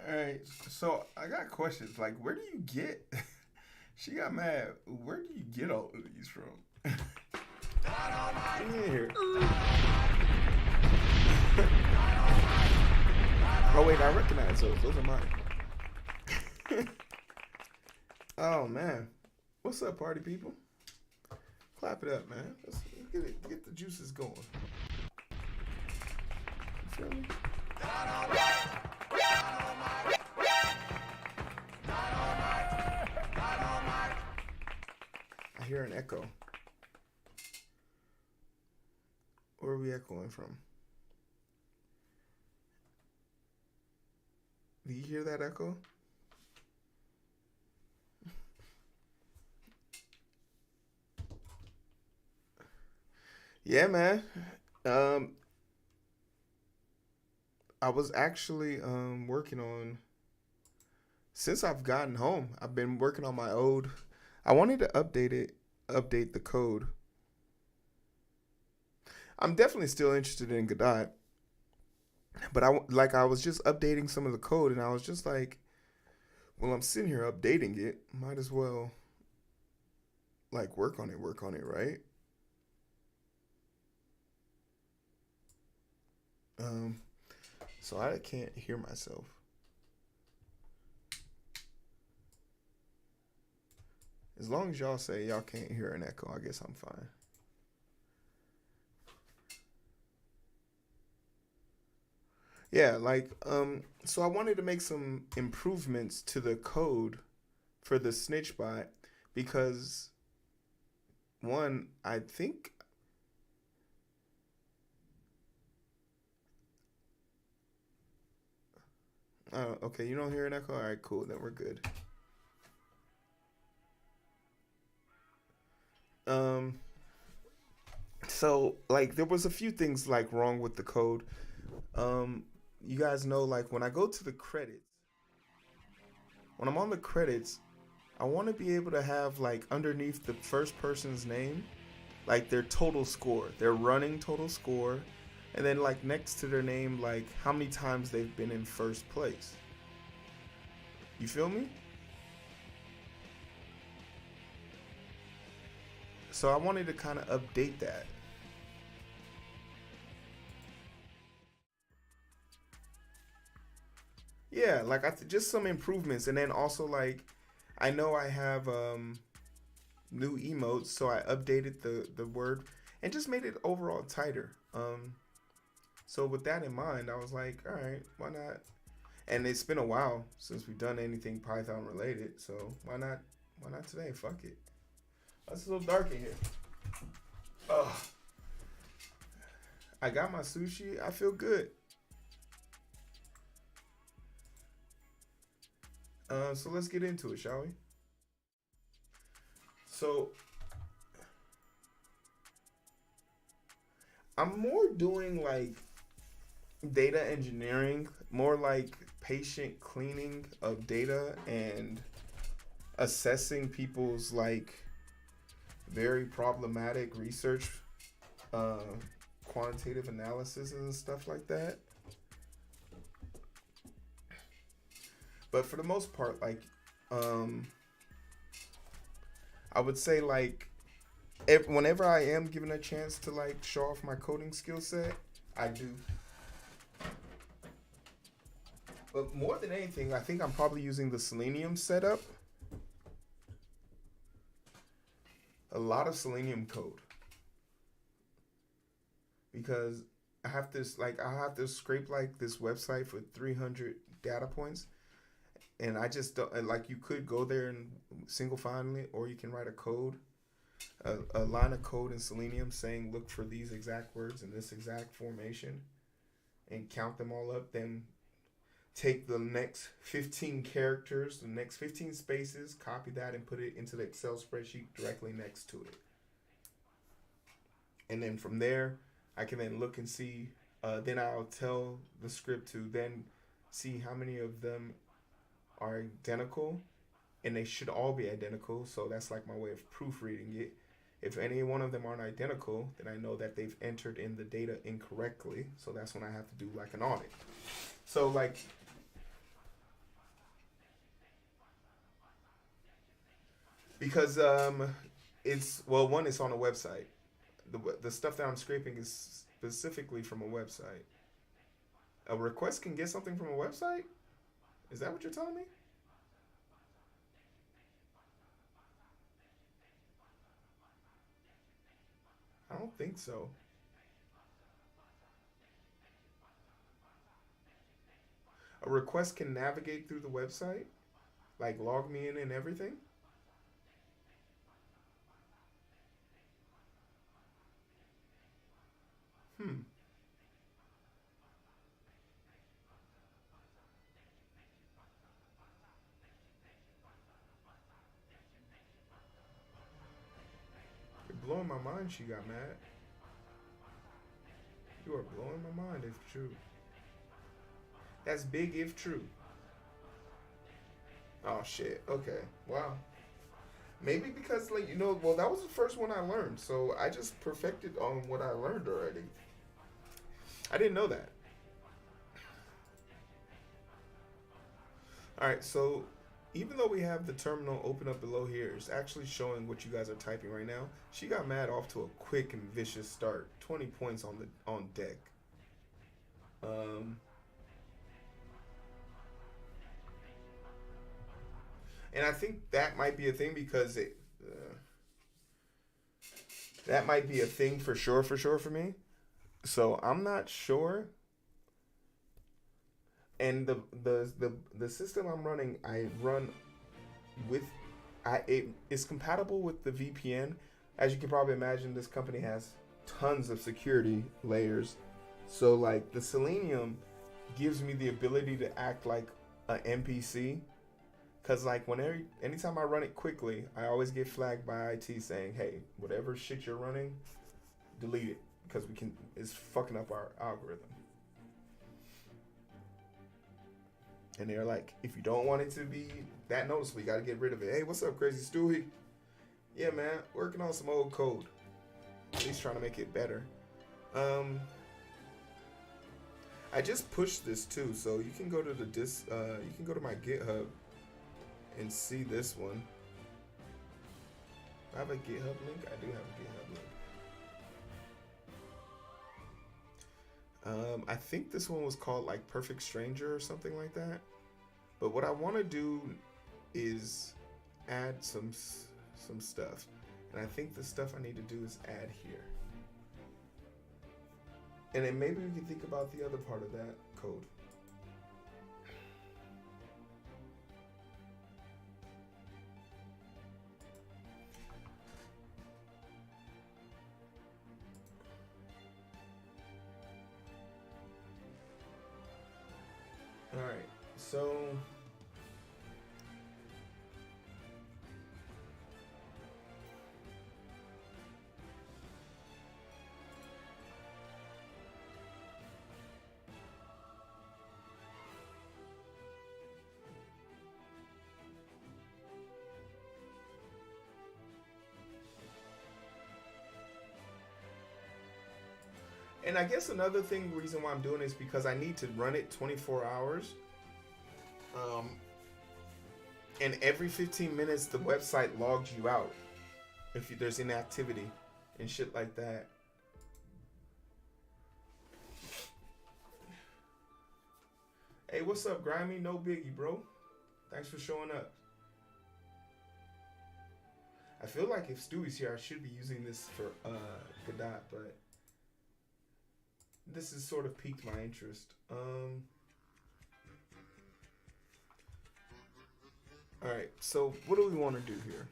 All right, so I got questions. Like, where do you get? She got mad. Where do you get all of these from? Here. Oh wait, I recognize those. Those are mine. Oh man, what's up, party people? Clap it up, man. Let's get the juices going. You feel me? I hear an echo. Where are we echoing from? Do you hear that echo? Yeah, man. Um, I was actually working on since I've gotten home. I've been working on my old. I wanted to update the code. I'm definitely still interested in Godot, but I was just updating some of the code, and I was just like, well, I'm sitting here updating it. Might as well like work on it, right? Um, so I can't hear myself. As long as y'all say y'all can't hear an echo, I guess I'm fine. Yeah, so I wanted to make some improvements to the code for the snitch bot because one, I think, okay, you don't hear an echo. All right, cool, then we're good. Um, so like there was a few things like wrong with the code. Um, you guys know like when I go to the credits, when I'm on the credits, I want to be able to have like underneath the first person's name like their total score, their running total score, and then like next to their name, like how many times they've been in first place. You feel me? So I wanted to kind of update that. Yeah, like just some improvements, and then also like I know I have new emotes, so I updated the word and just made it overall tighter. So with that in mind, I was like, all right, why not? And it's been a while since we've done anything Python related, so why not? Why not today? Fuck it. It's a little dark in here. Ugh. I got my sushi. I feel good. So let's get into it, shall we? So I'm more doing like data engineering, more like patient cleaning of data and assessing people's like very problematic research, uh, quantitative analysis and stuff like that. But for the most part, like, um, I would say like whenever I am given a chance to like show off my coding skill set, I do. But more than anything, I think I'm probably using the Selenium setup. A lot of Selenium code because I have to scrape like this website for 300 data points, and I just don't like you could go there and single file it, or you can write a code, a line of code in Selenium saying look for these exact words in this exact formation, and count them all up. Then take the next 15 characters, the next 15 spaces, copy that, and put it into the Excel spreadsheet directly next to it. And then from there, I can then look and see. Then I'll tell the script to then see how many of them are identical, and they should all be identical. So that's like my way of proofreading it. If any one of them aren't identical, then I know that they've entered in the data incorrectly. So that's when I have to do like an audit. So like because it's well one it's on a website. The stuff that I'm scraping is specifically from a website. A request can get something from a website? Is that what you're telling me? I don't think so. A request can navigate through the website, like log me in and everything. Hmm. blowing my mind she got mad. You are blowing my mind if true. That's big if true. Oh shit. Okay. Wow. Maybe because like well that was the first one I learned, so I just perfected on what I learned already. I didn't know that. All right, so even though we have the terminal open up below here, it's actually showing what you guys are typing right now. She got mad off to a quick and vicious start. 20 points on deck. And I think that might be a thing because that might be a thing for sure for me. So I'm not sure. And the system I'm running, I run with, it is compatible with the VPN. As you can probably imagine, this company has tons of security layers. So like the Selenium gives me the ability to act like an NPC. Cause like anytime I run it quickly, I always get flagged by IT saying, hey, whatever shit you're running, delete it. Because it's fucking up our algorithm. And they're like, if you don't want it to be that noticeable, you got to get rid of it. Hey, what's up, Crazy Stewie? Yeah, man, working on some old code. At least trying to make it better. I just pushed this too, so you can go to you can go to my GitHub and see this one. I have a GitHub link. I do have a GitHub link. I think this one was called like Perfect Stranger or something like that. But what I want to do is add some stuff. And I think the stuff I need to do is add here. And then maybe we can think about the other part of that code. All right, so and I guess another reason why I'm doing it is because I need to run it 24 hours. And every 15 minutes, the website logs you out if there's inactivity and shit like that. Hey, what's up, Grimy? No biggie, bro. Thanks for showing up. I feel like if Stewie's here, I should be using this for Godot, but this has sort of piqued my interest. Alright, so what do we want to do here?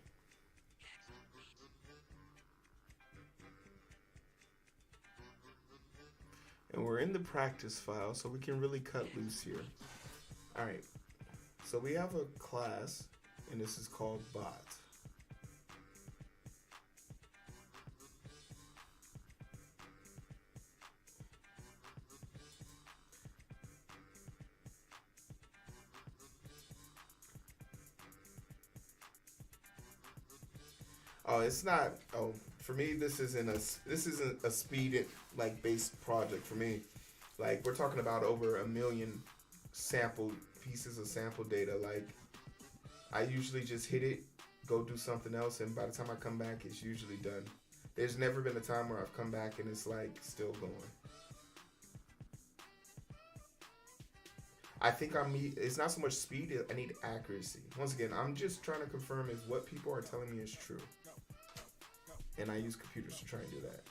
And we're in the practice file, so we can really cut loose here. Alright, so we have a class, and this is called bot. Oh, it's not. Oh, for me, this isn't a speed like based project for me. Like we're talking about over 1 million pieces of sample data. Like I usually just hit it, go do something else, and by the time I come back, it's usually done. There's never been a time where I've come back and it's like still going. I think it's not so much speed, I need accuracy. Once again, I'm just trying to confirm if what people are telling me is true. And I use computers to try and do that.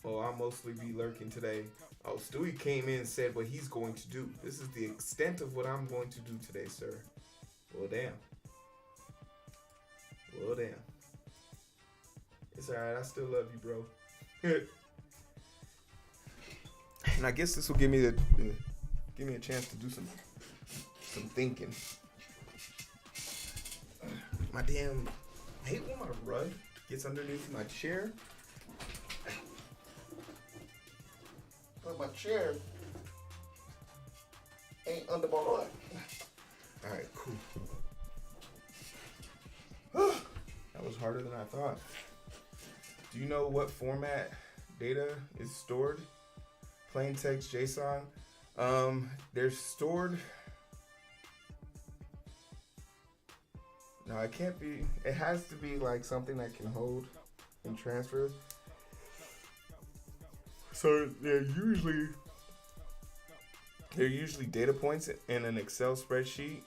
Oh, I'll mostly be lurking today. Oh, Stewie came in and said what he's going to do. This is the extent of what I'm going to do today, sir. Well, damn. Well, damn. It's alright, I still love you, bro. And I guess this will give me a chance to do some thinking. My damn, I hate when my rug gets underneath my chair. But my chair ain't under my rug. Alright, cool. That was harder than I thought. Do you know what format data is stored? Plain text, JSON. They're stored. No, it can't be. It has to be like something that can hold and transfer. So they're usually data points in an Excel spreadsheet.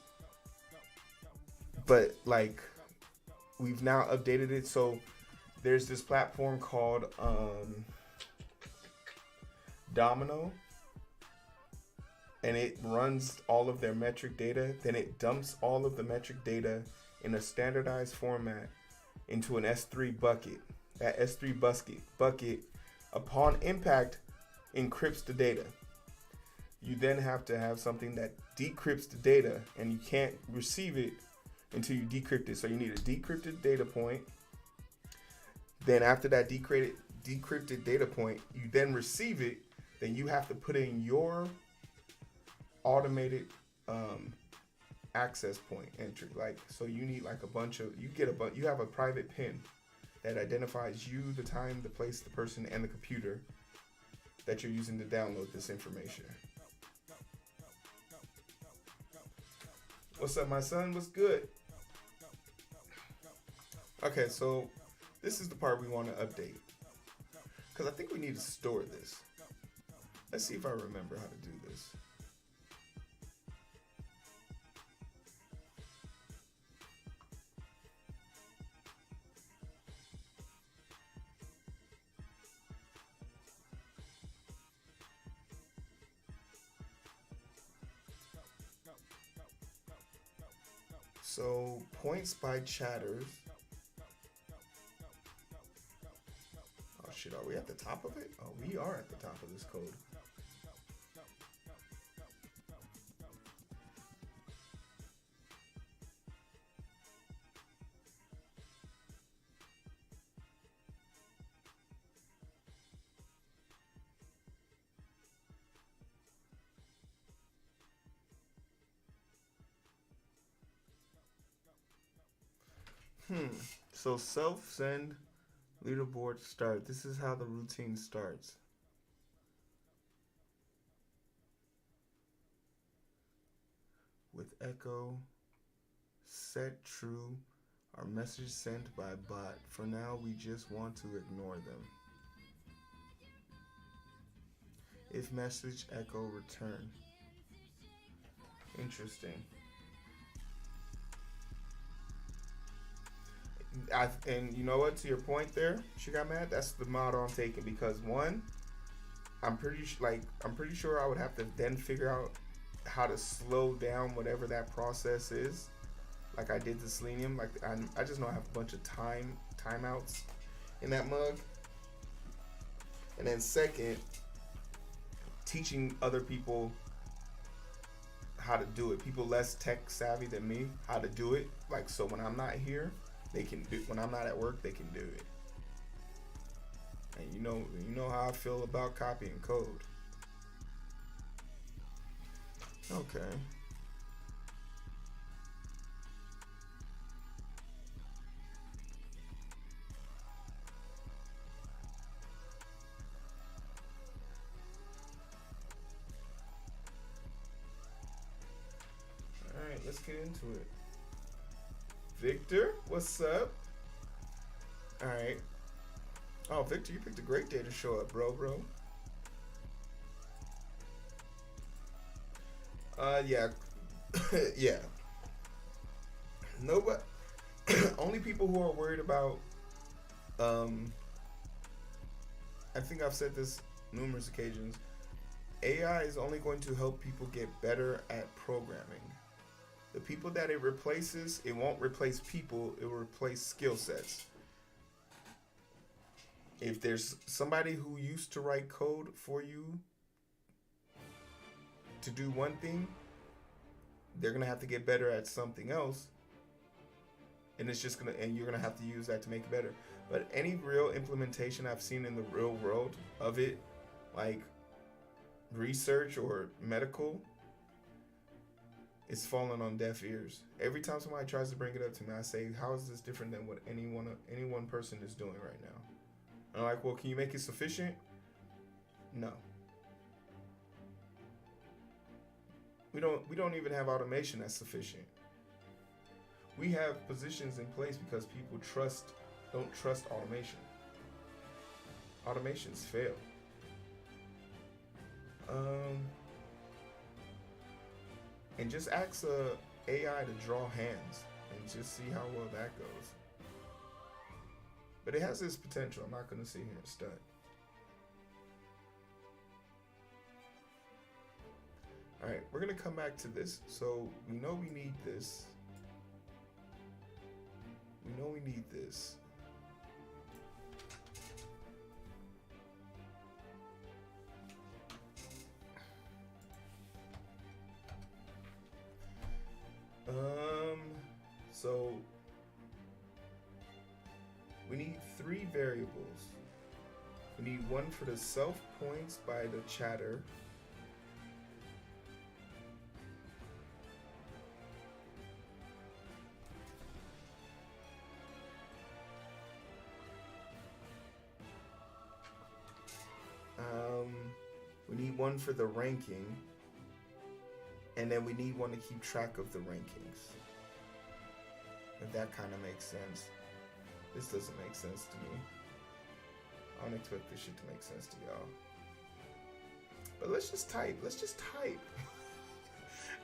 But like we've now updated it, so there's this platform called Domino, and it runs all of their metric data. Then it dumps all of the metric data in a standardized format into an S3 bucket. That S3 bucket, upon impact, encrypts the data. You then have to have something that decrypts the data, and you can't receive it until you decrypt it. So you need a decrypted data point. Then after that decrypted data point, you then receive it. Then you have to put in your automated access point entry. Like, so you need like a bunch of, you have a private pin that identifies you, the time, the place, the person, and the computer that you're using to download this information. What's up, my son? What's good? Okay, so this is the part we want to update, because I think we need to store this. Let's see if I remember how to do this. So points by chatters. Oh shit, are we at the top of it? Oh, we are at the top of this code. So self-send leaderboard start. This is how the routine starts. With echo, set true, our message sent by bot. For now, we just want to ignore them. If message echo return. Interesting. And you know what? To your point there, she got mad. That's the model I'm taking, because one, I'm pretty sure I would have to then figure out how to slow down whatever that process is, like I did to Selenium. Like I just know I have a bunch of timeouts in that mug. And then second, teaching other people how to do it. People less tech savvy than me, how to do it. Like, so when I'm not here, they can do. When I'm not at work, they can do it. And you know how I feel about copying code. Okay. All right, let's get into it. Victor, what's up? All right. Oh, Victor, you picked a great day to show up, bro. Yeah. Yeah. Nobody. Only people who are worried about, I think I've said this numerous occasions, AI is only going to help people get better at programming. The people that it replaces, it won't replace people, it will replace skill sets. If there's somebody who used to write code for you to do one thing, they're going to have to get better at something else. and it's just and you're gonna have to use that to make it better. But any real implementation I've seen in the real world of it, like research or medical, it's fallen on deaf ears. Every time somebody tries to bring it up to me, I say, how is this different than what any one person is doing right now? And I'm like, well, can you make it sufficient? No. We don't even have automation that's sufficient. We have positions in place because people don't trust automation. Automations fail. And just ask AI to draw hands and just see how well that goes. But it has this potential. I'm not going to sit here and stunt. Alright, we're going to come back to this. So we know we need this. We know we need this. So we need 3 variables. We need one for the self points by the chatter. We need one for the ranking. And then we need one to keep track of the rankings. If that kind of makes sense. This doesn't make sense to me. I don't expect this shit to make sense to y'all. But let's just type. Let's just type.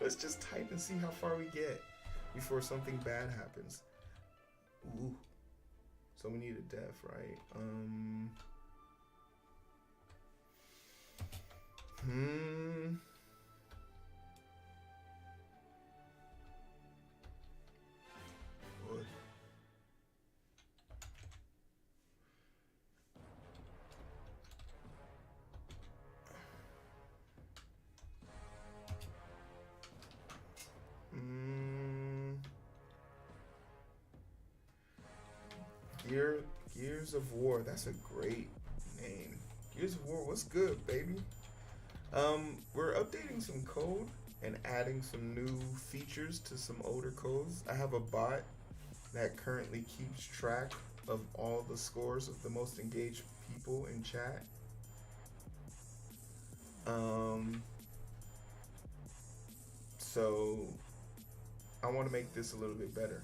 Let's just type and see how far we get before something bad happens. Ooh. So we need a def, right? Boy. Gears of War. That's a great name. Gears of War. What's good, baby? We're updating some code and adding some new features to some older codes. I have a bot that currently keeps track of all the scores of the most engaged people in chat. So I want to make this a little bit better.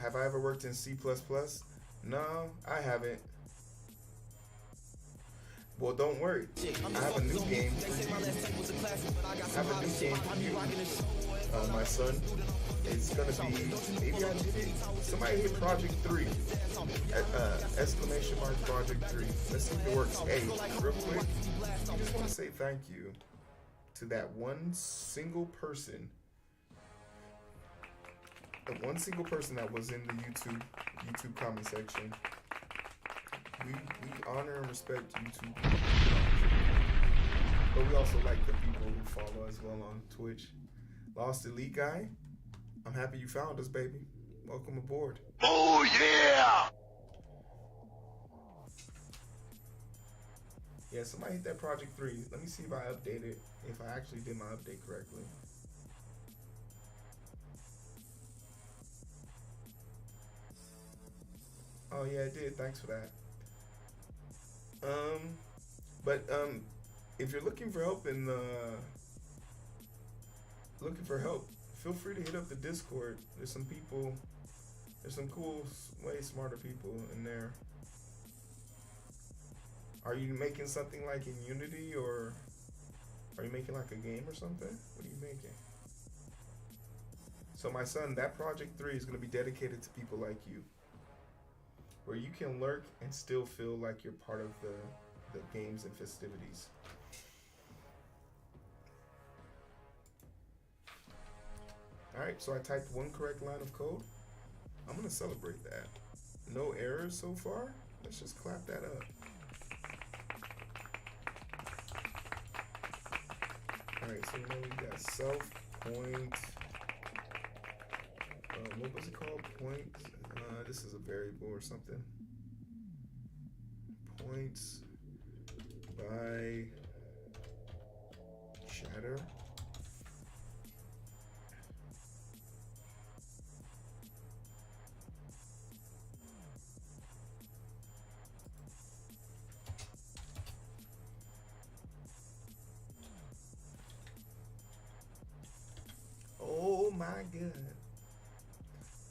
Have I ever worked in C++? No, I haven't. Well, don't worry. I have a new game for you. I have a new game for you, my son. It's gonna be, maybe I did it. Somebody hit project 3. Exclamation mark project 3. Let's see if it works. Hey, real quick, I just want to say thank you to that one single person. The one single person that was in the YouTube comment section. We honor and respect YouTube, but we also like the people who follow as well on Twitch. Lost Elite Guy, I'm happy you found us, baby. Welcome aboard. Oh yeah! Yeah, somebody hit that project 3. Let me see if I updated, if I actually did my update correctly. Oh yeah, it did. Thanks for that. If you're looking for help feel free to hit up the Discord. There's some people, there's some cool, way smarter people in there. Are you making something like in Unity, or are you making like a game or something? What are you making? So my son, that project 3 is going to be dedicated to people like you, where you can lurk and still feel like you're part of the games and festivities. Alright, so I typed one correct line of code. I'm going to celebrate that. No errors so far. Let's just clap that up. Alright, so now we got self point. What was it called? Point. This is a variable or something. Points by chatter. Oh my god.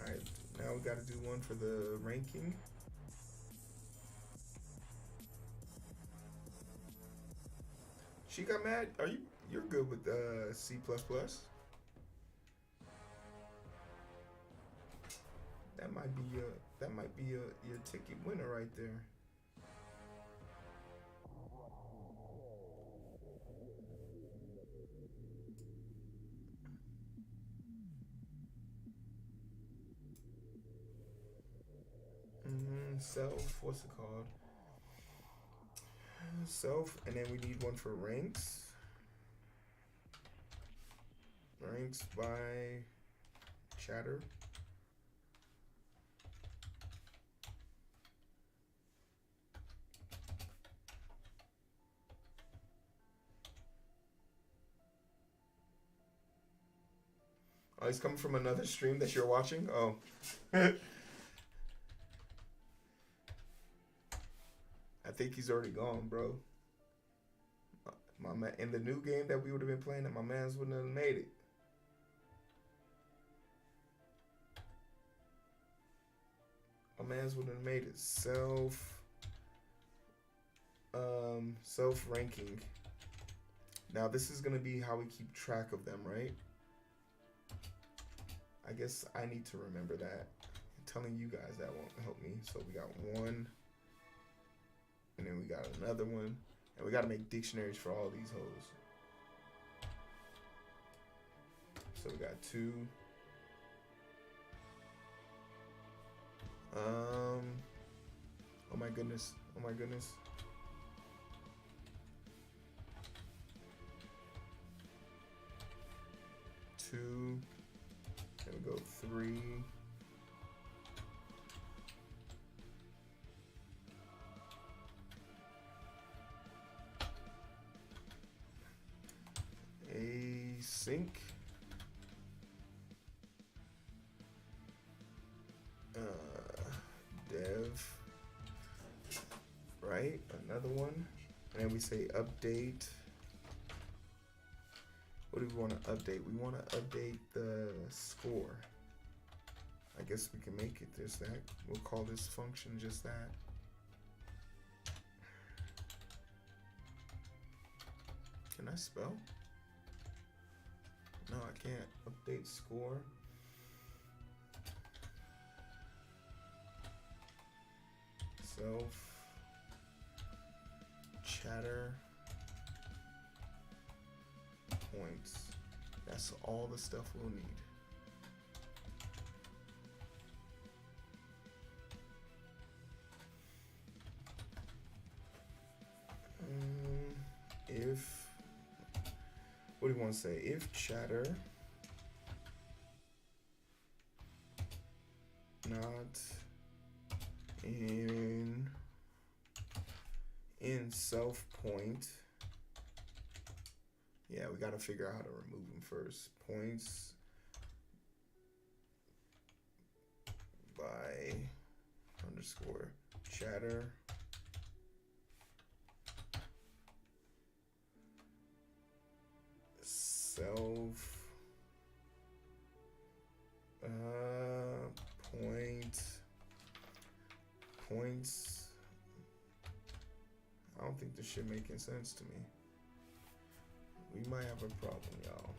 Alright, now we gotta do one for the ranking. She got mad? You're good with C++? That might be your ticket winner right there. Self, what's it called? Self, and then we need one for ranks. Ranks by chatter. Oh, he's coming from another stream that you're watching? Oh. I think he's already gone, bro. My man, in the new game that we would have been playing, my mans wouldn't have made it. My mans wouldn't have made it. Self ranking. Now this is gonna be how we keep track of them, right? I guess I need to remember that. I'm telling you guys that won't help me. So we got one. And then we got another one. And we got to make dictionaries for all these hoes. So we got 2. Oh my goodness. Oh my goodness. 2. There we go. 3. Async. Dev. Right? Another one. And then we say update. What do we want to update? We want to update the score. I guess we can make it just that. We'll call this function just that. Can I spell? No, I can't. Update score. Self. Chatter. Points. That's all the stuff we'll need. If, what do you want to say? If chatter not in self point. Yeah, we got to figure out how to remove them first. Points by underscore chatter. Self points. I don't think this shit making sense to me. We might have a problem, y'all.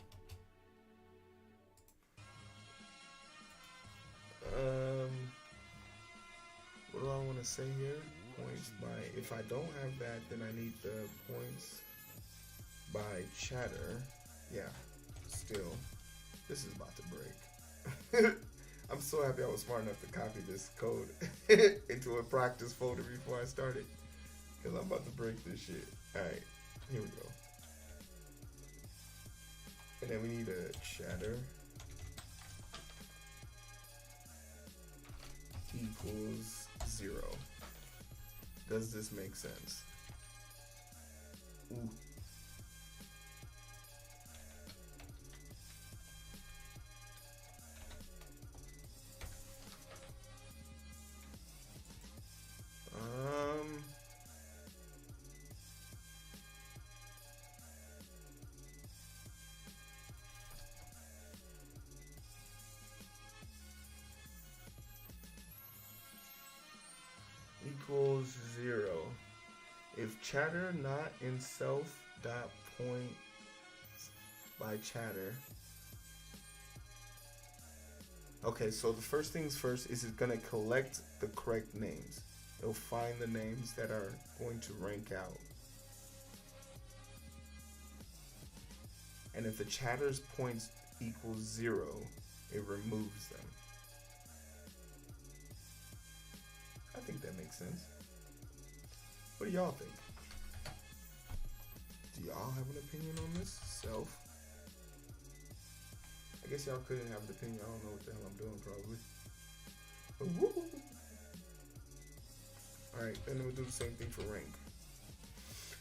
What do I want to say here? Points by, if I don't have that, then I need the points by chatter. Yeah, still, this is about to break. I'm so happy I was smart enough to copy this code into a practice folder before I started, because I'm about to break this shit. All right, here we go. And then we need a chatter equals 0. Does this make sense? Ooh. Equals 0. If chatter not in self dot point by chatter. Okay, so the first things first is it's gonna collect the correct names. It'll find the names that are going to rank out. And if the chatter's points equals 0, it removes them. I think that makes sense. What do y'all think? Do y'all have an opinion on this? Self? I guess y'all couldn't have an opinion. I don't know what the hell I'm doing, probably. Alright, then we'll do the same thing for rank.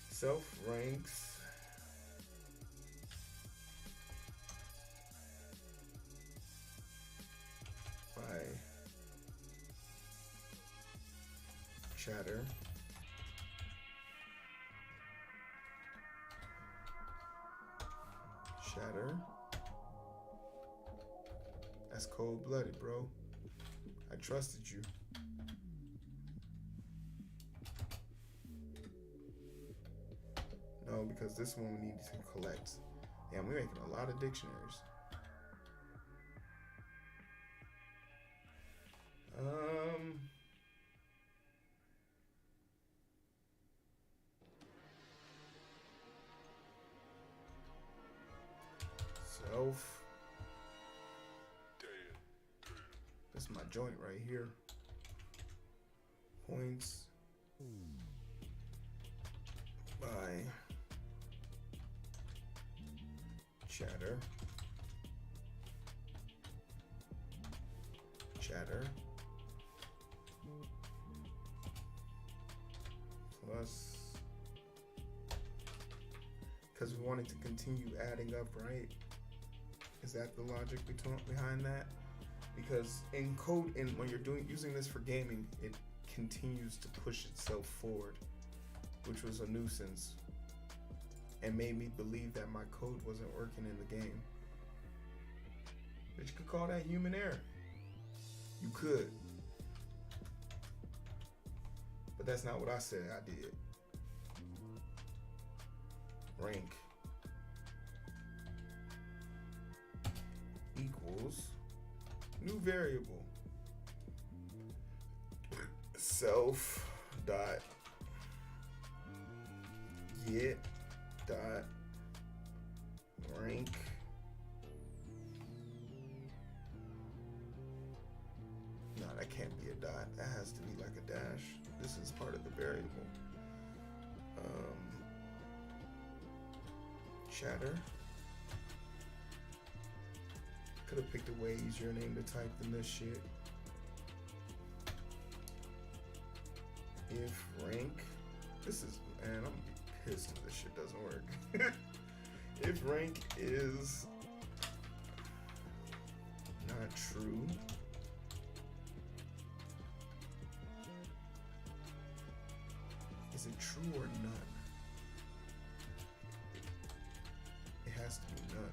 Self ranks by chatter. Chatter. That's cold-blooded, bro. I trusted you. No, because this one we need to collect. Yeah, we're making a lot of dictionaries. Self. That's my joint right here. Points by chatter. Chatter plus, because we want it to continue adding up, right? Is that the logic behind that? Because in code, when you're using this for gaming, it continues to push itself forward, which was a nuisance and made me believe that my code wasn't working in the game. But you could call that human error. You could. But that's not what I said I did. Rank equals new variable self dot get dot rank no, that can't be a dot, that has to be like a dash. This is part of the variable. Chatter. Could have picked a way easier name to type than this shit. If rank, this is, man, I'm gonna be pissed if this shit doesn't work. If rank is not true, is it true or not? It has to be none.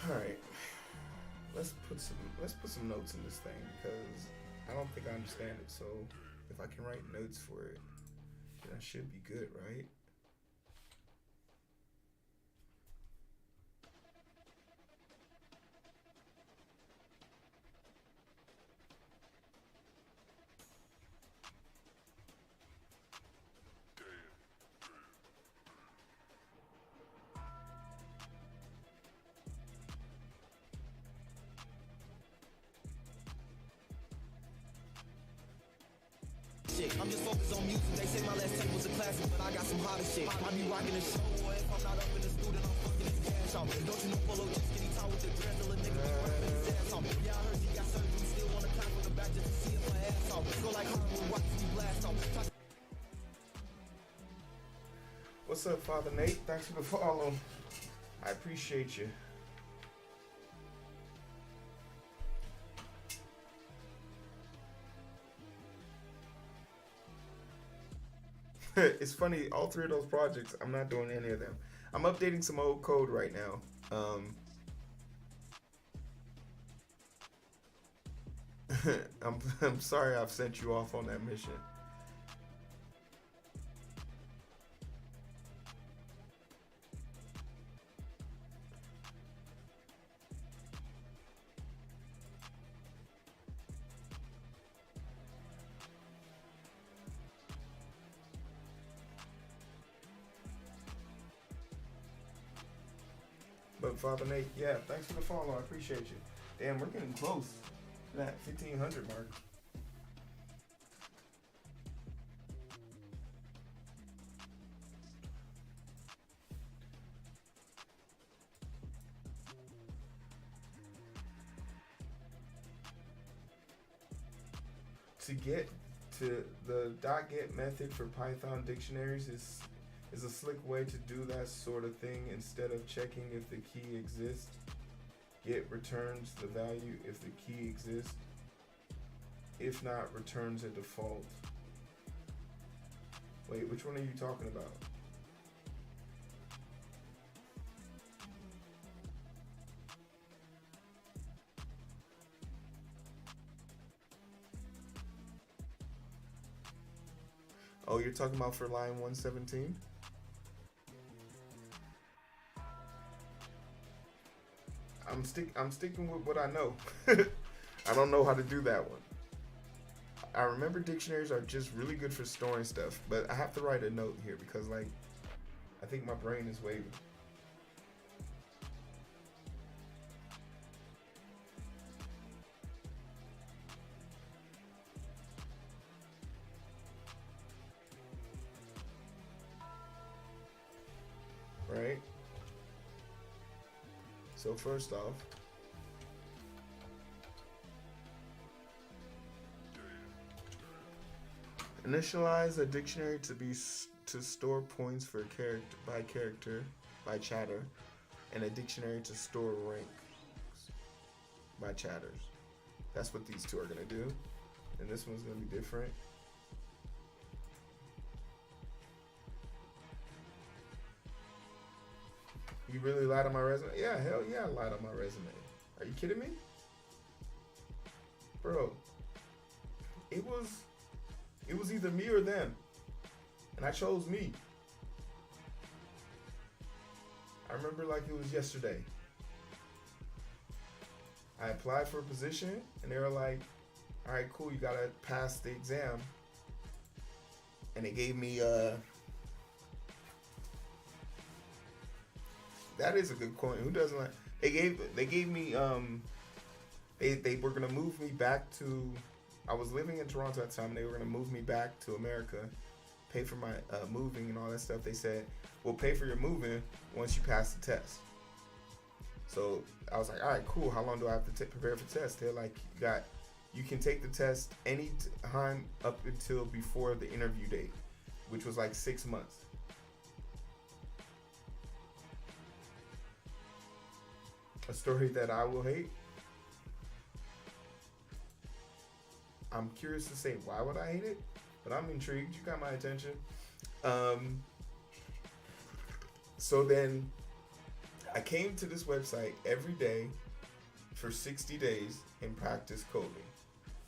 All right, let's put some notes in this thing because I don't think I understand it. So if I can write notes for it, That should be good, right? I'm just focused on music. They say my last tape was a classic, but I got some hotter shit. I be rocking the show, or if I'm not up in the studio, I'm fucking his cash off. Don't you know Polo just skinny tall with the dread, little nigga be rapping his ass off. Yeah, I heard he got surgery, still wanna clap on the back just to see if my ass off. Go like Hollywood, watch me blast off. What's up, Father Nate? Thanks for the follow. I appreciate you. It's funny, all three of those projects, I'm not doing any of them. I'm updating some old code right now. I'm sorry I've sent you off on that mission. But Father Nate, yeah, thanks for the follow. I appreciate you. Damn, we're getting close to that 1500 mark. To get to the .get method for Python dictionaries is a slick way to do that sort of thing. Instead of checking if the key exists, get returns the value if the key exists. If not, returns a default. Wait, which one are you talking about? Oh, you're talking about for line 117? I'm sticking with what I know. I don't know how to do that one. I remember dictionaries are just really good for storing stuff, but I have to write a note here because, like, I think my brain is waving. Right? So first off, initialize a dictionary to store points for character by chatter, and a dictionary to store ranks by chatters. That's what these two are gonna do, and this one's gonna be different. You really lied on my resume? Yeah, hell yeah, I lied on my resume. Are you kidding me? Bro, it was either me or them. And I chose me. I remember like it was yesterday. I applied for a position and they were like, all right, cool, you gotta pass the exam. And they gave me that is a good coin. Who doesn't like? They gave me they were gonna move me back to. I was living in Toronto at the time. They were gonna move me back to America, pay for my moving and all that stuff. They said we'll pay for your moving once you pass the test. So I was like, all right, cool. How long do I have to prepare for the test? They're like, you can take the test any time up until before the interview date, which was like 6 months. A story that I will hate. I'm curious to say why would I hate it, but I'm intrigued. You got my attention. So then I came to this website every day for 60 days and practiced coding.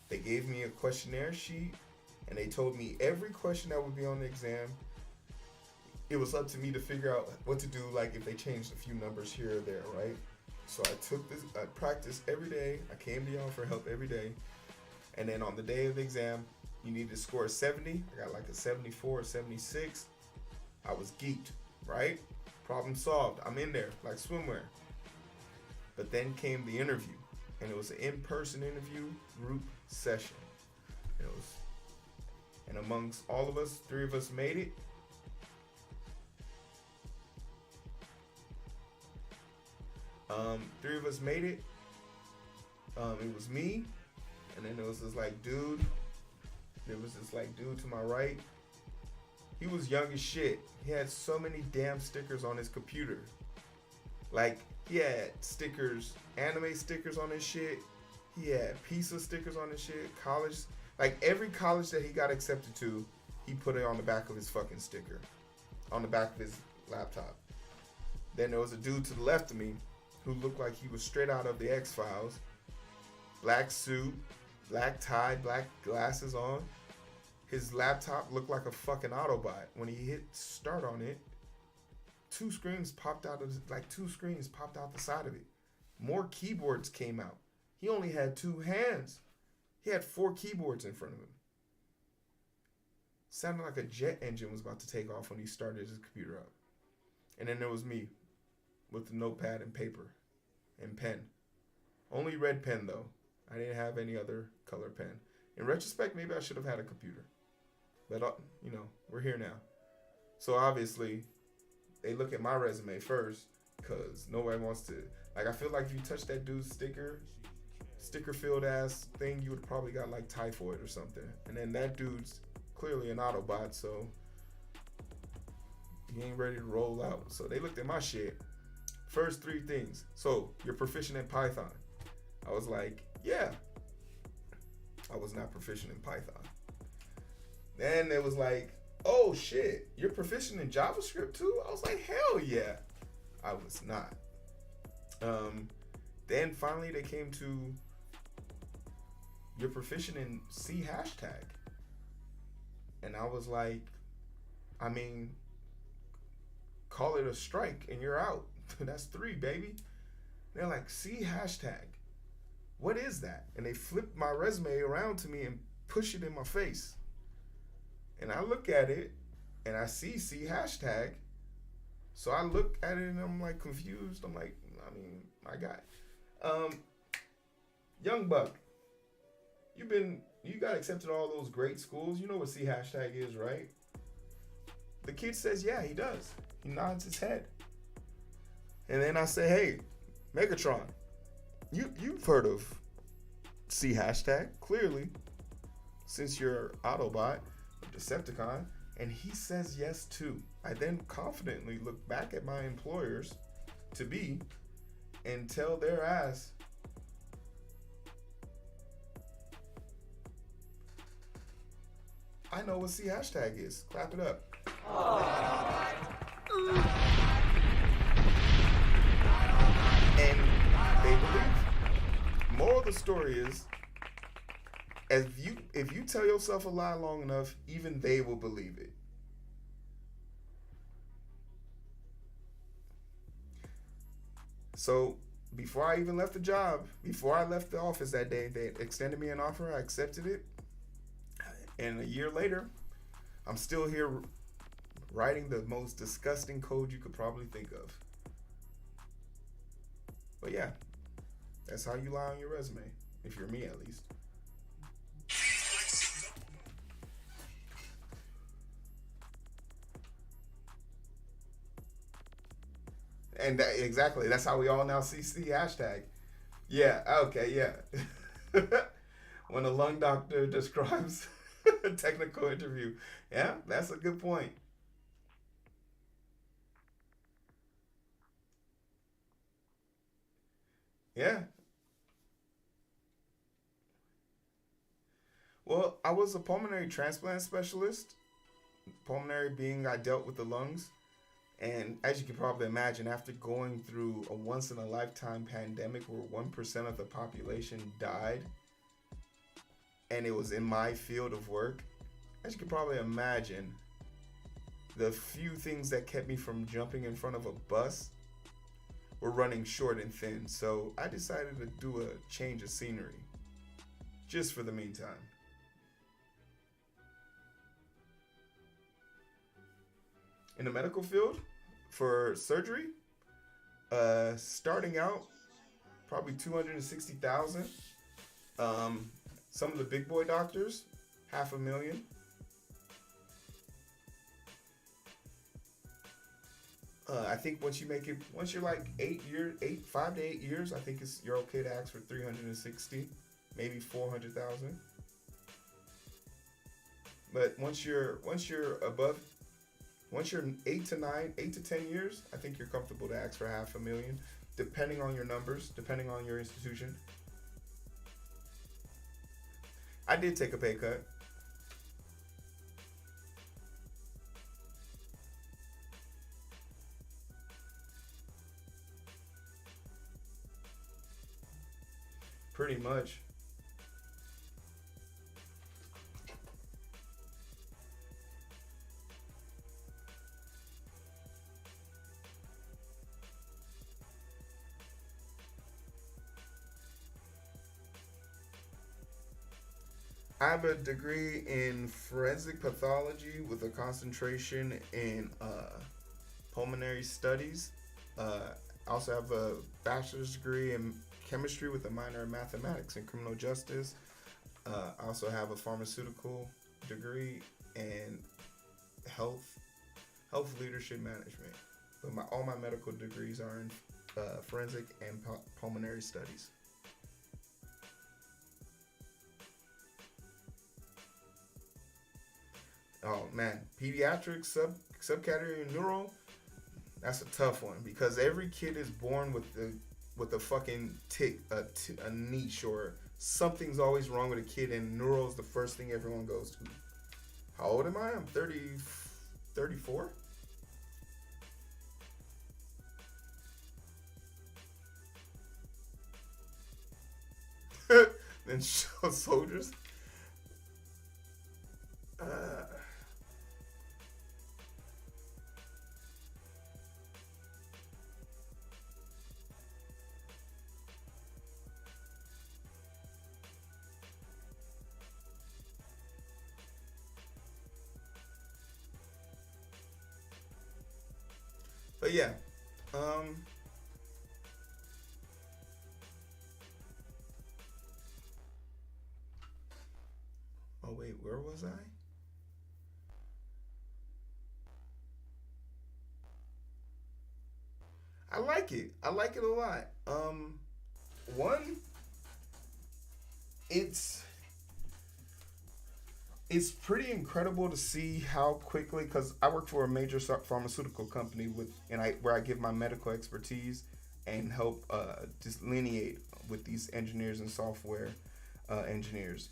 They gave me a questionnaire sheet and they told me every question that would be on the exam, it was up to me to figure out what to do, like if they changed a few numbers here or there, right? So I practiced every day. I came to y'all for help every day. And then on the day of the exam, you need to score a 70. I got like a 74 or 76. I was geeked, right? Problem solved. I'm in there like swimwear. But then came the interview, and it was an in-person interview group session. And amongst all of us, 3 of us made it. Three of us made it. It was me, and then there was this like dude. There was this like dude to my right. He was young as shit. He had so many damn stickers on his computer. Like, he had stickers, anime stickers on his shit. He had pizza stickers on his shit. College, like every college that he got accepted to, he put it on the back of his fucking sticker, on the back of his laptop. Then there was a dude to the left of me who looked like he was straight out of the X-Files. Black suit, black tie, black glasses on. His laptop looked like a fucking Autobot. When he hit start on it, two screens popped out the side of it. More keyboards came out. He only had 2 hands. He had 4 keyboards in front of him. Sounded like a jet engine was about to take off when he started his computer up. And then there was me with the notepad and paper and pen. Only red pen though. I didn't have any other color pen. In retrospect, maybe I should have had a computer. But, we're here now. So obviously, they look at my resume first because nobody wants to. Like, I feel like if you touch that dude's sticker-filled ass thing, you would probably got like typhoid or something. And then that dude's clearly an Autobot, so he ain't ready to roll out. So they looked at my shit. First 3 things. So, you're proficient in Python. I was like, yeah. I was not proficient in Python. Then it was like, oh shit, you're proficient in JavaScript too? I was like, hell yeah. I was not. Then finally they came to, you're proficient in C#. And I was like, call it a strike and you're out. That's 3, baby. They're like, C#. What is that? And they flipped my resume around to me and push it in my face. And I look at it and I see C#. So I look at it and I'm like confused. I'm like, my guy. Young Buck, you got accepted to all those great schools. You know what C# is, right? The kid says, yeah, he does. He nods his head. And then I say, hey, Megatron, you've heard of C#, clearly, since you're Autobot, Decepticon, and he says yes too. I then confidently look back at my employers to be and tell their ass, I know what C# is. Clap it up. And they believe. Moral of the story is, if you tell yourself a lie long enough, even they will believe it. So before I even left the job, before I left the office that day, they extended me an offer. I accepted it. And a year later, I'm still here writing the most disgusting code you could probably think of. But yeah, that's how you lie on your resume, if you're me at least. And exactly, that's how we all now see C#. Yeah, okay, yeah. When a lung doctor describes a technical interview. Yeah, that's a good point. Yeah. Well, I was a pulmonary transplant specialist. Pulmonary being I dealt with the lungs. And as you can probably imagine, after going through a once-in-a-lifetime pandemic where 1% of the population died, and it was in my field of work, as you can probably imagine, the few things that kept me from jumping in front of a bus were running short and thin. So I decided to do a change of scenery, just for the meantime. In the medical field, for surgery, starting out, probably 260,000. Some of the big boy doctors, 500,000. I think once you're like 5 to 8 years, I think you're okay to ask for 360, maybe 400,000. But once you're 8 to 10 years, I think you're comfortable to ask for 500,000, depending on your numbers, depending on your institution. I did take a pay cut. Pretty much. I have a degree in forensic pathology with a concentration in pulmonary studies. I also have a bachelor's degree in chemistry with a minor in mathematics and criminal justice. I also have a pharmaceutical degree in health leadership management. But all my medical degrees are in forensic and pulmonary studies. Oh man, pediatrics subcategory neuro. That's a tough one because every kid is born with a fucking a niche, or something's always wrong with a kid, and neuro is the first thing everyone goes to. How old am I? I'm 34. Then show soldiers. But yeah, oh wait, where was I? I like it. I like it a lot. One, it's pretty incredible to see how quickly, because I work for a major pharmaceutical company where I give my medical expertise and help delineate with these engineers and software engineers.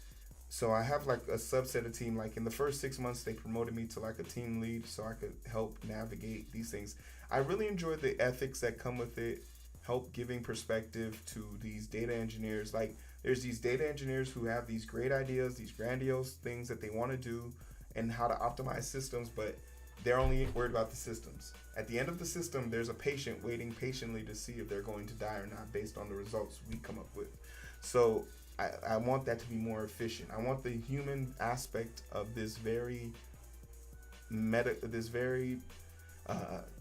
So I have like a subset of team. Like in the first 6 months, they promoted me to like a team lead, so I could help navigate these things. I really enjoy the ethics that come with it, help giving perspective to these data engineers. Like there's these data engineers who have these great ideas, these grandiose things that they want to do and how to optimize systems, but they're only worried about the systems. At the end of the system, there's a patient waiting patiently to see if they're going to die or not based on the results we come up with. So I want that to be more efficient. I want the human aspect of this very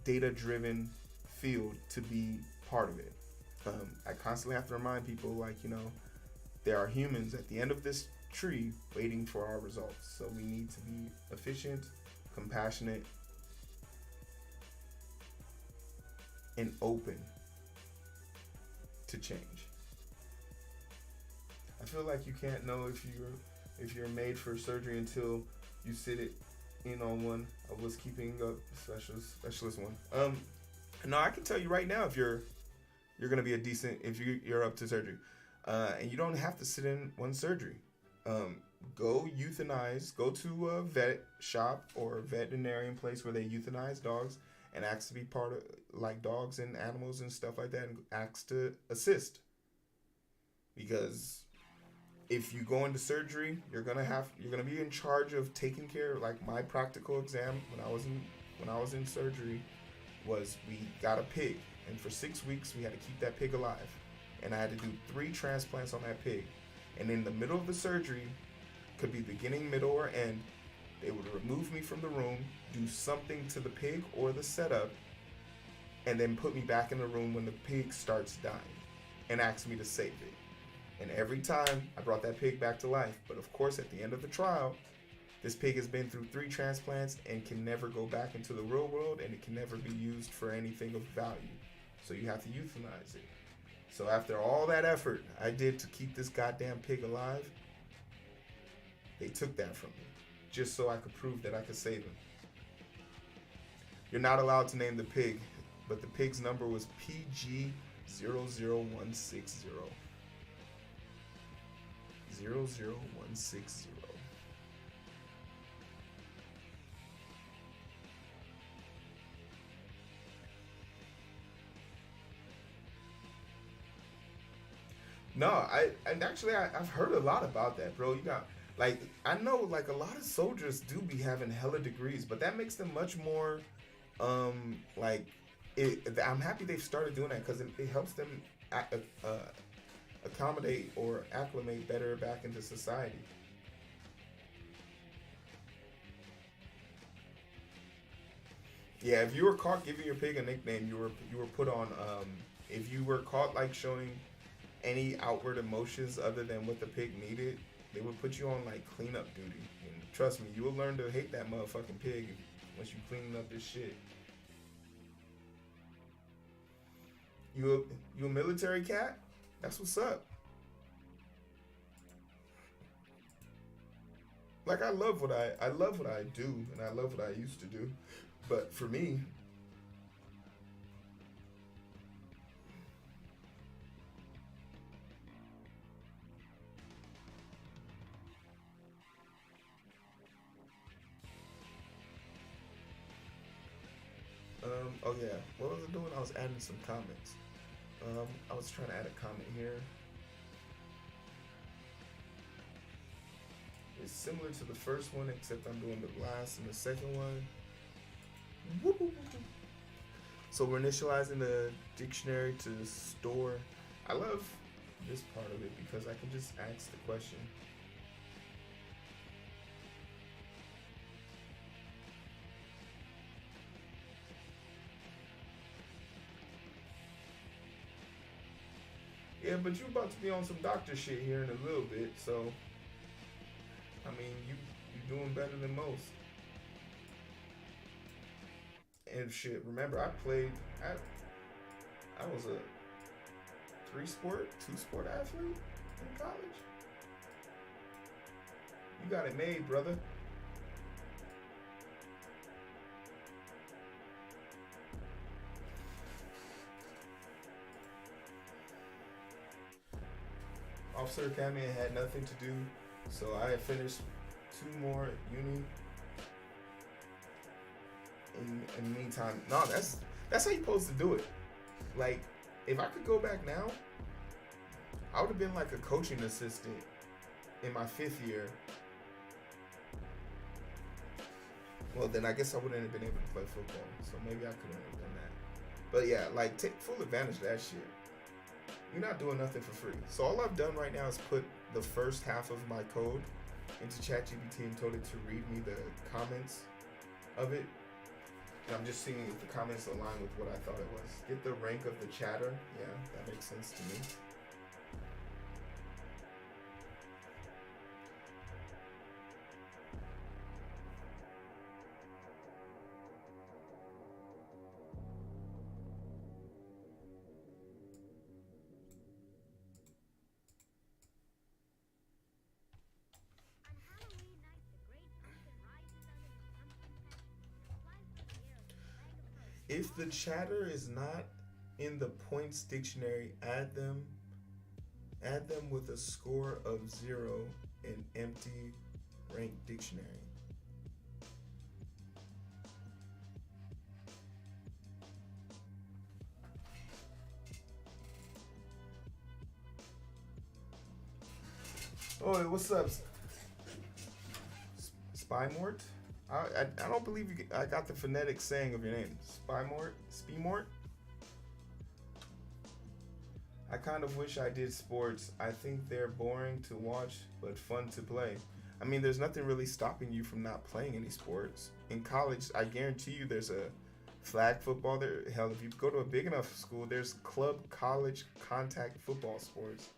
data-driven field to be part of it. I constantly have to remind people, like, there are humans at the end of this tree waiting for our results. So we need to be efficient, compassionate, and open to change. I feel like you can't know if you're made for surgery until you sit it in on one. I was keeping a specialist one. No, I can tell you right now if you're gonna be if you're up to surgery, and you don't have to sit in one surgery. Go euthanize. Go to a vet shop or veterinarian place where they euthanize dogs and ask to be part of, like, dogs and animals and stuff like that, and ask to assist, because if you go into surgery, you're gonna be in charge of taking care. Like my practical exam when I was in surgery was we got a pig, and for 6 weeks we had to keep that pig alive, and I had to do 3 transplants on that pig, and in the middle of the surgery, could be beginning, middle, or end, they would remove me from the room, do something to the pig or the setup, and then put me back in the room when the pig starts dying, and ask me to save it. And every time I brought that pig back to life. But of course, at the end of the trial, this pig has been through 3 transplants and can never go back into the real world, and it can never be used for anything of value. So you have to euthanize it. So after all that effort I did to keep this goddamn pig alive, they took that from me just so I could prove that I could save him. You're not allowed to name the pig, but the pig's number was PG00160. 00160. No, I've heard a lot about that, bro. You got like I know like a lot of soldiers do be having hella degrees, but that makes them much more like I'm happy they've started doing that because it helps them accommodate or acclimate better back into society. Yeah, if you were caught giving your pig a nickname, you were put on. If you were caught like showing any outward emotions other than what the pig needed, they would put you on like cleanup duty. And trust me, you will learn to hate that motherfucking pig once you cleaning up this shit. You a military cat? That's what's up. Like I love what I do, and I love what I used to do. But for me, oh yeah, what was I doing? I was adding some comments. I was trying to add a comment here. It's similar to the first one, except I'm doing the glass in the second one. So we're initializing the dictionary to store. I love this part of it because I can just ask the question. Yeah, but you're about to be on some doctor shit here in a little bit, so I mean, you're doing better than most. And shit, remember I was a 2-sport athlete in college. You got it made, brother. Officer Academy had nothing to do, so I had finished 2 more at uni. In the meantime, no, that's how you're supposed to do it. Like, if I could go back now, I would have been like a coaching assistant in my 5th year. Well, then I guess I wouldn't have been able to play football, so maybe I couldn't have done that. But yeah, like, take full advantage of that shit. You're not doing nothing for free. So all I've done right now is put the first half of my code into ChatGPT and told it to read me the comments of it. And I'm just seeing if the comments align with what I thought it was. Get the rank of the chatter. Yeah, that makes sense to me. If the chatter is not in the points dictionary, add them with a score of 0 in empty rank dictionary. Oh, what's up? Spymort? I don't believe I got the phonetic saying of your name. Spymort? Spimort? I kind of wish I did sports. I think they're boring to watch, but fun to play. I mean, there's nothing really stopping you from not playing any sports. In college, I guarantee you there's a flag football there. Hell, if you go to a big enough school, there's club college contact football sports.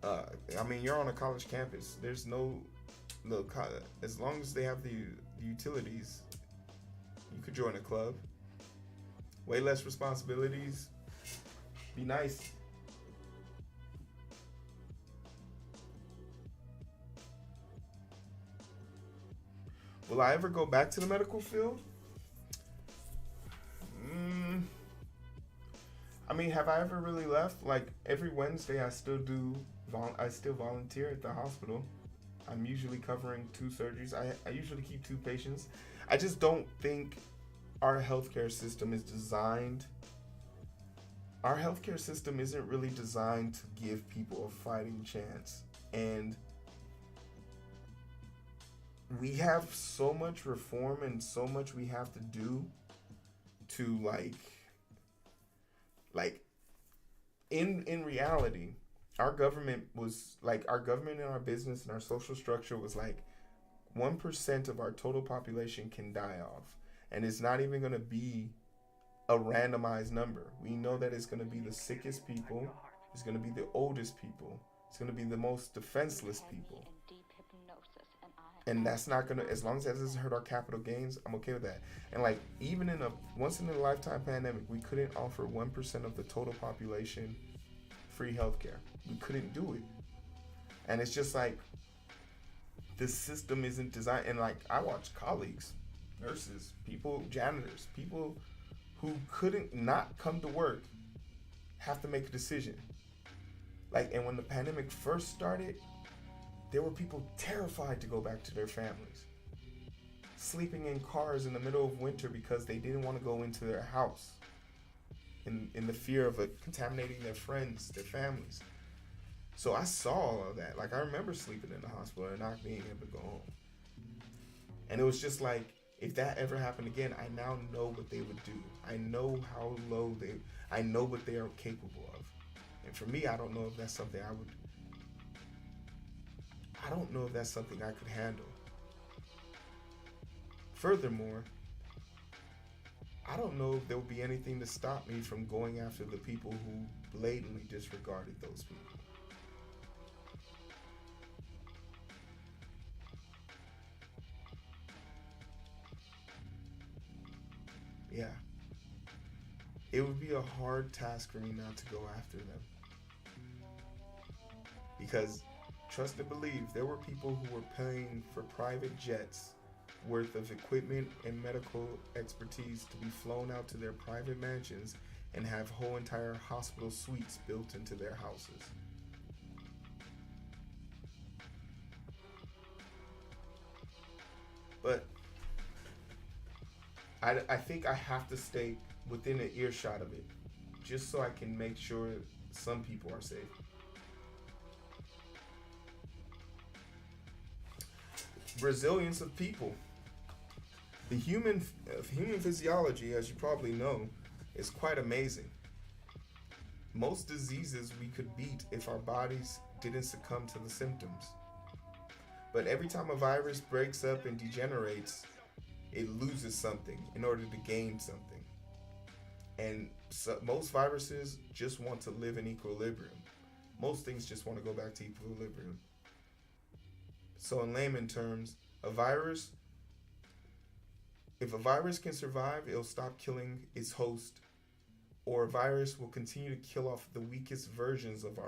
I mean, you're on a college campus. There's no, as long as they have the utilities, you could join a club. Way less responsibilities. Be nice. Will I ever go back to the medical field? I mean, have I ever really left? Like every Wednesday, I still volunteer at the hospital. I'm usually covering 2 surgeries. I usually keep 2 patients. I just don't think our healthcare system is designed. Our healthcare system isn't really designed to give people a fighting chance. And we have so much reform and so much we have to do to like in reality, our government and our business and our social structure was like 1% of our total population can die off. And it's not even going to be a randomized number. We know that it's going to be the sickest people. It's going to be the oldest people. It's going to be the most defenseless people. And that's not going to, as long as that doesn't hurt our capital gains, I'm okay with that. And like, even in a once in a lifetime pandemic, we couldn't offer 1% of the total population free healthcare. We couldn't do it. And it's just like, the system isn't designed. And like, I watch colleagues, nurses, people, janitors, people who couldn't not come to work have to make a decision. Like, and when the pandemic first started, there were people terrified to go back to their families, sleeping in cars in the middle of winter because they didn't want to go into their house in the fear of contaminating their friends, their families. So I saw all of that. Like, I remember sleeping in the hospital and not being able to go home. And it was just like, if that ever happened again, I now know what they would do. I know how low I know what they are capable of. And for me, I don't know if that's something I don't know if that's something I could handle. Furthermore, I don't know if there will be anything to stop me from going after the people who blatantly disregarded those people. Yeah. It would be a hard task for me not to go after them. Because, trust and believe, there were people who were paying for private jets worth of equipment and medical expertise to be flown out to their private mansions and have whole entire hospital suites built into their houses. But I think I have to stay within an earshot of it, just so I can make sure some people are safe. Resilience of people. The human physiology, as you probably know, is quite amazing. Most diseases we could beat if our bodies didn't succumb to the symptoms. But every time a virus breaks up and degenerates, it loses something in order to gain something. And so, most viruses just want to live in equilibrium. Most things just want to go back to equilibrium. So in layman terms, if a virus can survive, it'll stop killing its host, or a virus will continue to kill off the weakest versions of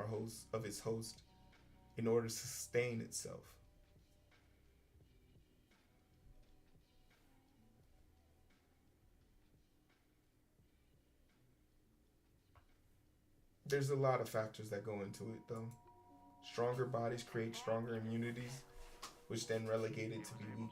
its host in order to sustain itself. There's a lot of factors that go into it, though. Stronger bodies create stronger immunities, which then relegate it to be weak.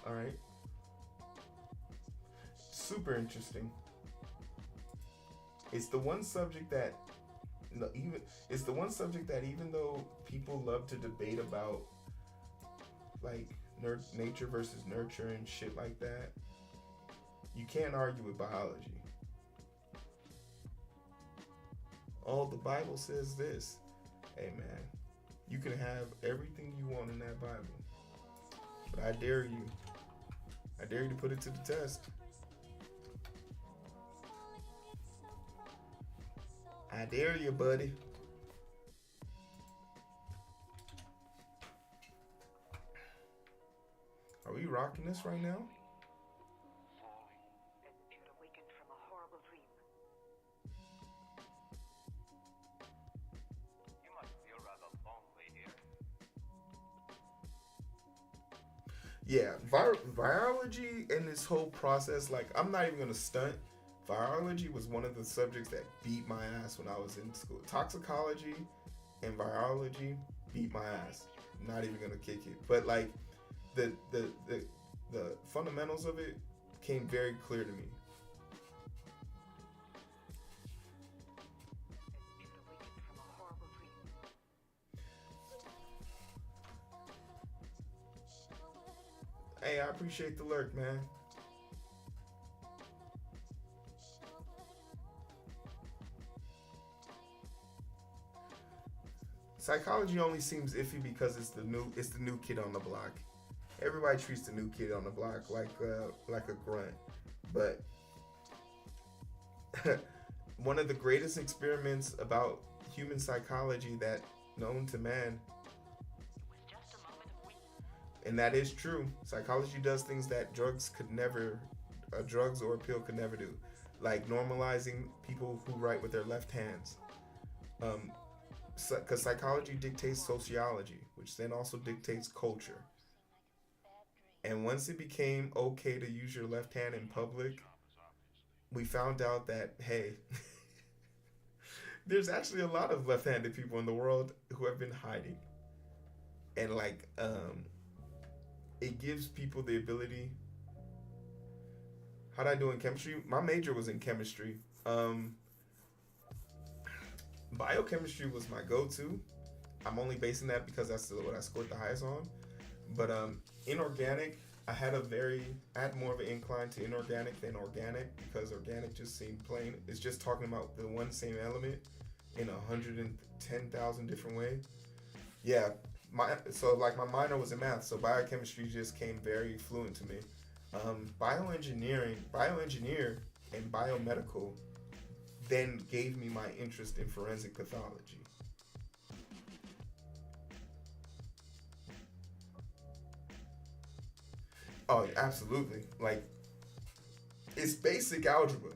All right. Super interesting. It's the one subject that even though people love to debate about like nature versus nurture and shit like that, you can't argue with biology. Oh, the Bible says this. Hey man, you can have everything you want in that Bible, but I dare you to put it to the test. I dare you, buddy. Are we rocking this right now? You had awakened from a horrible dream. You must feel rather lonely here. Yeah, virology and this whole process, like, I'm not even gonna stunt. Virology was one of the subjects that beat my ass when I was in school. Toxicology and virology beat my ass. I'm not even gonna kick it. But like the fundamentals of it came very clear to me. You had awakened from a horrible dream. Hey, I appreciate the lurk, man. Psychology only seems iffy because it's the new kid on the block. Everybody treats the new kid on the block like a grunt. But one of the greatest experiments about human psychology that known to man, and that is true. Psychology does things that drugs or a pill could never do, like normalizing people who write with their left hands. Because psychology dictates sociology, which then also dictates culture. And once it became okay to use your left hand in public, we found out that, hey, there's actually a lot of left-handed people in the world who have been hiding. And like, it gives people the ability. How'd I do in chemistry? My major was in chemistry. Biochemistry was my go-to. I'm only basing that because that's what I scored the highest on. But inorganic, I had more of an incline to inorganic than organic, because organic just seemed plain. It's just talking about the one same element in 110,000 different ways. Yeah, my minor was in math, so biochemistry just came very fluent to me. Bioengineer and biomedical then gave me my interest in forensic pathology. Oh, absolutely. Like, it's basic algebra.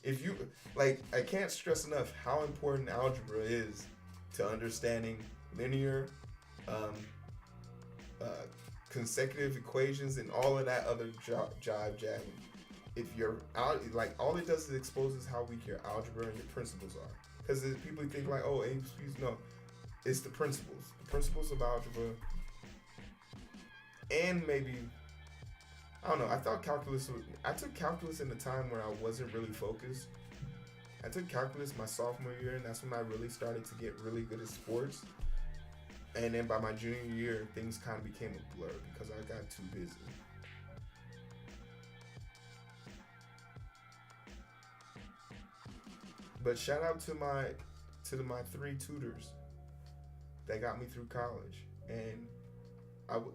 If you, like, I can't stress enough how important algebra is to understanding linear, consecutive equations and all of that other jive jabbing. If you're out, like, all it does is exposes how weak your algebra and your principles are. Because people think like, oh, ABCs, no, it's the principles of algebra, and maybe, I don't know. I took calculus in a time where I wasn't really focused. I took calculus my sophomore year, and that's when I really started to get really good at sports. And then by my junior year, things kind of became a blur because I got too busy. But shout out to my 3 tutors that got me through college, and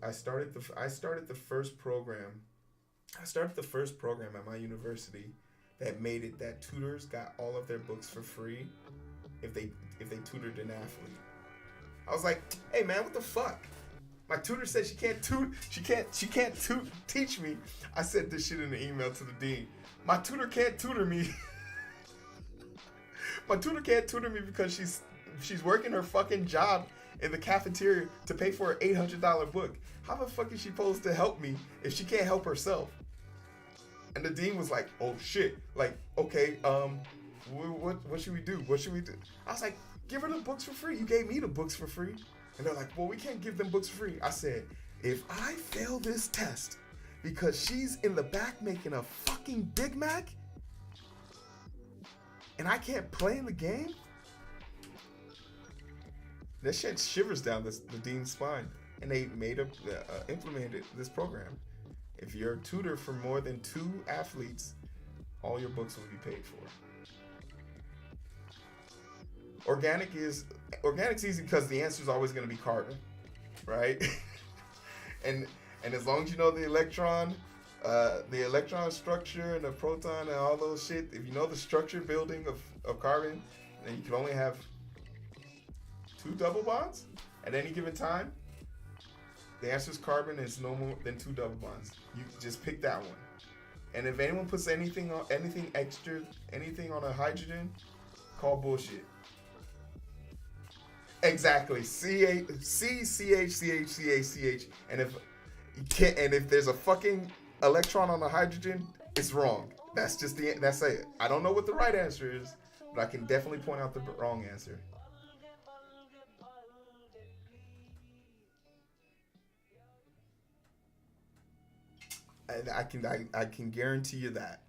I started the first program. I started the first program at my university that made it that tutors got all of their books for free if they tutored an athlete. I was like, hey man, what the fuck? My tutor said she can't teach me. I said this shit in the email to the dean. My tutor can't tutor me. My tutor can't tutor me because she's working her fucking job in the cafeteria to pay for an $800 book. How the fuck is she supposed to help me if she can't help herself? And the dean was like, oh shit, like, okay, what should we do? What should we do? I was like, give her the books for free. You gave me the books for free. And they're like, well, we can't give them books for free. I said, if I fail this test because she's in the back making a fucking Big Mac and I can't play in the game? That shit shivers down the dean's spine. And they implemented this program. If you're a tutor for more than 2 athletes, all your books will be paid for. Organic's easy because the answer is always going to be carbon, right? and as long as you know the electron structure and the proton and all those shit, if you know the structure building of carbon, then you can only have 2 double bonds at any given time. The answer is carbon, and it's no more than 2 double bonds. You just pick that one. And if anyone puts anything extra, anything on a hydrogen, call bullshit. Exactly. C, CH, CH, CH, CH. And if there's a fucking electron on the hydrogen, it's wrong. That's it. I don't know what the right answer is, but I can definitely point out the wrong answer. And I can guarantee you that.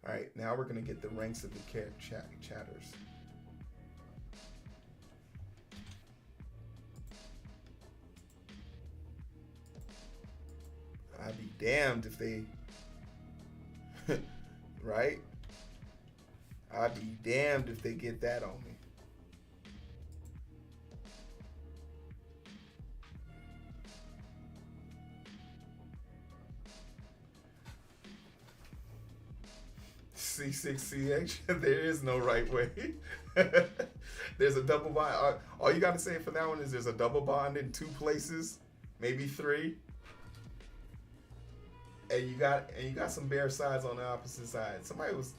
All right, now we're gonna get the ranks of the chatters. I'd be damned if they, right? I'd be damned if they get that on me. C6CH, there is no right way. There's a double bond. All you gotta say for that one is there's a double bond in 2 places, maybe 3. And you got some bare sides on the opposite side. Somebody was.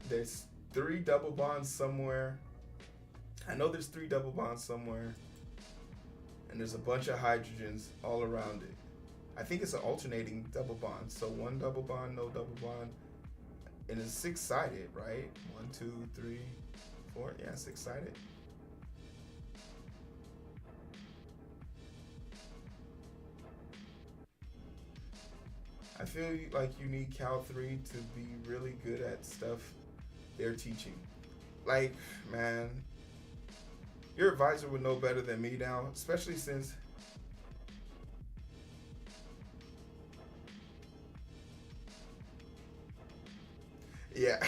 There's 3 double bonds somewhere. I know there's 3 double bonds somewhere. And there's a bunch of hydrogens all around it. I think it's an alternating double bond. So 1 double bond, no double bond. And it's 6-sided, right? 1, 2, 3, 4. Yeah, 6-sided. I feel like you need Cal 3 to be really good at stuff they're teaching. Like, man, your advisor would know better than me now, especially since yeah.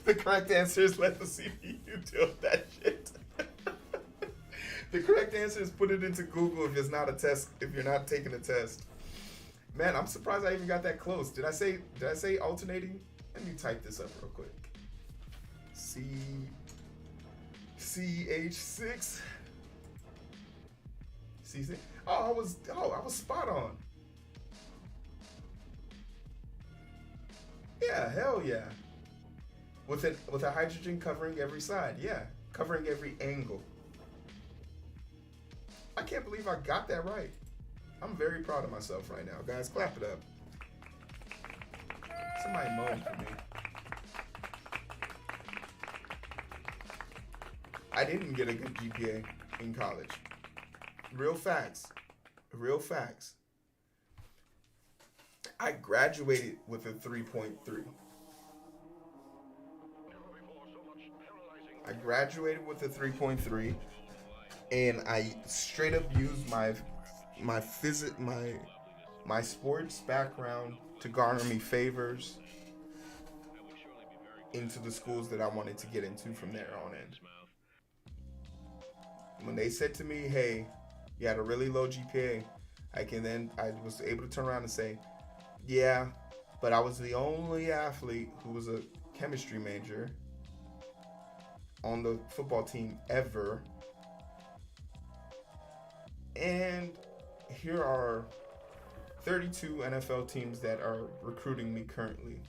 The correct answer is let the CPU deal with that shit. The correct answer is put it into Google if it's not a test, if you're not taking a test. Man, I'm surprised I even got that close. Did I say alternating? Let me type this up real quick. CH6. C6. I was spot on. Yeah, hell yeah. With a hydrogen covering every side. Yeah, covering every angle. I can't believe I got that right. I'm very proud of myself right now. Guys, clap it up. Somebody moan for me. I didn't get a good GPA in college. Real facts. Real facts. I graduated with a 3.3. I graduated with a 3.3, and I straight up used my sports background to garner me favors into the schools that I wanted to get into from there on in. When they said to me, hey, you had a really low GPA, I was able to turn around and say, yeah, but I was the only athlete who was a chemistry major on the football team ever. And here are 32 NFL teams that are recruiting me currently.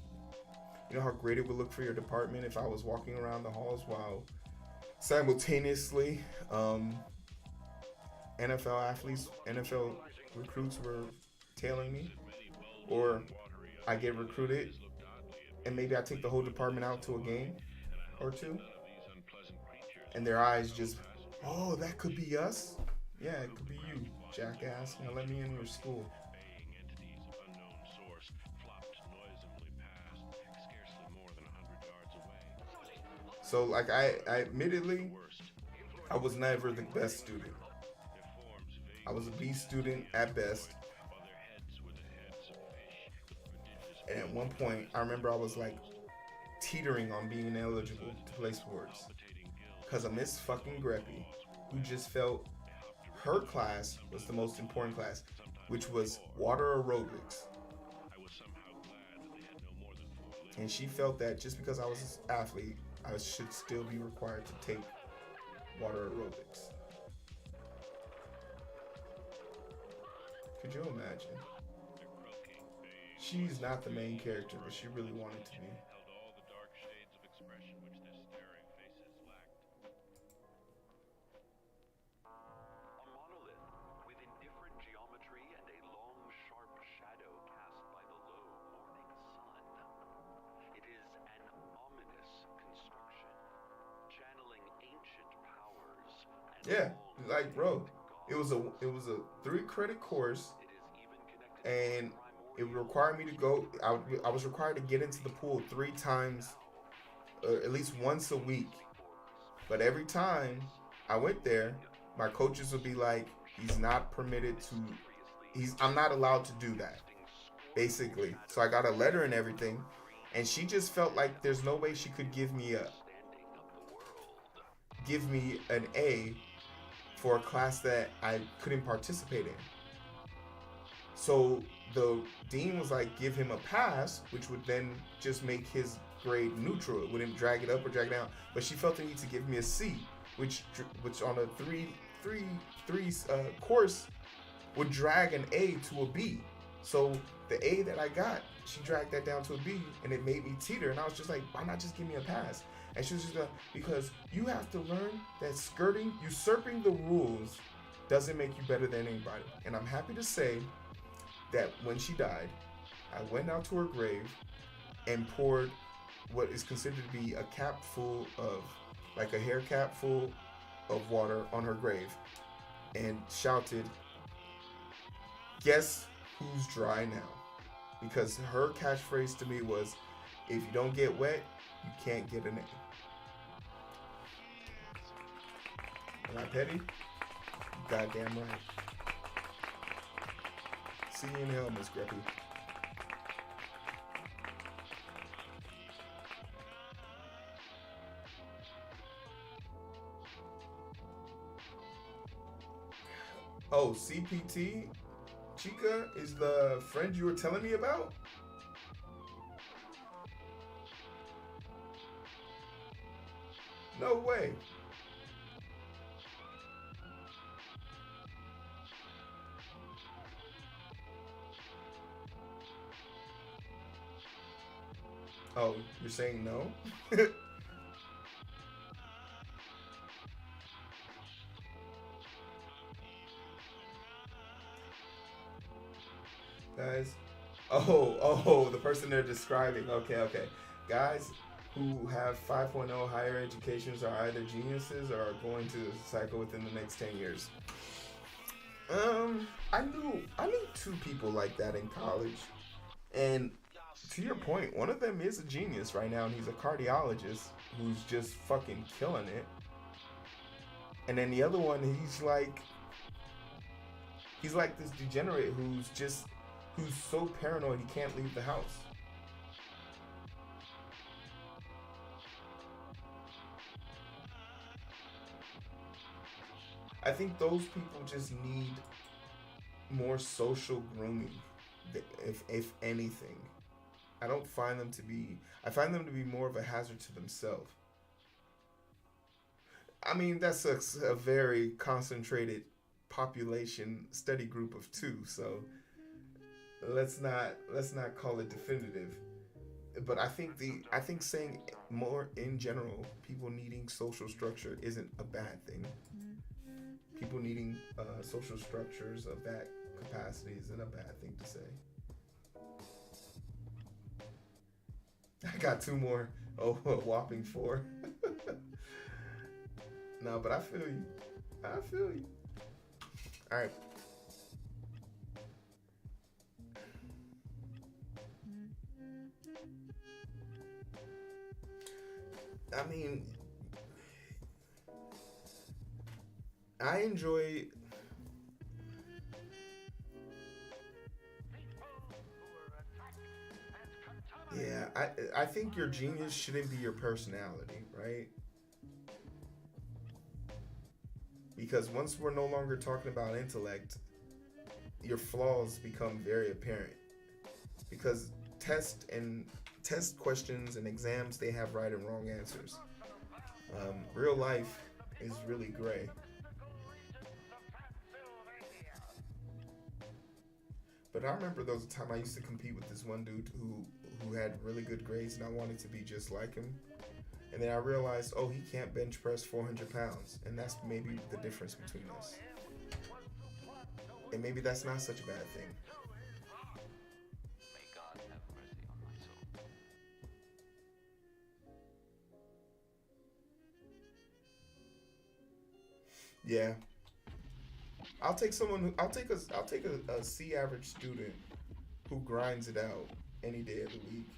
You know how great it would look for your department if I was walking around the halls while Simultaneously, NFL athletes, NFL recruits were tailing me, or I get recruited and maybe I take the whole department out to a game or two, and their eyes just, oh, that could be us. Yeah, it could be you, jackass. Now let me in your school. So, like, I admittedly, I was never the best student. I was a B student at best. And at one point, I remember I was like teetering on being ineligible to play sports because of Miss fucking Greppy, who just felt her class was the most important class, which was water aerobics. And she felt that just because I was an athlete, I should still be required to take water aerobics. Could you imagine? She's not the main character, but she really wanted to be. A monolith with indifferent geometry and a long, sharp shadow cast by the low morning sun. It is an ominous construction, channeling ancient powers. Yeah, like bro, it was a 3-credit course, and it required me to go. I was required to get into the pool 3 times, at least once a week. But every time I went there, my coaches would be like, "He's not permitted to. I'm not allowed to do that." Basically, so I got a letter and everything, and she just felt like there's no way she could give me an A for a class that I couldn't participate in. So the dean was like, give him a pass, which would then just make his grade neutral. It wouldn't drag it up or drag it down. But she felt the need to give me a C, which on a three course would drag an A to a B. So the A that I got, she dragged that down to a B, and it made me teeter. And I was just like, why not just give me a pass? And she was just like, because you have to learn that usurping the rules doesn't make you better than anybody. And I'm happy to say that when she died, I went out to her grave and poured what is considered to be a cap full of, like a hair cap full of water on her grave, and shouted, guess who's dry now? Because her catchphrase to me was, if you don't get wet, you can't get an A. Am I petty? Goddamn right. See you in hell, Miss Greppy. Oh, CPT? Chica is the friend you were telling me about? No way. Oh, you're saying no? Guys, the person they're describing. Okay. Guys who have 5.0 higher educations are either geniuses or are going to cycle within the next 10 years. I knew 2 people like that in college, and to your point, one of them is a genius right now, and he's a cardiologist who's just fucking killing it. And then the other one, he's like this degenerate who's so paranoid he can't leave the house. I think those people just need more social grooming, if anything. I find them to be more of a hazard to themselves. I mean, that's a very concentrated population study group of 2, so let's not call it definitive. but I think saying more in general, people needing social structure isn't a bad thing. People needing social structures of that capacity isn't a bad thing to say. I got two more. Oh, a whopping four. No, but I feel you. I feel you. All right. I mean, I enjoy. Yeah, I think your genius shouldn't be your personality, right? Because once we're no longer talking about intellect, your flaws become very apparent. Because test questions and exams, they have right and wrong answers. Real life is really gray. But I remember there was a time I used to compete with this one dude who had really good grades, and I wanted to be just like him. And then I realized, oh, he can't bench press 400 pounds, and that's maybe the difference between us. And maybe that's not such a bad thing. May God have mercy on my soul. Yeah, I'll take a C average student who grinds it out any day of the week,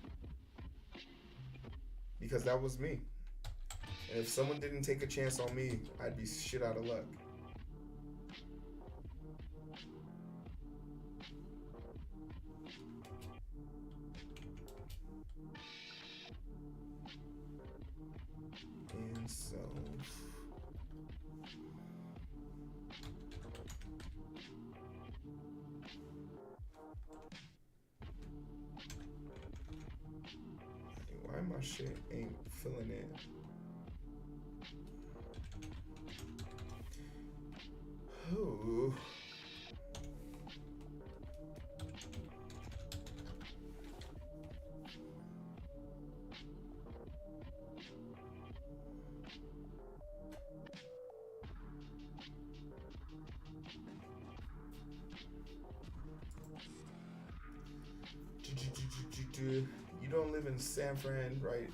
because that was me. And if someone didn't take a chance on me, I'd be shit out of luck. And so why my shit ain't filling in? Ooh. You don't live in San Fran, right?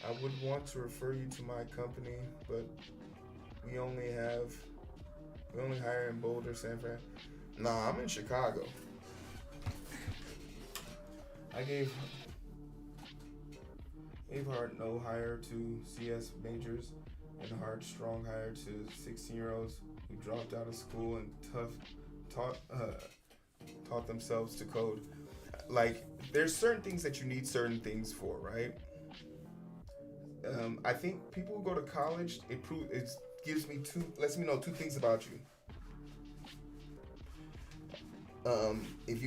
I would want to refer you to my company, but we only hire in Boulder, San Fran. Nah, I'm in Chicago. I gave hard no hire to CS majors and hard strong hire to 16-year-olds who dropped out of school and taught themselves to code. Like, there's certain things that you need certain things for, right? I think people who go to college, it lets me know two things about you. If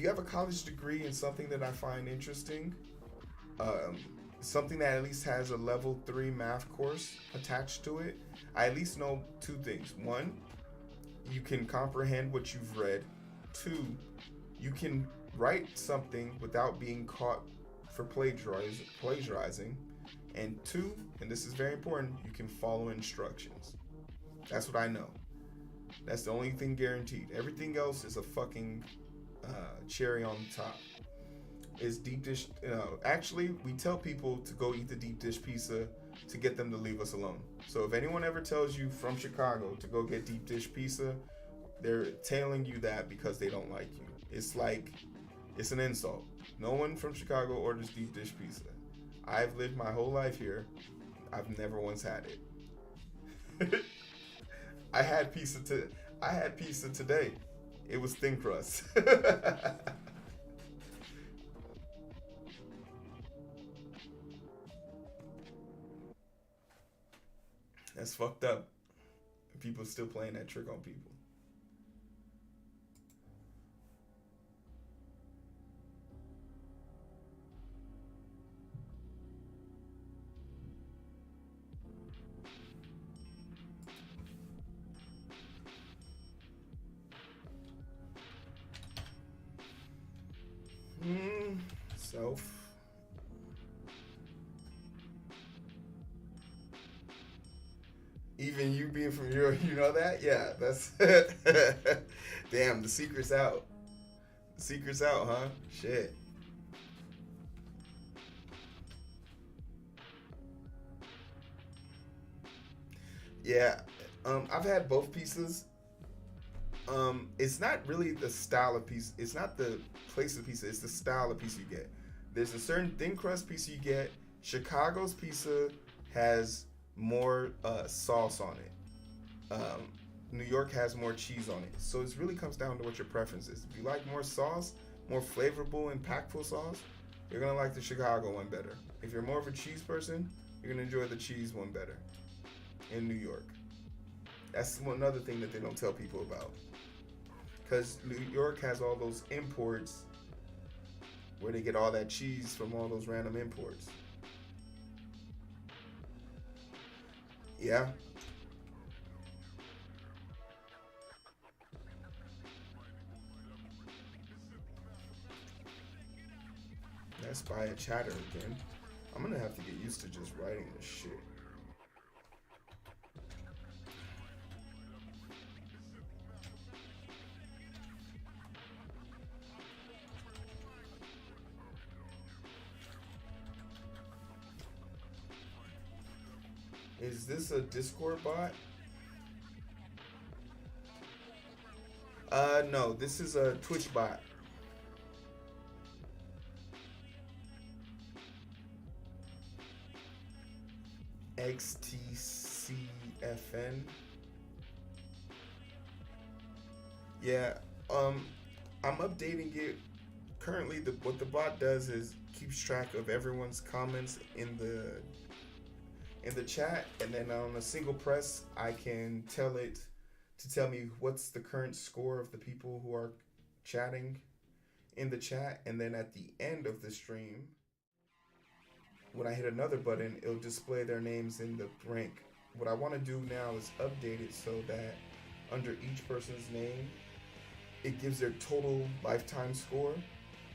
you have a college degree in something that I find interesting, something that at least has a level 3 math course attached to it, I at least know two things. One, you can comprehend what you've read. Two, you can write something without being caught for plagiarizing. And two, and this is very important, you can follow instructions. That's what I know. That's the only thing guaranteed. Everything else is a fucking cherry on the top. Is deep dish. Actually, we tell people to go eat the deep dish pizza to get them to leave us alone. So if anyone ever tells you from Chicago to go get deep dish pizza, they're telling you that because they don't like you. It's like, it's an insult. No one from Chicago orders deep dish pizza. I've lived my whole life here. I've never once had it. I had pizza today. It was thin crust. That's fucked up. People still playing that trick on people. Self. Even you being from Europe, you know that? Yeah, that's damn. The secret's out. The secret's out, huh? Shit. Yeah, I've had both pizzas. It's not really the style of pizza. It's not the place of pizza. It's the style of pizza you get. There's a certain thin crust pizza you get. Chicago's pizza has more sauce on it. New York has more cheese on it. So it really comes down to what your preference is. If you like more sauce, more flavorful, impactful sauce, you're gonna like the Chicago one better. If you're more of a cheese person, you're gonna enjoy the cheese one better in New York. That's another thing that they don't tell people about. Because New York has all those imports where they get all that cheese from all those random imports. Yeah. Let's buy a chatter again. I'm gonna have to get used to just writing this shit. Is this a Discord bot? No, this is a Twitch bot. XTCFN. Yeah, I'm updating it. Currently, what the bot does is keeps track of everyone's comments in the chat, and then on a single press, I can tell it to tell me what's the current score of the people who are chatting in the chat, and then at the end of the stream, when I hit another button, it'll display their names in the rank. What I want to do now is update it so that under each person's name, it gives their total lifetime score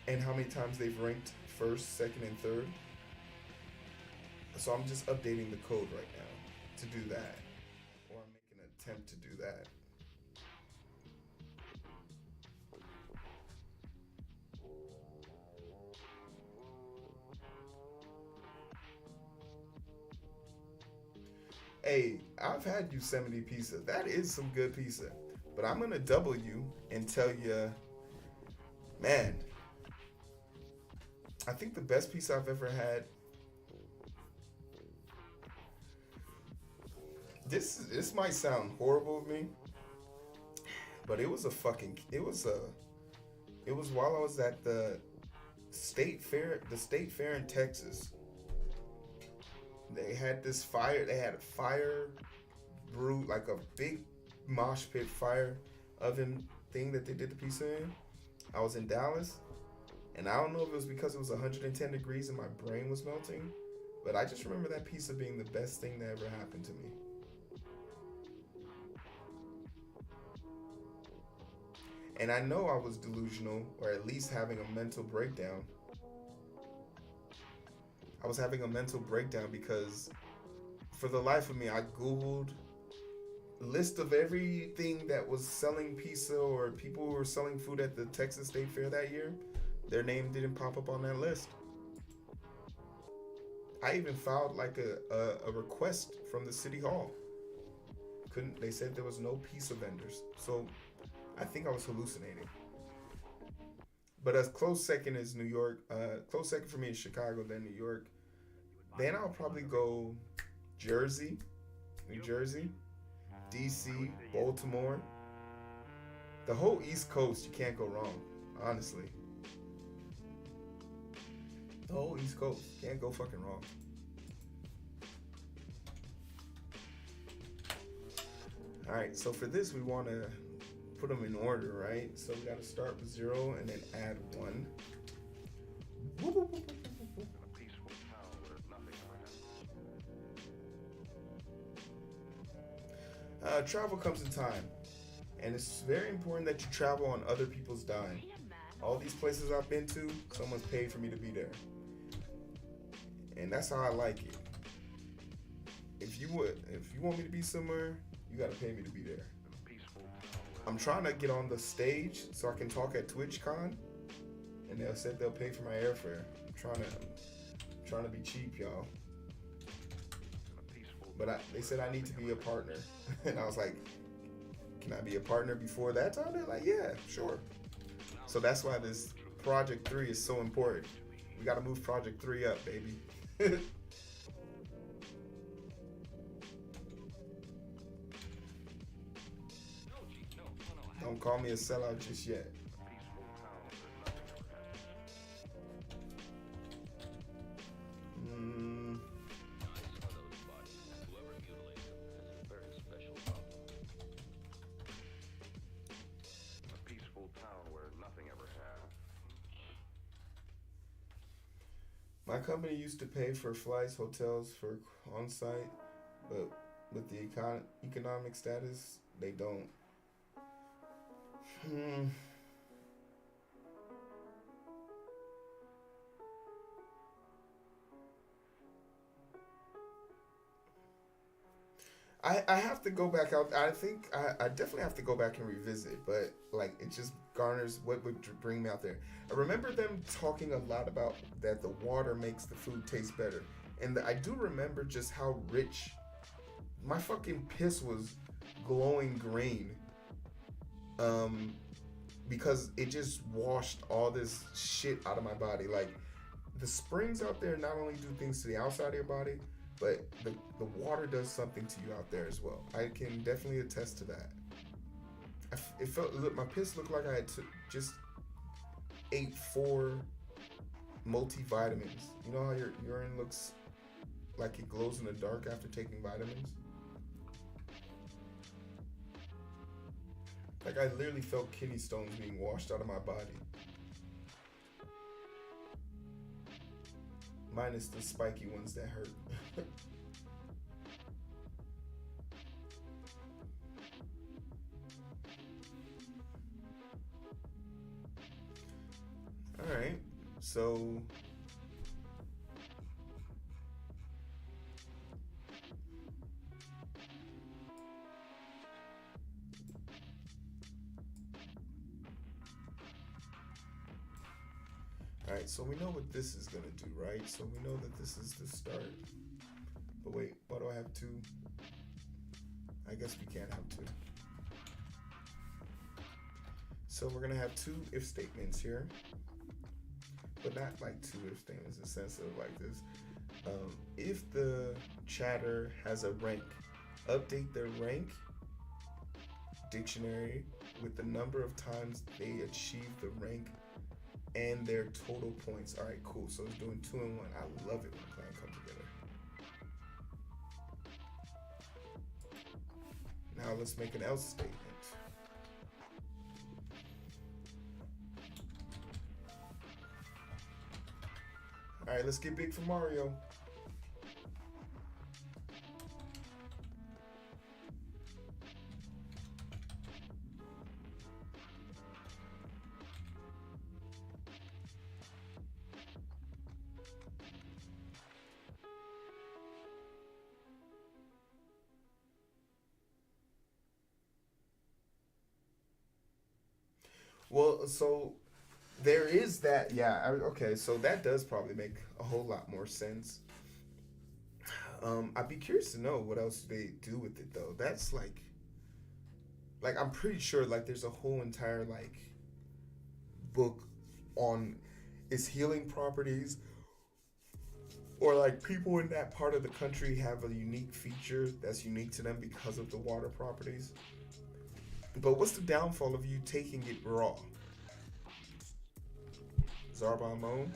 and how many times they've ranked first, second, and third. So I'm just updating the code right now to do that. Or I'm making an attempt to do that. Hey, I've had Yosemite pizza. That is some good pizza. But I'm gonna double you and tell you, man, I think the best pizza I've ever had. This might sound horrible of me, but it was while I was at the state fair in Texas. They had a fire brew, like a big mosh pit fire oven thing that they did the pizza in. I was in Dallas, and I don't know if it was because it was 110 degrees and my brain was melting, but I just remember that pizza being the best thing that ever happened to me. And I know I was delusional, or at least having a mental breakdown. I was having a mental breakdown because for the life of me, I Googled a list of everything that was selling pizza or people who were selling food at the Texas State Fair that year. Their name didn't pop up on that list. I even filed like a request from the city hall. They said there was no pizza vendors. So I think I was hallucinating. But a close second is New York. Close second for me is Chicago, then New York. Then I'll probably go Jersey, New Jersey, DC, Baltimore. The whole East Coast, you can't go wrong, honestly. The whole East Coast, can't go fucking wrong. All right, so for this, we want to put them in order, right? So we got to start with 0 and then add 1. Travel comes in time, and it's very important that you travel on other people's dime. All these places I've been to, someone's paid for me to be there, and that's how I like it. if you want me to be somewhere, you gotta pay me to be there. I'm trying to get on the stage so I can talk at TwitchCon, and they said they'll pay for my airfare. I'm trying to be cheap, y'all. But they said I need to be a partner, and I was like, can I be a partner before that time? They're like, yeah, sure. So that's why this Project 3 is so important. We gotta move Project 3 up, baby. Don't call me a sellout just yet. My company used to pay for flights, hotels for on-site, but with the economic status, they don't. I have to go back out. I think I definitely have to go back and revisit, but like it just garners what would bring me out there. I remember them talking a lot about that the water makes the food taste better, and I do remember just how rich my fucking piss was, glowing green, because it just washed all this shit out of my body. Like the springs out there not only do things to the outside of your body, but the water does something to you out there as well. I can definitely attest to that. It felt, look, my piss looked like I had just ate 4 multivitamins. You know how your urine looks like it glows in the dark after taking vitamins? Like I literally felt kidney stones being washed out of my body. Minus the spiky ones that hurt. Alright, so alright, so we know what this is gonna do, right? So we know that this is the start. But wait, why do I have 2? I guess we can't have 2. So we're gonna have 2 if statements here. But not like 2 if statements in the sense of like this. If the chatter has a rank, update their rank dictionary with the number of times they achieve the rank and their total points. All right, cool. So it's doing 2 and 1. I love it when a plan comes together. Now let's make an else statement. All right, let's get big for Mario. Well, so there is that, yeah. Okay, so that does probably make a whole lot more sense. I'd be curious to know what else they do with it though. That's like I'm pretty sure like there's a whole entire like book on its healing properties, or like people in that part of the country have a unique feature that's unique to them because of the water properties. But what's the downfall of you taking it raw? Zarbamon?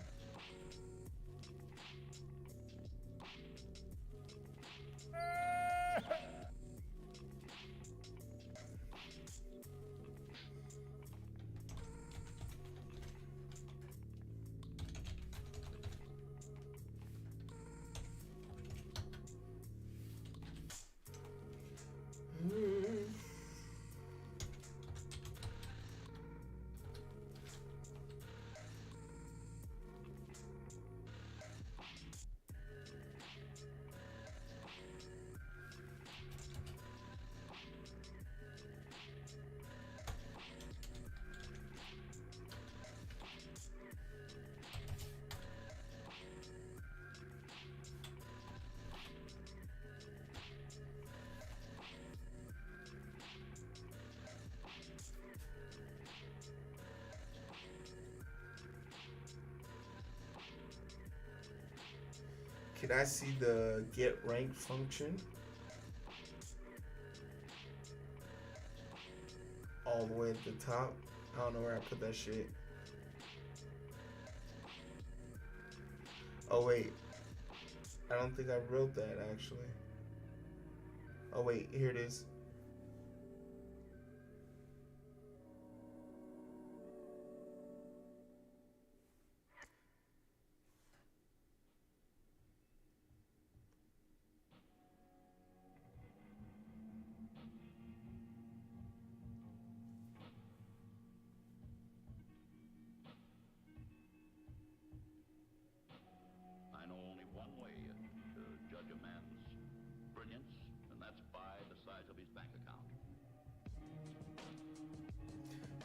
Can I see the get rank function? All the way at the top. I don't know where I put that shit. Oh wait. I don't think I wrote that actually. Oh wait, here it is. I know only one way to judge a man's brilliance, and that's by the size of his bank account.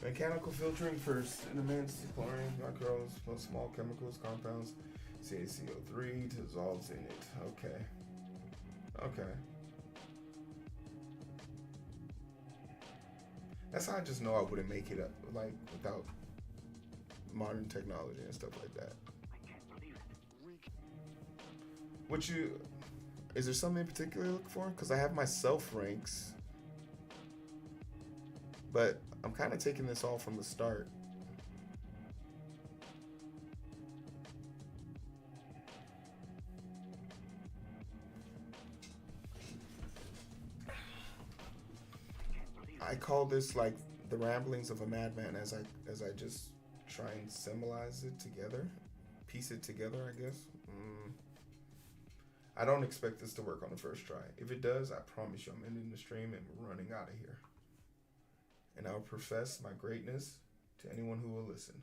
Mechanical filtering first. Elements, chlorine, microbes, plus small chemicals, compounds, CaCO3 dissolves in it. Okay. Okay. That's how I just know I wouldn't make it up, like, without modern technology and stuff like that. Is there something in particular you look for? Because I have my self ranks, but I'm kind of taking this all from the start. I call this like the ramblings of a madman as I just try and symbolize it together, piece it together, I guess. I don't expect this to work on the first try. If it does, I promise you I'm ending the stream and we're running out of here. And I'll profess my greatness to anyone who will listen.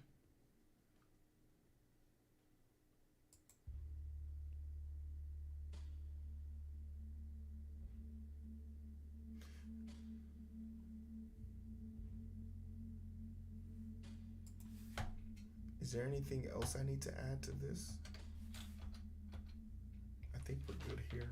Is there anything else I need to add to this? I think we're good here.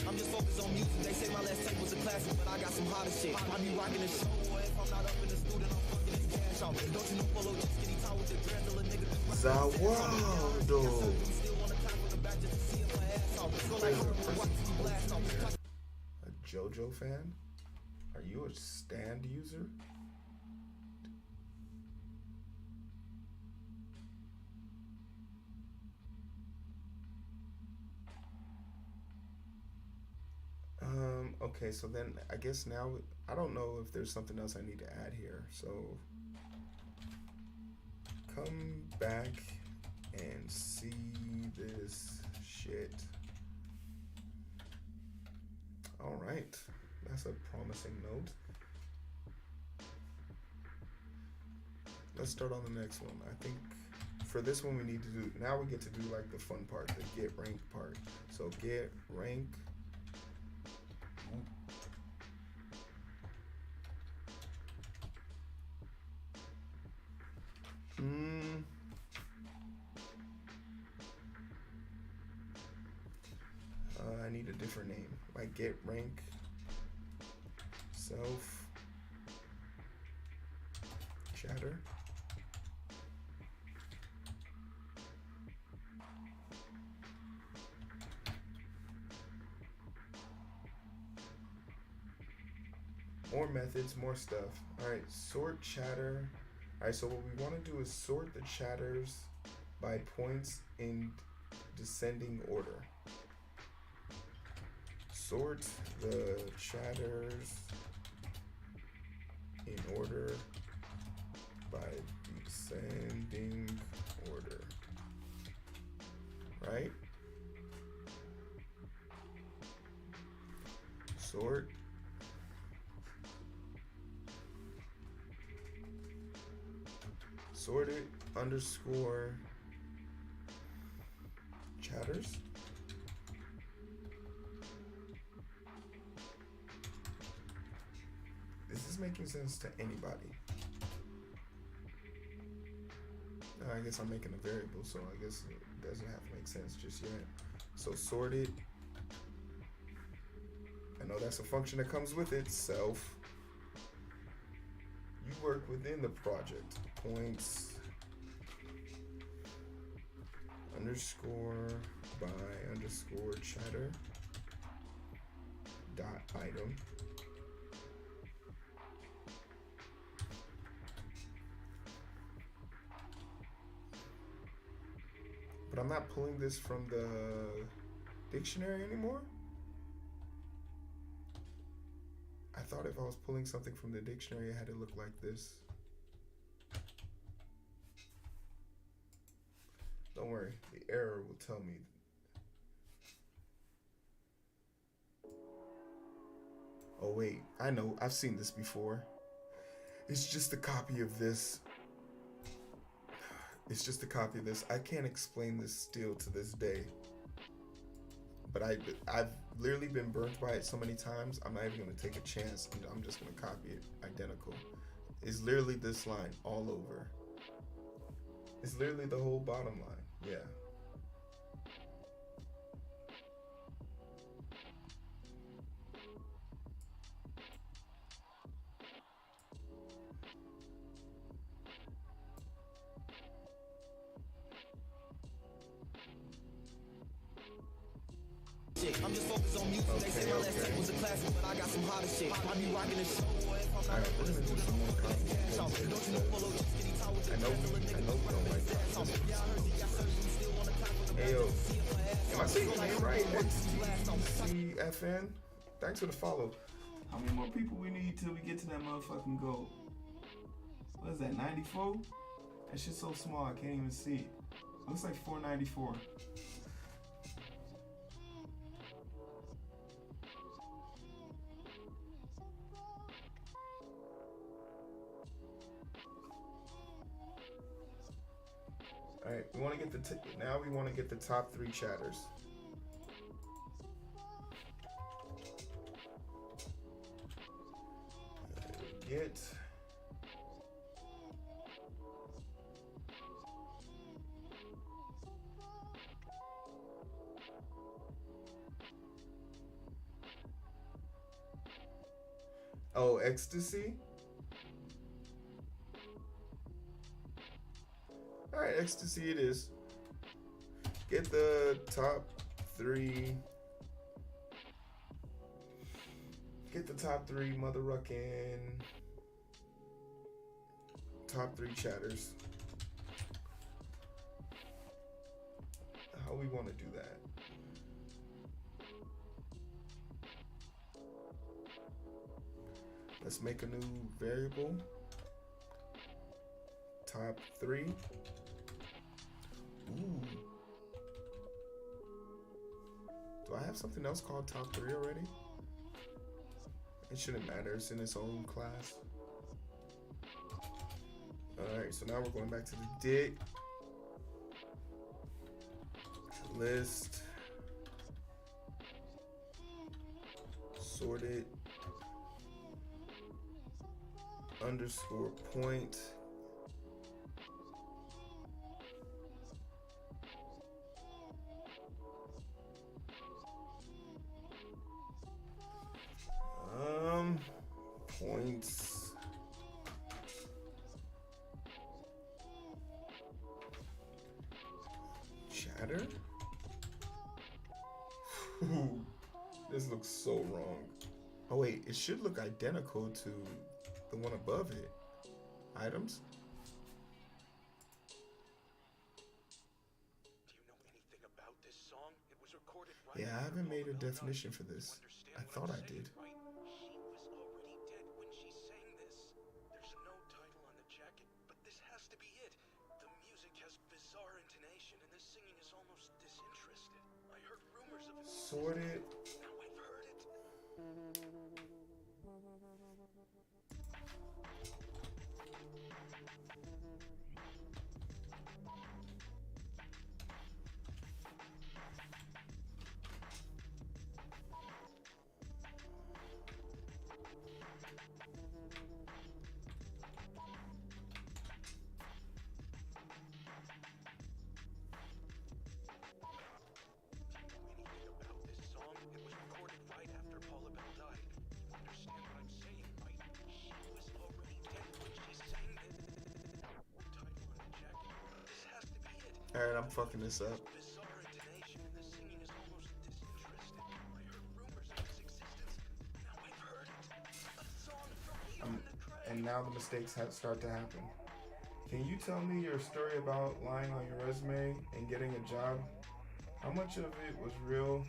I'm just focused on music. They say my last tape was a classic, but I got some hotter shit. I be rocking the show, boy. If I'm not up in the studio, I'm fucking his cash off. Don't you know Polo just get he taught with the dread till a nigga do my Zawado. still on the top of the back just to see if my ass off. Go like watch me blast off. A JoJo fan? Are you a stand user? Okay, so then I guess now I don't know if there's something else I need to add here. So come back and see this shit. All right, that's a promising note. Let's start on the next one. I think for this one we need to do, now we get to do like the fun part, the get rank part. So get rank. I need a different name, like get rank self chatter. More methods, more stuff. All right, sort chatter. All right, so what we want to do is sort the chatters by points in descending order. Sort the chatters in order by descending order. Right? Sort sorted underscore chatters. Is this making sense to anybody? I guess I'm making a variable, so I guess it doesn't have to make sense just yet. So sorted. I know that's a function that comes with it. Self. You work within the project. Points underscore by underscore chatter dot item. But I'm not pulling this from the dictionary anymore. I thought if I was pulling something from the dictionary, it had to look like this. Don't worry, the error will tell me. Oh wait, I know, I've seen this before. It's just a copy of this. It's just a copy of this. I can't explain this still to this day. But I've literally been burnt by it so many times, I'm not even gonna take a chance and I'm just gonna copy it identical. It's literally this line all over. It's literally the whole bottom line, yeah. I'm just focused on music. They say my last tape was a classic, but I got some hotter shit. I be rocking the show. Alright, we're gonna do some more copies. I know we don't like that. Hey yo, am I saying your name right? XTCFN? Thanks for the follow. How many more people we need till we get to that motherfucking goal? What is that, 94? That shit's so small I can't even see it. Looks like 494. All right, we want to get now we want to get the top 3 chatters. Get oh, ecstasy. All right, ecstasy it is. Get the top 3. Get the top 3 motherfucking top 3 chatters. How we want to do that? Let's make a new variable. Top 3. Ooh. Do I have something else called top 3 already? It shouldn't matter, it's in its own class. Alright, so now we're going back to the dict. List. Sorted. Underscore point. Points. Chatter? This looks so wrong. Oh wait, it should look identical to the one above it. Items? Do you know anything about this song? It was recorded right. Yeah, I haven't made a definition for this. I thought I did. Right? She was already dead when she sang this. There's no title on the jacket, but this has to be it. The music has bizarre intonation, and the singing is almost disinterested. I heard rumors of it. Sorted. Now I've heard it. All right, I'm fucking this up. Um, and now the mistakes start to happen. Can you tell me your story about lying on your resume and getting a job? How much of it was real,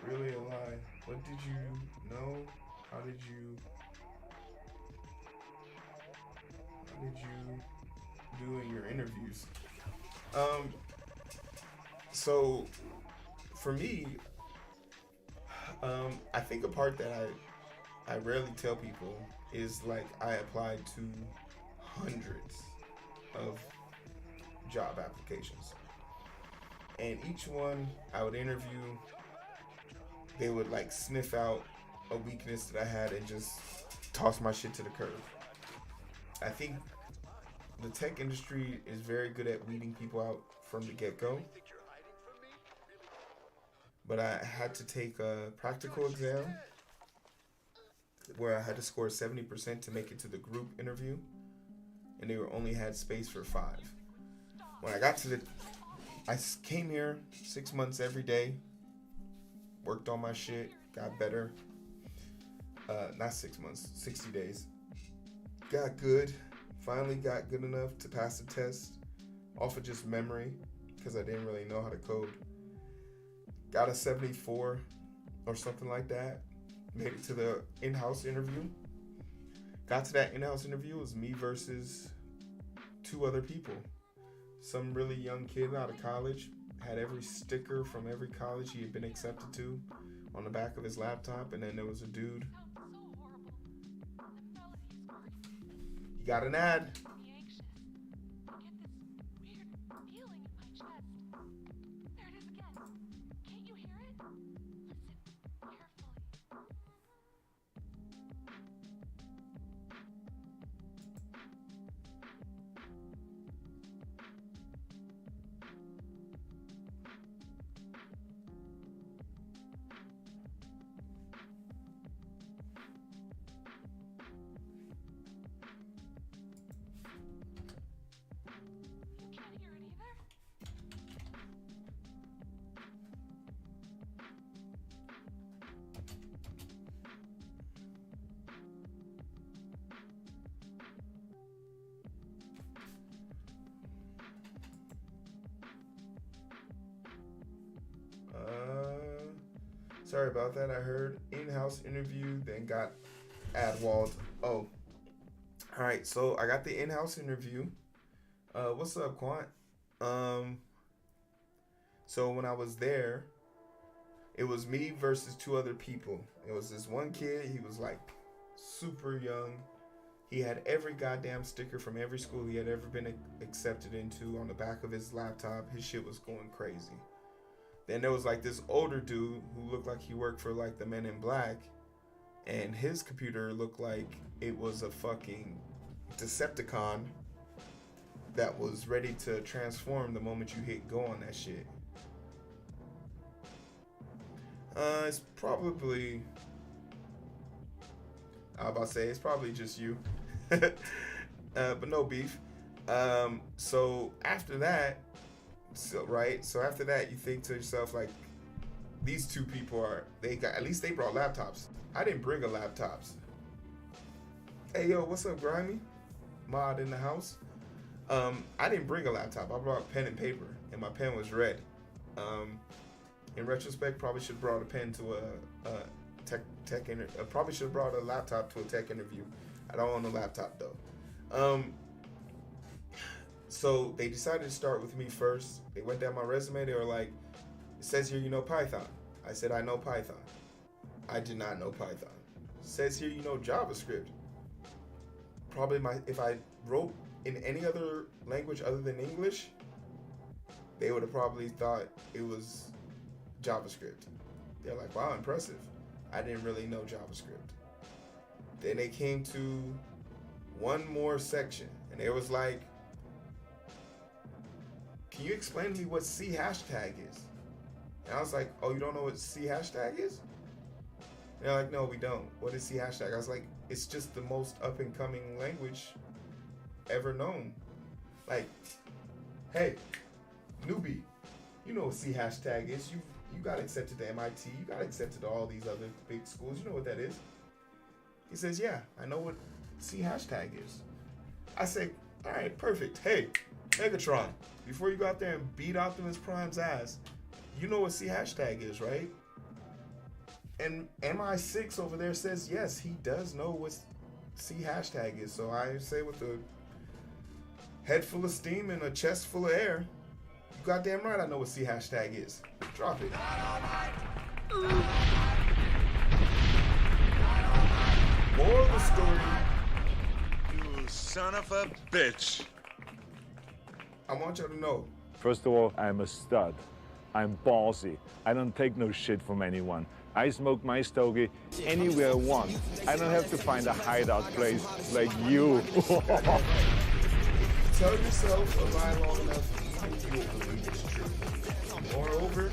really a lie? What did you know? How did you do in your interviews? Um, so for me, I think a part that I rarely tell people is like I applied to hundreds of job applications, and each one I would interview, they would like sniff out a weakness that I had and just toss my shit to the curb. I think the tech industry is very good at weeding people out from the get-go, but I had to take a practical exam where I had to score 70% to make it to the group interview, and they were only had space for 5. When I got to I came here 6 months every day, worked on my shit, got better. Not 6 months, 60 days. Got good, finally got good enough to pass the test off of just memory because I didn't really know how to code. Got a 74 or something like that. Made it to the in-house interview. Got to that in-house interview. It was me versus 2 other people. Some really young kid out of college had every sticker from every college he had been accepted to on the back of his laptop, and then there was a dude. He got an ad. Sorry about that. I heard in-house interview, then got ad walled. Oh, all right. So I got the in-house interview. What's up, Quant? So when I was there, it was me versus 2 other people. It was this one kid. He was like super young. He had every goddamn sticker from every school he had ever been accepted into on the back of his laptop. His shit was going crazy. Then there was like this older dude who looked like he worked for like the Men in Black, and his computer looked like it was a fucking Decepticon that was ready to transform the moment you hit go on that shit. It's probably, I was about to say, it's probably just you. But no beef. So after that, so after that, you think to yourself, like, these 2 people at least they brought laptops. I didn't bring a laptops. Hey, yo, what's up, Grimy? Mod in the house. I didn't bring a laptop. I brought pen and paper, and my pen was red. In retrospect, probably should have brought a pen to a tech interview. Probably should have brought a laptop to a tech interview. I don't want a laptop, though. So they decided to start with me first. They went down my resume. They were like, it says here you know Python. I said, I know Python. I did not know Python. It says here you know JavaScript. Probably if I wrote in any other language other than English, they would have probably thought it was JavaScript. They're like, wow, impressive. I didn't really know JavaScript. Then they came to one more section, and it was like, can you explain to me what C hashtag is? And I was like, oh, you don't know what C hashtag is? And they're like, no, we don't. What is C hashtag? I was like, it's just the most up and coming language ever known. Like, hey, newbie, you know what C hashtag is. You got accepted to MIT. You got accepted to all these other big schools. You know what that is. He says, yeah, I know what C hashtag is. I say, all right, perfect. Hey, Megatron, before you go out there and beat Optimus Prime's ass, you know what C hashtag is, right? And MI6 over there says, yes, he does know what C hashtag is. So I say with a head full of steam and a chest full of air, you goddamn right I know what C hashtag is. Drop it. Moral of the story, You son of a bitch. I want y'all to know, First of all, I'm a stud. I'm ballsy. I don't take no shit from anyone. I smoke my stogie anywhere I want. I don't have to find a hideout place like you. tell yourself a lie long enough, even you will believe it's true. Moreover,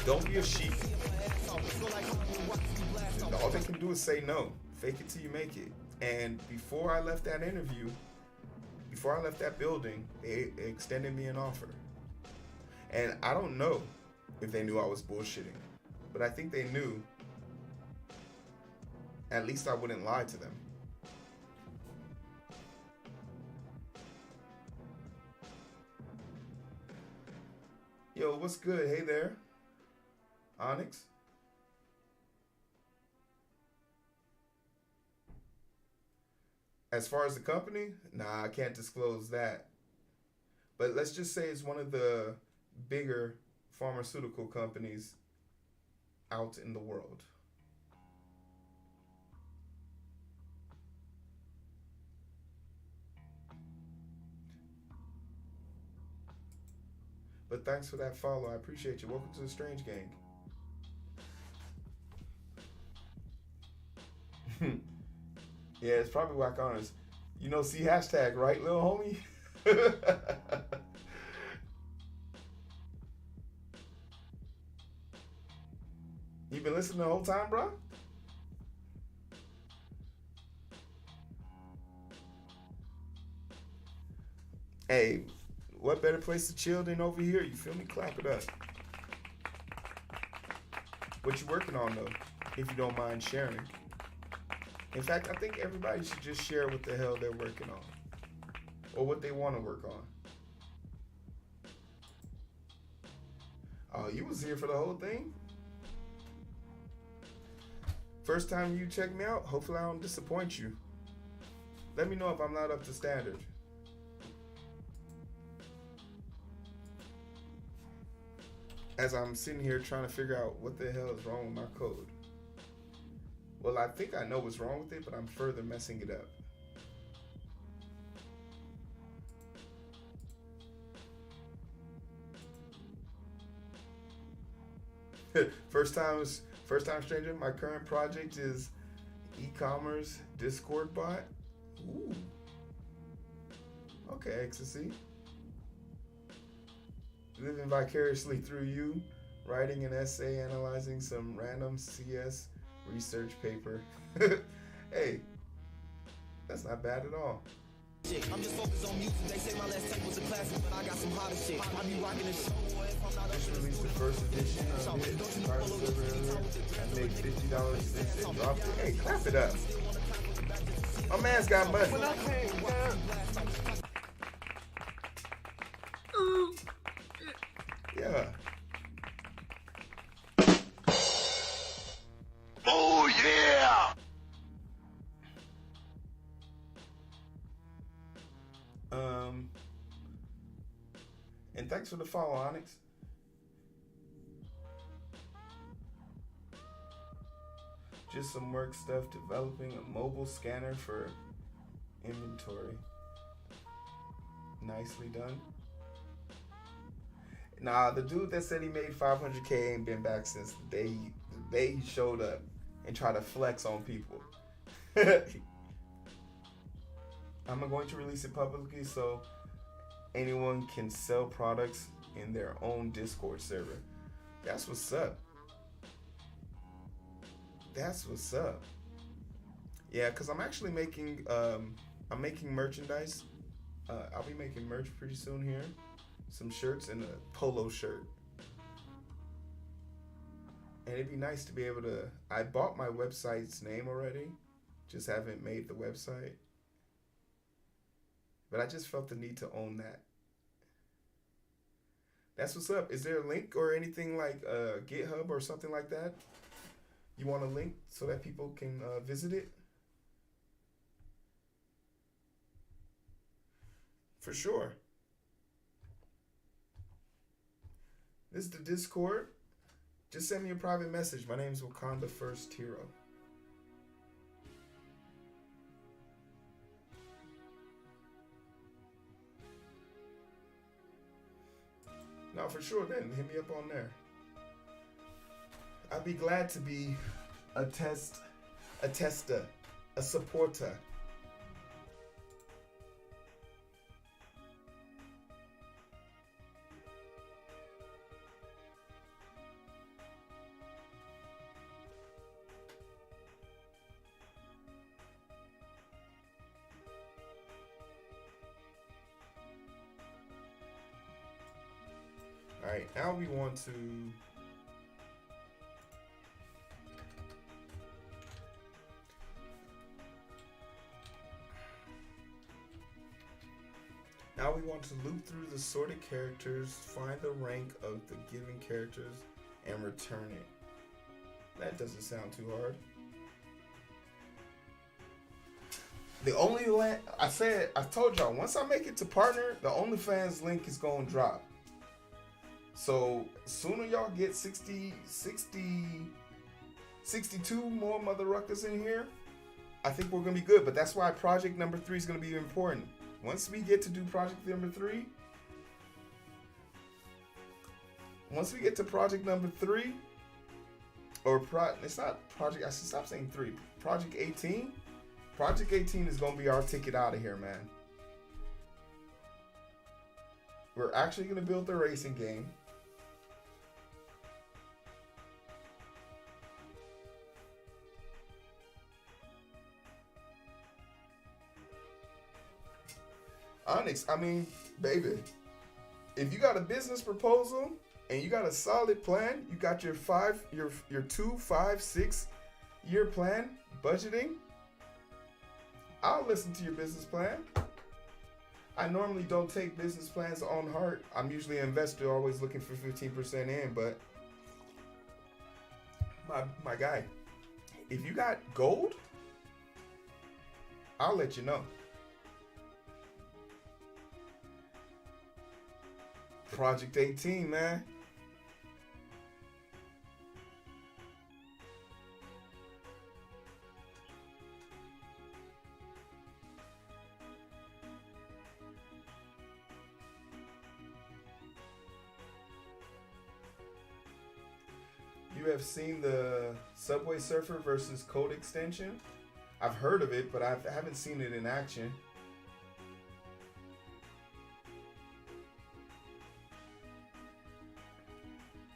don't be a sheep. All they can do is say no. Fake it till you make it. And before I left that interview, before I left that building, they extended me an offer. And I don't know if they knew I was bullshitting, but I think they knew at least I wouldn't lie to them. Yo, what's good? Hey there, Onyx. As far as the company, nah, I can't disclose that. But let's just say it's one of the bigger pharmaceutical companies out in the world. But thanks for that follow. I appreciate you. Welcome to the Strange Gang. Yeah, it's probably whack honest. You know, C hashtag, right, little homie? You been listening the whole time, bro? Hey, what better place to chill than over here? You feel me? Clap it up. What you working on, though? If you don't mind sharing. In fact, I think everybody should just share what the hell they're working on. Or what they want to work on. Oh, you was here for the whole thing? First time you check me out, hopefully I don't disappoint you. Let me know if I'm not up to standard. As I'm sitting here trying to figure out what the hell is wrong with my code. Well, I think I know what's wrong with it, but I'm further messing it up. First time stranger. My current project is e-commerce Discord bot. Ooh. Okay, ecstasy. Living vicariously through you, writing an essay, analyzing some random CS research paper. Hey, that's not bad at all. I'm just focused on music. They say my last tape was a classic, but I got some hotter shit. I be rocking the show. Just released the first edition of it. Started server earlier. I made $50 since it dropped it. Hey, clap it up. My man's got money. Yeah. Oh yeah! And thanks for the follow, Onyx. Just some work stuff developing a mobile scanner for inventory. Nicely done. Nah, the dude that said he made 500K ain't been back since the day he showed up and tried to flex on people. I'm going to release it publicly so anyone can sell products in their own Discord server. That's what's up. That's what's up. Yeah, because I'm actually making I'm making merchandise. I'll be making merch pretty soon here. some shirts and a polo shirt. And it'd be nice to be able to. I bought my website's name already, just haven't made the website. But I just felt the need to own that. That's what's up. Is there a link or anything like GitHub or something like that? You want a link so that people can visit it? For sure. This is the Discord. Just send me a private message. My name is Wakanda First Heero. No, for sure then. Hit me up on there. I'd be glad to be a tester, a supporter. All right, now we want to loop through the sorted characters, find the rank of the given characters, and return it. That doesn't sound too hard. The only I told y'all, once I make it to partner, the OnlyFans link is going to drop. So sooner y'all get 62 more mother ruckers in here, I think we're going to be good. But that's why project number 3 is going to be important. Once we get to do project number 3, it's not project, I should stop saying 3, project 18. Project 18 is going to be our ticket out of here, man. We're actually going to build the racing game. Onyx, I mean, baby, if you got a business proposal and you got a solid plan, you got your 2, 5, 6 year plan, budgeting, I'll listen to your business plan. I normally don't take business plans on heart. I'm usually an investor, always looking for 15% in, but my guy, if you got gold, I'll let you know. Project 18, man. You have seen the Subway Surfer versus Code Extension? I've heard of it, but I haven't seen it in action.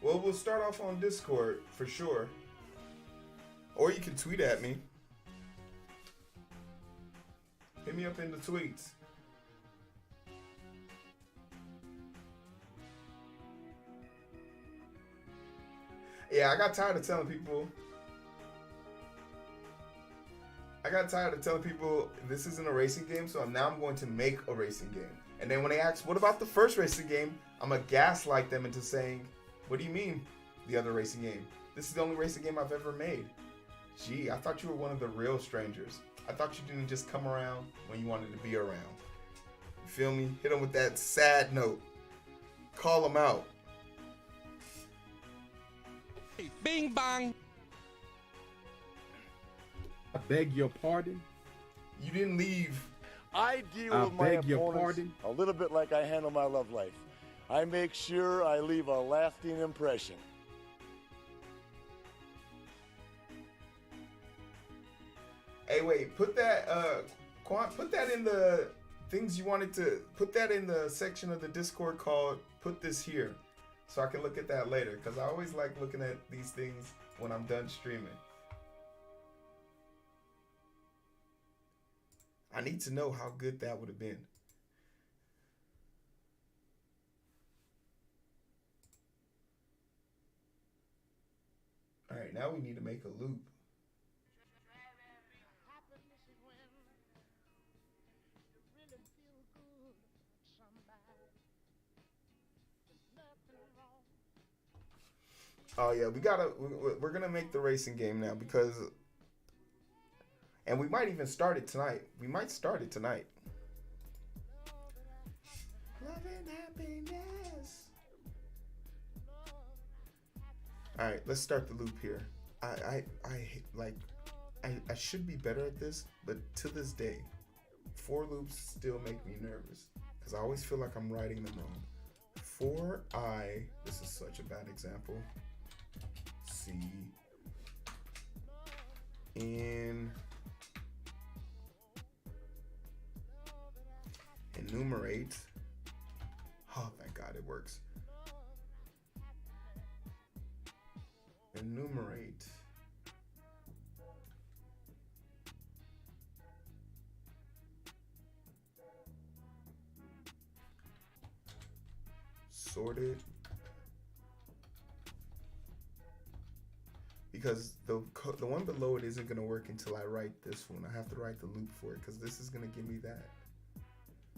Well, we'll start off on Discord for sure. Or you can tweet at me. Hit me up in the tweets. Yeah, I got tired of telling people this isn't a racing game, so now I'm going to make a racing game. And then when they ask, what about the first racing game? I'm going to gaslight them into saying, what do you mean, the other racing game? This is the only racing game I've ever made. Gee, I thought you were one of the real strangers. I thought you didn't just come around when you wanted to be around. You feel me? Hit them with that sad note. Call them out. Bing bang. I beg your pardon. You didn't leave. I deal I with my beg your opponents pardon? a little bit like I handle my love life. I make sure I leave a lasting impression. Hey, wait, put that put that in the things you wanted to put that in the section of the Discord called "Put This Here," so I can look at that later. Cause I always like looking at these things when I'm done streaming. I need to know how good that would have been. Now we need to make a loop. Oh yeah, we're gonna make the racing game now because, and we might even start it tonight. We might start it tonight. Love and happiness. All right, let's start the loop here. I should be better at this, but to this day, for loops still make me nervous because I always feel like I'm writing them wrong. For I, this is such a bad example. C in enumerate. Oh, thank God it works. Enumerate. Sorted. Because the one below it isn't going to work until I write this one. I have to write the loop for it because this is going to give me that.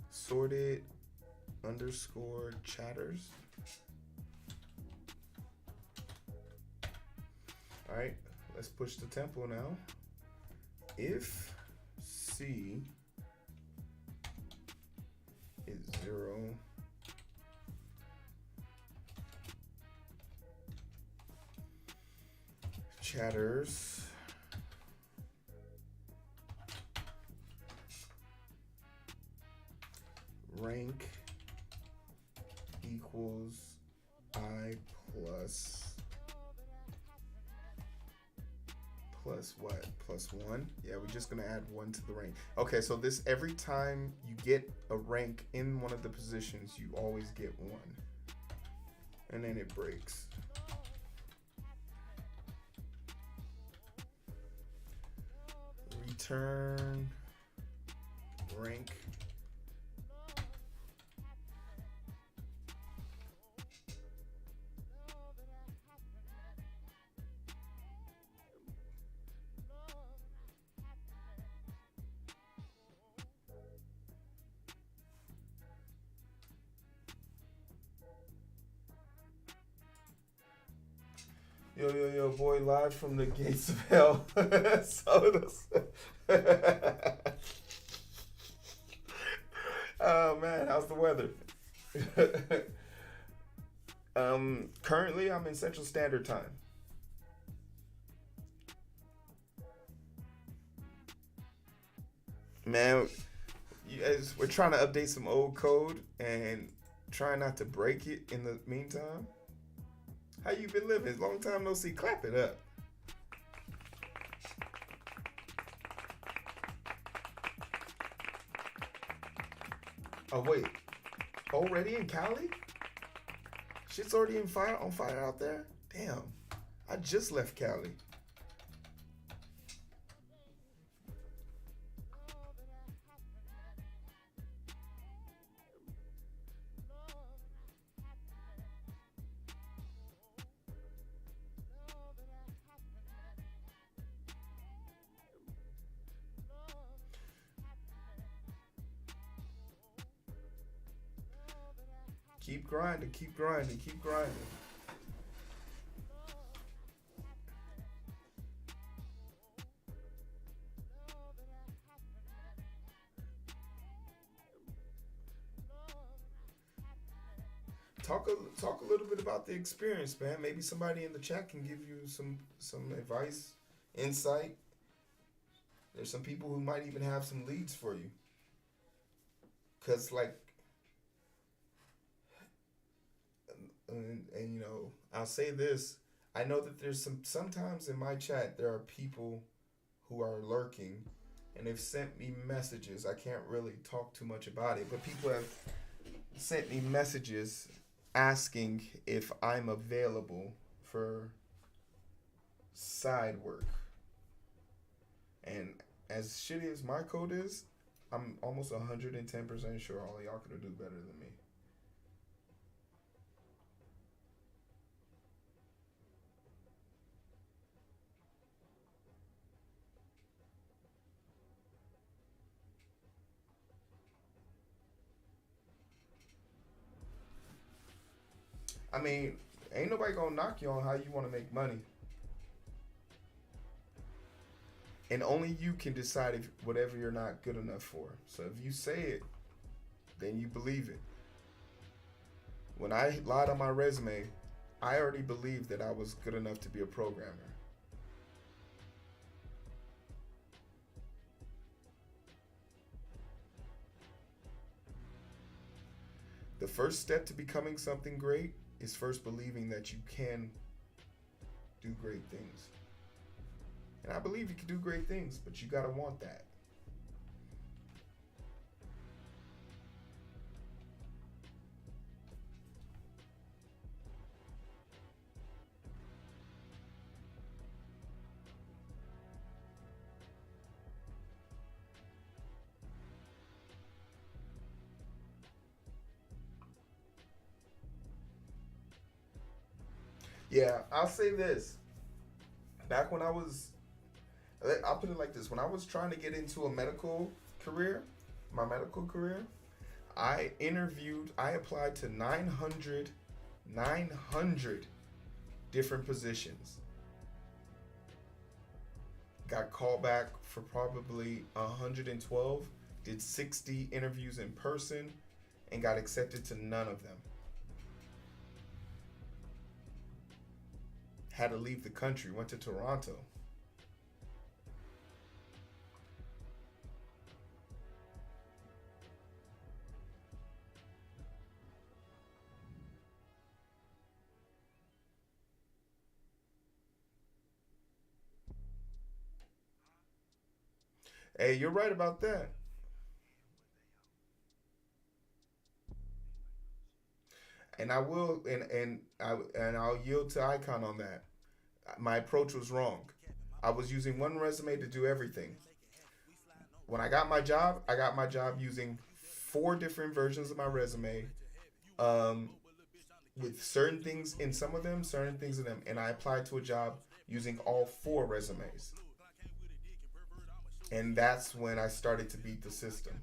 Sorted underscore chatters. All right, let's push the tempo now. If C is 0, chatters rank equals I plus what? Plus 1? Yeah, we're just gonna add 1 to the rank. Okay, so this, every time you get a rank in one of the positions, you always get 1. And then it breaks. Return rank Yo, boy, live from the gates of hell. Oh man, how's the weather? Currently I'm in Central Standard Time. Man, you guys, we're trying to update some old code and try not to break it in the meantime. How you been living? Long time no see. Clap it up. Oh wait, already in Cali? Shit's already on fire out there? Damn, I just left Cali. Keep grinding, keep grinding, keep grinding. Talk a little bit about the experience, man. Maybe somebody in the chat can give you some advice, insight. There's some people who might even have some leads for you. Cause like, and you know, I'll say this. I know that there's sometimes in my chat there are people who are lurking and they've sent me messages. I can't really talk too much about it, but people have sent me messages asking if I'm available for side work. And as shitty as my code is, I'm almost 110% sure all of y'all could do better than me. I mean, ain't nobody gonna knock you on how you want to make money. And only you can decide if whatever you're not good enough for. So if you say it, then you believe it. When I lied on my resume, I already believed that I was good enough to be a programmer. The first step to becoming something great is first believing that you can do great things. And I believe you can do great things, but you gotta want that. Yeah, I'll say this. Back when I'll put it like this. When I was trying to get into a medical career, my medical career, I applied to 900 different positions. Got called back for probably 112, did 60 interviews in person, and got accepted to none of them. Had to leave the country, went to Toronto. Hey, you're right about that. And I will, and I'll yield to Icon on that. My approach was wrong. I was using one resume to do everything. When I got my job using 4 different versions of my resume, with certain things in some of them, certain things in them, and I applied to a job using all 4 resumes. And that's when I started to beat the system.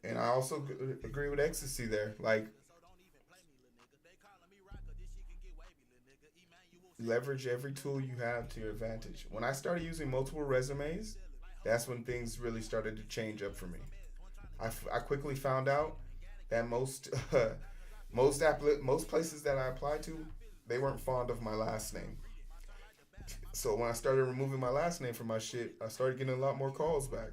And I also agree with Ecstasy there. Like, leverage every tool you have to your advantage. When I started using multiple resumes, that's when things really started to change up for me. I quickly found out that most places that I applied to, they weren't fond of my last name. So when I started removing my last name from my shit, I started getting a lot more calls back.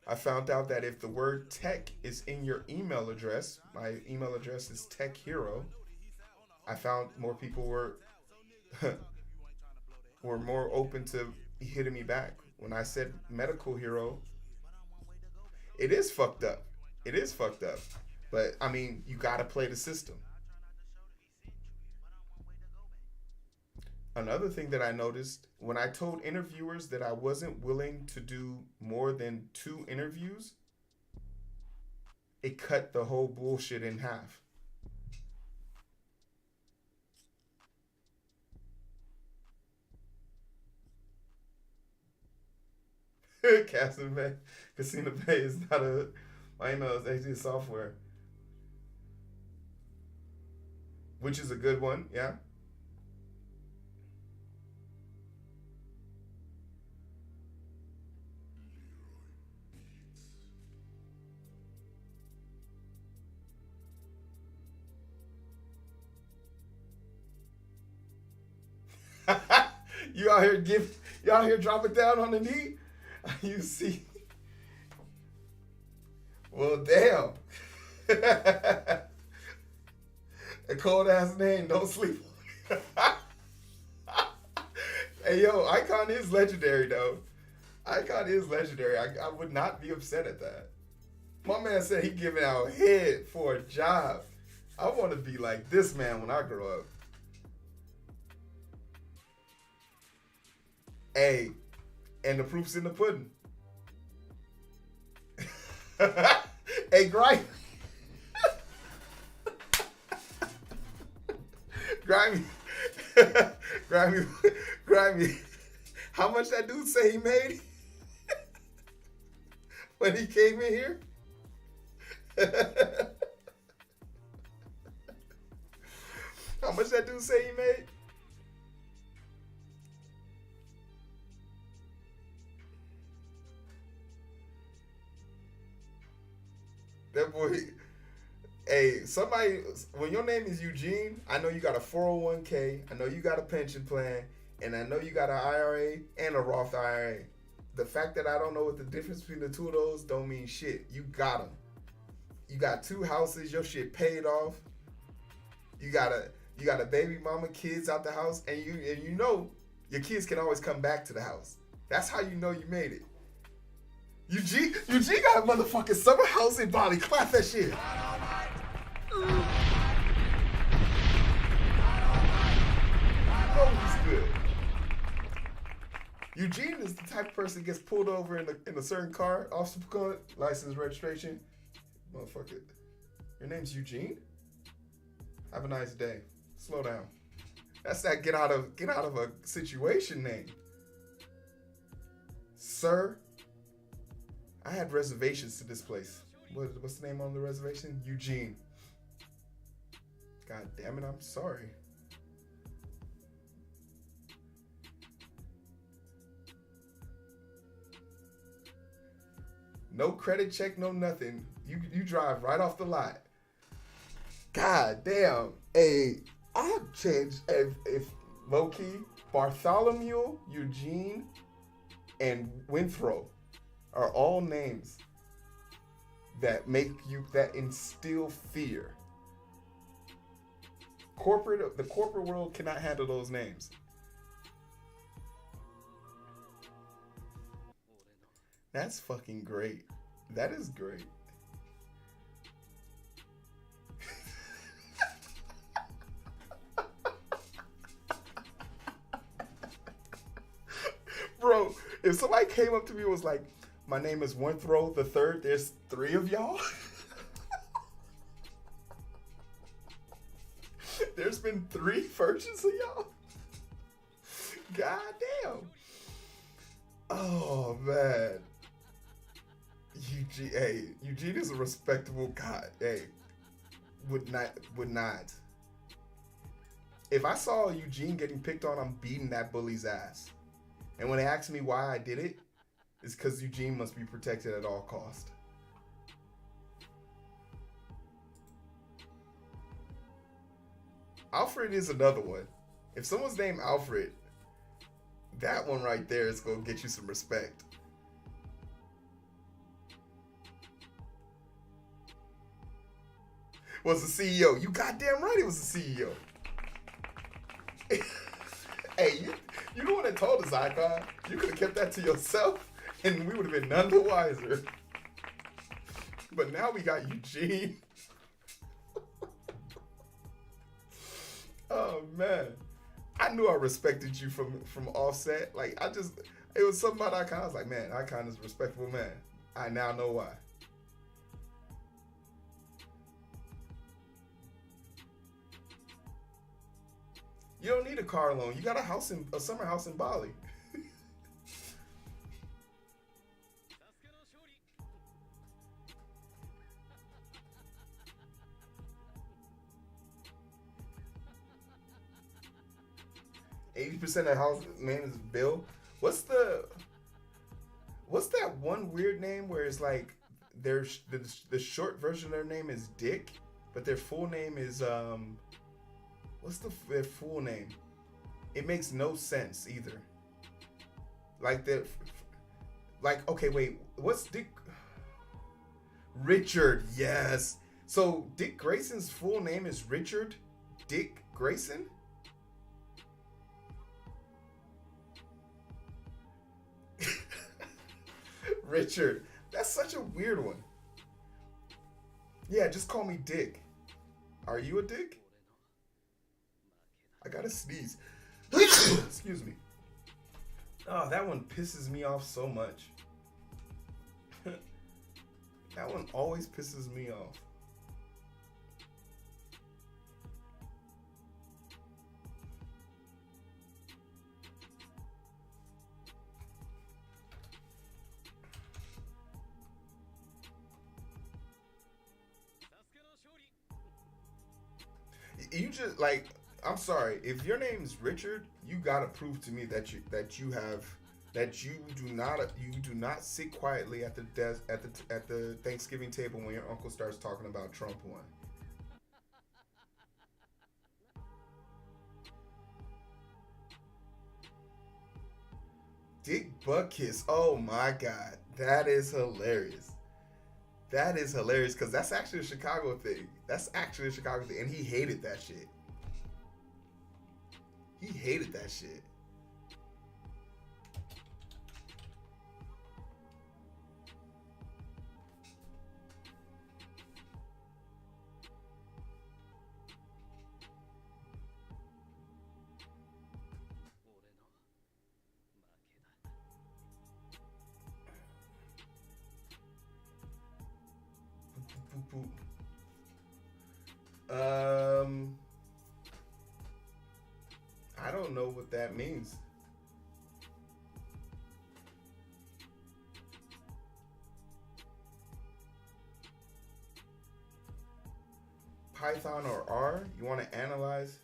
I found out that if the word tech is in your email address, my email address is Tech Heero, I found more people were more open to hitting me back. When I said Medical Hero, it is fucked up. It is fucked up. But, I mean, you gotta play the system. Another thing that I noticed, when I told interviewers that I wasn't willing to do more than 2 interviews, it cut the whole bullshit in half. Casino Bay is not my email is actually software. Which is a good one, yeah. You out here dropping down on the knee? You see? Well, damn. A cold ass name, don't sleep. Hey, yo, Icon is legendary, though. Icon is legendary. I would not be upset at that. My man said he giving out head for a job. I want to be like this man when I grow up. Hey, and the proof's in the pudding. Hey, Gripe. Grimy. Grimy. Grimy. How much that dude say he made when he came in here? How much that dude say he made? That boy, hey, somebody, when your name is Eugene, I know you got a 401k, I know you got a pension plan, and I know you got an IRA and a Roth IRA. The fact that I don't know what the difference between the two of those don't mean shit. You got them. You got 2 houses, your shit paid off. You got a baby mama, kids out the house, and you know your kids can always come back to the house. That's how you know you made it. Eugene got a motherfucking summer house in Bali. Clap that shit. You know he's good. Eugene is the type of person that gets pulled over in a certain car, officer license, registration. Motherfucker, your name's Eugene? Have a nice day. Slow down. That's that get out of a situation name. Sir, I had reservations to this place. What's the name on the reservation? Eugene. God damn it, I'm sorry. No credit check, no nothing. You drive right off the lot. God damn. Hey, I've changed if low-key, Bartholomew, Eugene, and Winthrow are all names that that instill fear. The corporate world cannot handle those names. That's fucking great. That is great. Bro, if somebody came up to me and was like, my name is Winthrow the Third, there's 3 of y'all? There's been 3 versions of y'all? God damn. Oh, man. Eugene is a respectable guy. Hey, would not. If I saw Eugene getting picked on, I'm beating that bully's ass. And when they ask me why I did it, it's because Eugene must be protected at all cost. Alfred is another one. If someone's named Alfred, that one right there is going to get you some respect. Was the CEO. You goddamn right it was the CEO. Hey, you the one that told us, Icon. You could have kept that to yourself, and we would have been none the wiser. But now we got Eugene. Oh, man. I knew I respected you from Offset. Like, it was something about Icon. I was like, man, Icon is a respectable man. I now know why. You don't need a car loan. You got a summer house in Bali. 80% of the house name is Bill. What's that one weird name where it's like the short version of their name is Dick, but their full name is what's their full name? It makes no sense either. Okay, wait, what's Dick? Richard, yes. So Dick Grayson's full name is Richard Dick Grayson? Richard. That's such a weird one. Yeah, just call me Dick. Are you a dick? I gotta sneeze. Excuse me. Oh, that one pisses me off so much. That one always pisses me off. You just like, I'm sorry, if your name's Richard, you gotta prove to me that you do not sit quietly at the desk at the Thanksgiving table when your uncle starts talking about Trump won. Dick butt kiss. Oh my god, that is hilarious. That is hilarious because that's actually a Chicago thing. That's actually a Chicago thing, and he hated that shit. He hated that shit. I don't know what that means. Python or R? You want to analyze?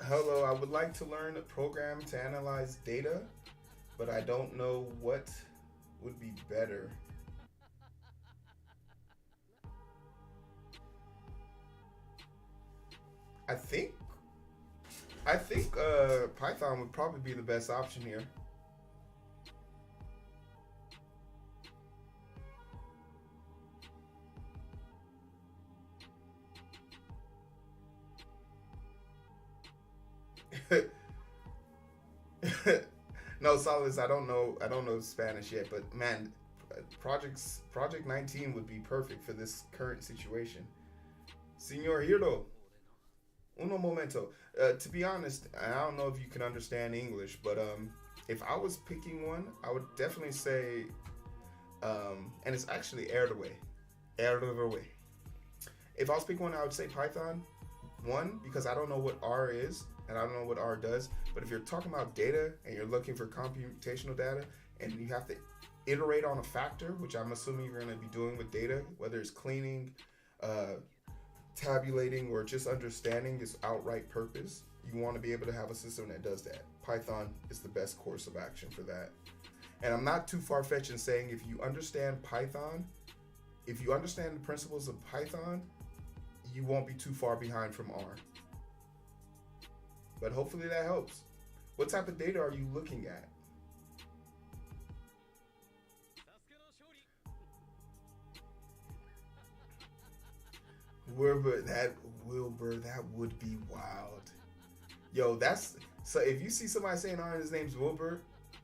Hello, I would like to learn a program to analyze data, but I don't know what would be better. I think Python would probably be the best option here. No, Solace, I don't know Spanish yet, but man, Project 19 would be perfect for this current situation. Señor Heero, uno momento. To be honest, I don't know if you can understand English, but if I was picking one, I would definitely say, and it's actually Erdogan. If I was picking one, I would say Python. One, because I don't know what R is, and I don't know what R does. But if you're talking about data and you're looking for computational data, and you have to iterate on a factor, which I'm assuming you're going to be doing with data, whether it's cleaning, tabulating, or just understanding its outright purpose, you want to be able to have a system that does that. Python is the best course of action for that. And I'm not too far-fetched in saying if you understand Python, if you understand the principles of Python, you won't be too far behind from R. But hopefully that helps. What type of data are you looking at? Wilbur, that would be wild. Yo, that's so. If you see somebody saying, "Oh, his name's Wilbur,"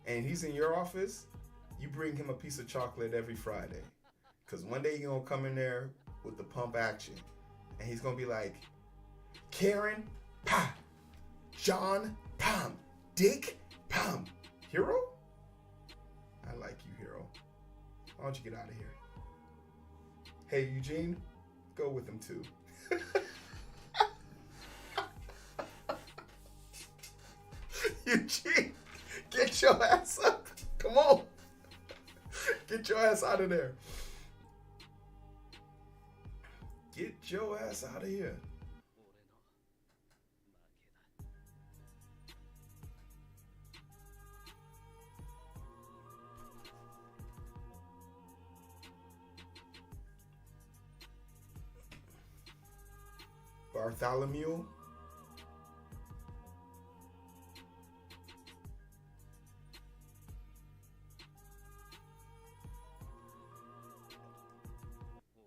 and he's in your office, you bring him a piece of chocolate every Friday, because one day he's gonna come in there with the pump action, and he's gonna be like, "Karen, pa, John, pam, Dick, pam, Heero." I like you, Heero. Why don't you get out of here? Hey, Eugene. Go with him too. Eugene, get your ass up. Come on. Get your ass out of there. Get your ass out of here. Bartholomew.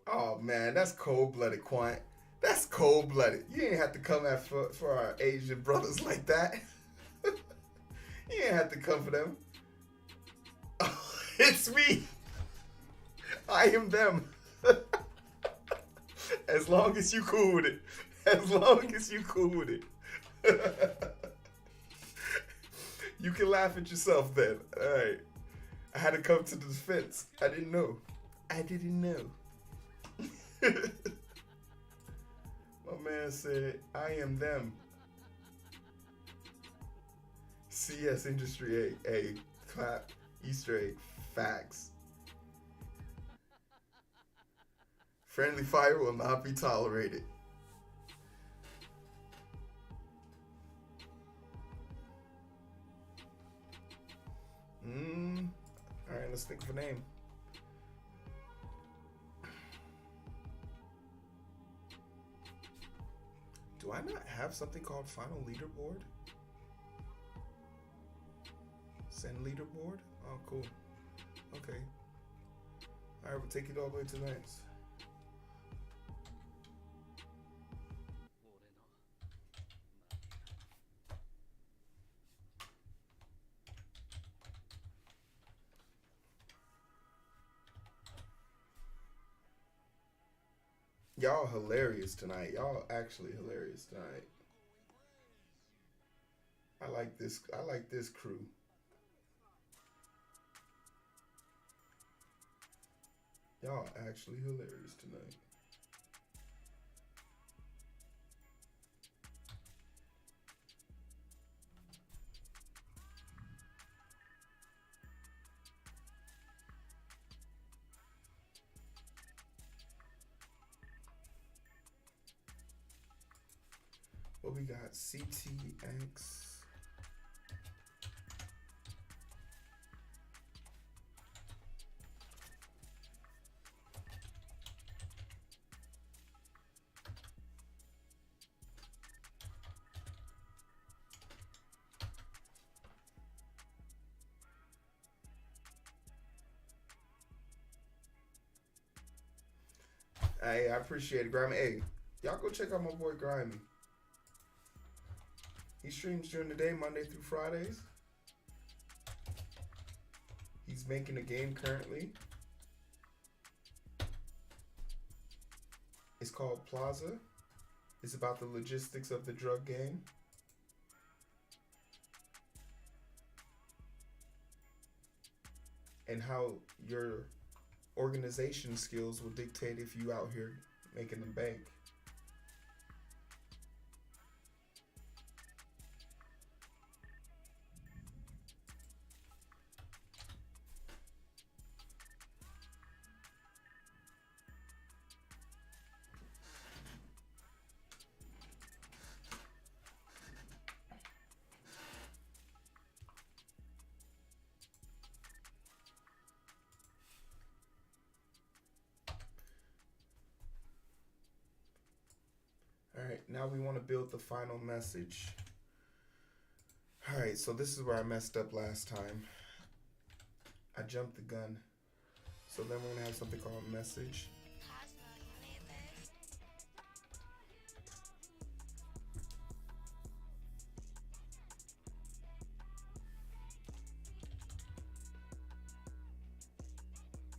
Oh man, that's cold-blooded, Quant. That's cold-blooded. You ain't have to come at for our Asian brothers like that. You ain't have to come for them. Oh, it's me. I am them. As long as you cool with it. As long as you cool with it. You can laugh at yourself then. Alright. I had to come to the defense. I didn't know. My man said, I am them. CS Industry A clap. Easter egg. Facts. Friendly fire will not be tolerated. Alright, let's think of a name. Do I not have something called Final Leaderboard? Send leaderboard? Oh, cool. Okay. Alright, we'll take it all the way to the next. Y'all hilarious tonight. Y'all actually hilarious tonight. I like this crew. Y'all actually hilarious tonight. What we got? CTX. Hey, I appreciate it, Grimy. Hey, y'all go check out my boy Grimy. He streams during the day, Monday through Fridays. He's making a game currently. It's called Plaza. It's about the logistics of the drug game. And how your organization skills will dictate if you out here making them bank. Alright, now we want to build the final message. Alright, so this is where I messed up last time. I jumped the gun. So then we're going to have something called message.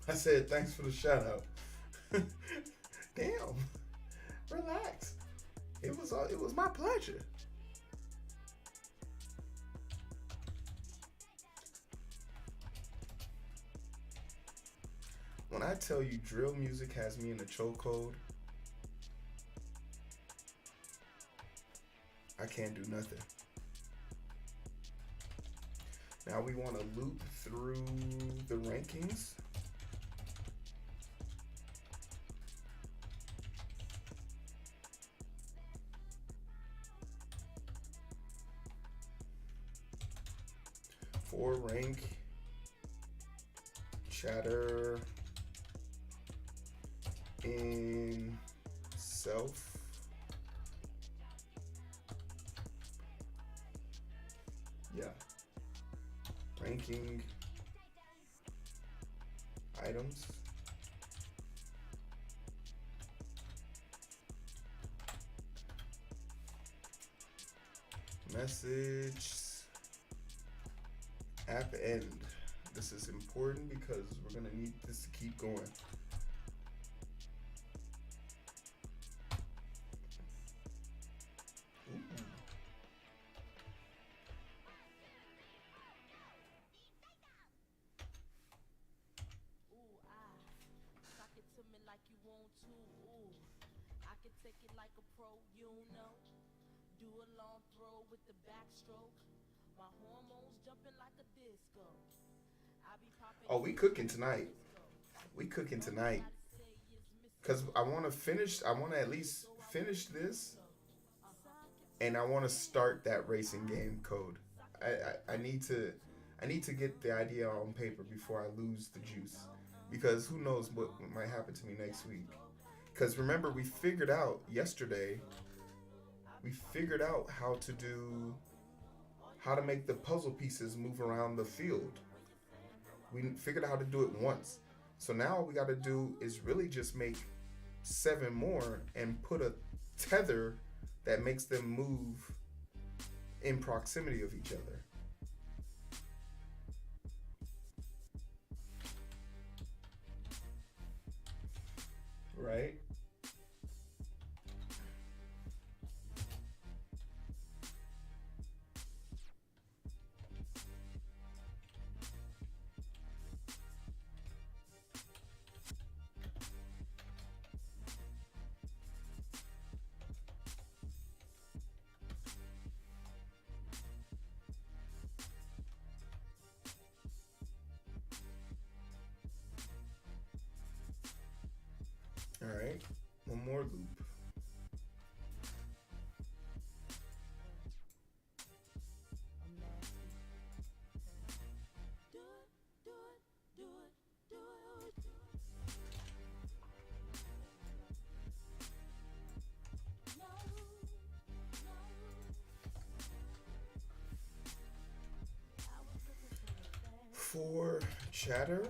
I said thanks for the shout out. Damn. Relax. It was my pleasure. When I tell you drill music has me in a chokehold, I can't do nothing. Now we want to loop through the rankings. For rank, chatter, in self, yeah, ranking, items, message, app end. This is important because we're gonna need this to keep going. Oh, we cooking tonight. We cooking tonight. Cause I want to finish. I want to at least finish this, and I want to start that racing game code. I need to. I need to get the idea on paper before I lose the juice, because who knows what might happen to me next week. Because remember, we figured out yesterday. We figured out how to make the puzzle pieces move around the field. We figured out how to do it once. So now all we got to do is really just make 7 more and put a tether that makes them move in proximity of each other. Right? All right, one more loop. For chatter,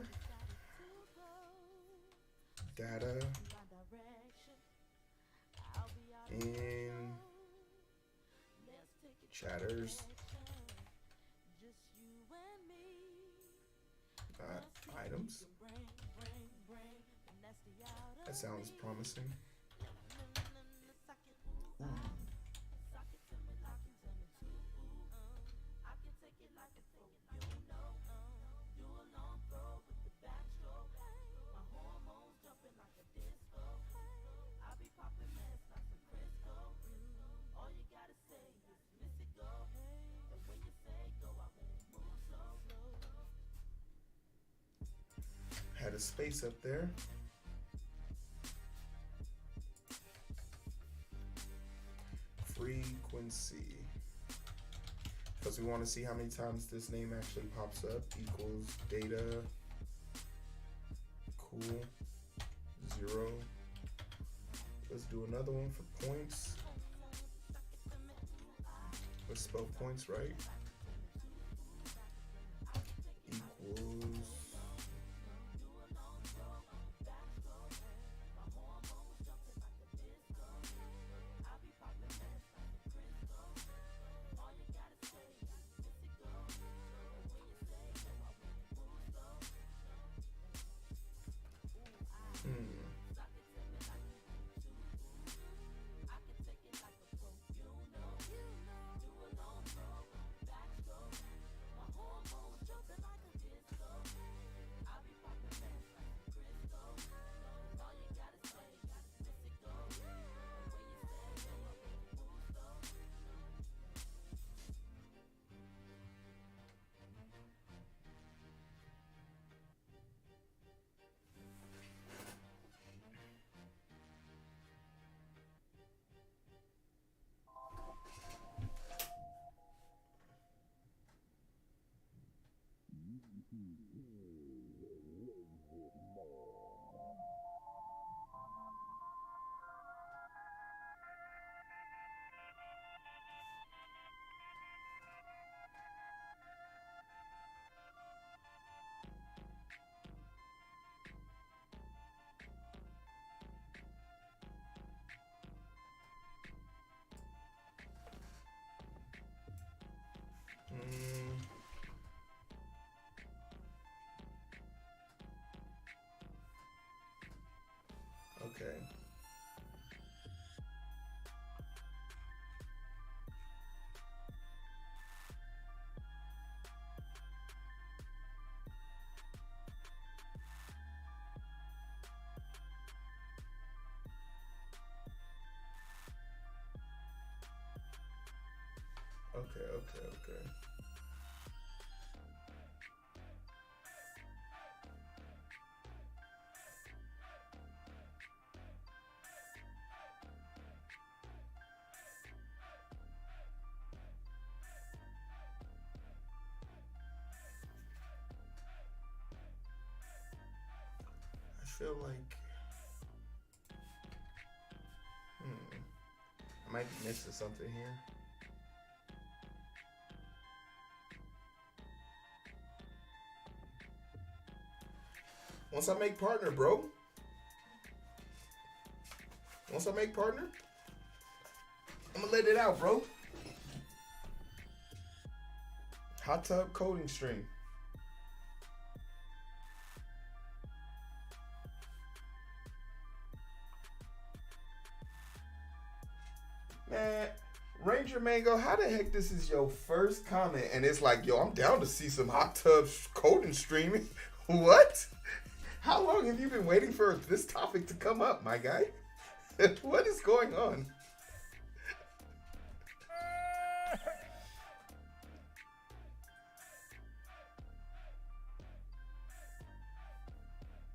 data, in chatters, items. That sounds promising. Ooh. Had a space up there. Frequency. Because we want to see how many times this name actually pops up. Equals data. Cool. 0. Let's do another one for points. Let's spell points right. Equals. Okay. Okay. feel like I might be missing something here. Once I make partner, bro. Once I make partner, I'm gonna let it out, bro. Hot tub coding stream. Man, Ranger Mango, how the heck this is your first comment? And it's like, yo, I'm down to see some hot tub coding streaming. What? How long have you been waiting for this topic to come up, my guy? What is going on?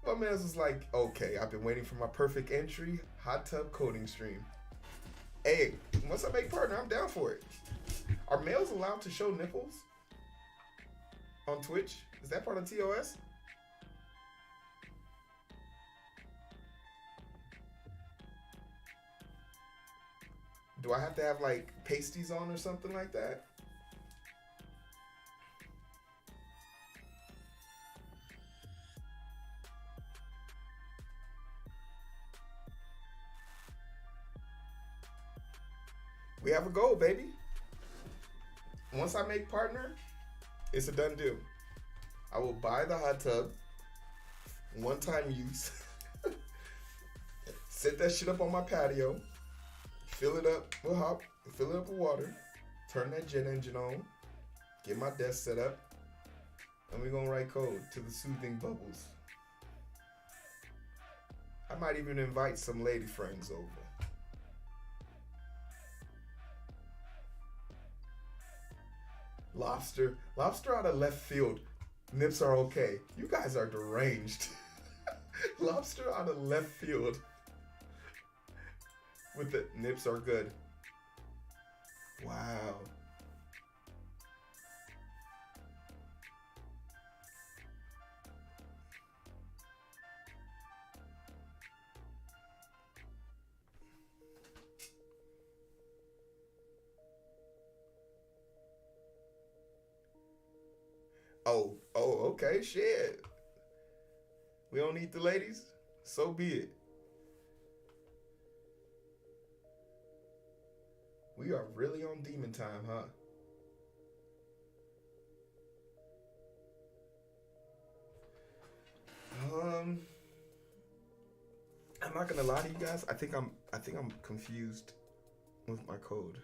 My man was like, okay, I've been waiting for my perfect entry, hot tub coding stream. Hey, once I make partner, I'm down for it. Are males allowed to show nipples on Twitch? Is that part of TOS? Do I have to have like pasties on or something like that? We have a goal, baby. Once I make partner, it's a done deal. I will buy the hot tub, one-time use, set that shit up on my patio, fill it up with water, turn that jet engine on, get my desk set up, and we're gonna write code to the soothing bubbles. I might even invite some lady friends over. Lobster out of left field. Nips are okay. You guys are deranged. Lobster out of left field. With the nips are good. Wow. Oh, okay, shit. We don't need the ladies? So be it. We are really on demon time, huh? I'm not gonna lie to you guys. I think I'm confused with my code.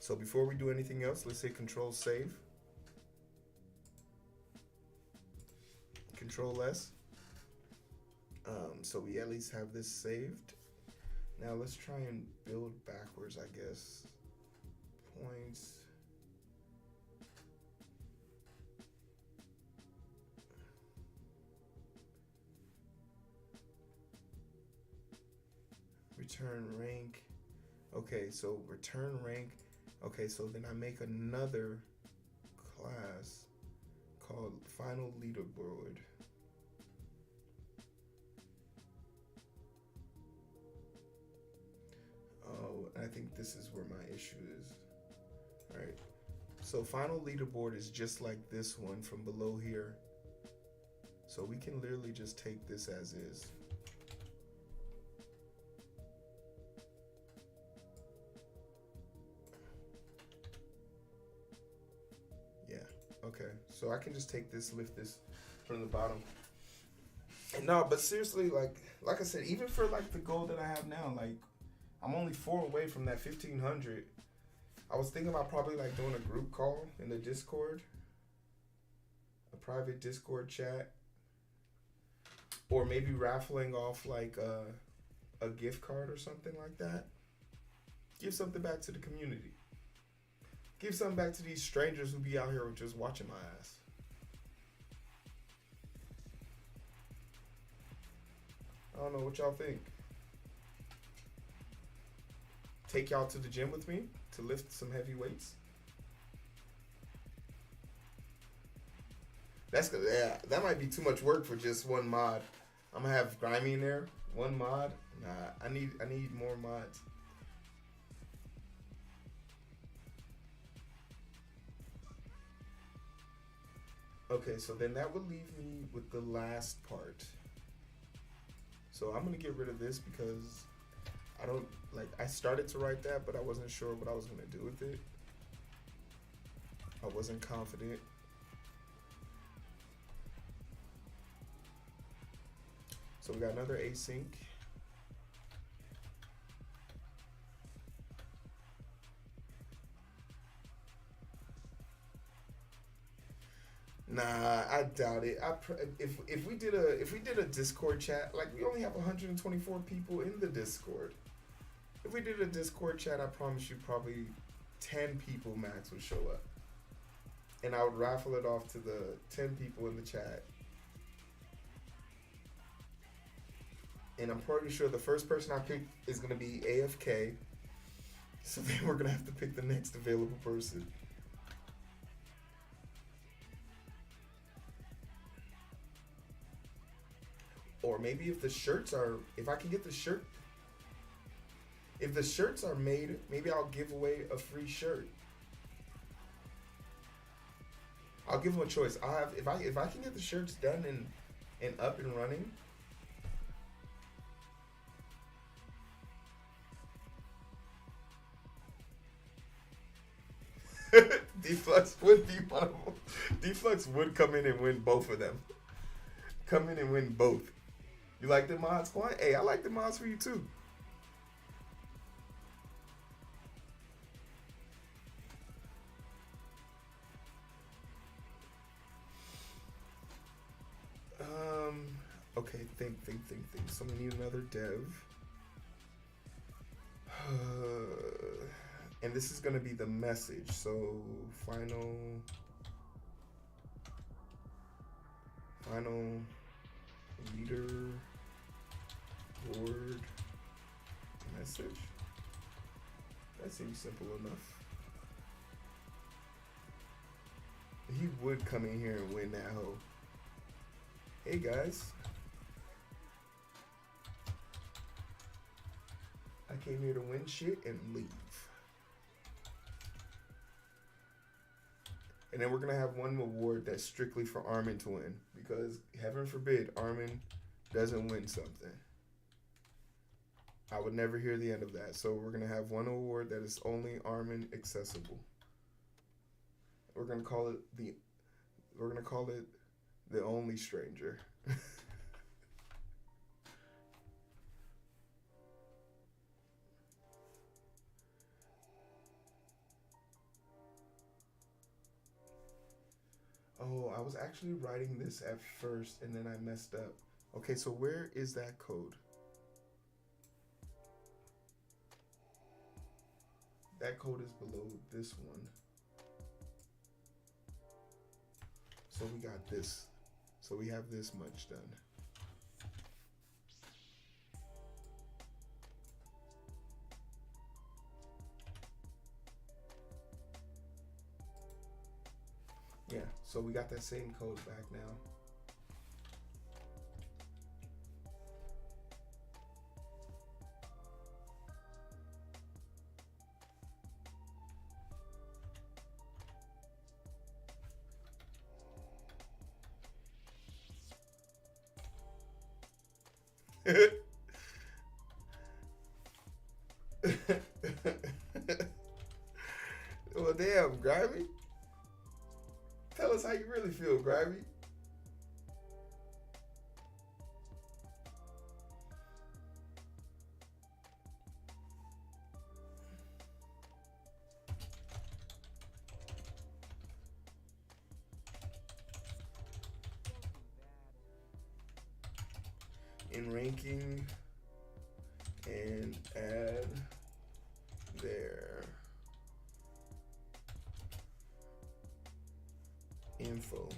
So before we do anything else, let's say Control Save. Control S. So we at least have this saved. Now let's try and build backwards, I guess. Points. Return rank. Okay, so return rank. Okay, so then I make another class called Final Leaderboard. Oh, I think this is where my issue is. All right. So Final Leaderboard is just like this one from below here. So we can literally just take this as is. Okay, so I can just take this, lift this from the bottom. And no, but seriously, like I said, even for like the goal that I have now, like I'm only 4 away from that 1500. I was thinking about probably like doing a group call in the Discord, a private Discord chat, or maybe raffling off like a gift card or something like that. Give something back to the community. Give something back to these strangers who be out here just watching my ass. I don't know what y'all think. Take y'all to the gym with me to lift some heavy weights. That's good. Yeah, that might be too much work for just one mod. I'm gonna have Grimy in there. One mod. Nah, I need more mods. Okay, so then that would leave me with the last part. So I'm gonna get rid of this because I don't like. I started to write that, but I wasn't sure what I was gonna do with it. I wasn't confident. So we got another async. Nah, I doubt it. If we did a Discord chat, like we only have 124 people in the Discord. If we did a Discord chat, I promise you probably 10 people max would show up. And I would raffle it off to the 10 people in the chat. And I'm pretty sure the first person I pick is going to be AFK. So then we're going to have to pick the next available person. Or maybe if the shirts are, if I can get the shirt, if the shirts are made, maybe I'll give away a free shirt. I'll give them a choice. I'll have, if I can get the shirts done and up and running. Deflux would be one of them. Deflux would come in and win both of them. Come in and win both. You like the mods, Quan? Hey, I like the mods for you too. Okay, think. So we need another dev. And this is gonna be the message. So final reader board message. That seems simple enough. He would come in here and win that hoe. Hey guys. I came here to win shit and leave. And then we're gonna have one award that's strictly for Armin to win. Because heaven forbid Armin doesn't win something. I would never hear the end of that. So we're gonna have one award that is only Armin accessible. We're gonna call it the only stranger. Oh, I was actually writing this at first and then I messed up. Okay, so where is that code? That code is below this one. So we got this. So we have this much done. Yeah, so we got that same code back now. Well, damn, Grimy. Tell us how you really feel, Grimy. In ranking and add their info.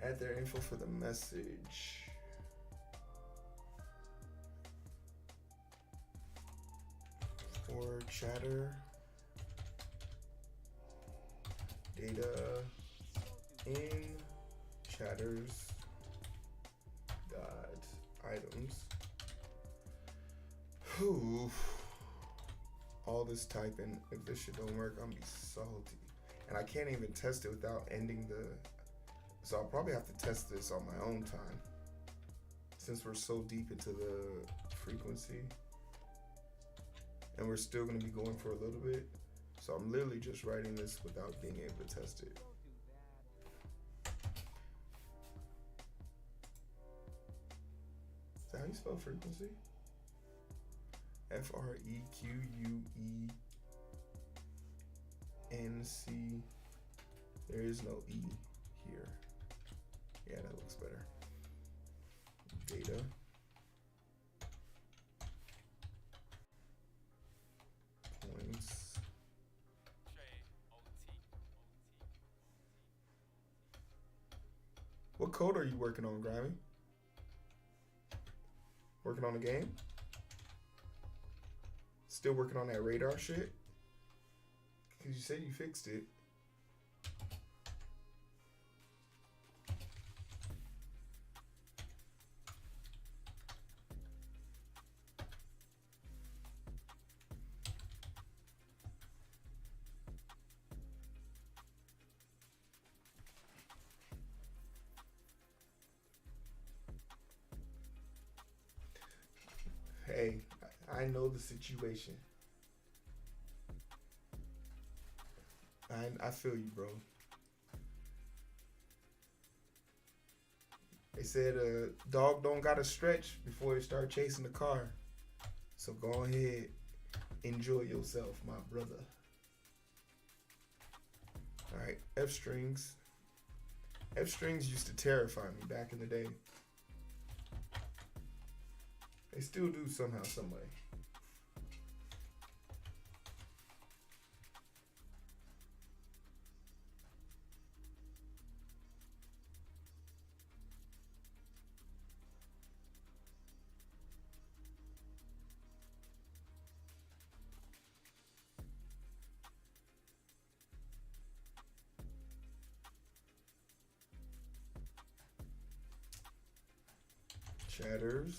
Add their info for the message. For chatter. Data in chatters dot items. Whew. All this typing, if this shit don't work, I'm gonna be salty. And I can't even test it without ending the, so I'll probably have to test this on my own time since we're so deep into the frequency. And we're still gonna be going for a little bit. So I'm literally just writing this without being able to test it. Is that how you spell frequency? Frequency. There is no E here. Yeah, that looks better. Data. Points. What code are you working on, Grammy? Working on a game? Still working on that radar shit? Because you said you fixed it. Hey, I know the situation. I feel you, bro. They said a dog don't gotta stretch before it start chasing the car. So go ahead, enjoy yourself, my brother. All right, F strings. F strings used to terrify me back in the day. They still do somehow, some way. Chatters.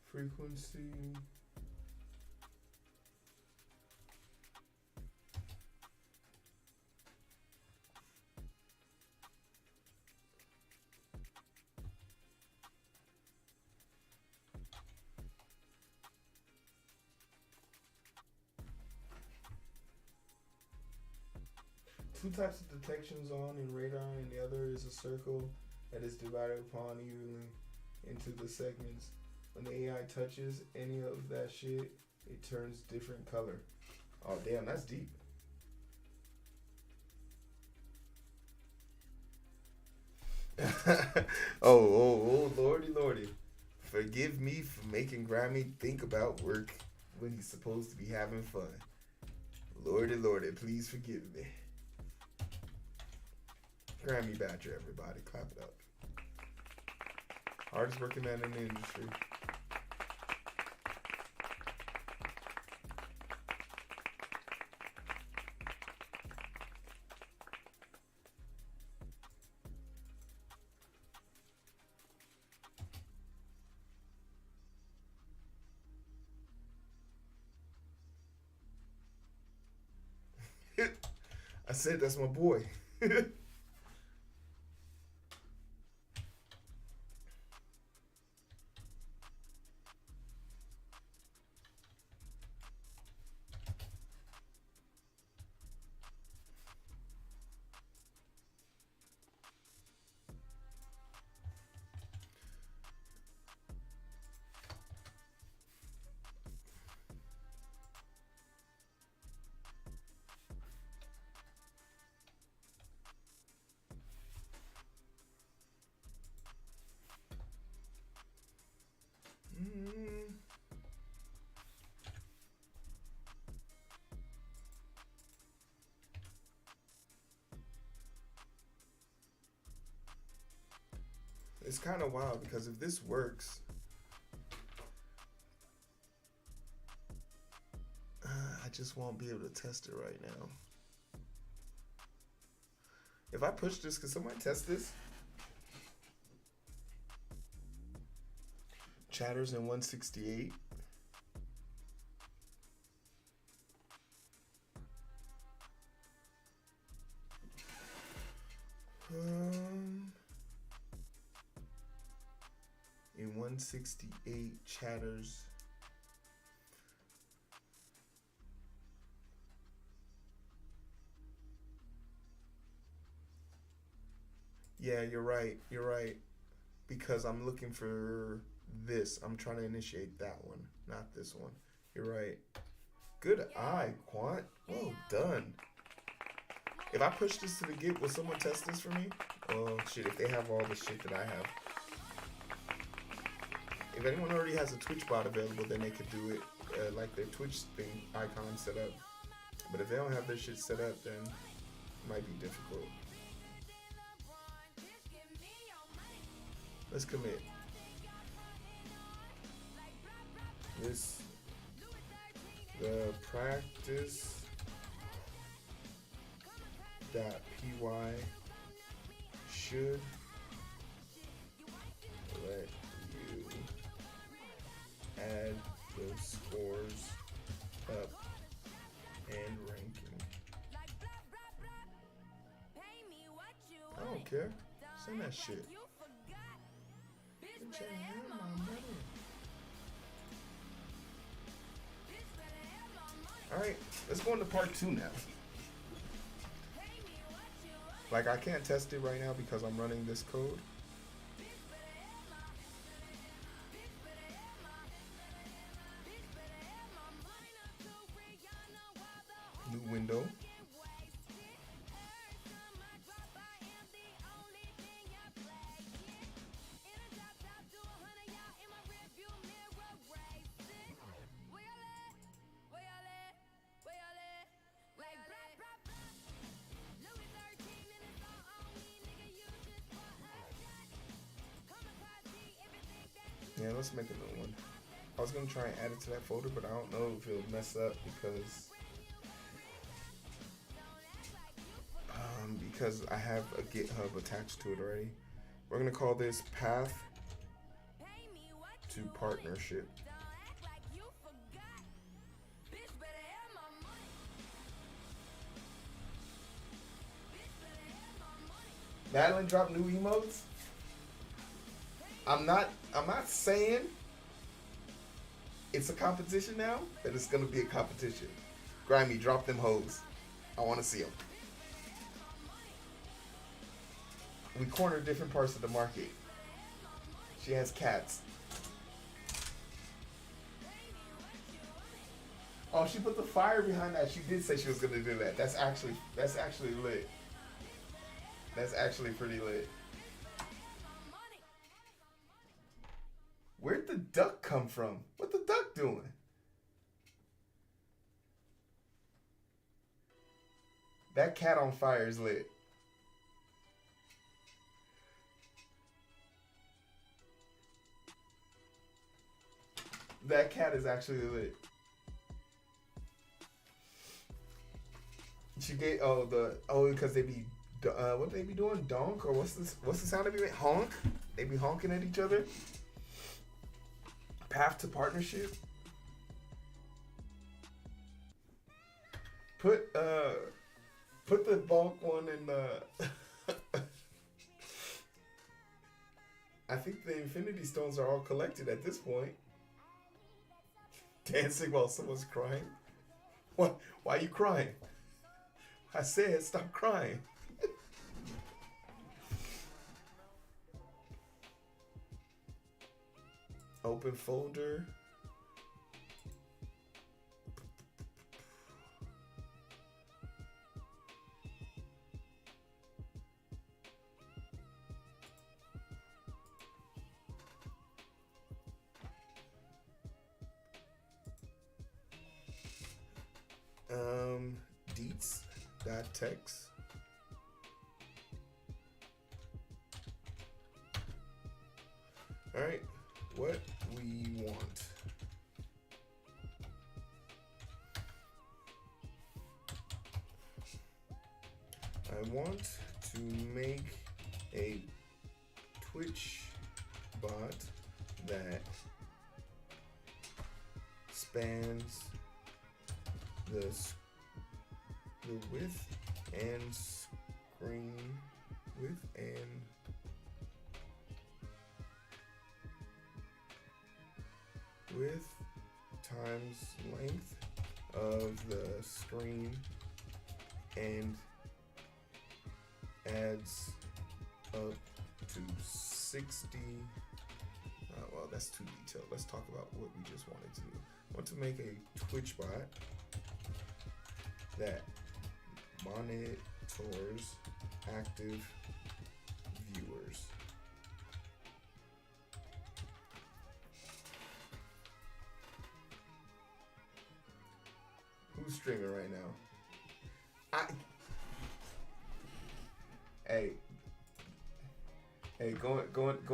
Frequency. Two types of detections on in radar, and the other is a circle that is divided upon evenly into the segments. When the AI touches any of that shit, it turns different color. Oh damn, that's deep. oh, lordy. Forgive me for making Grammy think about work when he's supposed to be having fun. Lordy, please forgive me. Grammy Badger, everybody, clap it up. Hardest working man in the industry. I said that's my boy. it's kind of wild because if this works, I just won't be able to test it right now. If I push this, can somebody test this? Chatters in 168. In 168 chatters. Yeah, you're right. You're right. Because I'm looking for this. I'm trying to initiate that one, not this one. You're right. Good eye, Quant. Well done. If I push this to the gig, will someone test this for me? Oh, shit, if they have all the shit that I have. If anyone already has a Twitch bot available, then they could do it like their Twitch thing icon set up. But if they don't have their shit set up, then it might be difficult. Let's commit. This, the practice .py should let you add the scores up and ranking. I don't care. Send that shit. Alright, let's go into part 2 now. Like, I can't test it right now because I'm running this code. New window. Yeah, let's make another one. I was gonna try and add it to that folder, but I don't know if it'll mess up because I have a GitHub attached to it already. We're gonna call this Path to Partnership. Madeline dropped new emotes. I'm not saying it's a competition now, but it's gonna be a competition. Grimy, drop them hoes. I wanna see them. We corner different parts of the market. She has cats. Oh, she put the fire behind that. She did say she was gonna do that. That's actually lit. That's actually pretty lit. Where'd the duck come from? What the duck doing? That cat on fire is lit. That cat is actually lit. She gave because they be what they be doing, donk, or what's the sound they be making? Honk. They be honking at each other. Path to partnership. Put the bulk one in the. I think the Infinity Stones are all collected at this point. Dancing while someone's crying. What? Why are you crying? I said stop crying. Open folder. Deets.text. what we want. I want to make a Twitch bot that spans the width and screen width and width times length of the screen and adds up to 60. Well, that's too detailed. Let's talk about what we just wanted to do. I want to make a Twitch bot that monitors active viewers. Who's streaming right now? Hey, go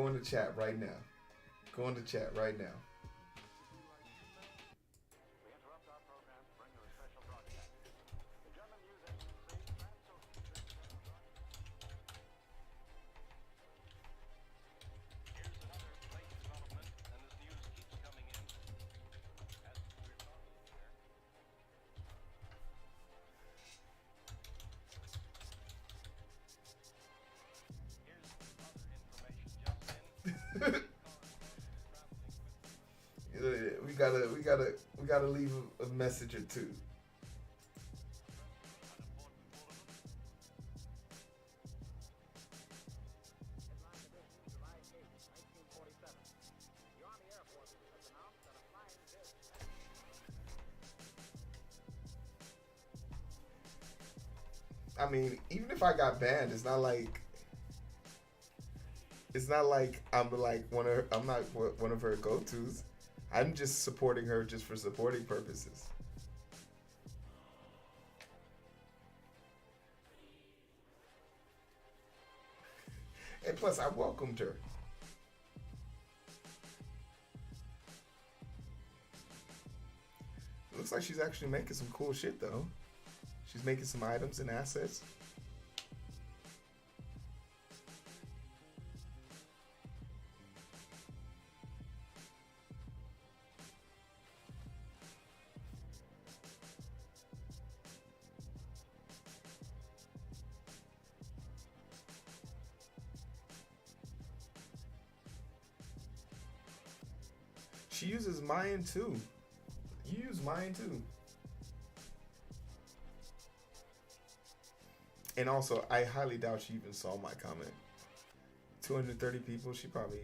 in the chat right now. Go in the chat right now. We gotta leave a message or two. I mean, even if I got banned, it's not like I'm like I'm not one of her go-tos. I'm just supporting her just for supporting purposes. And plus, I welcomed her. Looks like she's actually making some cool shit, though. She's making some items and assets. She uses Mayan too. You use Mayan too. And also, I highly doubt she even saw my comment. 230 people, probably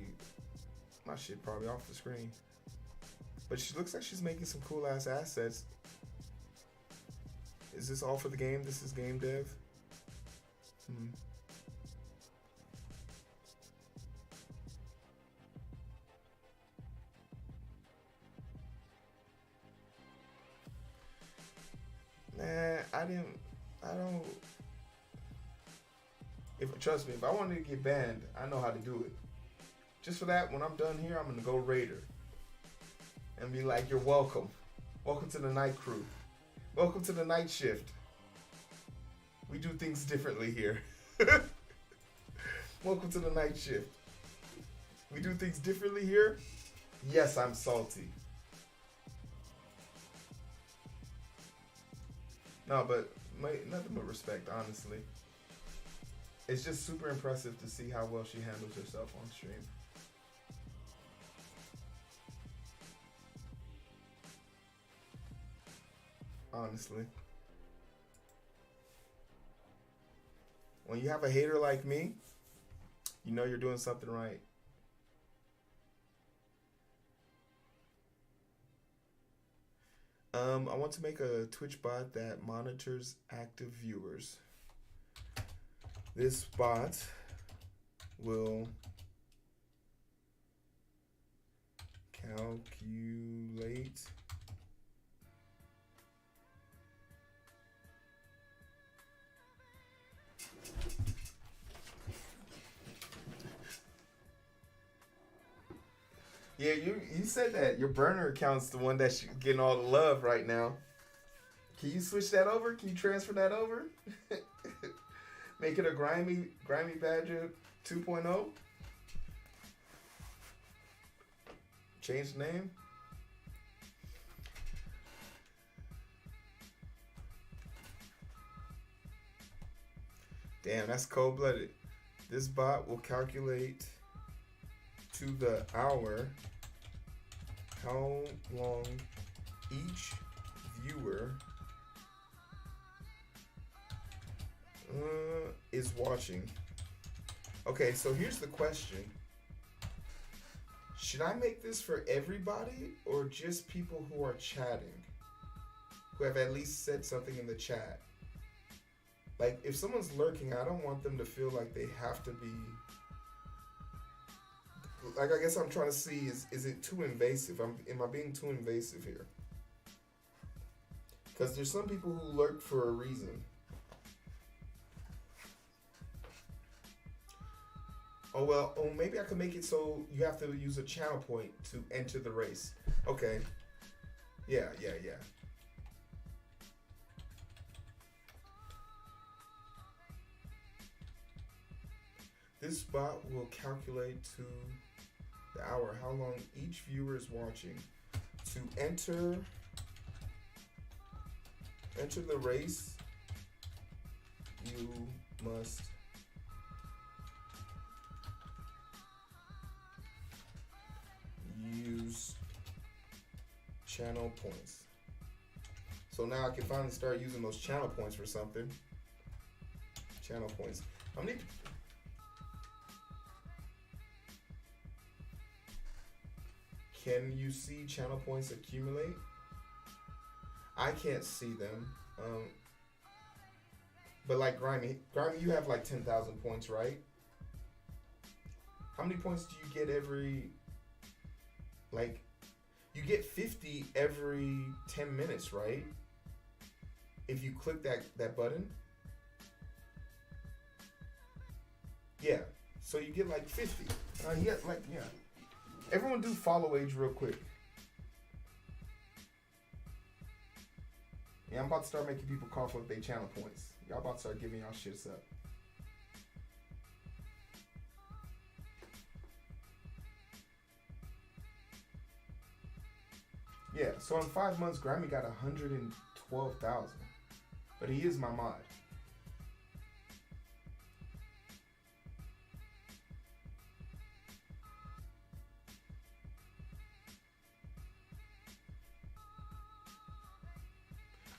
off the screen. But she looks like she's making some cool ass assets. Is this all for the game? This is game dev? I don't. Trust me, if I wanted to get banned, I know how to do it. Just for that, when I'm done here, I'm gonna go raid her. And be like, you're welcome. Welcome to the night crew. Welcome to the night shift. We do things differently here. Welcome to the night shift. We do things differently here. Yes, I'm salty. No, but nothing but respect, honestly. It's just super impressive to see how well she handles herself on stream. Honestly. When you have a hater like me, you know you're doing something right. I want to make a Twitch bot that monitors active viewers. This bot will calculate Yeah, you said that your burner account's the one that's getting all the love right now. Can you switch that over? Can you transfer that over? Make it a grimy Badger 2.0. Change the name. Damn, that's cold-blooded. This bot will calculate to the hour how long each viewer is watching. Okay, so here's the question. Should I make this for everybody or just people who are chatting? Who have at least said something in the chat? Like, if someone's lurking, I don't want them to feel like they have to be... Like, I guess I'm trying to see, is it too invasive? Am I being too invasive here? Because there's some people who lurk for a reason. Oh, well, maybe I can make it so you have to use a channel point to enter the race. Okay. Yeah. This bot will calculate to the hour how long each viewer is watching. To enter the race, you must use channel points. So now I can finally start using those channel points for something. Channel points. How many? Can you see channel points accumulate? I can't see them. But like Grimy, you have like 10,000 points, right? How many points do you get every... Like, you get 50 every 10 minutes, right? If you click that button. Yeah. So you get like 50. Yeah. Everyone do follow age real quick. Yeah, I'm about to start making people cough up their channel points. Y'all about to start giving y'all shits up. Yeah, so in 5 months, Grimy got 112,000. But he is my mod.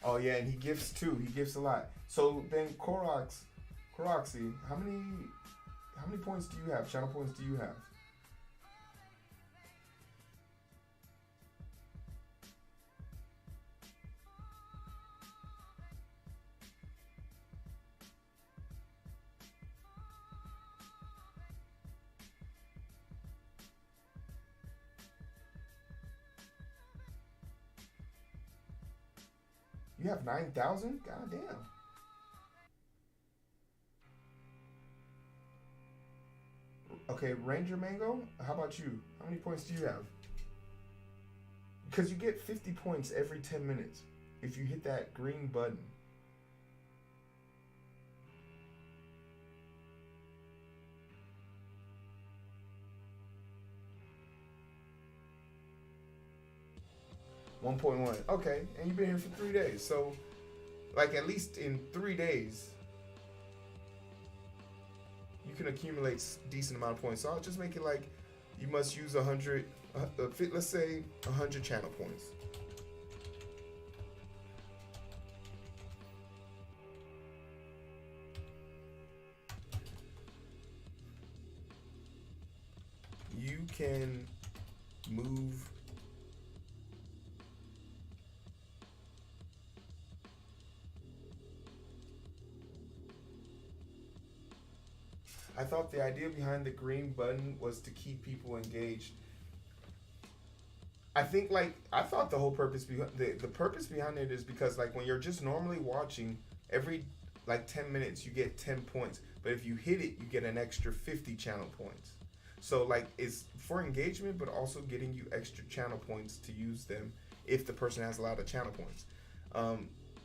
Oh yeah, and he gifts too. He gifts a lot. So then Koroxy, how many points do you have? Channel points do you have? You have 9,000? God damn. Okay, Ranger Mango, how about you? How many points do you have? Because you get 50 points every 10 minutes if you hit that green button. $1.1. Okay, and you've been here for 3 days. So, like, at least in 3 days, you can accumulate decent amount of points. So I'll just make it like you must use 100, let's say 100 channel points. You can move I thought the idea behind the green button was to keep people engaged. I think, like, I thought the whole purpose behind the purpose behind it is because, like, when you're just normally watching, every like 10 minutes you get 10 points, but if you hit it, you get an extra 50 channel points. So like it's for engagement, but also getting you extra channel points to use them if the person has a lot of channel points.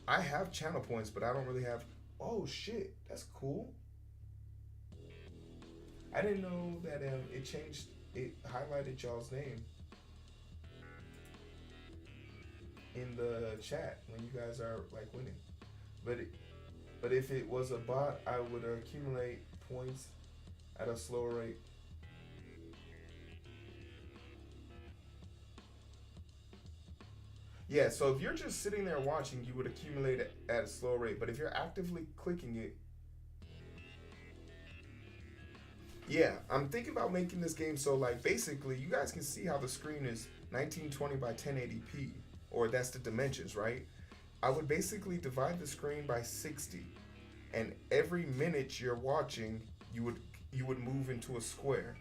I have channel points, but I don't really have. Oh shit, that's cool. I didn't know that it changed. It highlighted y'all's name in the chat when you guys are like winning. But if it was a bot, I would accumulate points at a slower rate. Yeah, so if you're just sitting there watching, you would accumulate it at a slow rate. But if you're actively clicking it, yeah, I'm thinking about making this game so like basically you guys can see how the screen is 1920 by 1080p, or that's the dimensions, right? I would basically divide the screen by 60, and every minute you're watching, you would move into a square.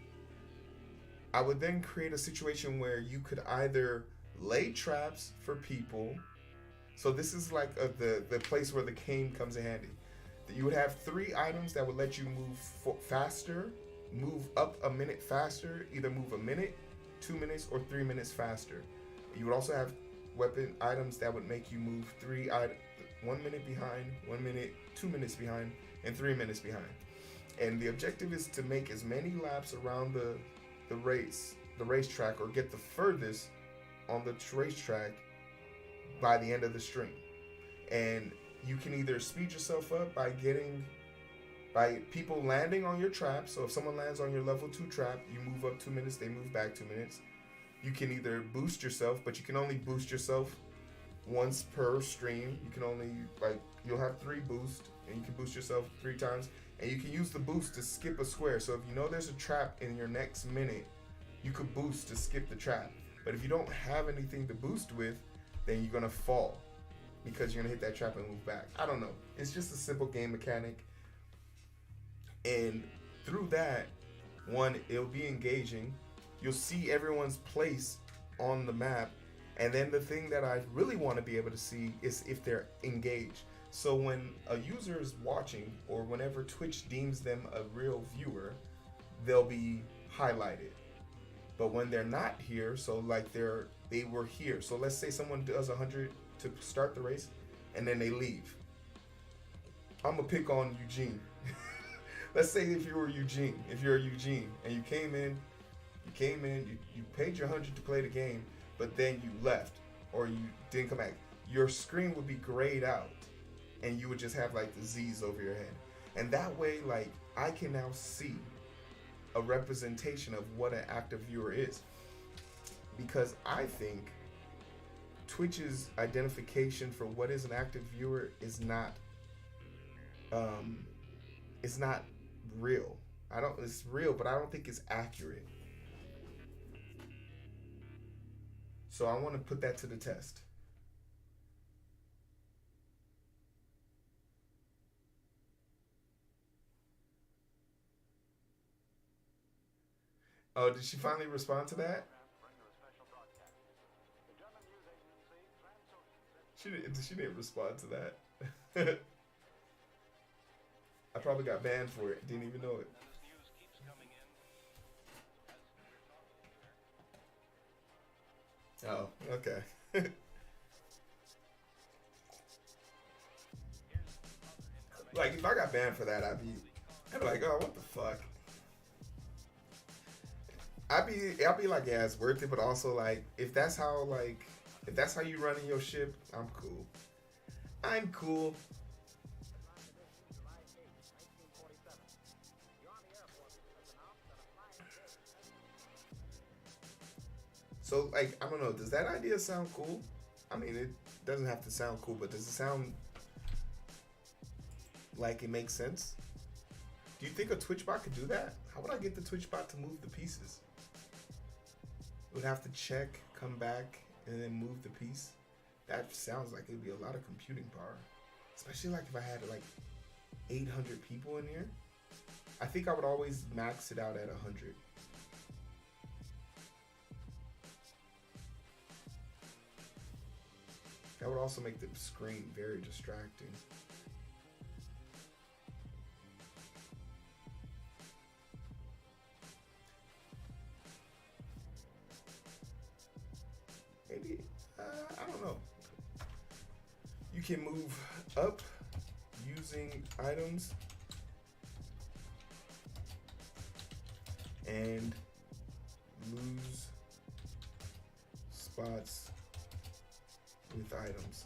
I would then create a situation where you could either lay traps for people. So this is like the place where the game comes in handy. You would have 3 items that would let you move faster, move up a minute faster, either move a minute, 2 minutes, or 3 minutes faster. You would also have weapon items that would make you move 1 minute behind, 1 minute, 2 minutes behind, and 3 minutes behind. And the objective is to make as many laps around the racetrack, or get the furthest on the racetrack by the end of the stream. And you can either speed yourself up by people landing on your trap. So if someone lands on your level 2 trap, you move up 2 minutes, they move back 2 minutes. You can either boost yourself, but you can only boost yourself once per stream. You can only, you'll have 3 boosts, and you can boost yourself 3 times. And you can use the boost to skip a square. So if you know there's a trap in your next minute, you could boost to skip the trap. But if you don't have anything to boost with, then you're gonna fall because you're gonna hit that trap and move back. I don't know. It's just a simple game mechanic. And through that, one, it'll be engaging. You'll see everyone's place on the map. And then the thing that I really want to be able to see is if they're engaged. So when a user is watching, or whenever Twitch deems them a real viewer, they'll be highlighted. But when they're not here, so like they were here. So let's say someone does 100 to start the race, and then they leave. I'm gonna pick on Eugene. Let's say if you're Eugene, and you came in, you paid your 100 to play the game, but then you left, or you didn't come back. Your screen would be grayed out, and you would just have like the Z's over your head. And that way, like, I can now see a representation of what an active viewer is, because I think Twitch's identification for what is an active viewer is not real. It's real, but I don't think it's accurate. So I want to put that to the test. Oh, did she finally respond to that? She didn't respond to that. I probably got banned for it. Didn't even know it. Oh, okay. Like, if I got banned for that, I'd be like, oh, what the fuck? I'd be like, yeah, it's worth it, but also like, if that's how you running your ship, I'm cool. I'm cool. So like, I don't know, does that idea sound cool? I mean, it doesn't have to sound cool, but does it sound like it makes sense? Do you think a Twitch bot could do that? How would I get the Twitch bot to move the pieces? Would have to check, come back, and then move the piece. That sounds like it'd be a lot of computing power. Especially like if I had like 800 people in here. I think I would always max it out at 100. That would also make the screen very distracting. Maybe, I don't know. You can move up using items and lose spots with items.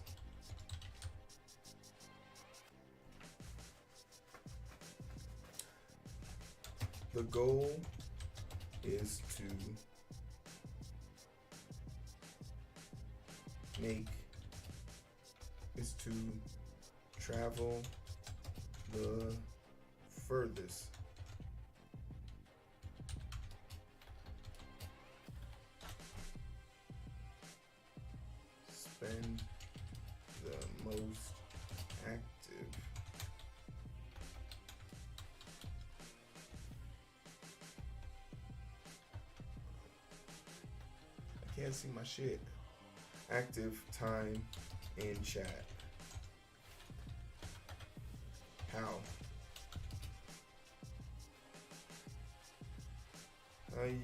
The goal is to travel the furthest. Spend the most active I can't see my shit. Active time in chat. How? How you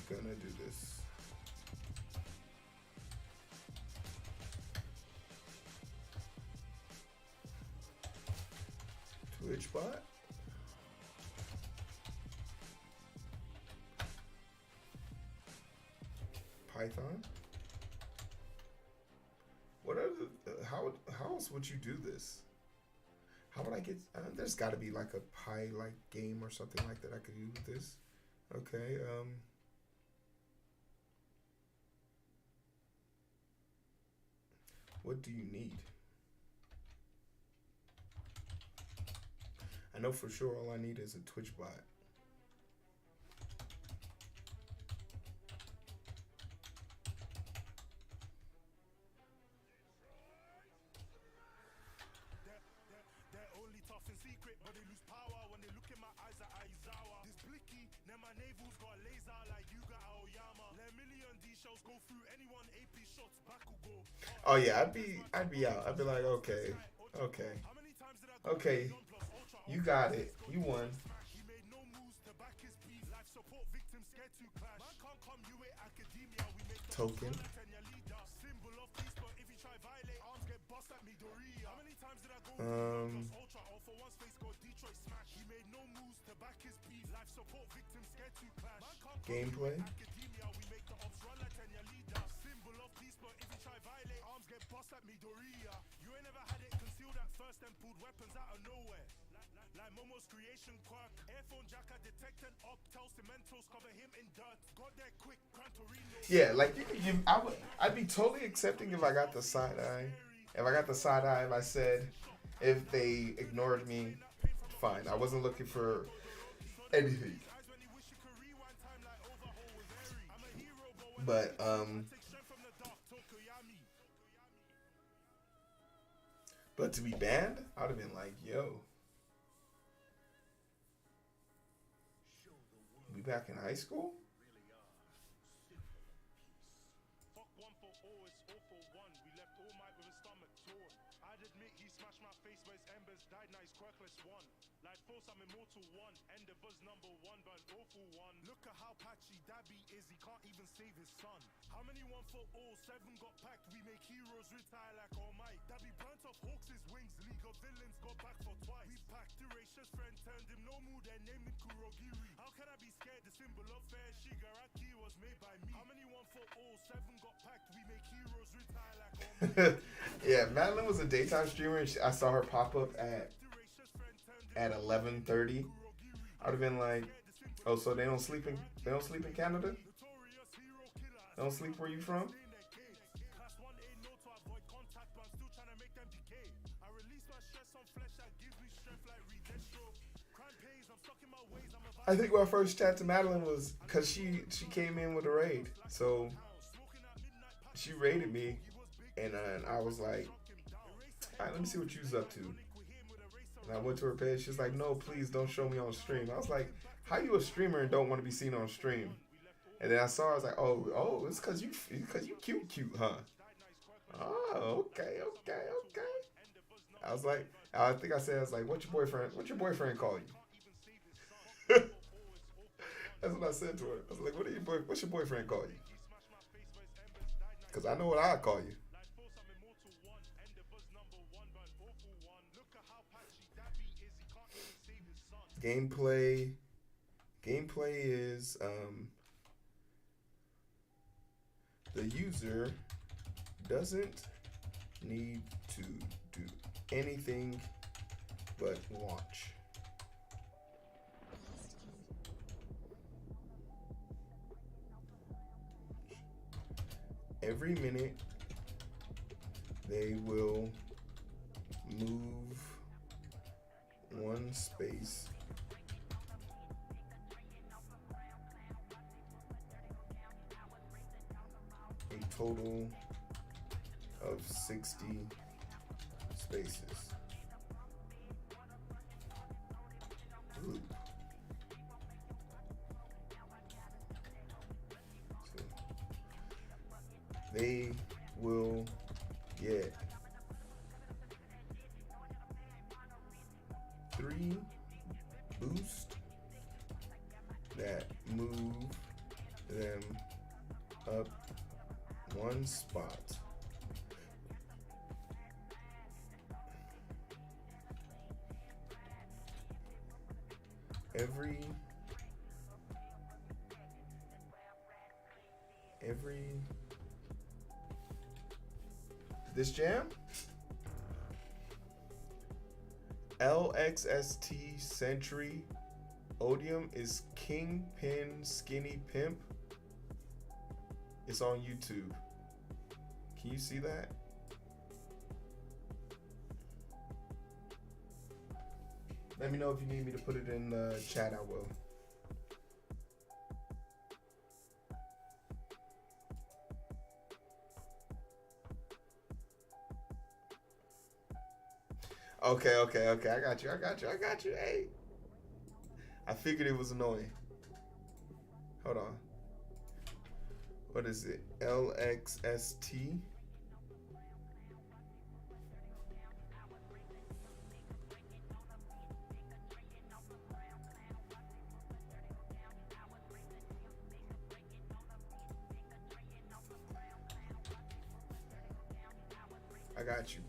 gonna do this? Twitch bot? Python? What are the, how else would you do this? How would I get, there's gotta be like a Pi-like game or something like that I could do with this. Okay, what do you need? I know for sure all I need is a Twitch bot. Oh yeah, I'd be out. I'd be like, okay, you got it, you won. Token. Gameplay. Yeah, like you could give. I'd be totally accepting if I got the side eye. If I got the side eye, if I said, if they ignored me, fine. I wasn't looking for anything. But to be banned, I would have been like, yo. We back in high school? Look at how patchy Dabby is, he can't even save his son. How many 1 for all? 7 got packed, we make heroes retire like All Might. Dabby burnt off Hawks' wings, League of Villains got back for twice. We packed, Duracious friend turned him no mood and named him Kurogiri. How can I be scared? The symbol of fair Shigaraki was made by me. How many 1 for all? 7 got packed, we make heroes retire like All Might. Yeah, Madeline was a daytime streamer. I saw her pop up at 11:30. I'd have been like, oh, so they don't sleep in Canada? They don't sleep where you from? I think my first chat to Madeline was because she came in with a raid. So she raided me, and I was like, all right, let me see what you's up to. And I went to her page. She was like, no, please don't show me on stream. I was like, how you a streamer and don't want to be seen on stream? And then I saw her, I was like, oh, it's because you cute, huh? Oh, okay. I was like, I think I said, what's your boyfriend call you? That's what I said to her. I was like, what's your boyfriend call you? Cause I know what I call you. Like for some immortal one, Endeavor's number one, but an awful one. Look at how patchy Dabby is, he can't even save his son. Gameplay is the user doesn't need to do anything but watch. Every minute they will move one space a total of 60 spaces. Loop. So they will get 3 boosts that move them up 1 spot. Every this jam LXST Century Odium is Kingpin Skinny Pimp. It's on YouTube. Can you see that? Let me know if you need me to put it in the chat. I will. Okay. I got you. Hey. I figured it was annoying. Hold on. What is it? LXST? I got you.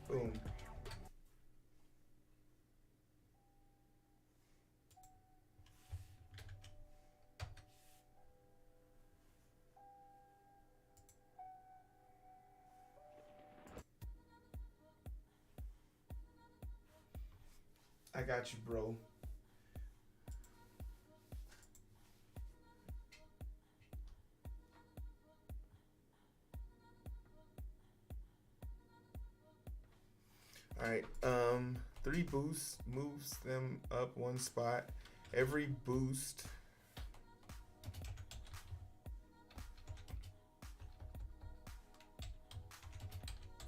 Boom. I got you, bro. All right, 3 boosts moves them up 1 spot. Every boost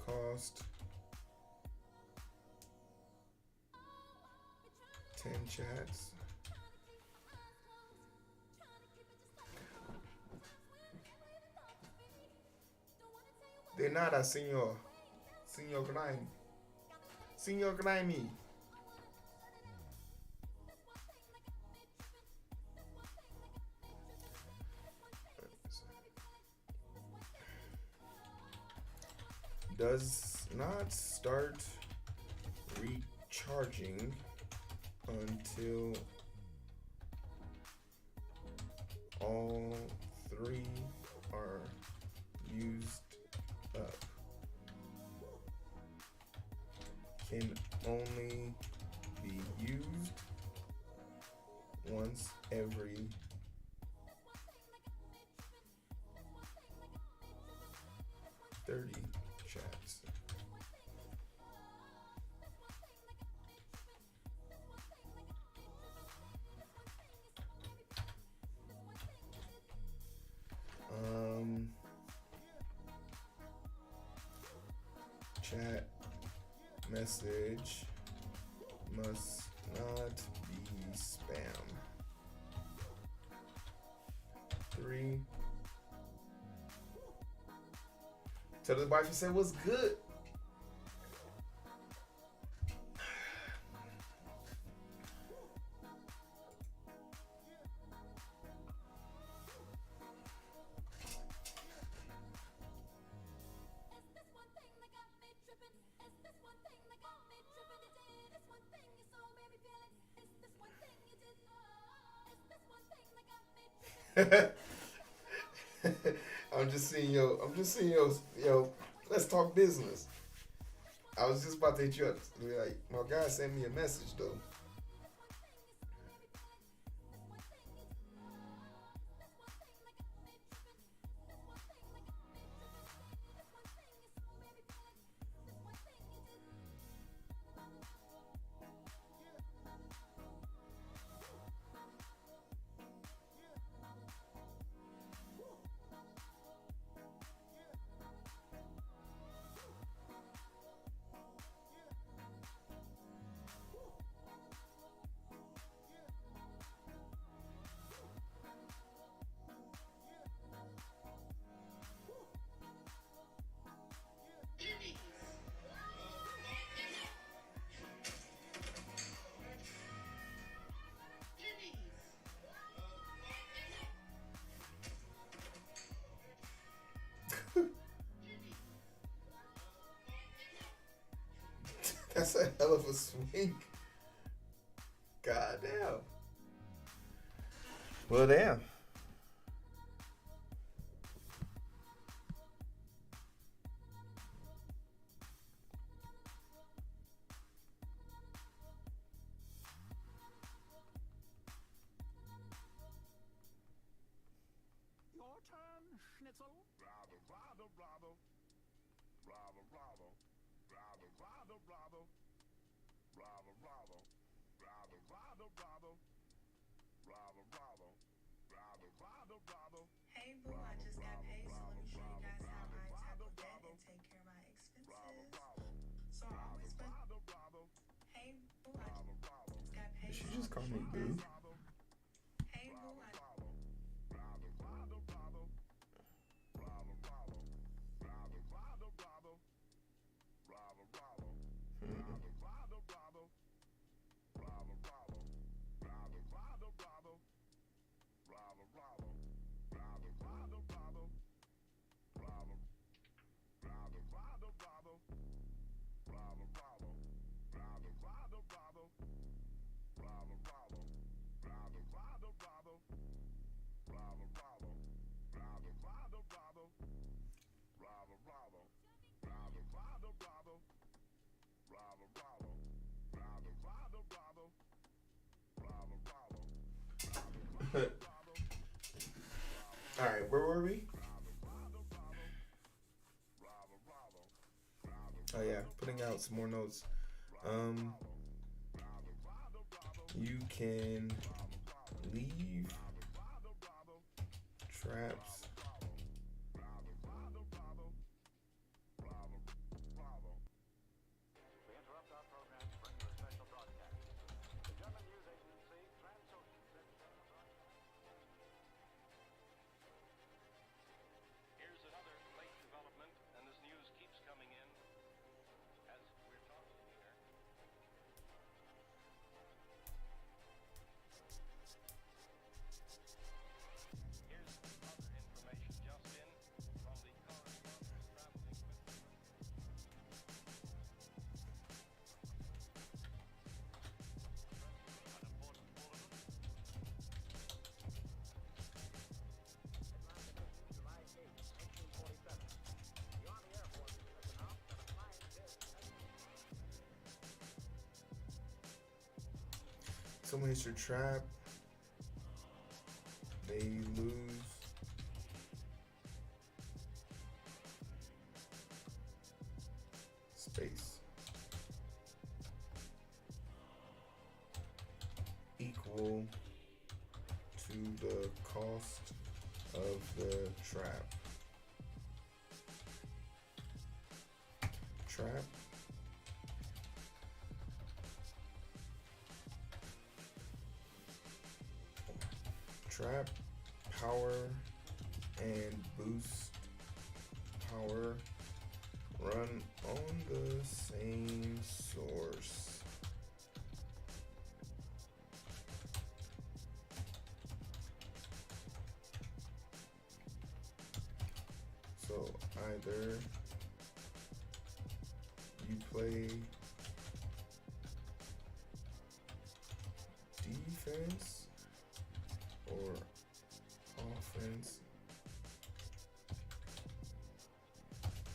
cost 10 chats. De nada, señor. Señor Grime. Señor Grimy. Does not start recharging until all 3 are used up. Can only be used once every 30 chats. Chat message must not be spam. 3. Tell the wife and say what's good. I'm just seeing yo. Let's talk business. I was just about to hit you up. Like, my guy sent me a message though. That's a hell of a swing. God damn. Well, damn. Your turn, Schnitzel. Bravo, bravo, bravo. Bravo, bravo. Bravo, bravo, bravo. Bravo, bravo. Bravo, bravo, bravo. Bravo, bravo. Bravo, bravo, bravo. Hey boo, I just got paid, so let me show you guys how I tackle that and take care of my expenses. So I always put. Hey boo, I just got paid. Did she so just call I'll me show you boo? guys- Hey boo, I. All right, where were we? Oh yeah, putting out some more notes. You can leave traps. We interrupt our program to bring you a special broadcast. The German news agency Transocean said Here's another late development, and this news keeps coming in as we're talking here. Here's other information just in from the correspondents traveling with an important bulletin. Someone hits your trap. They lose. Space. Equal to the cost of the trap. Trap. Trap, power, and boost power run on the same source. So either you play defense or designs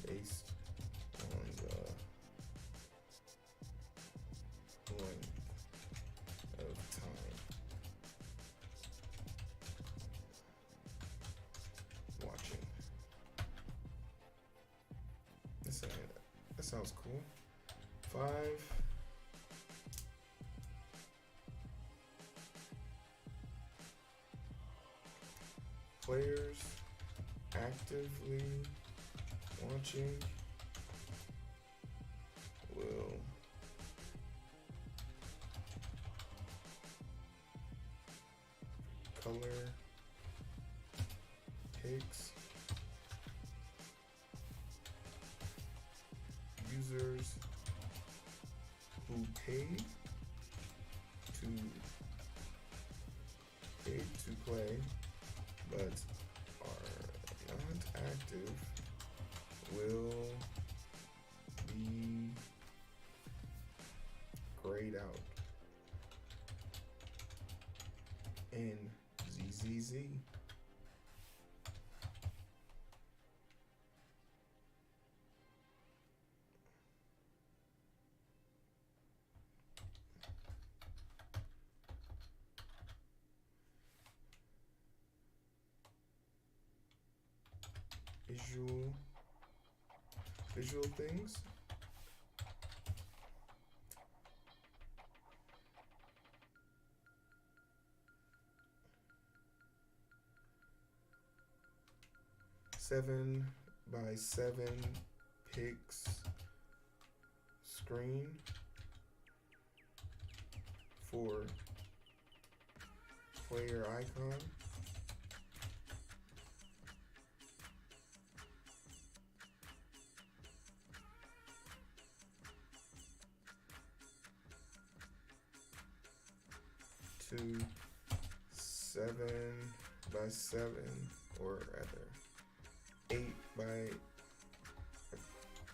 based on the length of time watching. That sounds cool. 5. Players actively watching will color picks users who paid to play but are not active will be grayed out in ZZZ. Visual things. Seven by 7 pics screen for player icon. To 7 by 7, or rather 8 by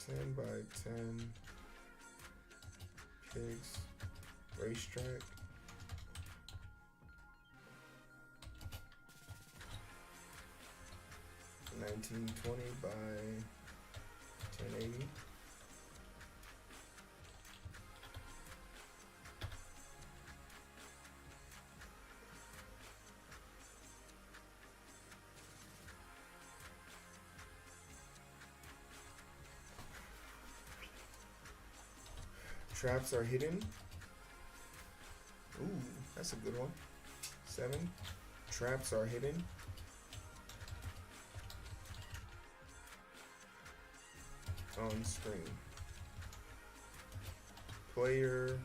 10 by 10 pigs racetrack. $19.20 by 1080. Traps are hidden. Ooh, that's a good one. 7. Traps are hidden. On screen. Player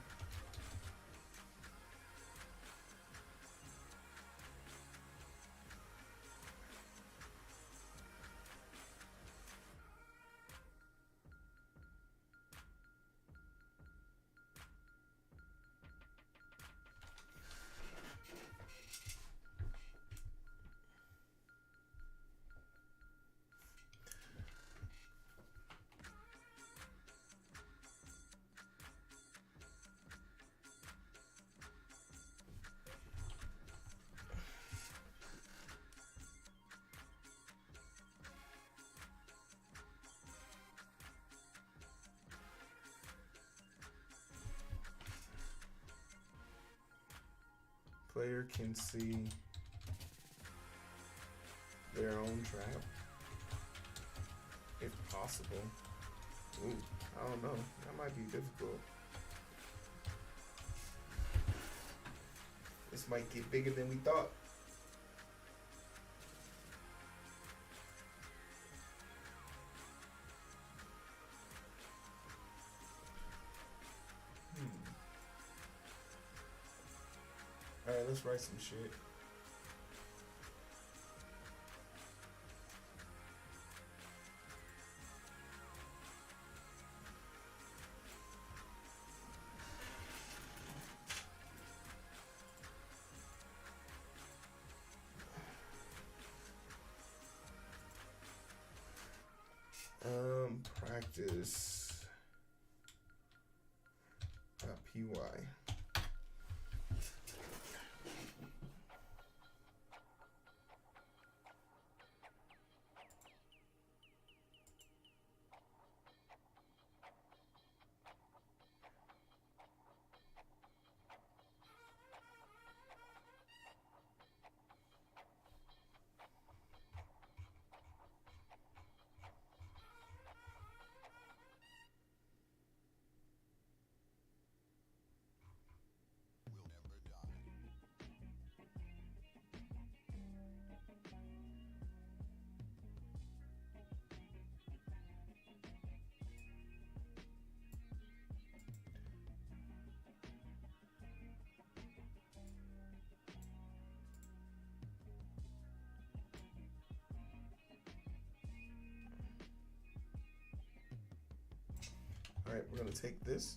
player can see their own trap, if possible. Ooh, I don't know. That might be difficult. This might get bigger than we thought. Alright, let's write some shit. Practice .py. All right, we're gonna take this.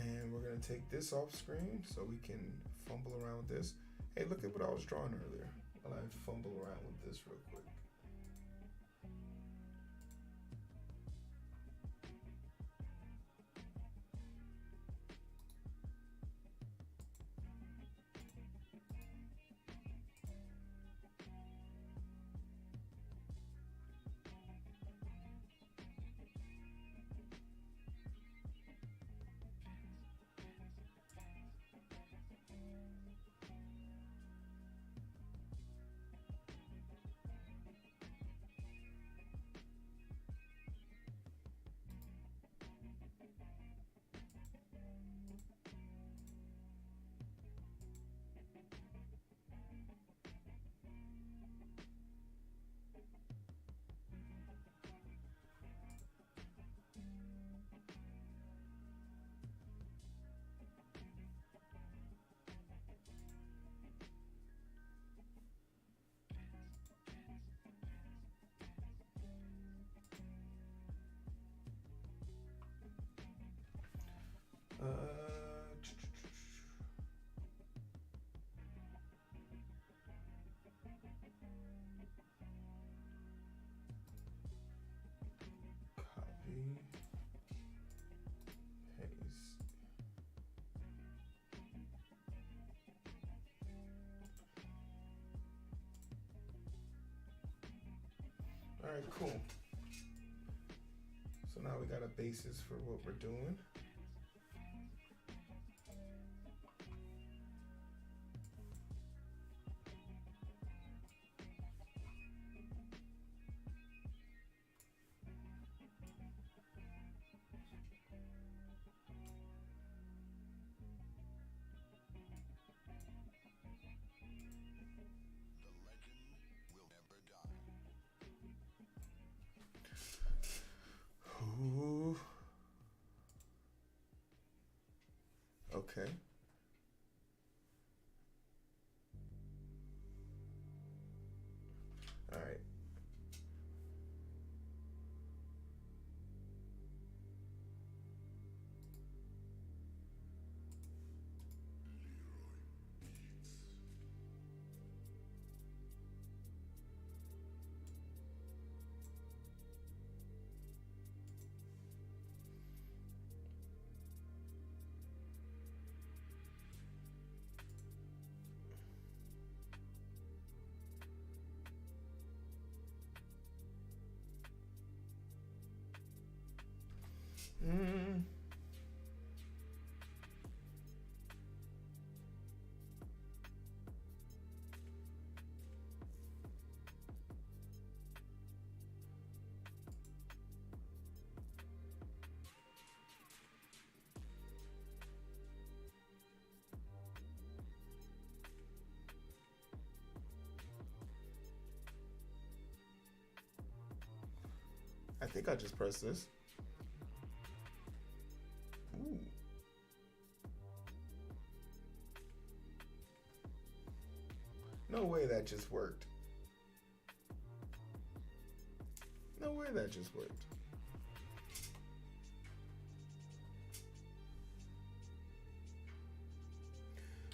And we're gonna take this off screen so we can fumble around with this. Hey, look at what I was drawing earlier. While I fumble around with this real quick. Copy, paste. All right, cool. So now we got a basis for what we're doing. Ooh. Okay. All right. Mm. I think I just pressed this. Ooh. No way that just worked. No way that just worked.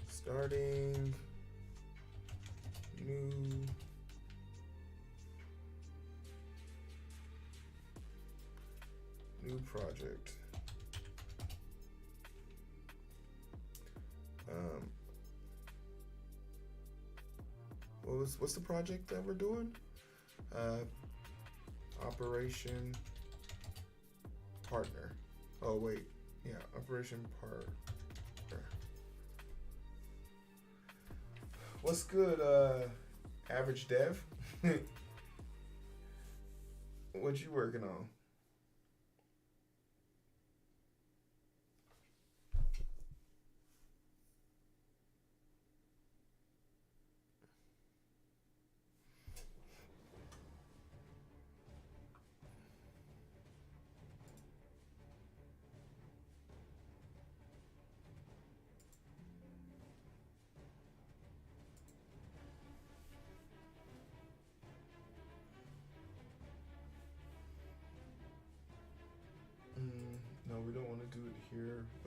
Starting new project. What's the project that we're doing? Operation Partner. Oh wait, yeah, Operation Partner. What's good, average dev? What you working on?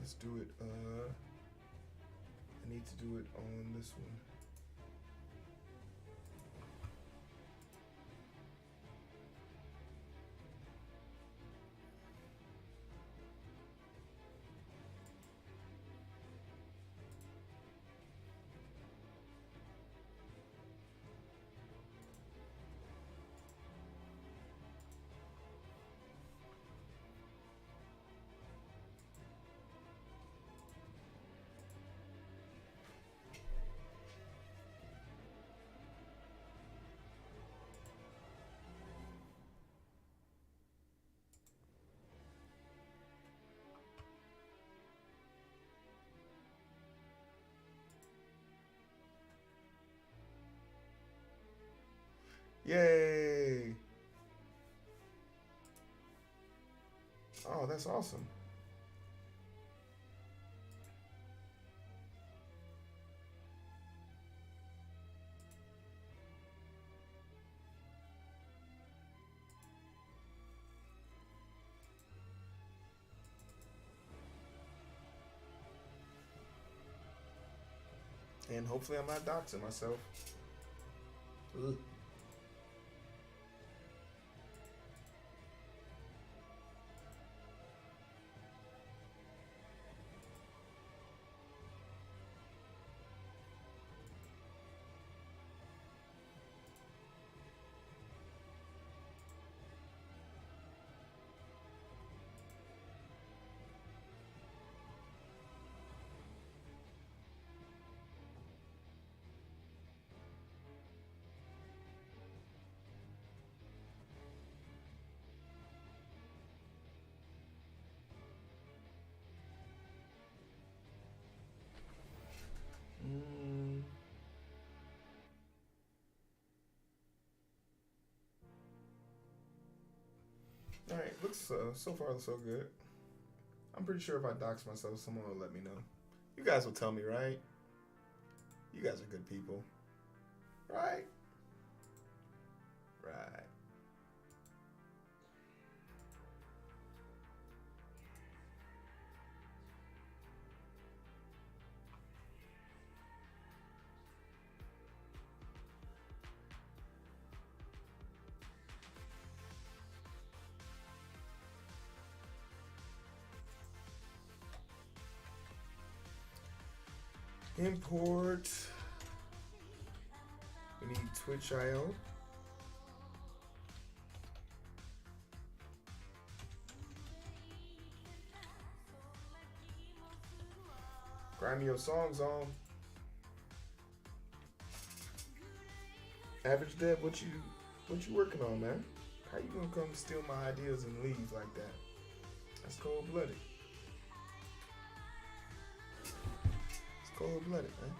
Let's do it. I need to do it on this one. Yay! Oh, that's awesome. And hopefully I'm not doxing myself. Ugh. All right, looks so far so good. I'm pretty sure if I dox myself, someone will let me know. You guys will tell me, right? You guys are good people, right? Right. Import. We need Twitch.io. Grind me your songs on. Average Dev, what you working on, man? How you gonna come steal my ideas and leave like that? That's cold blooded. It's cold blooded, man.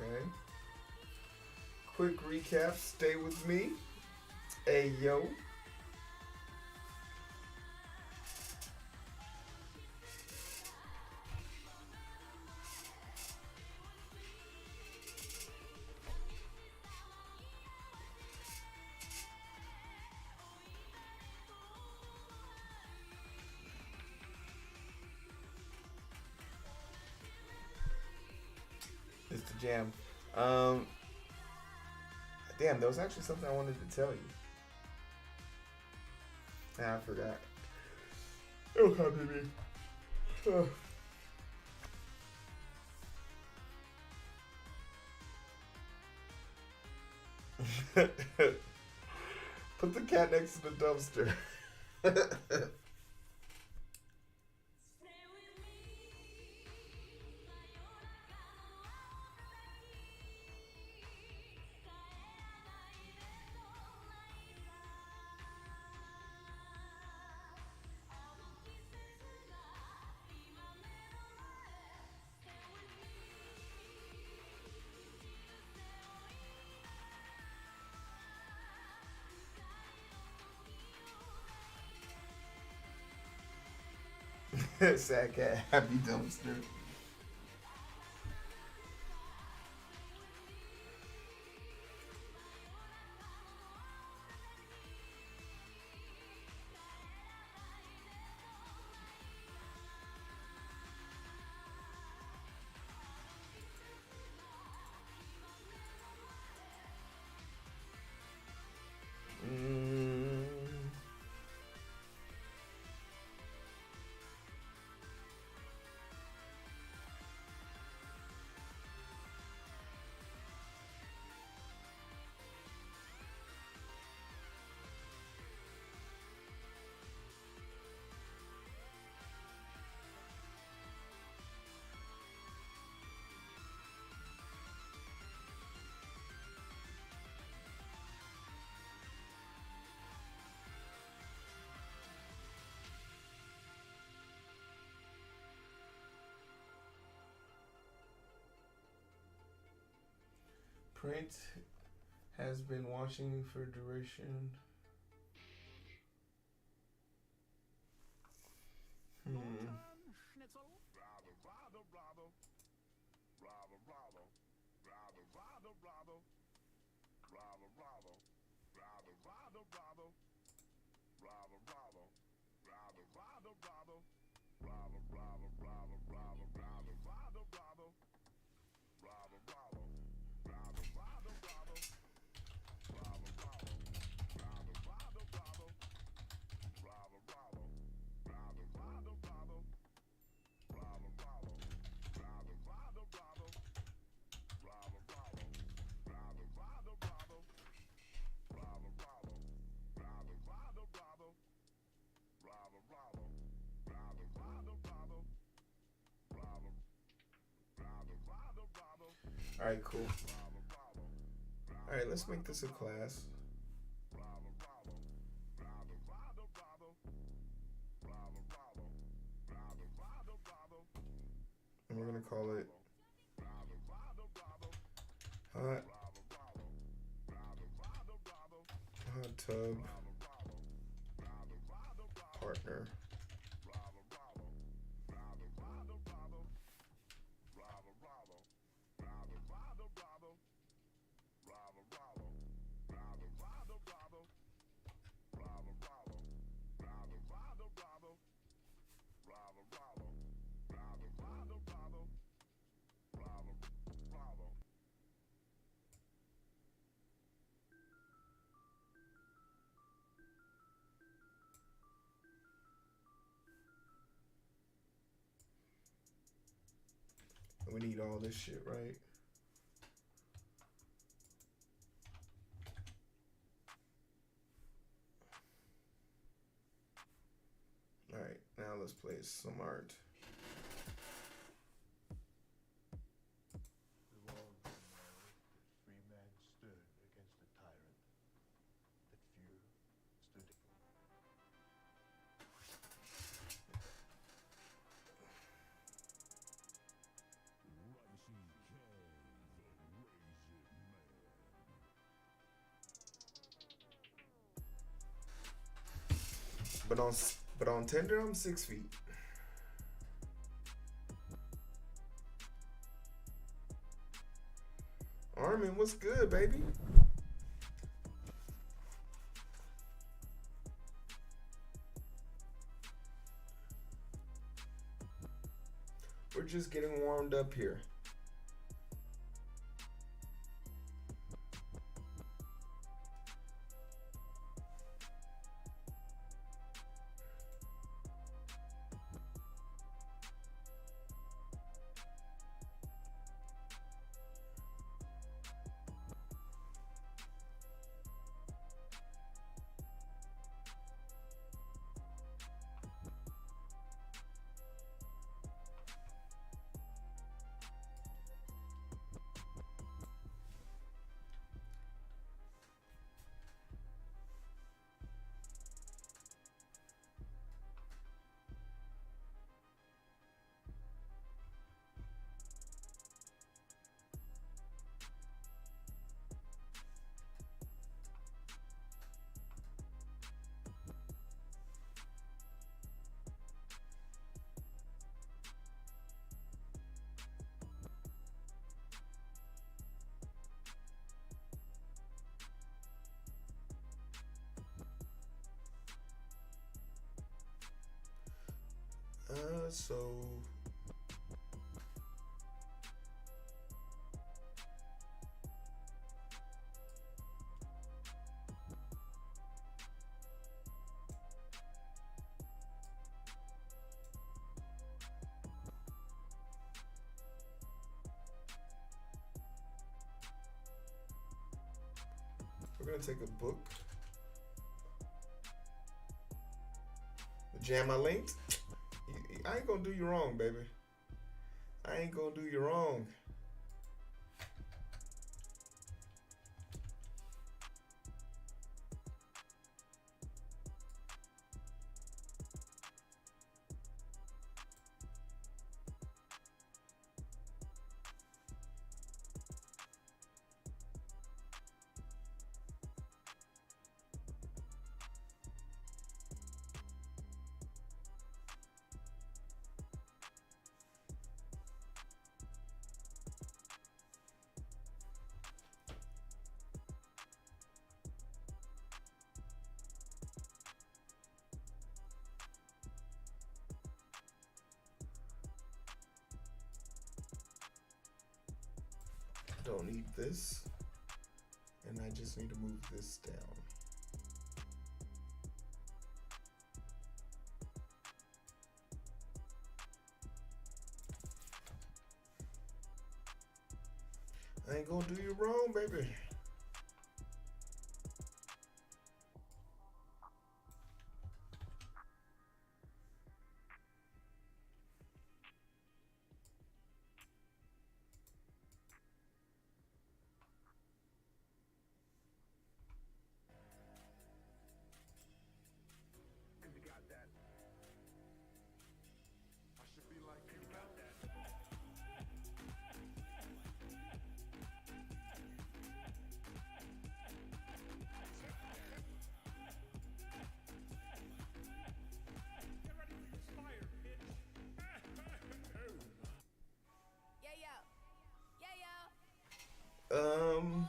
Okay. Quick recap. Stay with me. Hey yo. jam. Damn, there was actually something I wanted to tell you. I forgot. Oh, habibi. Oh. Put the cat next to the dumpster. Sad cat, happy dumpster. Print has been watching for duration. All right, cool. All right, let's make this a class. And we're gonna call it hot tub partner. We need all this shit, right? All right, now let's play some art. The world will know that free man stood against a tyrant, that few stood. But on Tinder, I'm 6 feet. Armin, what's good, baby? We're just getting warmed up here. So we're gonna take a book. Jam I linked. I ain't gonna do you wrong, baby. I ain't gonna do you wrong. Don't need this, and I just need to move this down. I ain't gonna do you wrong, baby. Um,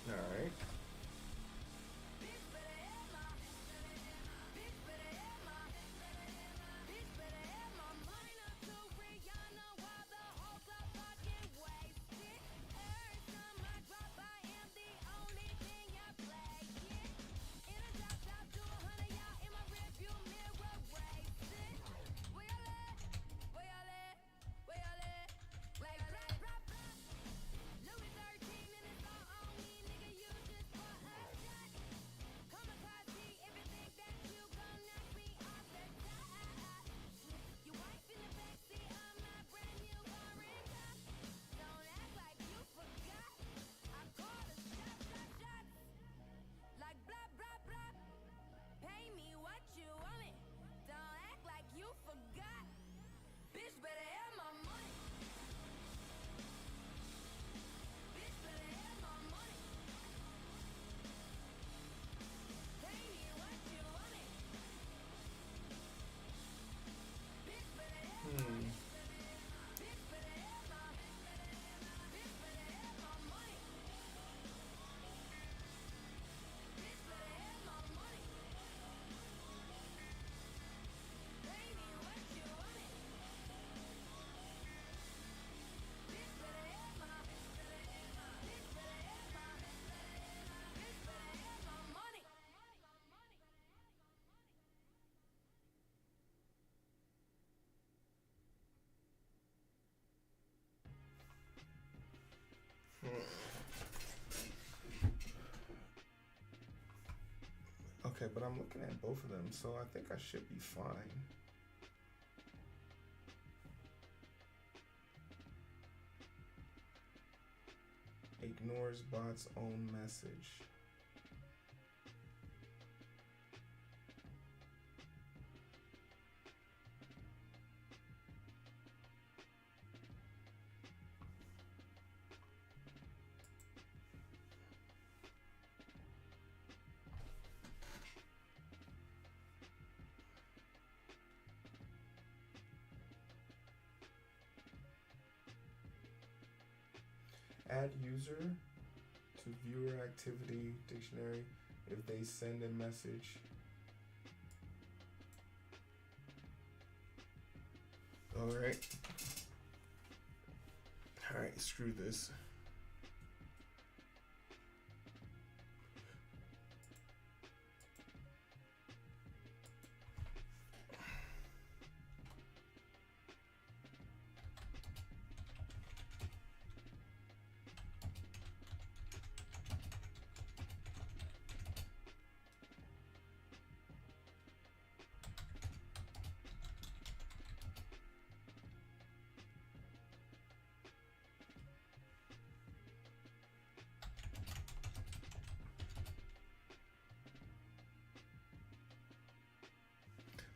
all right. Okay, but I'm looking at both of them, so I think I should be fine. Ignores bot's own message. Add user to viewer activity dictionary if they send a message. Alright. Alright, screw this.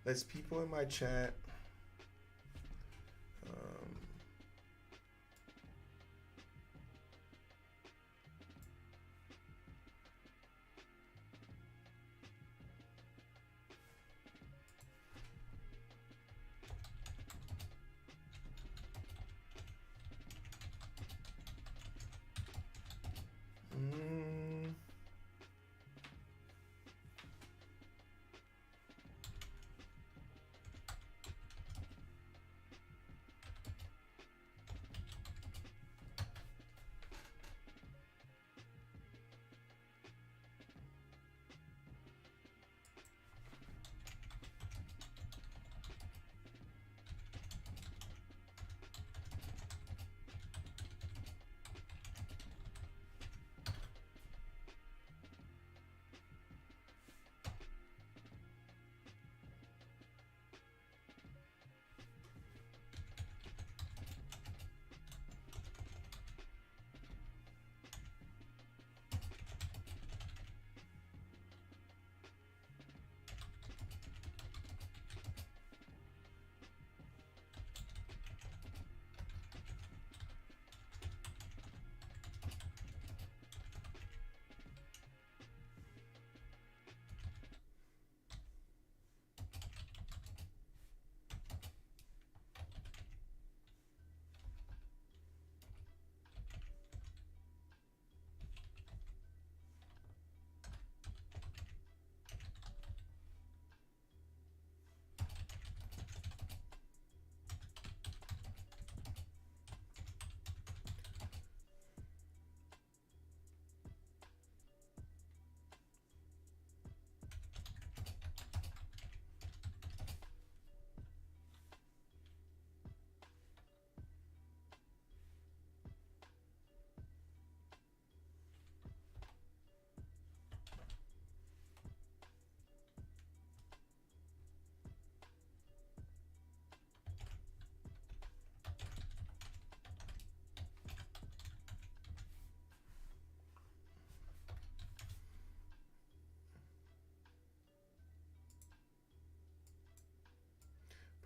There's people in my chat.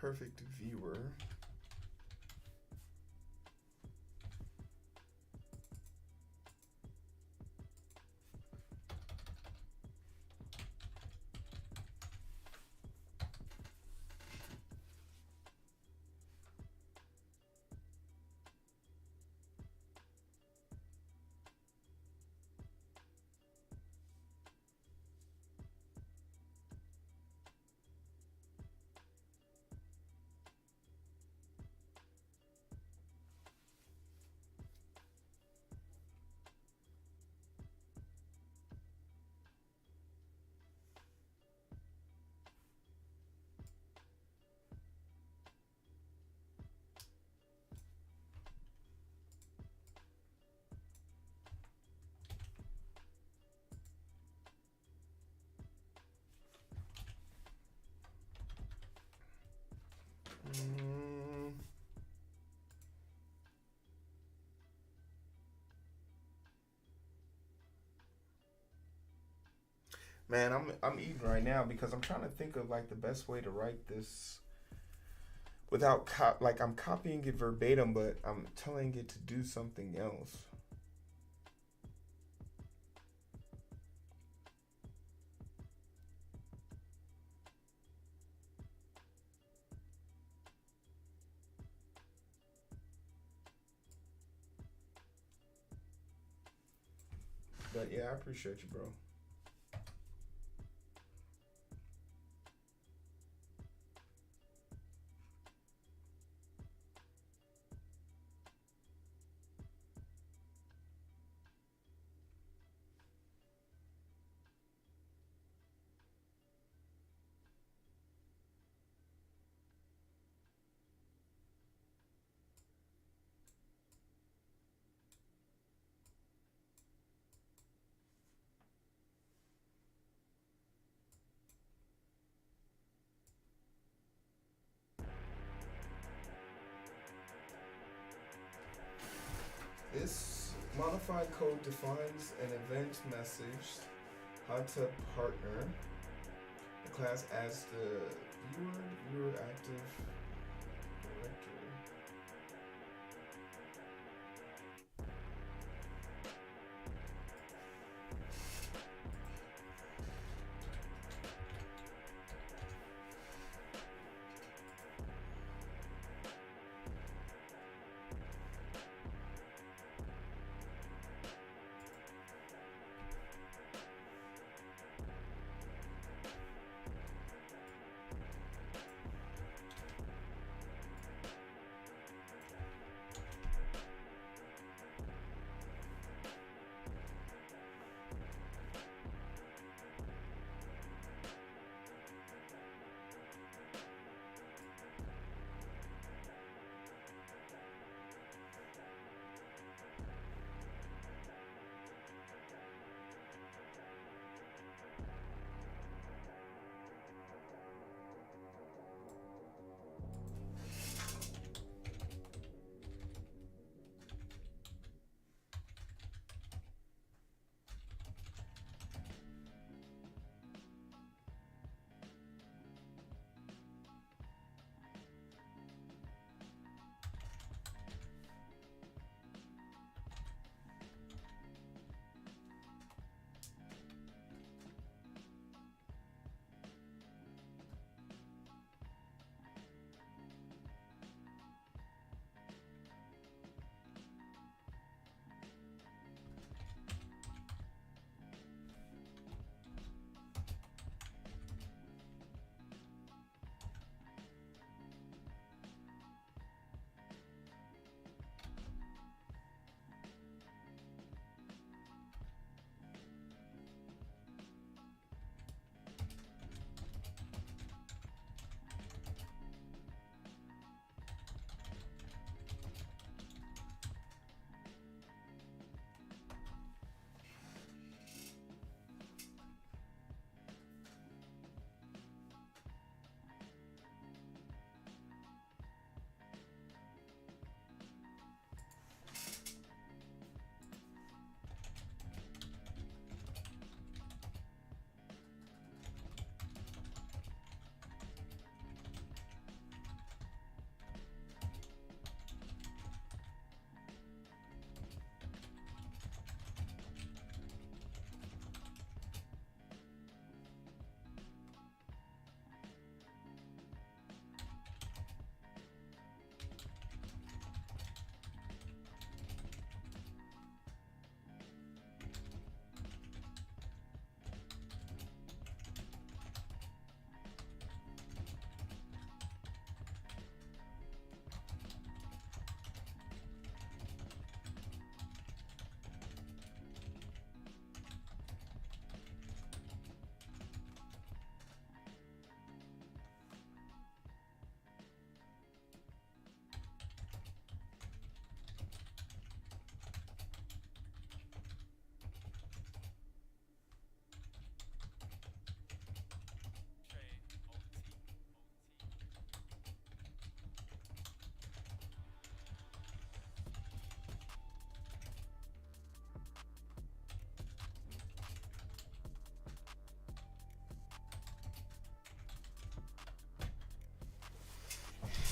Perfect viewer. Mm. Man, I'm eating right now because I'm trying to think of like the best way to write this without like I'm copying it verbatim, but I'm telling it to do something else. But yeah, I appreciate you, bro. This modified code defines an event message, how to partner the class as the viewer active directory.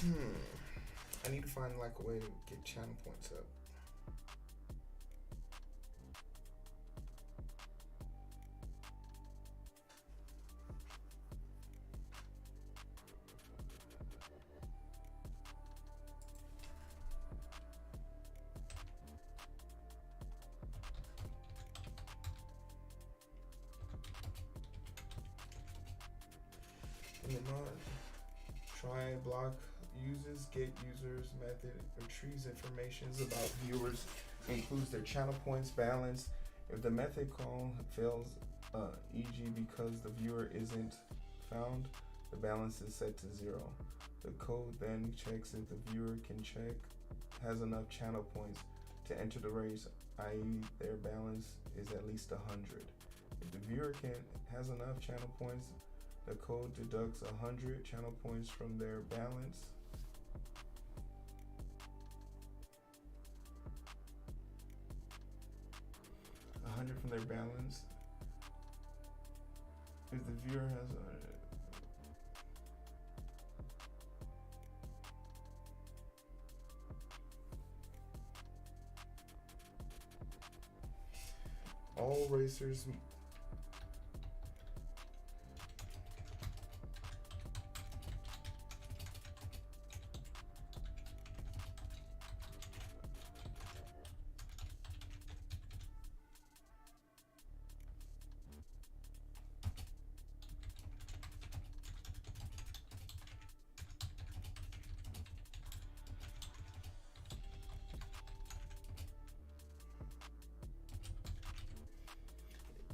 I need to find like a way to get channel points up. In the mod, try block uses, get users method retrieves information about viewers, includes their channel points balance. If the method call fails, e.g. because the viewer isn't found, the balance is set to 0. The code then checks if the viewer has enough channel points to enter the race, i.e. their balance is at least 100. If the viewer has enough channel points, the code deducts 100 channel points from their balance. From their balance. If the viewer has all racers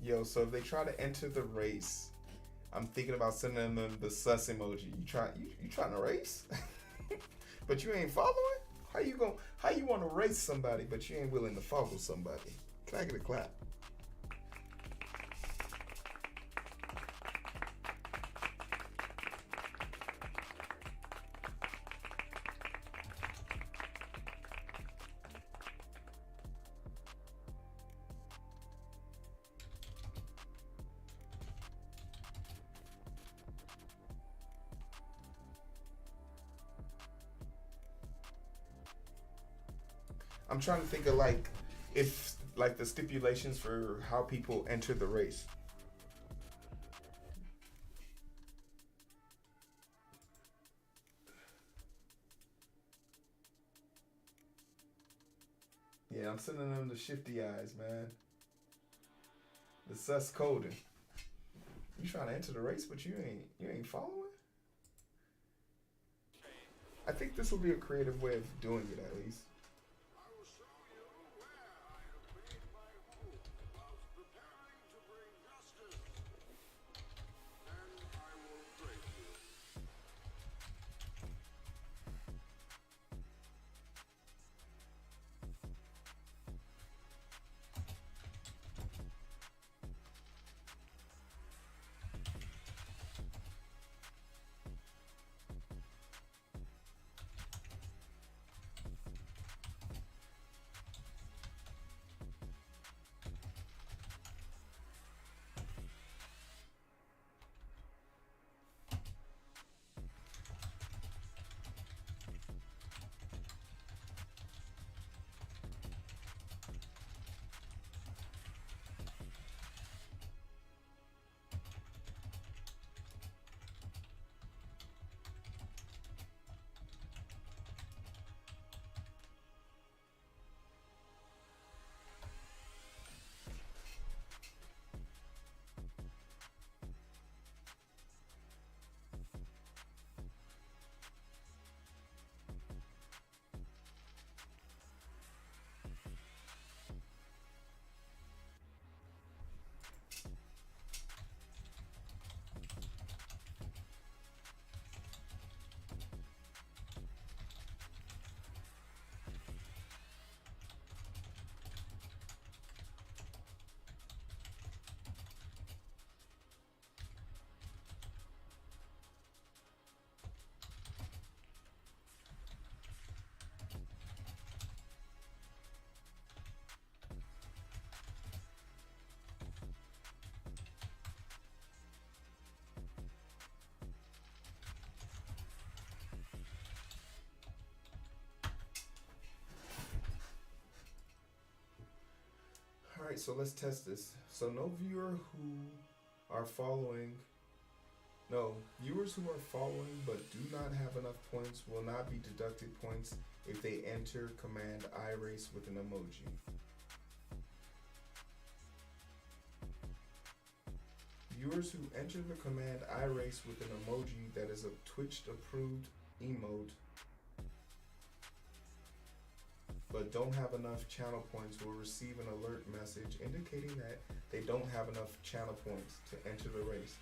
Yo, so if they try to enter the race, I'm thinking about sending them the sus emoji. You trying to race? But you ain't following? How you want to race somebody but you ain't willing to follow somebody? Can I get a clap? I'm trying to think of the stipulations for how people enter the race. Yeah, I'm sending them the shifty eyes, man. The sus coding. You trying to enter the race, but you ain't following? I think this will be a creative way of doing it, at least. Alright, so let's test this. So no viewer who are following, no, viewers who are following but do not have enough points will not be deducted points if they enter command iRace with an emoji. Viewers who enter the command iRace with an emoji that is a Twitch approved emote but don't have enough channel points will receive an alert message indicating that they don't have enough channel points to enter the race.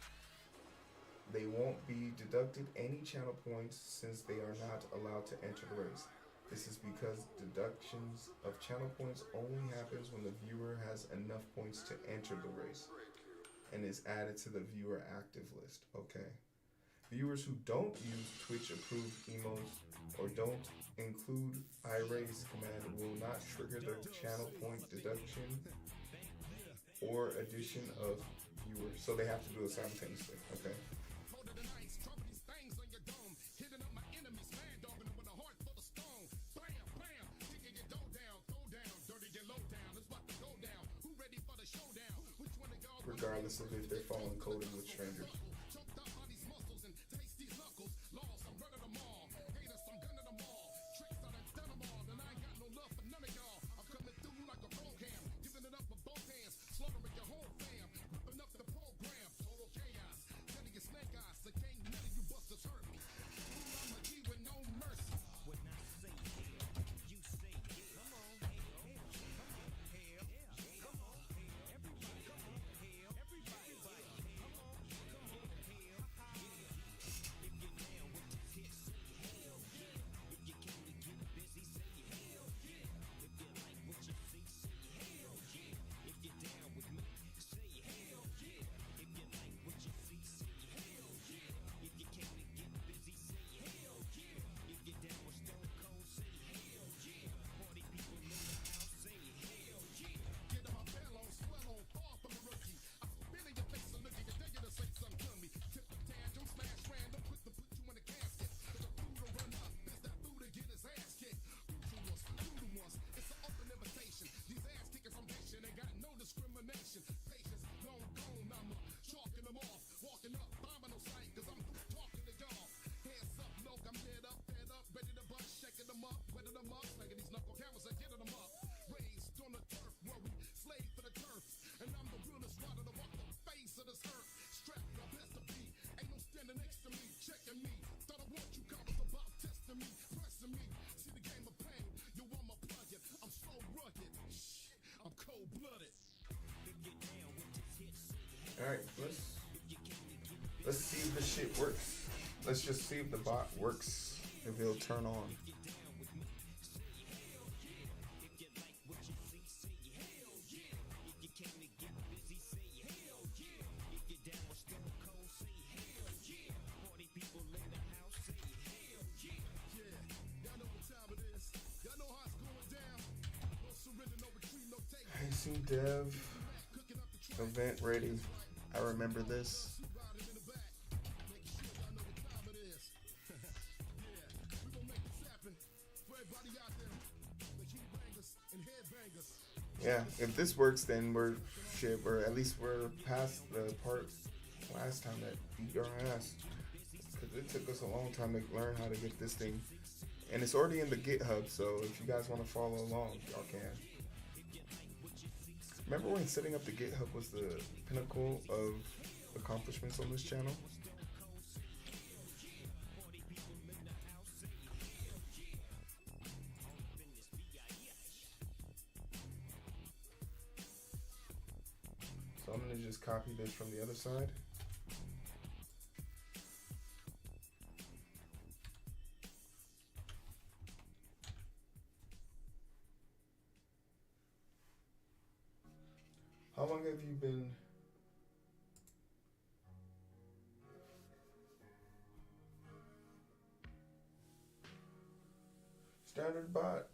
They won't be deducted any channel points since they are not allowed to enter the race. This is because deductions of channel points only happens when the viewer has enough points to enter the race and is added to the viewer active list. Okay. Viewers who don't use Twitch approved emotes or don't include iRace command will not trigger the channel point deduction or addition of viewers. So they have to do it simultaneously. Okay. Regardless of if they're following coding with strangers. Alright, let's see if this shit works. Let's just see if the bot works, if it'll turn on. I see dev event ready. I remember this. Yeah, if this works, then we're shit. Or at least we're past the part last time that beat our ass. Because it took us a long time to learn how to get this thing. And it's already in the GitHub, so if you guys want to follow along, y'all can. Remember when setting up the GitHub was the pinnacle of accomplishments on this channel? So I'm going to just copy this from the other side. How long have you been Standard bot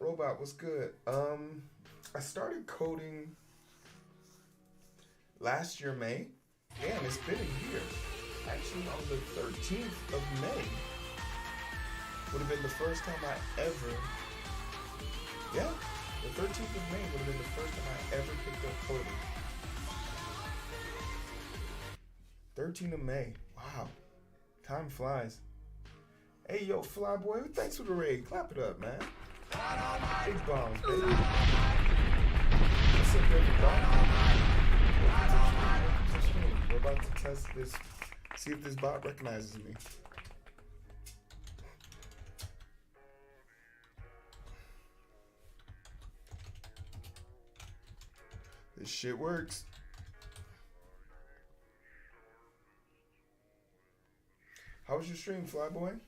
robot? What's good? I started coding last year May. Damn, it's been a year. Actually, on the 13th of May would have been the first time I ever, yeah, The 13th of May would have been the first time I ever picked up coding. 13th of May. Wow. Time flies. Hey, yo, Flyboy, thanks for the raid. Clap it up, man. Big bombs, baby. What's up, everybody? We're about to test this. See if this bot recognizes me. This shit works. How was your stream, Flyboy?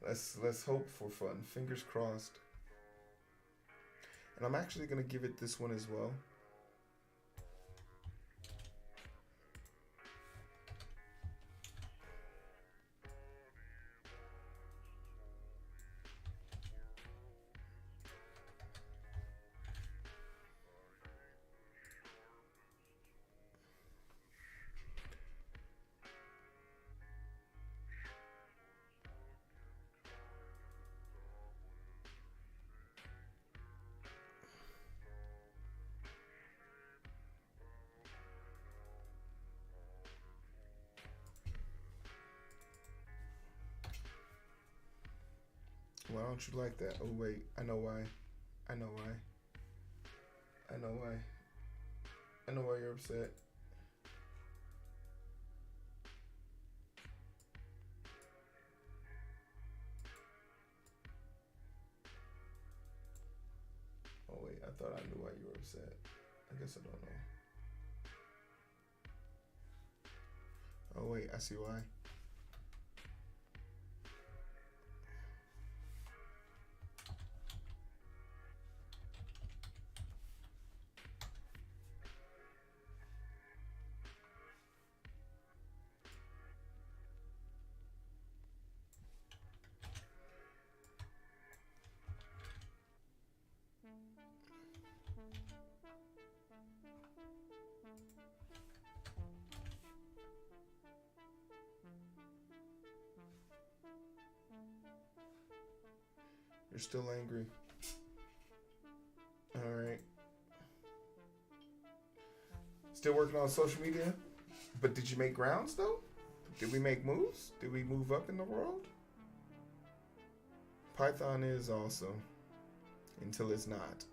Let's hope for fun. Fingers crossed. And I'm actually gonna give it this one as well. Why don't you like that? Oh wait, I know why. I know why. I know why. I know why you're upset. Oh wait, I thought I knew why you were upset. I guess I don't know. Oh wait, I see why. You're still angry. Alright. Still working on social media? But did you make grounds though? Did we make moves? Did we move up in the world? Python is awesome. Until it's not.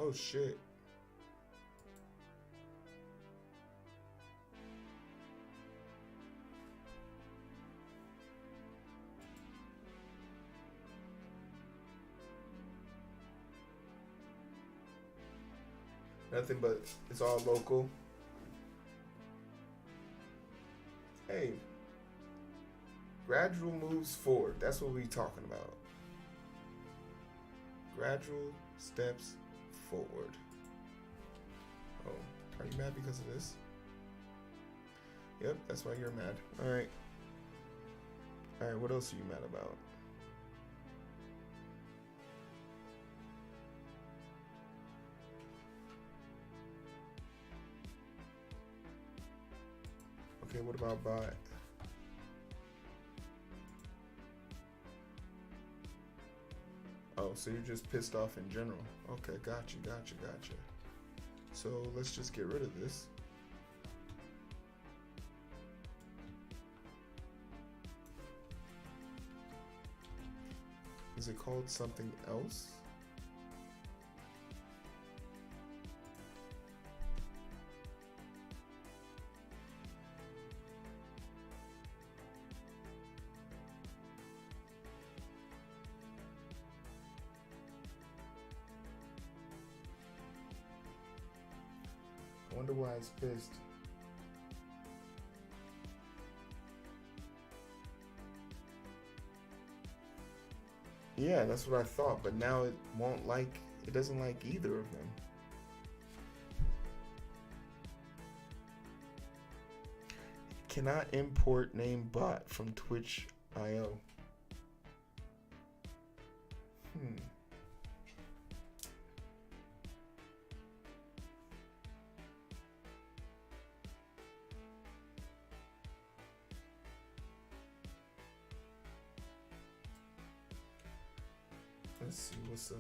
Oh shit. Nothing but it's all local. Hey. Gradual moves forward. That's what we talking about. Gradual steps forward. Oh, are you mad because of this? Yep, that's why you're mad. Alright. Alright, what else are you mad about? Okay, what about bot? Oh, so you're just pissed off in general. Okay, gotcha. So let's just get rid of this. Is it called something else? I wonder why it's pissed. Yeah, that's what I thought, but now it won't like, it doesn't like either of them. Cannot import name bot from Twitch.io. Let's see what's up.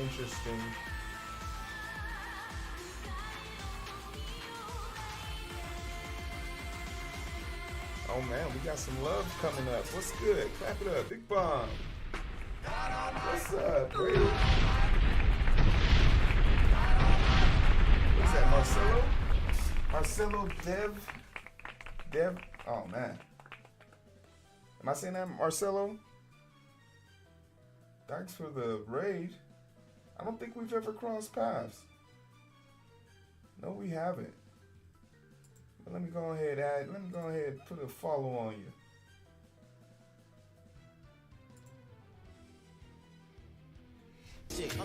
Interesting. Oh man, we got some love coming up. What's good? Clap it up. Big Bomb. What's up, Brady? What's that, Marcelo? Marcelo Dev? Oh man. Am I saying that, Marcelo? Thanks for the raid. I don't think we've ever crossed paths. No, we haven't. But let me go ahead and put a follow on you.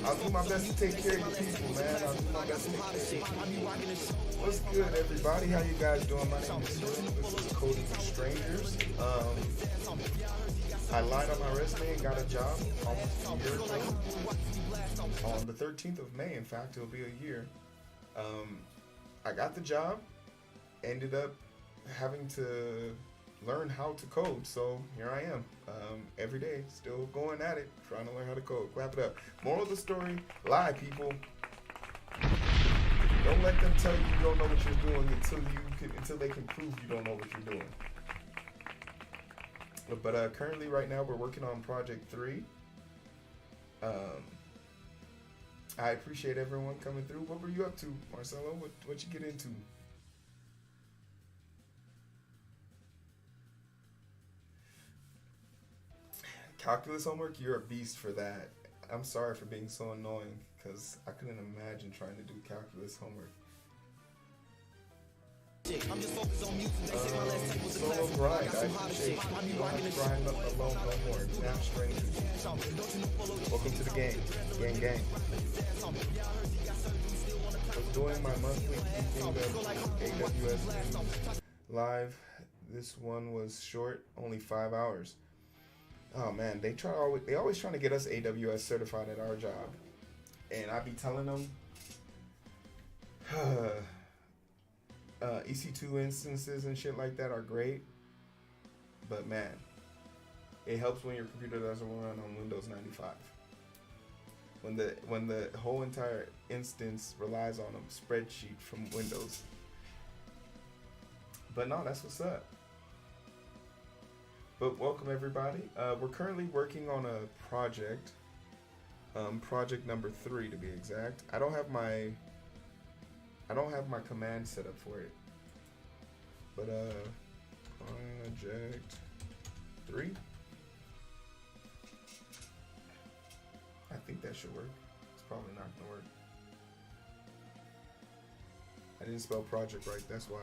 I'll do my best to take care of you people, man. I'll do my best to take care of you people. What's good, everybody? How you guys doing? My name is Heero. This is Coding for Strangers. I lied on my resume and got a job almost a year ago. On the 13th of May, in fact, it'll be a year. I got the job, ended up having to learn how to code, so here I am. Every day, still going at it, trying to learn how to code. Clap it up. Moral of the story, lie, people. Don't let them tell you you don't know what you're doing until they can prove you don't know what you're doing. But currently, right now, we're working on project 3. I appreciate everyone coming through. What were you up to, Marcelo? What you get into? Calculus homework? You're a beast for that. I'm sorry for being so annoying, because I couldn't imagine trying to do calculus homework. I'm just focused on music. They say my last tape was a Solo classic. grind, I appreciate you. You don't have to grind alone no more. Snap strangers. Welcome to the game. Gang. I was doing my monthly meeting of AWS News live. This one was short, only 5 hours. Oh man, they always trying to get us AWS certified at our job, and I be telling them, EC2 instances and shit like that are great, but man, it helps when your computer doesn't run on Windows 95. When the whole entire instance relies on a spreadsheet from Windows. But no, that's what's up. But welcome everybody. We're currently working on a project. Project number 3 to be exact. I don't have my command set up for it. But project 3. I think that should work. It's probably not gonna work. I didn't spell project right, that's why.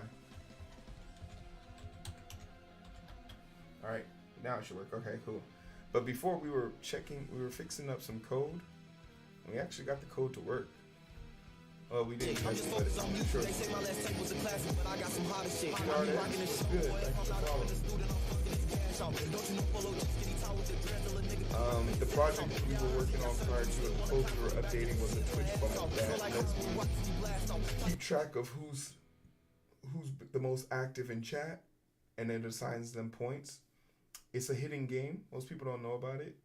Alright, now it should work. Okay, cool. But before we were fixing up some code. We actually got the code to work. Well, we didn't touch it, but I'm sure it's good. Thanks for following. The project we were working on prior to the code we were updating was a Twitch bot that lets me keep track of who's the most active in chat, and then assigns them points. It's a hidden game. Most people don't know about it,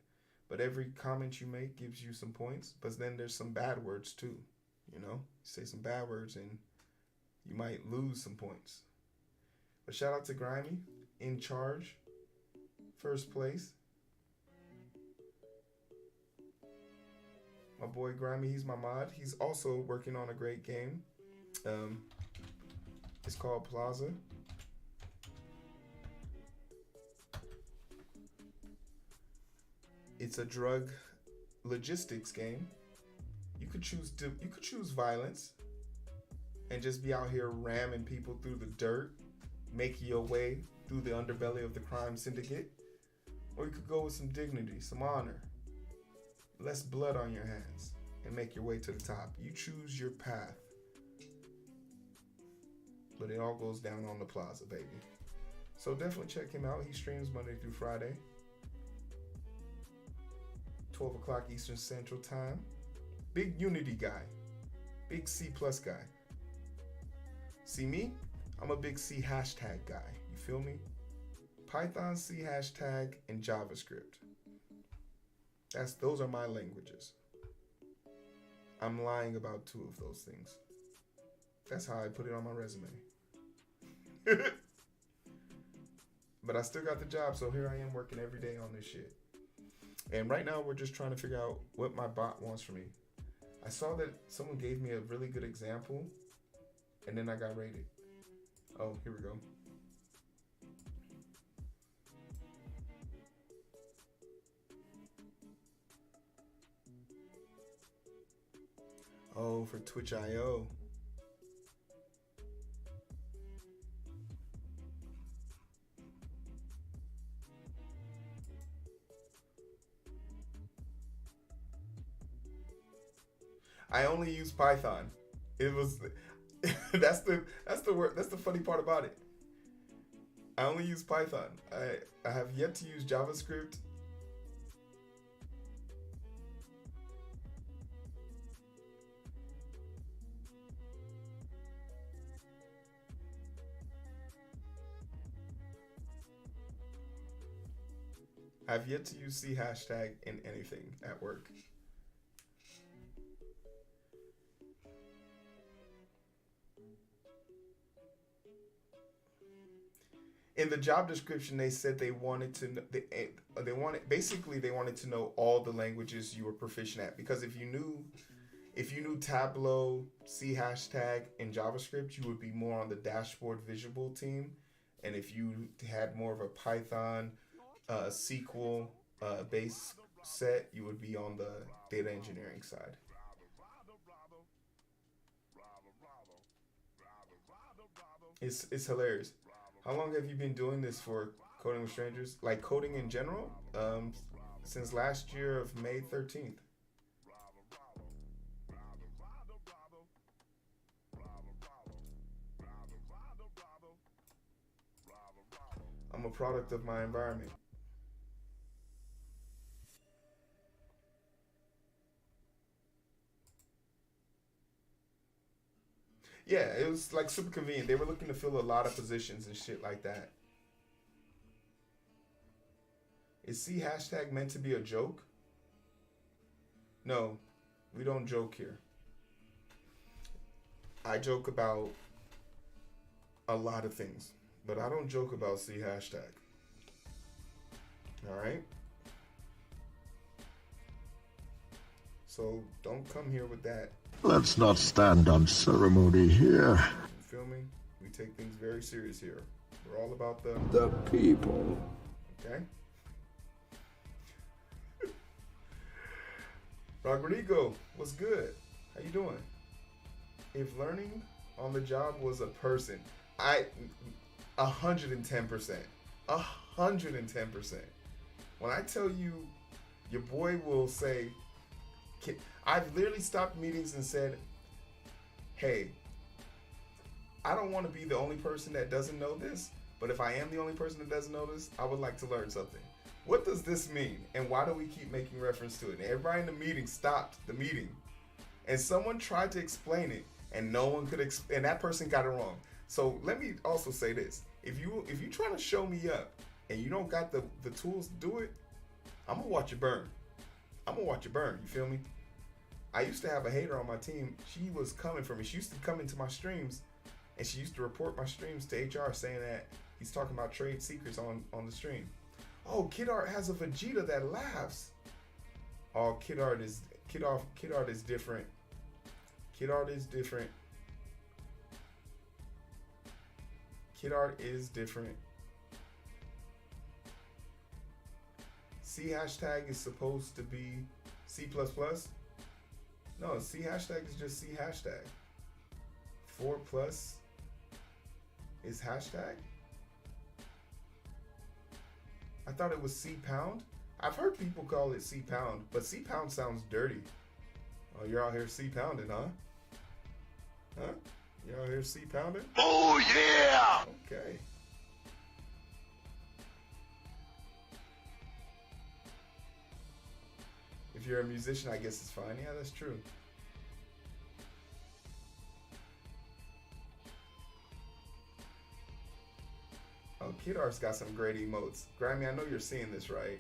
but every comment you make gives you some points. But then there's some bad words too. You know, say some bad words and you might lose some points. But shout out to Grimy, in charge, first place. My boy Grimy, he's my mod. He's also working on a great game. It's called Plaza. It's a drug logistics game. You could choose violence and just be out here ramming people through the dirt, making your way through the underbelly of the crime syndicate. Or you could go with some dignity, some honor, less blood on your hands, and make your way to the top. You choose your path. But it all goes down on the Plaza, baby. So definitely check him out. He streams Monday through Friday, 12 o'clock Eastern Central Time. Big Unity guy. Big C+ guy. See me? I'm a big C hashtag guy. You feel me? Python, C hashtag, and JavaScript. Those are my languages. I'm lying about 2 of those things. That's how I put it on my resume. But I still got the job, so here I am working every day on this shit. And right now we're just trying to figure out what my bot wants from me. I saw that someone gave me a really good example, and then I got rated. Oh, here we go. Oh, for Twitch.io. I only use Python. It was that's the word, that's the funny part about it. I only use Python. I have yet to use JavaScript. I've yet to use C hashtag in anything at work. In the job description, they said they wanted to they wanted to know all the languages you were proficient at, because if you knew Tableau, C hashtag, and JavaScript, you would be more on the dashboard visual team, and if you had more of a Python, SQL base set, you would be on the data engineering side. It's hilarious. How long have you been doing this for, coding with strangers? Like coding in general? Since last year of May 13th. I'm a product of my environment. Yeah, it was like super convenient. They were looking to fill a lot of positions and shit like that. Is C hashtag meant to be a joke? No, we don't joke here. I joke about a lot of things, but I don't joke about C hashtag. All right? So don't come here with that. Let's not stand on ceremony here. You feel me? We take things very serious here. We're all about the people. Okay? Rodrigo, what's good? How you doing? If learning on the job was a person, 110%. 110%. When I tell you, your boy will say, I've literally stopped meetings and said, hey, I don't want to be the only person that doesn't know this, but if I am the only person that doesn't know this, I would like to learn something. What does this mean? And why do we keep making reference to it? And everybody in the meeting stopped the meeting. And someone tried to explain it, and no one could and that person got it wrong. So let me also say this. If you trying to show me up and you don't got the tools to do it, I'm going to watch you burn. I'm going to watch you burn. You feel me? I used to have a hater on my team. She was coming for me. She used to come into my streams, and she used to report my streams to HR saying that he's talking about trade secrets on the stream. Oh, Kid Art has a Vegeta that laughs. Oh, Kid Art is different. Kid Art is different. Kid art is different. C hashtag is supposed to be C++. No, C hashtag is just C hashtag. 4 plus is hashtag? I thought it was C pound. I've heard people call it C pound, but C pound sounds dirty. Oh, you're out here C pounding, huh? Huh? You're out here C pounding? Oh, yeah! Okay. If you're a musician, I guess it's fine. Yeah, that's true. Oh, Kid Art's got some great emotes. Grammy, I know you're seeing this, right?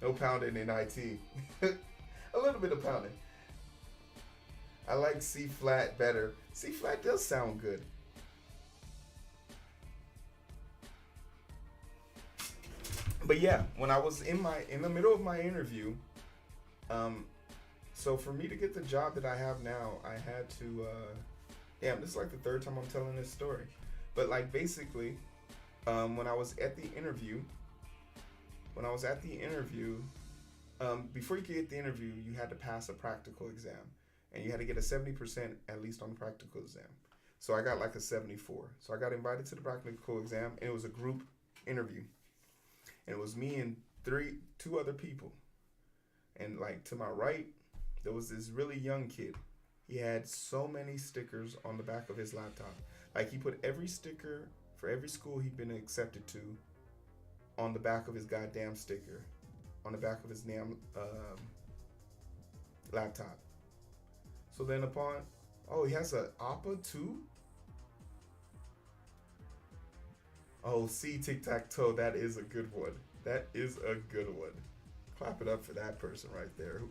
No pounding in IT. A little bit of pounding. I like C flat better. C flat does sound good. But yeah, when I was in the middle of my interview, so for me to get the job that I have now, I had to damn, this is like the third time I'm telling this story. But like basically, when I was at the interview, before you could get the interview, you had to pass a practical exam. And you had to get a 70% at least on the practical exam. So I got like a 74. So I got invited to the practical exam, and it was a group interview. And it was me and two other people. And like to my right, there was this really young kid. He had so many stickers on the back of his laptop. Like he put every sticker for every school he'd been accepted to on the back of his goddamn sticker. On the back of his damn laptop. So then he has a APA too? Oh, see, tic-tac-toe, that is a good one. That is a good one. Clap it up for that person right there.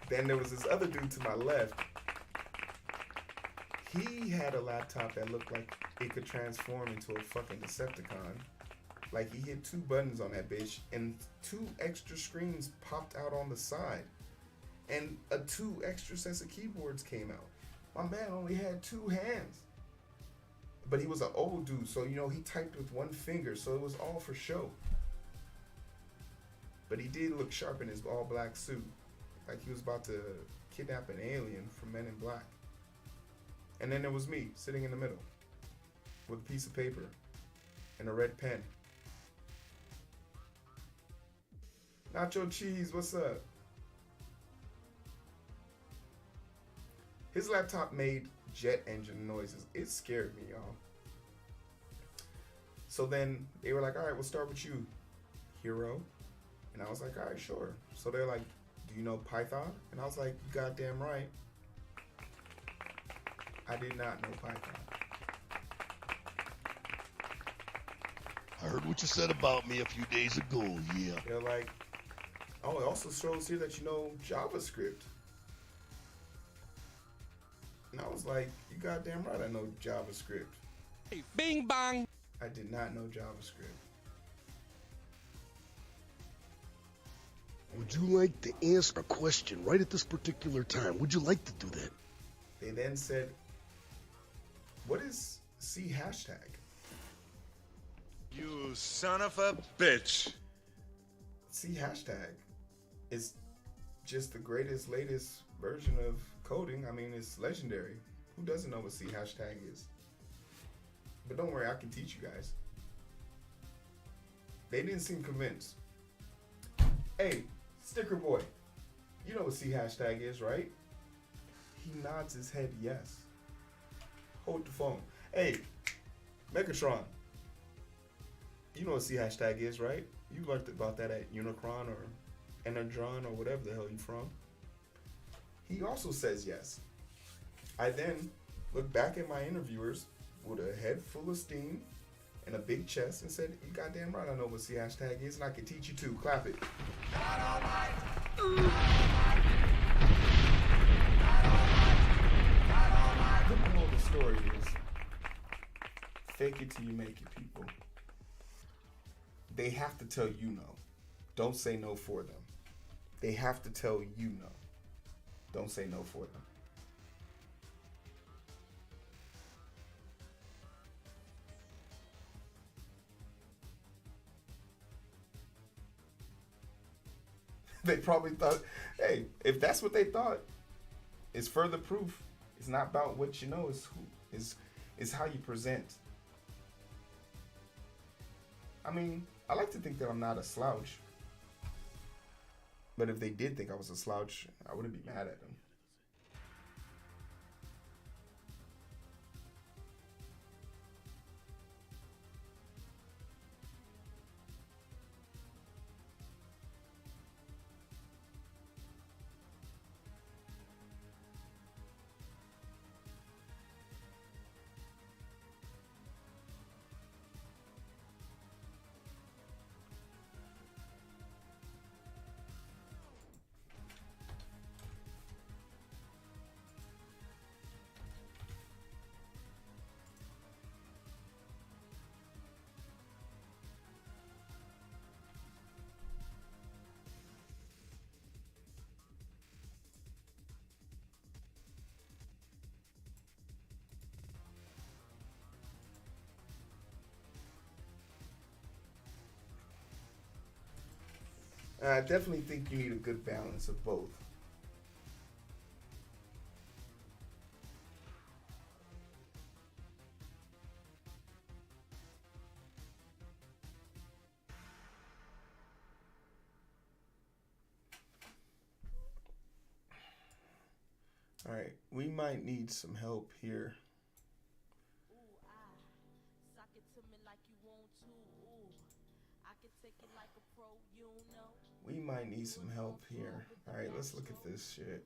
Then there was this other dude to my left. He had a laptop that looked like it could transform into a fucking Decepticon. Like he hit 2 buttons on that bitch and 2 extra screens popped out on the side. And 2 extra sets of keyboards came out. My man only had 2 hands. But he was an old dude, so you know he typed with 1 finger, so it was all for show. But he did look sharp in his all black suit. Like he was about to kidnap an alien from Men in Black. And then there was me, sitting in the middle, with a piece of paper and a red pen. Nacho Cheese, what's up? His laptop made jet engine noises. It scared me, y'all. So then they were like, all right, we'll start with you, Heero. And I was like, all right, sure. So they're like, do you know Python? And I was like, you goddamn right. I did not know Python. I heard what you said about me a few days ago, yeah. They're like, oh, it also shows here that you know JavaScript. And I was like, you goddamn right I know JavaScript. Hey, bing bang. I did not know JavaScript. Would you like to answer a question right at this particular time? Would you like to do that? They then said, what is C hashtag? You son of a bitch. C hashtag is just the greatest, latest version of coding. I mean, it's legendary. Who doesn't know what C hashtag is? But don't worry, I can teach you guys. They didn't seem convinced. Hey, Sticker Boy, you know what C hashtag is, right? He nods his head yes. Hold the phone. Hey, Megatron, you know what C hashtag is, right? You learned about that at Unicron or Energon or whatever the hell you from. He also says yes. I then looked back at my interviewers with a head full of steam and a big chest and said, you goddamn right I know what C hashtag is and I can teach you too. Clap it. The moral of the story is, fake it till you make it, people. They have to tell you no. Don't say no for them. They have to tell you no. Don't say no for them. They probably thought, hey, if that's what they thought, it's further proof. It's not about what you know, it's who is how you present. I mean, I like to think that I'm not a slouch. But if they did think I was a slouch, I wouldn't be mad at them. I definitely think you need a good balance of both. All right, we might need some help here. We might need some help here. All right, let's look at this shit.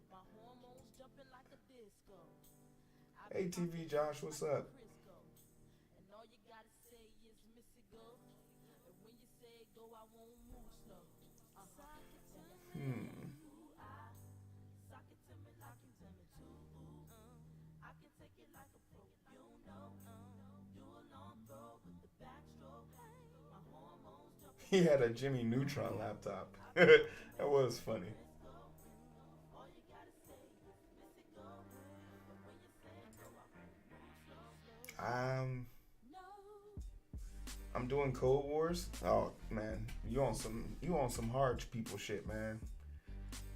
Hey, TV Josh, what's up? He had a Jimmy Neutron laptop. That was funny. I'm doing Cold Wars. Oh man, you on some hard people shit, man.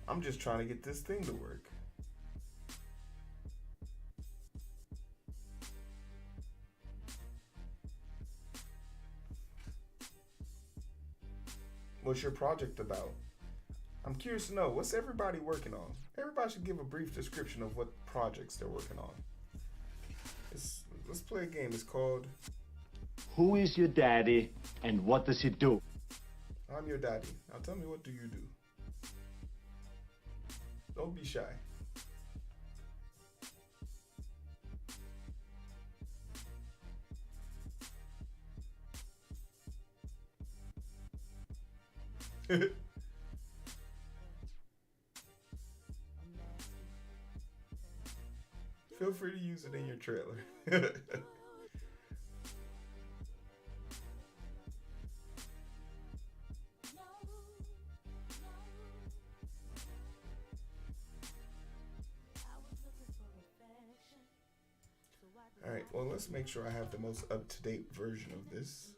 I'm just trying to get this thing to work. What's your project about? I'm curious to know, what's everybody working on? Everybody should give a brief description of what projects they're working on. Let's play a game. It's called Who is your daddy and what does he do? I'm your daddy. Now tell me, what do you do? Don't be shy. Feel free to use it in your trailer. Alright, well, let's make sure I have the most up-to-date version of this.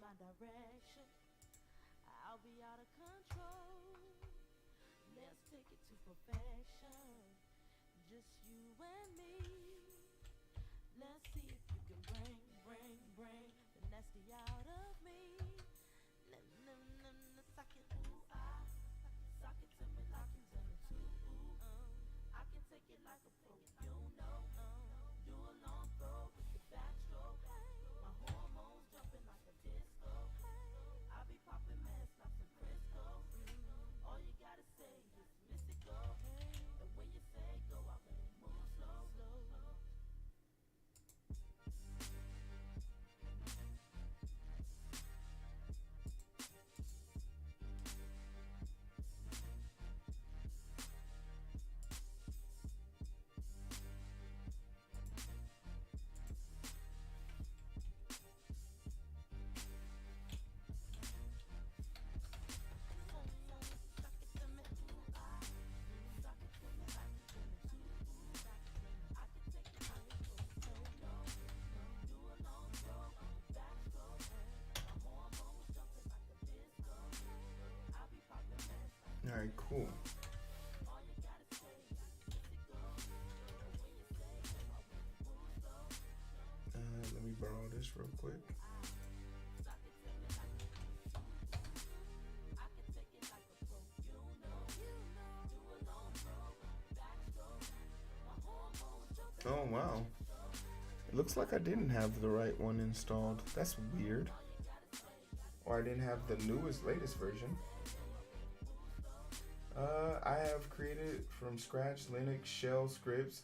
All right, cool. quick. Oh wow. It looks like I didn't have the right one installed. That's weird. Or I didn't have the latest version. I have created from scratch Linux shell scripts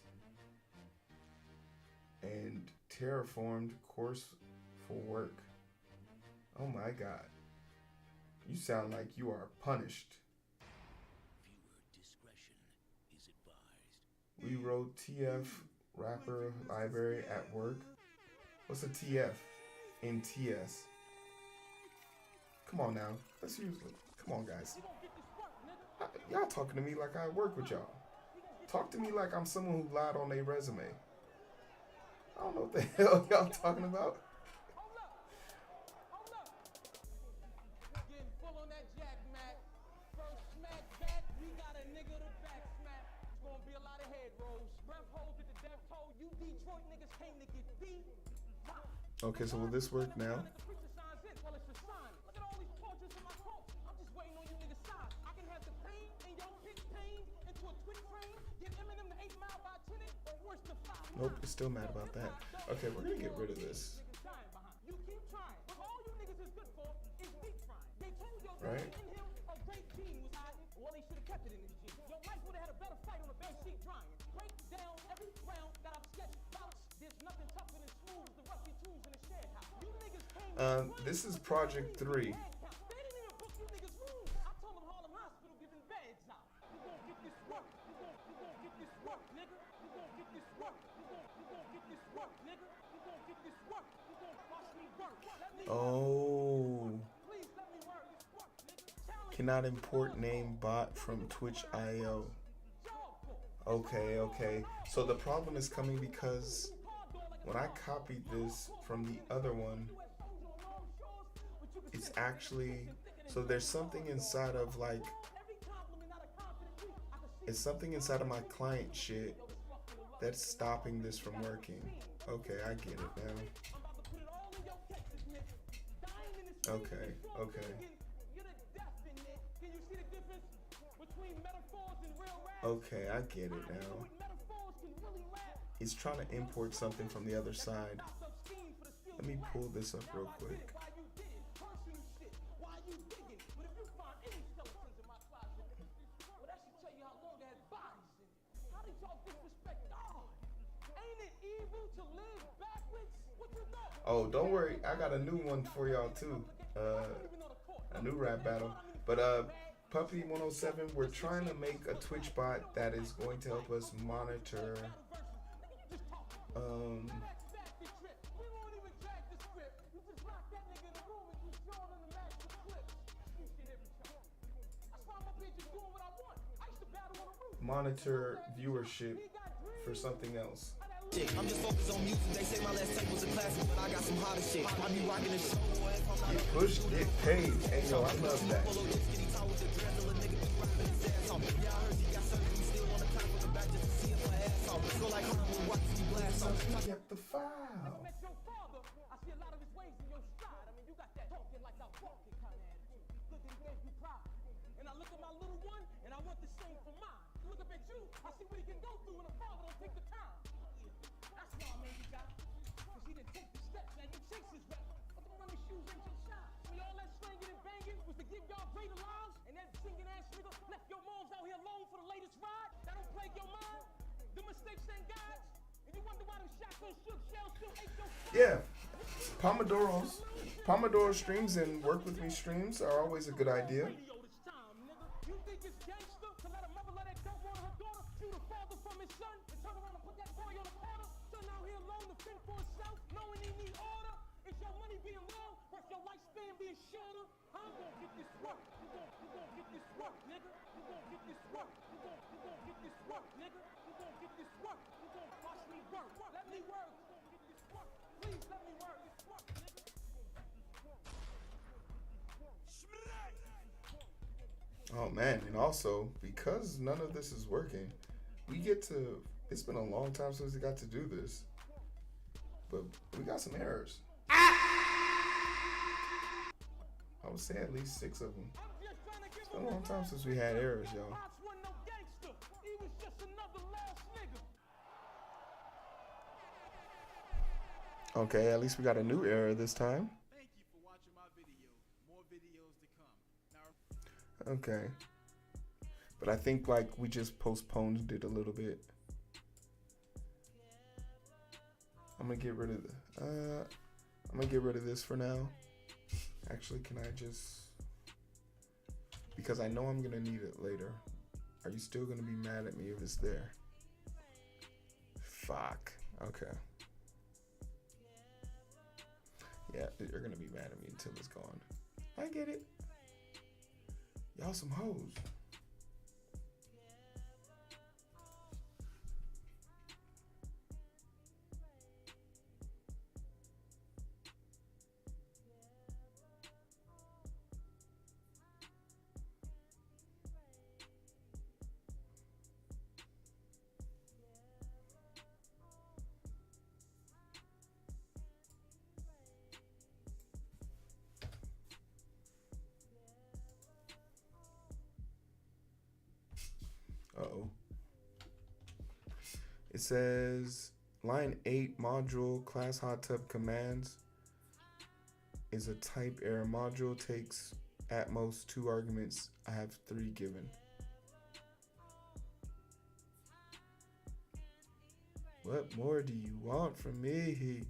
and terraformed course for work. Oh my god. You sound like you are punished. We wrote TF wrapper library at work. What's a TF in TS? Come on now. Let's use it. Come on, guys. Y'all talking to me like I work with y'all. Talk to me like I'm someone who lied on their resume. I don't know what the hell y'all talking about. Okay, so will this work now? Nope, it's still mad about that. Okay, we're gonna get rid of this. Right? This is project 3. Oh. Cannot import name bot from Twitch.io. Okay. So the problem is coming because when I copied this from the other one, it's actually, so there's something inside of like, it's something inside of my client shit that's stopping this from working. Okay, I get it now. Okay. Okay, I get it now. He's trying to import something from the other side. Let me pull this up real quick. Oh, don't worry, I got a new one for y'all too. A new rap battle. But Puppy 107, we're trying to make a Twitch bot that is going to help us monitor monitor viewership for something else. I'm just focused on music. They say my last tape was a classic, but I got some hotter shit. I be rocking the show. Get pushed, get paid. Hey yo, I love that. Get the file. And I look at my little one, and I want the same for mine. Look up at you, I see what he can go through when a father don't take the time. That's why I made you guy. Cause he didn't take the steps, now you chase his rep. But don't run his shoes ain't your shot. I mean, all that slanging and banging was to give y'all greater lives. And that singing ass nigga left your moms out here alone for the latest ride. That don't plague your mind. The mistakes ain't God's. And you wonder why them shotgun shook shells still ate your shit. Yeah. Pomodoro streams and work with me streams are always a good idea. Oh man, and also because none of this is working, we get to, it's been a long time since we got to do this, but we got some errors. I would say at least 6 of them. It's been a long time since we had errors, y'all. Okay, at least we got a new error this time. Thank you for watching my video. More videos to come. Okay. But I think like we just postponed it a little bit. I'm gonna get rid of this for now. Actually, can I just, because I know I'm gonna need it later. Are you still gonna be mad at me if it's there? Fuck. Okay. Yeah, you're gonna be mad at me until it's gone. I get it. Y'all some hoes. Uh-oh. It says line 8 module class hot tub commands is a type error. Module takes at most 2 arguments. I have 3 given. What more do you want from me?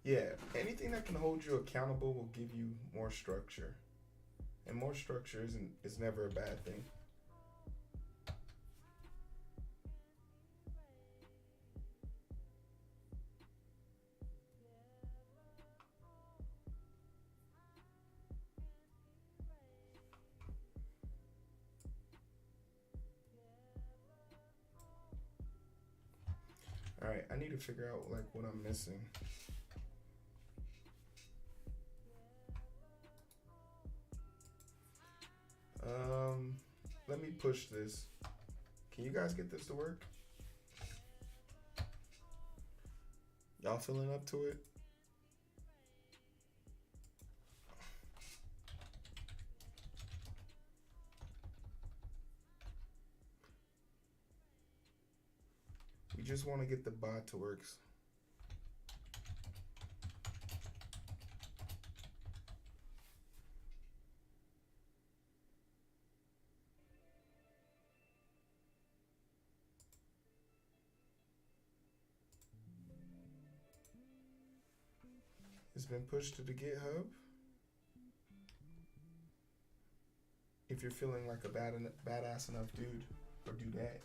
Yeah, anything that can hold you accountable will give you more structure. And more structure is never a bad thing. All right, I need to figure out like what I'm missing. Let me push this. Can you guys get this to work? Y'all feeling up to it? We just want to get the bot to work. It's been pushed to the GitHub. If you're feeling like a badass enough dude or dudette.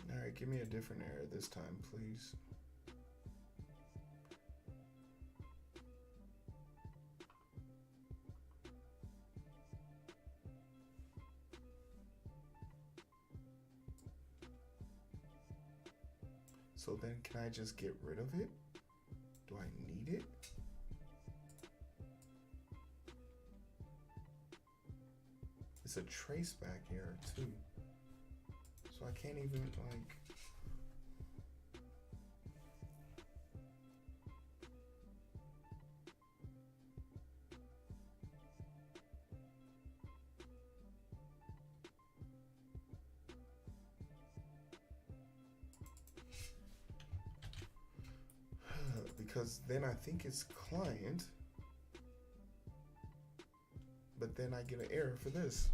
Alright, give me a different error this time, please. So then can I just get rid of it? Do I need it? It's a traceback error too. So I can't even like... because then I think it's client, but then I get an error for this.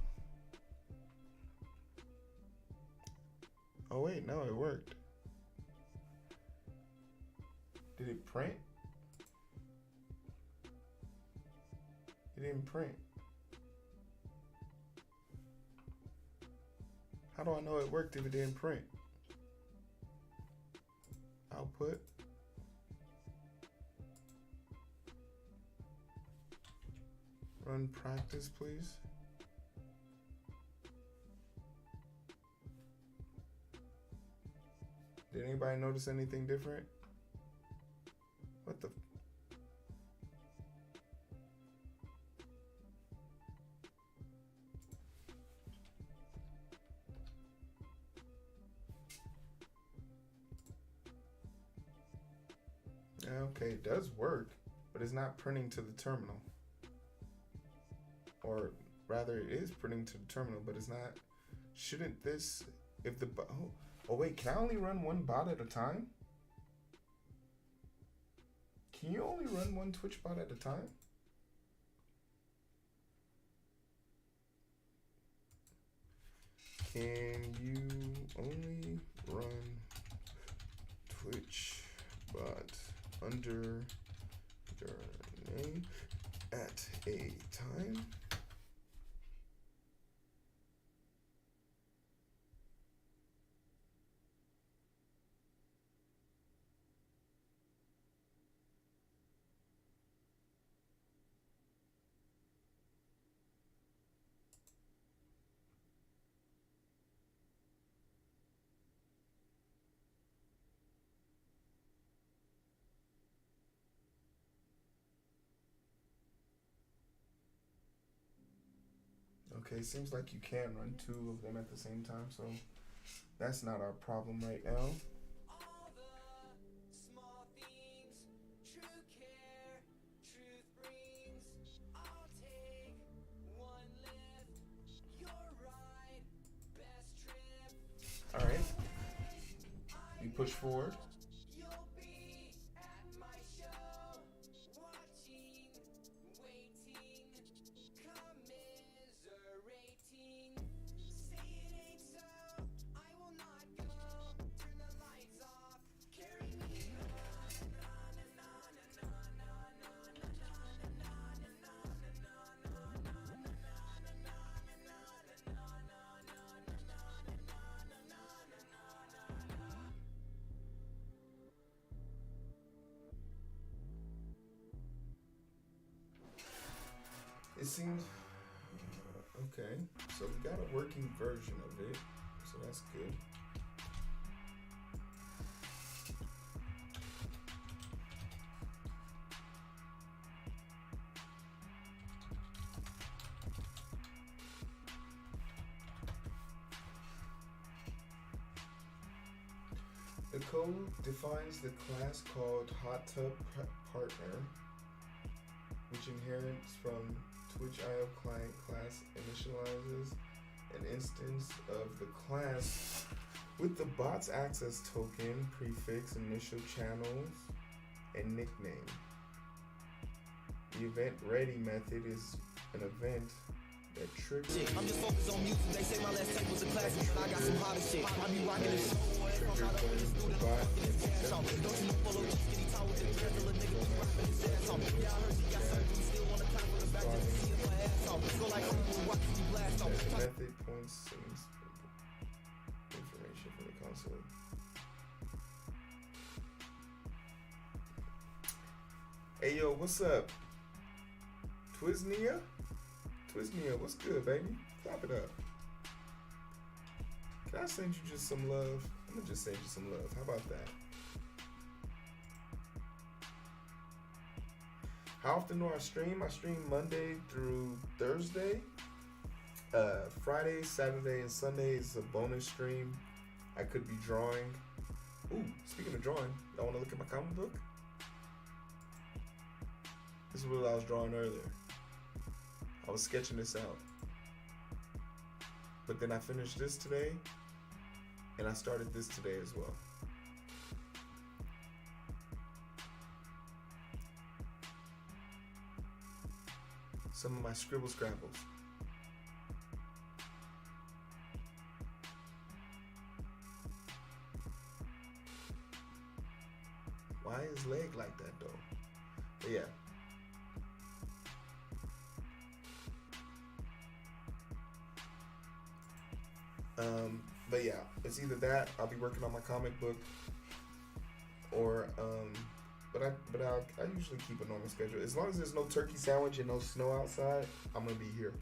Oh wait, no, it worked. Did it print? It didn't print. How do I know it worked if it didn't print? Output. Run practice, please. Did anybody notice anything different? What the? Okay, it does work, but it's not printing to the terminal. Or rather, it is printing to the terminal, but it's not. Shouldn't this, if the, oh wait, can I only run one bot at a time? Can you only run one Twitch bot at a time? Can you only run Twitch bot under your name at a time? Okay, seems like you can run two of them at the same time, so that's not our problem right now. All right, you push forward. It seems okay. So we got a working version of it, so that's good. The code defines the class called Hot Tub Partner, which inherits from Twitch.io client class, initializes an instance of the class with the bot's access token, prefix, initial channels, and nickname. The event ready method is an event that triggers. I'm just focused on music. They say my last tape was a classic, but I got some hotter shit. I be rocking the show. If I'm not up in the studio, I'm fucking his ass off. Don't you know follow just get he talk with the dread, little nigga be rapping his ass off. Yeah, I heard you got something, you still wanna clap with the back just to see if my ass off. Go like Heero, watch you blast off. Method points and information from the console. Hey yo, what's up? Twiznia? Twiznia, what's good, baby? Clap it up. Can I send you just some love? I'm gonna just send you some love. How about that? How often do I stream? I stream Monday through Thursday. Friday, Saturday, and Sunday is a bonus stream. I could be drawing. Ooh, speaking of drawing, y'all wanna look at my comic book? This is what I was drawing earlier. I was sketching this out. But then I finished this today, and I started this today as well. some of my scribble scrabbles. Why is leg like that though? But yeah. But yeah, it's either that, I'll be working on my comic book, or but I usually keep a normal schedule. As long as there's no turkey sandwich and no snow outside, I'm gonna be here.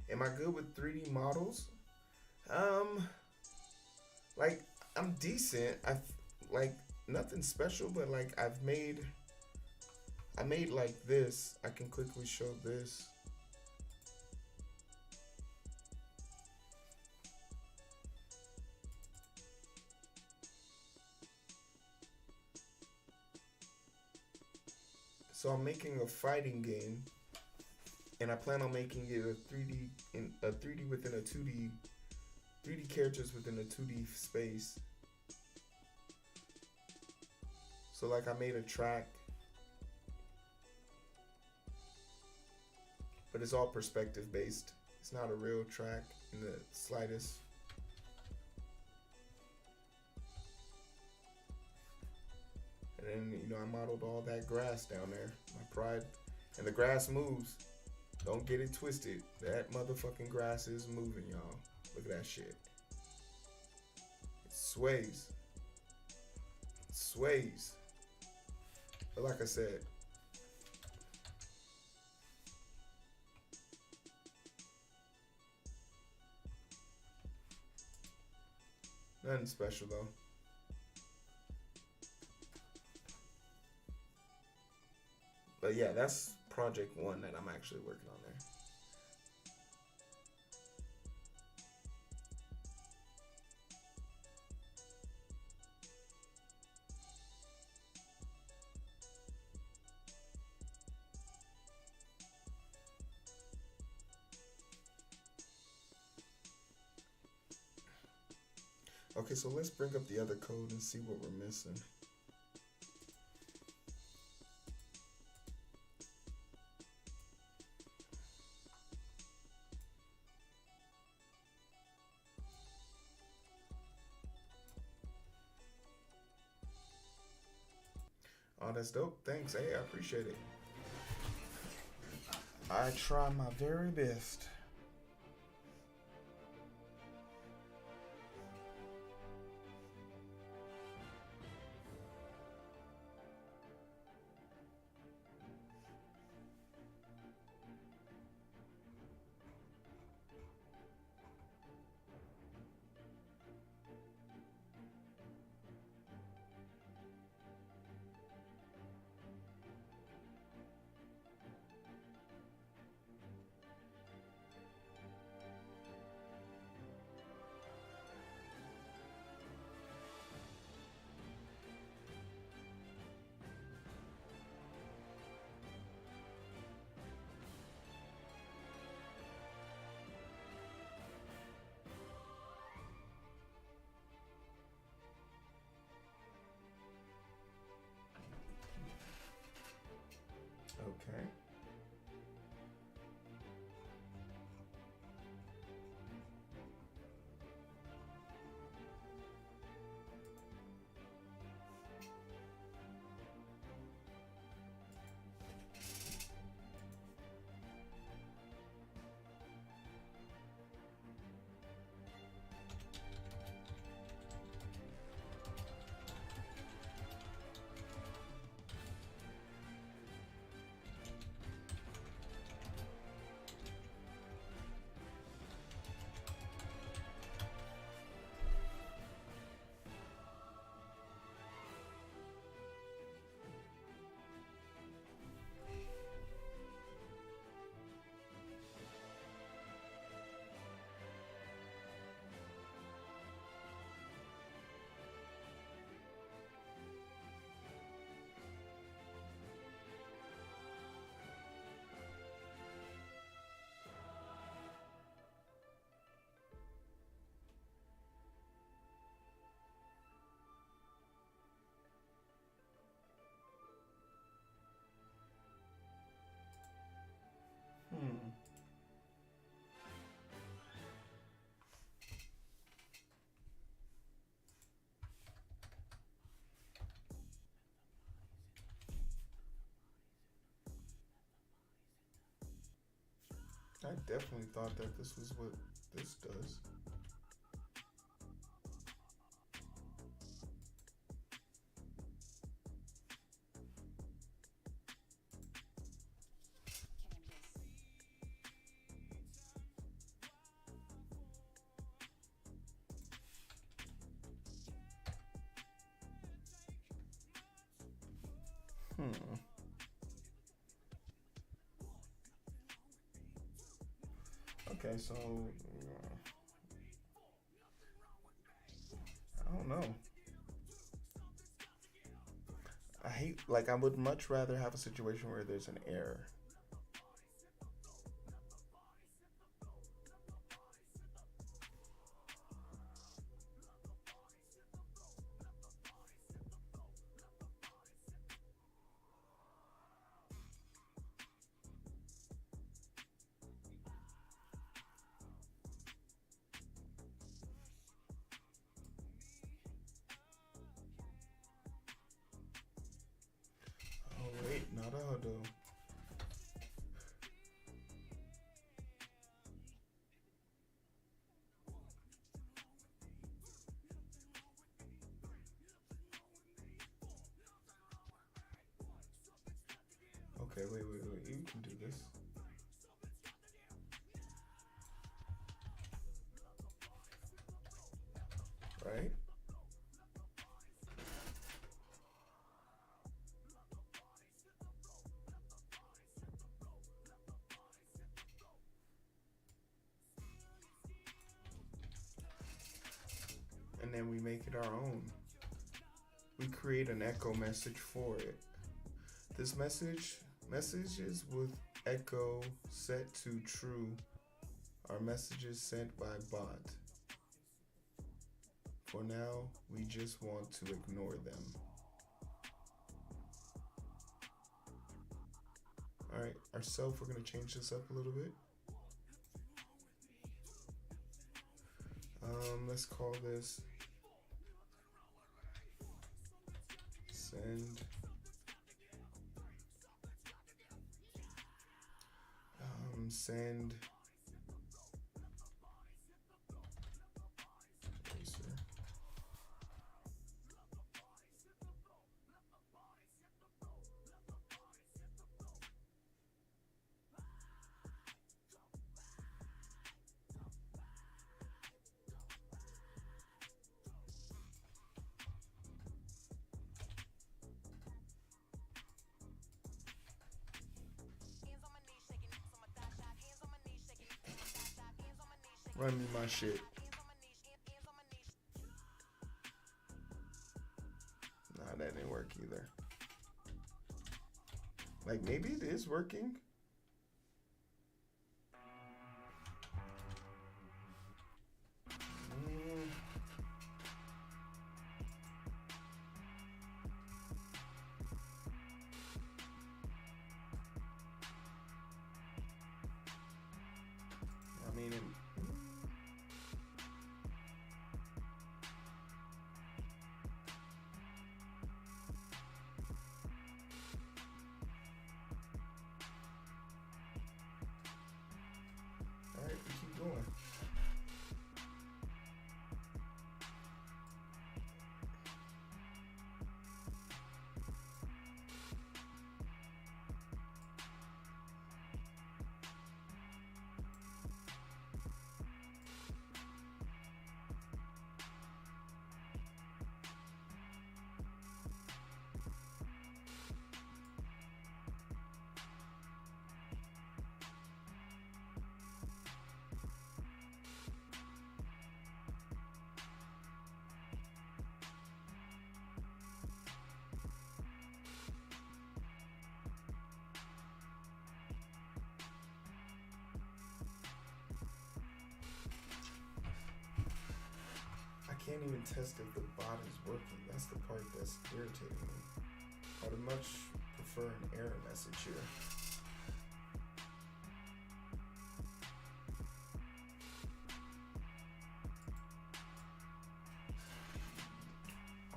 Am I good with 3D models? Like, I'm decent. Like, nothing special, but like I made like this. I can quickly show this. So I'm making a fighting game, and I plan on making it a 3D within a 2D, 3D characters within a 2D space. So like I made a track, but it's all perspective based. It's not a real track in the slightest. And then, you know, I modeled all that grass down there. My pride. And the grass moves. Don't get it twisted. That motherfucking grass is moving, y'all. Look at that shit. It sways. It sways. But like I said, nothing special though. But yeah, that's project 1 that I'm actually working on there. Okay, so let's bring up the other code and see what we're missing. Oh, that's dope. Thanks. Hey, I appreciate it. I try my very best. I definitely thought that this was what this does. Okay, so I don't know. I would much rather have a situation where there's an error. Oh wait, not auto. Okay, wait. You can do this. Right? And then we make it our own. We create an echo message for it. This messages with echo set to true are messages sent by bot. For now, we just want to ignore them. Alright, ourself, we're going to change this up a little bit. Let's call this send send eraser. Run me my shit. Nah, that didn't work either. Like, maybe it is working. I mean, alright, we keep going. I can't even test if the bot is working. That's the part that's irritating me. I would much prefer an error message here.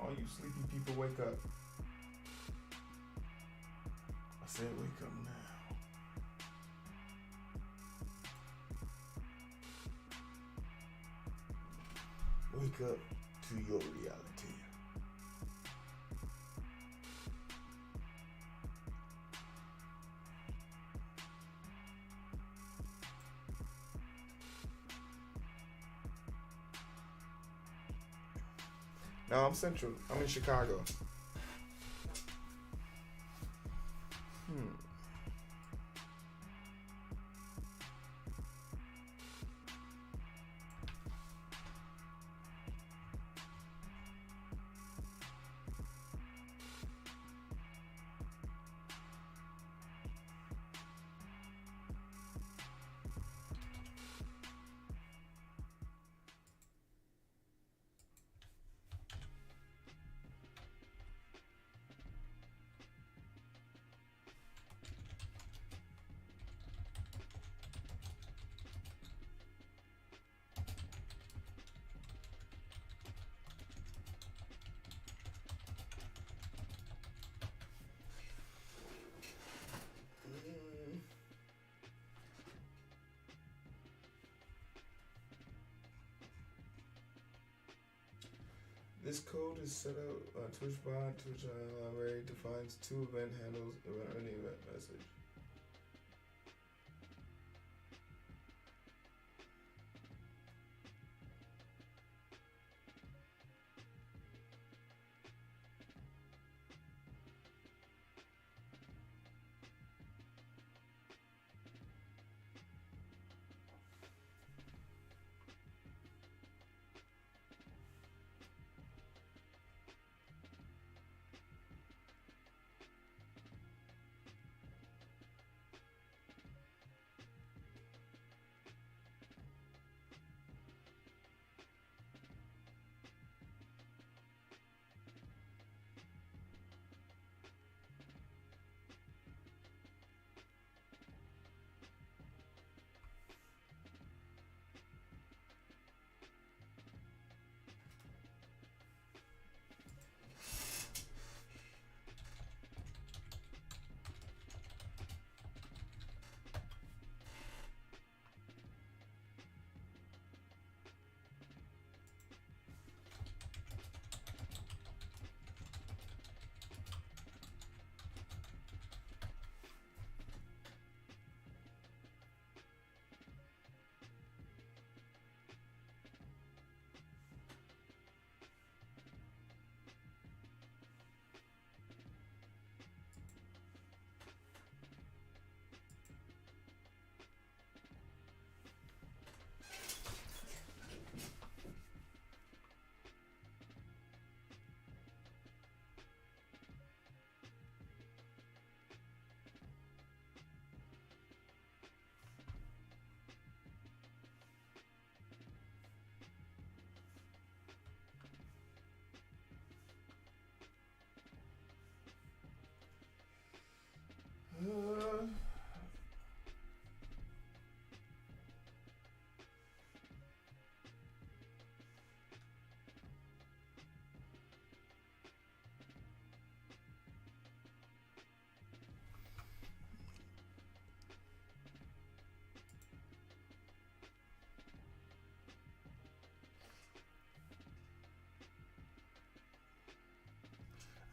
All you sleepy people, wake up. I said wake up now. Wake up to your reality. No, I'm Central. I'm in Chicago. This code is set up on Twitch bot. Twitch library defines two event handles around any event message.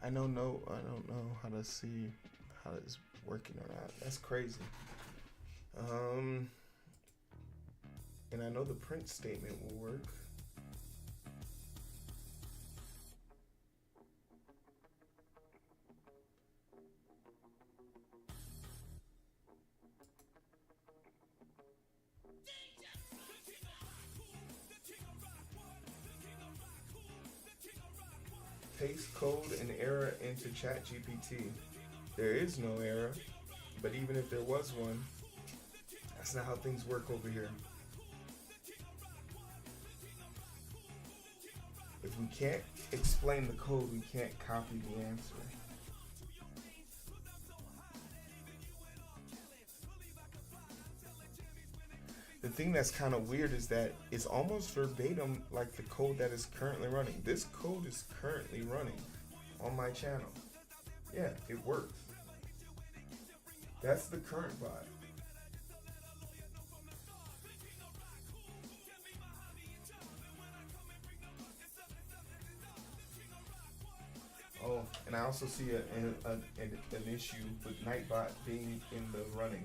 I don't know how to see how it's working or not. That's crazy. And I know the print statement will work. Paste code and error into ChatGPT. There is no error, but even if there was one, that's not how things work over here. If we can't explain the code, we can't copy the answer. The thing that's kind of weird is that it's almost verbatim like the code that is currently running. This code is currently running on my channel. Yeah, it works. That's the current bot. And I also see an issue with Nightbot being in the running.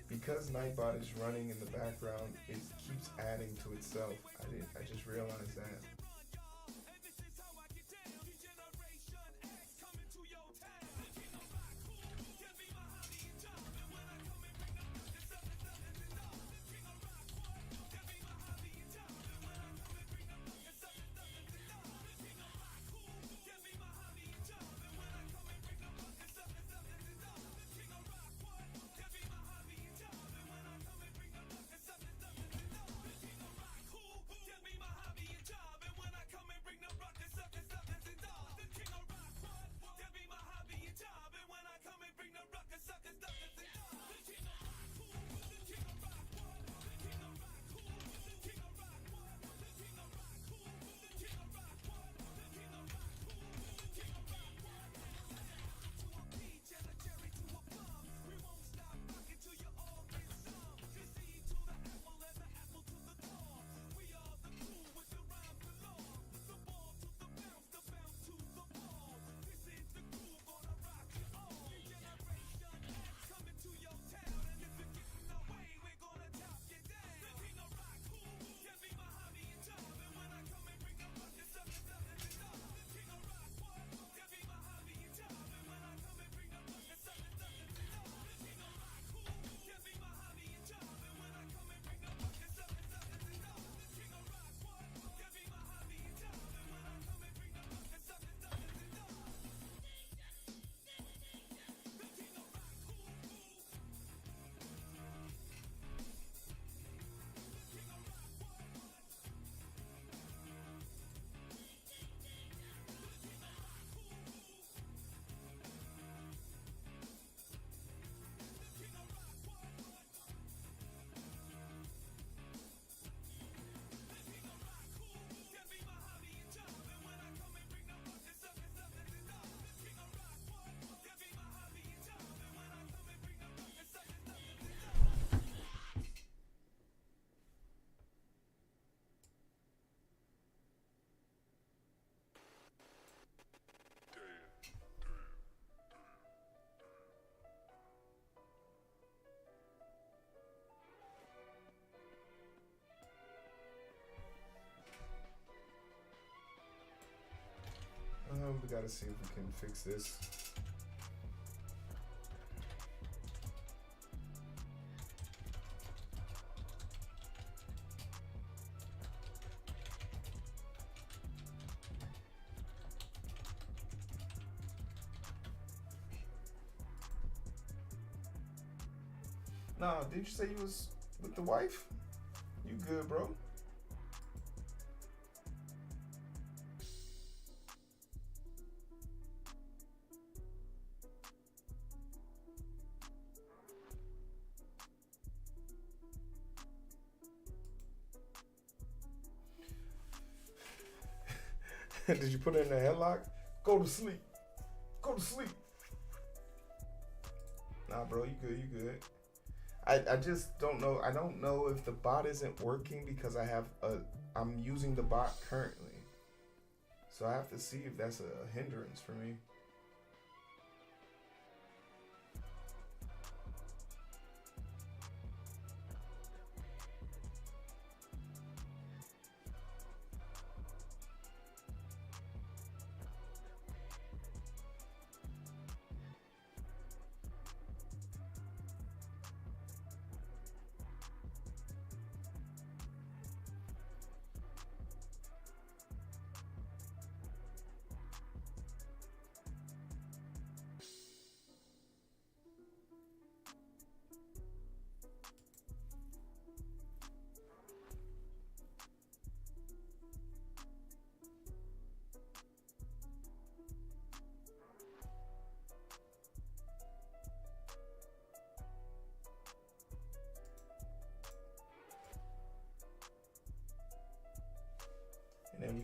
Because Nightbot is running in the background, it keeps adding to itself. I just realized that. We gotta see if we can fix this. No, did you say you was with the wife? You good, bro? Did you put her in a headlock? Go to sleep. Go to sleep. Nah, bro, you good, you good. I just don't know. I don't know if the bot isn't working because I'm using the bot currently. So I have to see if that's a hindrance for me.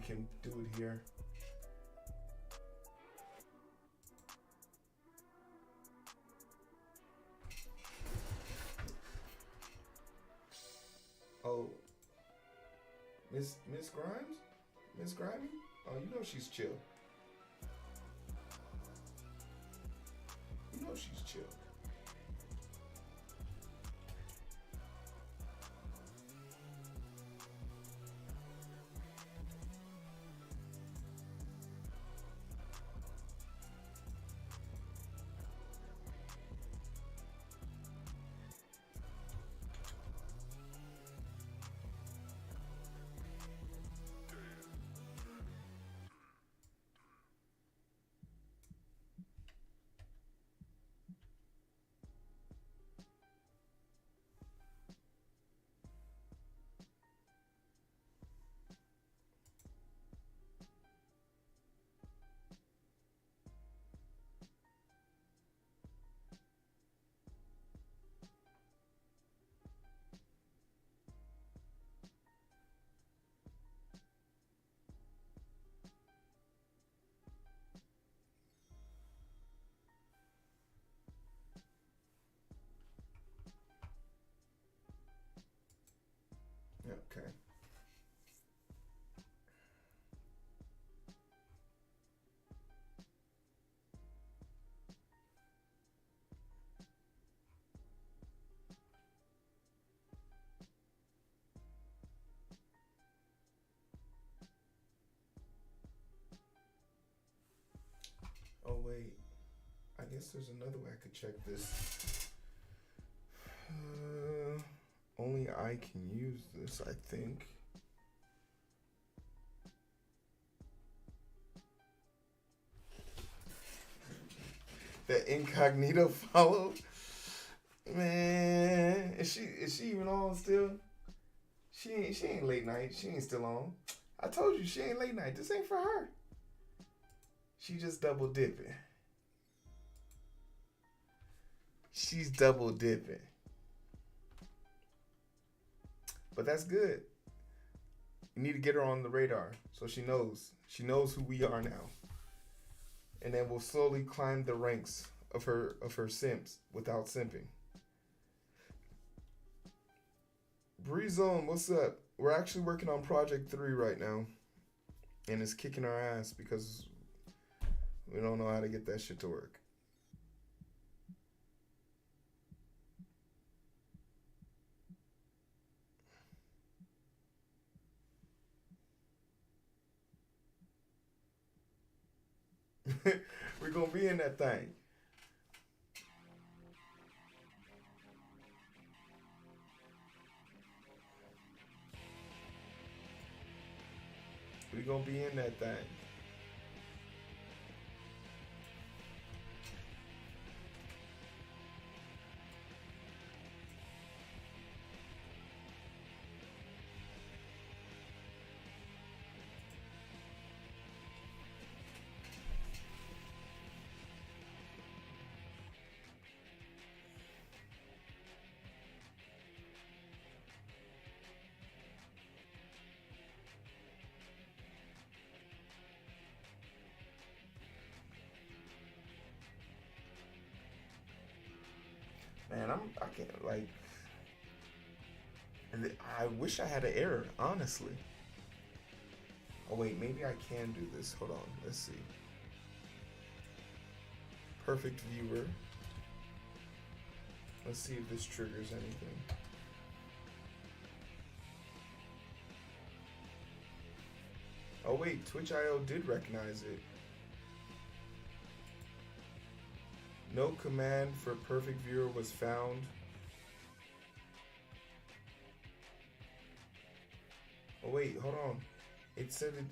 can do it here. Oh, Miss Grimes? Miss Grimy? Oh, you know she's chill. You know she's chill. Okay. Oh wait, I guess there's another way I could check this. Only I can use this, I think. The incognito follow? Man, is she even on still? She ain't late night. She ain't still on. I told you she ain't late night. This ain't for her. She just double dipping. She's double dipping. But that's good. You need to get her on the radar so she knows. She knows who we are now. And then we'll slowly climb the ranks of her simps without simping. Breezone, what's up? We're actually working on project 3 right now. And it's kicking our ass because we don't know how to get that shit to work. We're gonna be in that thing. We're gonna be in that thing. Man, I can't, like, I wish I had an error, honestly. Oh wait, maybe I can do this. Hold on, let's see. Perfect viewer. Let's see if this triggers anything. Oh wait, Twitch.io did recognize it. No command for perfect viewer was found. Oh wait, hold on. It said it.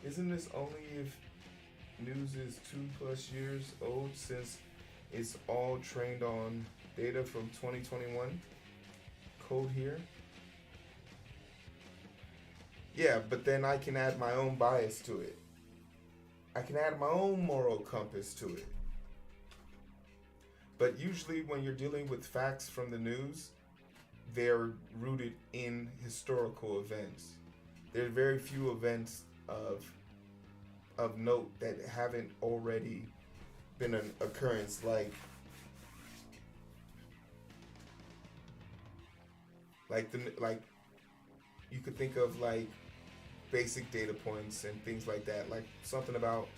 Isn't this only if news is 2+ years old, since it's all trained on data from 2021? Code here. Yeah, but then I can add my own bias to it. I can add my own moral compass to it. But usually when you're dealing with facts from the news, they're rooted in historical events. There are very few events of note that haven't already been an occurrence, like you could think of like basic data points and things like that, like something about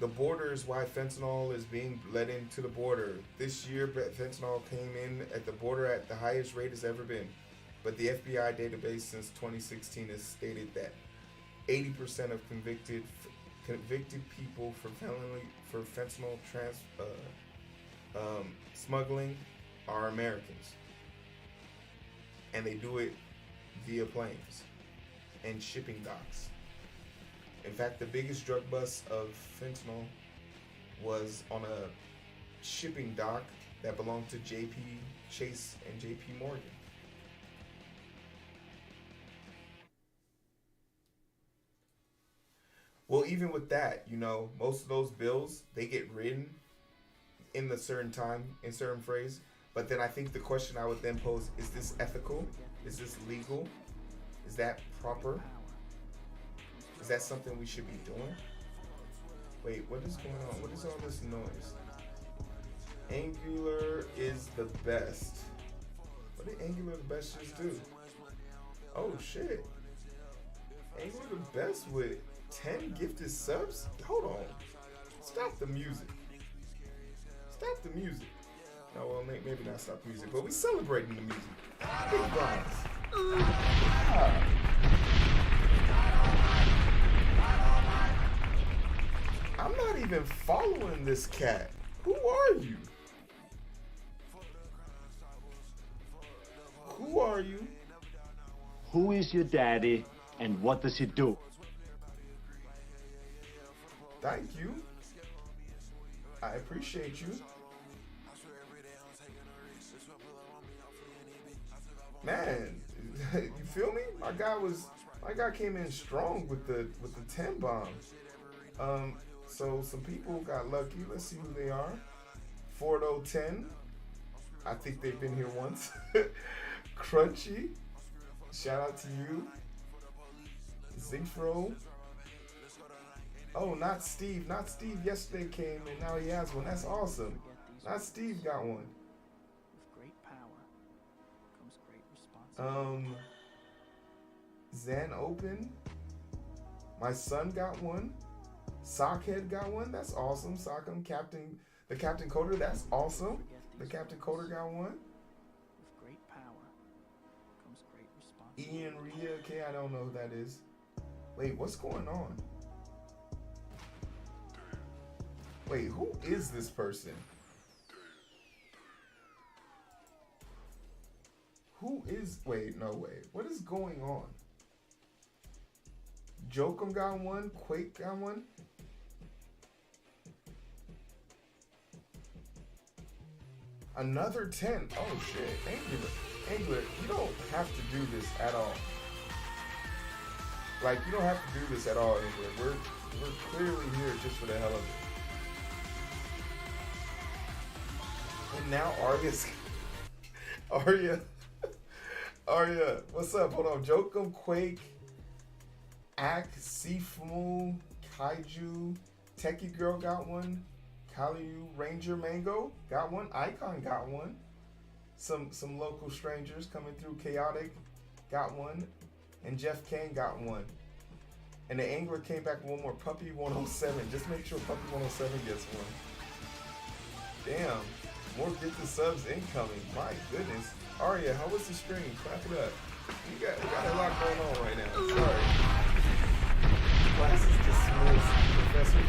the border is why fentanyl is being let into the border. This year, fentanyl came in at the border at the highest rate it's ever been. But the FBI database since 2016 has stated that 80% of convicted people for fentanyl smuggling are Americans. And they do it via planes and shipping docks. In fact, the biggest drug bust of fentanyl was on a shipping dock that belonged to JP Chase and JP Morgan. Well, even with that, you know, most of those bills, they get written in the certain time, in certain phrase. But then I think the question I would then pose, is this ethical? Is this legal? Is that proper? Is that something we should be doing? Wait, what is going on? What is all this noise? Angular is the best. What did Angular the best just do? Oh shit. Angular the best with 10 gifted subs? Hold on. Stop the music. Stop the music. No, well, maybe not stop the music, but we celebrating the music. Big bombs. I'm not even following this cat. Who are you? Who are you? Who is your daddy and what does he do? Thank you. I appreciate you. Man, you feel me? My guy came in strong with the 10 bombs. So some people got lucky. Let's see who they are. Fordo10. I think they've been here once. Crunchy. Shout out to you. Zinfro. Oh, not Steve. Not Steve yesterday came and now he has one. That's awesome. Not Steve got one. Zan Open. My son got one. Sockhead got one. That's awesome. Sockham Captain, the Captain Coder. That's awesome. The Captain Coder got one. Ian Rhea. Okay, I don't know who that is. Wait, what's going on? Wait, who is this person? Who is... Wait, no way. What is going on? Jokum got one. Quake got one. Another 10. Oh, shit. Angular, you don't have to do this at all. Like, you don't have to do this at all, Angular. We're clearly here just for the hell of it. And now Arya, what's up? Hold on. Jokum, Quake, Ak, Sifu, Kaiju, Techie Girl got one. Kaliu, Ranger Mango got one. Icon got one. Some local strangers coming through. Chaotic got one. And Jeff Kane got one. And the Angler came back with one more. Puppy 107. Just make sure Puppy 107 gets one. Damn. More get the subs incoming. My goodness. Arya, how was the stream? Clap it up. We got a lot going on right now. Sorry. Class is dismissed. Professor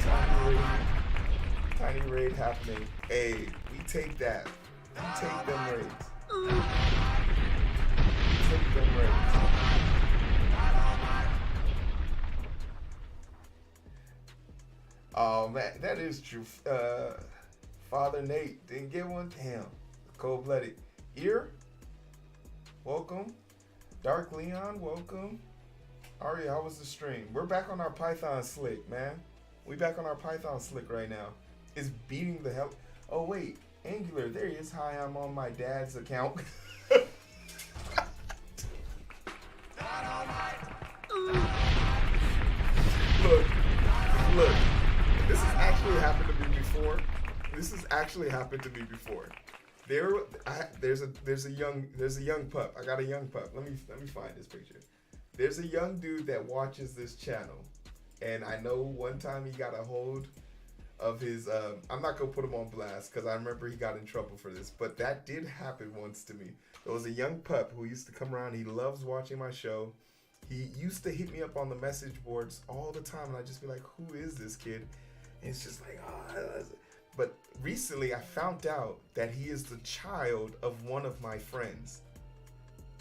Tiny Raid happening. Hey, we take that. We take them raids. We take them raids. Oh man, that is true. Father Nate didn't get one. Damn. Cold-blooded. Ear, welcome. Dark Leon, welcome. Aria, how was the stream? We're back on our Python slick, man. We back on our Python slick right now. It's beating the hell. Oh wait, Angular, there he is. Hi, I'm on my dad's account. Look. This has actually happened to me before. There's a young pup. I got a young pup. Let me find this picture. There's a young dude that watches this channel, and I know one time he got a hold of his. I'm not gonna put him on blast because I remember he got in trouble for this, but that did happen once to me. There was a young pup who used to come around. He loves watching my show. He used to hit me up on the message boards all the time, and I'd just be like, "Who is this kid?" And it's just like, oh. But recently, I found out that he is the child of one of my friends.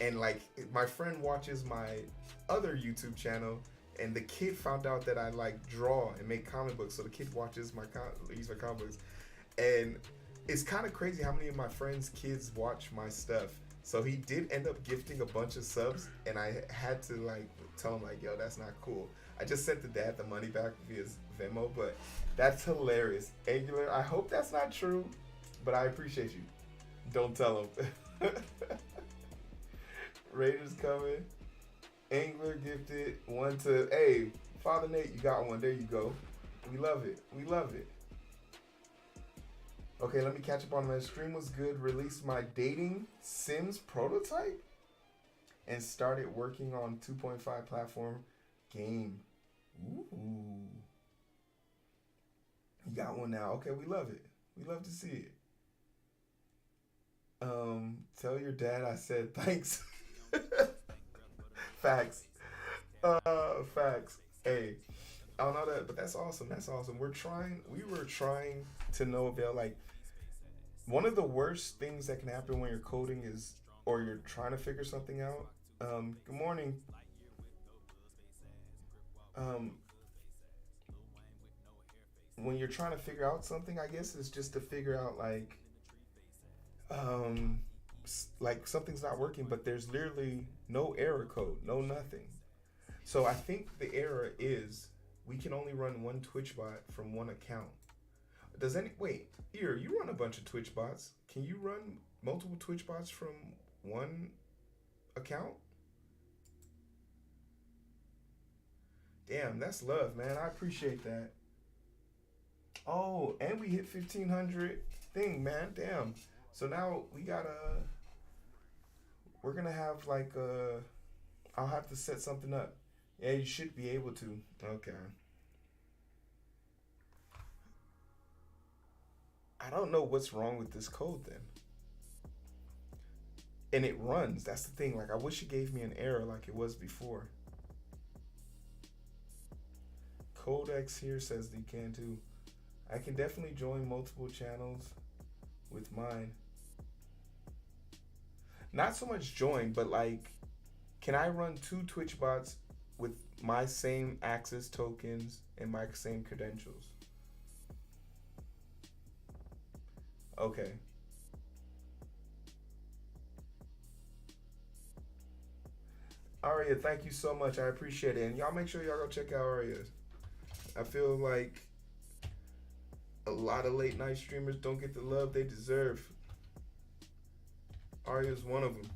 And like, my friend watches my other YouTube channel, and the kid found out that I like draw and make comic books. So the kid watches my comic books, and it's kind of crazy how many of my friends' kids watch my stuff. So he did end up gifting a bunch of subs, and I had to like tell him like, yo, that's not cool. I just sent the dad the money back via Venmo, but that's hilarious. Angular, I hope that's not true, but I appreciate you. Don't tell him. Raiders coming. Angular gifted one to, hey, Father Nate, you got one. There you go. We love it. We love it. Okay, let me catch up on my stream was good. Released my dating Sims prototype and started working on 2.5 platform game. Ooh. You got one now. Okay, we love it. We love to see it. Tell your dad I said thanks. Facts. Facts. Hey, I don't know that, but that's awesome. That's awesome. We were trying to know about, like, one of the worst things that can happen when you're coding is, or you're trying to figure something out. Good morning. When you're trying to figure out something, I guess it's just to figure out like something's not working, but there's literally no error code, no nothing. So I think the error is we can only run one Twitch bot from one account. Wait, Heero, you run a bunch of Twitch bots. Can you run multiple Twitch bots from one account? Damn, that's love, man. I appreciate that. Oh, and we hit 1,500 thing, man. Damn. So now we're gonna have like I'll have to set something up. Yeah, you should be able to. Okay. I don't know what's wrong with this code then. And it runs. That's the thing. Like, I wish it gave me an error like it was before. Codex here says that you can too. I can definitely join multiple channels with mine. Not so much join, but like, can I run 2 Twitch bots with my same access tokens and my same credentials? Okay. Aria, thank you so much. I appreciate it. And y'all make sure y'all go check out Aria. I feel like a lot of late night streamers don't get the love they deserve. Aria's one of them.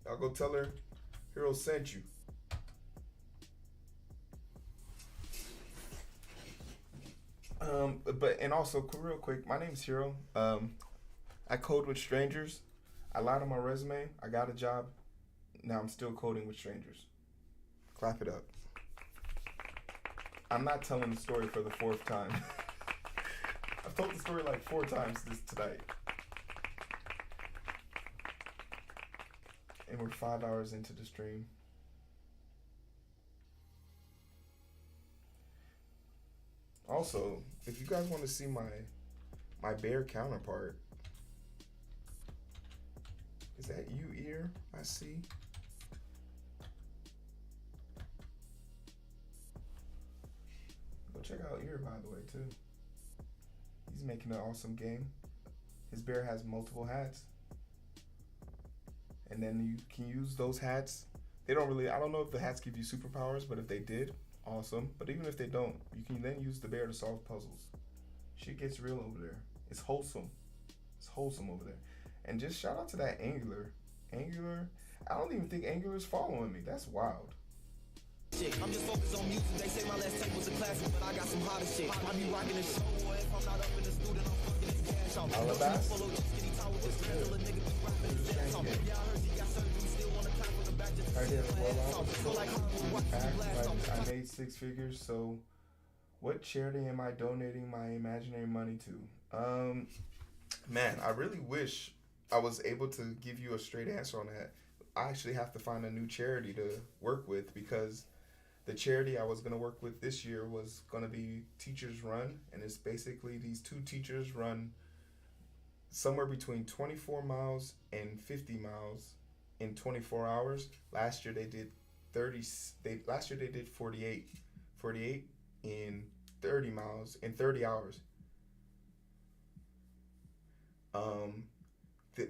Y'all go tell her Heero sent you. And also real quick, my name's Heero. I code with strangers. I lied on my resume. I got a job. Now I'm still coding with strangers. Clap it up. I'm not telling the story for the 4th time. I've told the story like 4 times tonight. And we're 5 hours into the stream. Also, if you guys want to see my bear counterpart, is that you, ear? I see. Go check out Ear, by the way, too. He's making an awesome game. His bear has multiple hats. And then you can use those hats. They don't really. I don't know if the hats give you superpowers, but if they did, awesome. But even if they don't, you can then use the bear to solve puzzles. Shit gets real over there. It's wholesome. It's wholesome over there. And just shout out to that Angular. Angular. I don't even think Angular's following me. That's wild. Shit, I'm just focused on music. They say my last tape was a classic, but I got some hotter shit. I be rocking the show, boy. If I'm not up in the studio, I'm fucking this cash off. Alabaster? Follow this skinny toe with this handle, a nigga be rapping his ass off. Yeah, I heard you got surgery, still wanna clap for the back to the I did well. feel like I made 6 figures, so what charity am I donating my imaginary money to? Man, I really wish I was able to give you a straight answer on that. I actually have to find a new charity to work with because the charity I was going to work with this year was going to be Teachers Run, and it's basically these 2 teachers run somewhere between 24 miles and 50 miles in 24 hours. Last year they did 48 in 30 miles in 30 hours.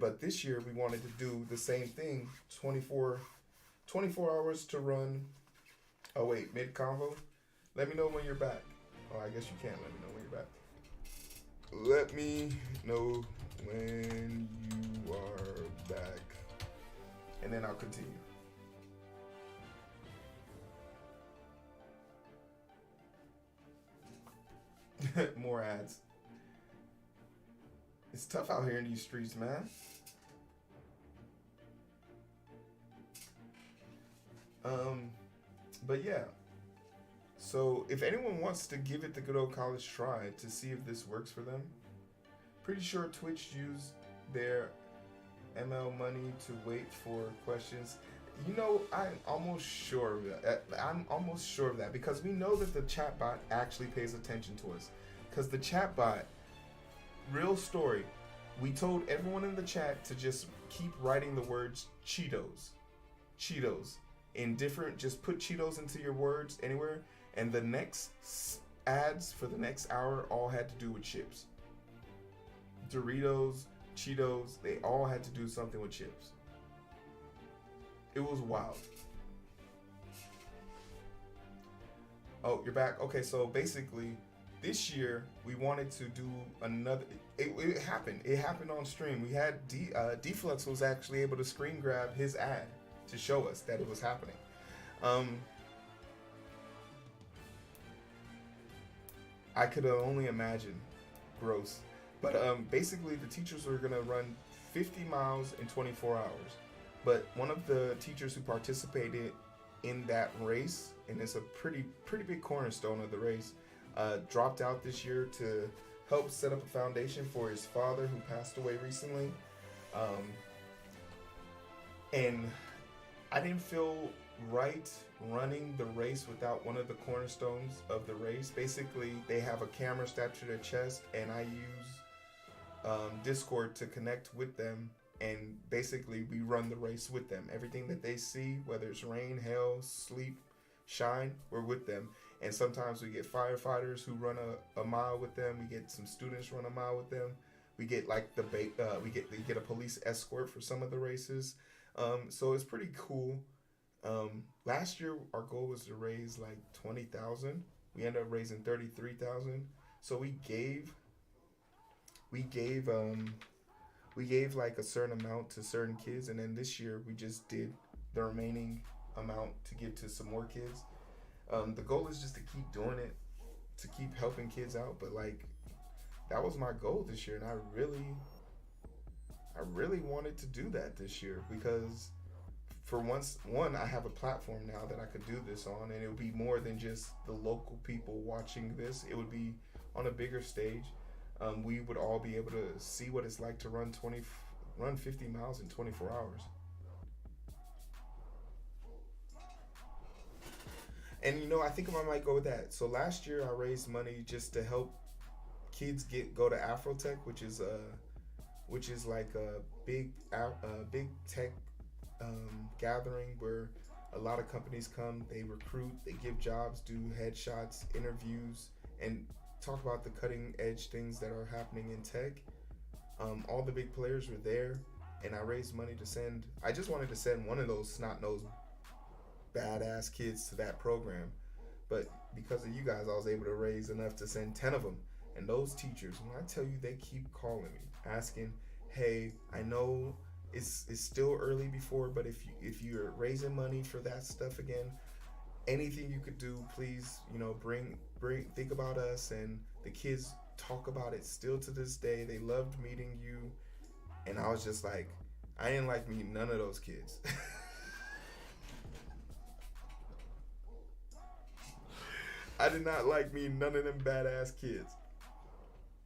But this year we wanted to do the same thing, 24 hours to run. Oh wait, mid convo. Let me know when you're back. Oh, I guess you can't let me know when you're back. Let me know when you are back, and then I'll continue. More ads. It's tough out here in these streets, man. But yeah. So if anyone wants to give it the good old college try to see if this works for them, pretty sure Twitch used their ML money to wait for questions. You know, I'm almost sure of that. I'm almost sure of that because we know that the chatbot actually pays attention to us. Because the chatbot, real story, we told everyone in the chat to just keep writing the words Cheetos. Cheetos. In different, just put Cheetos into your words anywhere. And the next ads for the next hour all had to do with chips. Doritos, Cheetos, they all had to do something with chips. It was wild. Oh, you're back? Okay, so basically, this year, we wanted to do another... It happened. It happened on stream. We had... Deflux was actually able to screen grab his ad to show us that it was happening. I could only imagine. Gross. But basically, the teachers were going to run 50 miles in 24 hours. But one of the teachers who participated in that race, and it's a pretty big cornerstone of the race, dropped out this year to help set up a foundation for his father who passed away recently. And I didn't feel right running the race without one of the cornerstones of the race. Basically, they have a camera strapped to their chest, and I use Discord to connect with them, and basically we run the race with them. Everything that they see, whether it's rain, hail, sleep, shine, we're with them. And sometimes we get firefighters who run a mile with them. We get some students run a mile with them. We get like they get a police escort for some of the races. So it's pretty cool. Last year our goal was to raise like 20,000. We ended up raising 33,000. So we gave like a certain amount to certain kids, and then this year we just did the remaining amount to give to some more kids. The goal is just to keep doing it, to keep helping kids out, but like that was my goal this year, and I really wanted to do that this year because for one, I have a platform now that I could do this on, and it would be more than just the local people watching this. It would be on a bigger stage. We would all be able to see what it's like to run 50 miles in 24 hours. And you know, I think I might go with that. So last year I raised money just to help kids go to Afrotech, which is like a big tech gathering where a lot of companies come, they recruit, they give jobs, do headshots, interviews, and talk about the cutting edge things that are happening in tech. All the big players were there, and I raised money to send. I just wanted to send one of those snot-nosed badass kids to that program. But because of you guys, I was able to raise enough to send 10 of them. And those teachers, when I tell you, they keep calling me, asking, "Hey, I know it's still early before, but if you're raising money for that stuff again, anything you could do, please, think about us." And the kids talk about it still to this day. They loved meeting you, and I was just like, I didn't like meeting none of those kids. I did not like meeting none of them badass kids.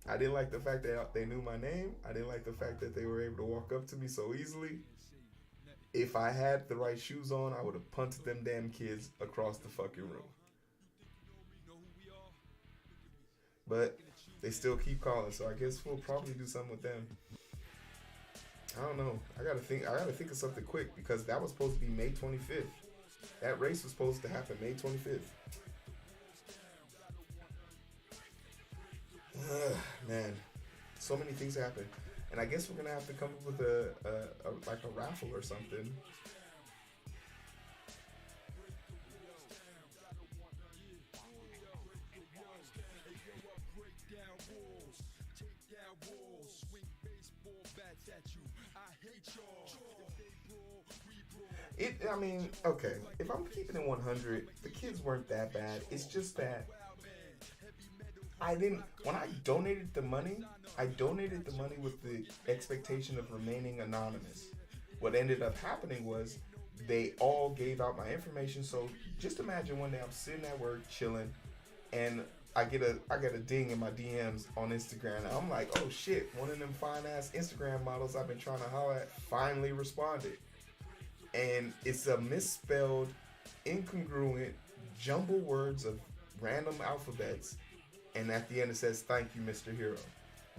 I didn't like the fact that they knew my name. I didn't like the fact that they were able to walk up to me so easily. If I had the right shoes on, I would have punted them damn kids across the fucking room. But they still keep calling, so I guess we'll probably do something with them. I don't know. I gotta think of something quick, because that was supposed to be May 25th. That race was supposed to happen May 25th. Man, so many things happen, and I guess we're gonna have to come up with a raffle or something. Okay, if I'm keeping it 100, the kids weren't that bad. It's just that when I donated the money with the expectation of remaining anonymous. What ended up happening was they all gave out my information. So just imagine one day I'm sitting at work chilling, and I get a ding in my DMs on Instagram. And I'm like, oh shit, one of them fine ass Instagram models I've been trying to holler at finally responded. And it's a misspelled, incongruent, jumble words of random alphabets. And at the end it says, "Thank you, Mr. Heero."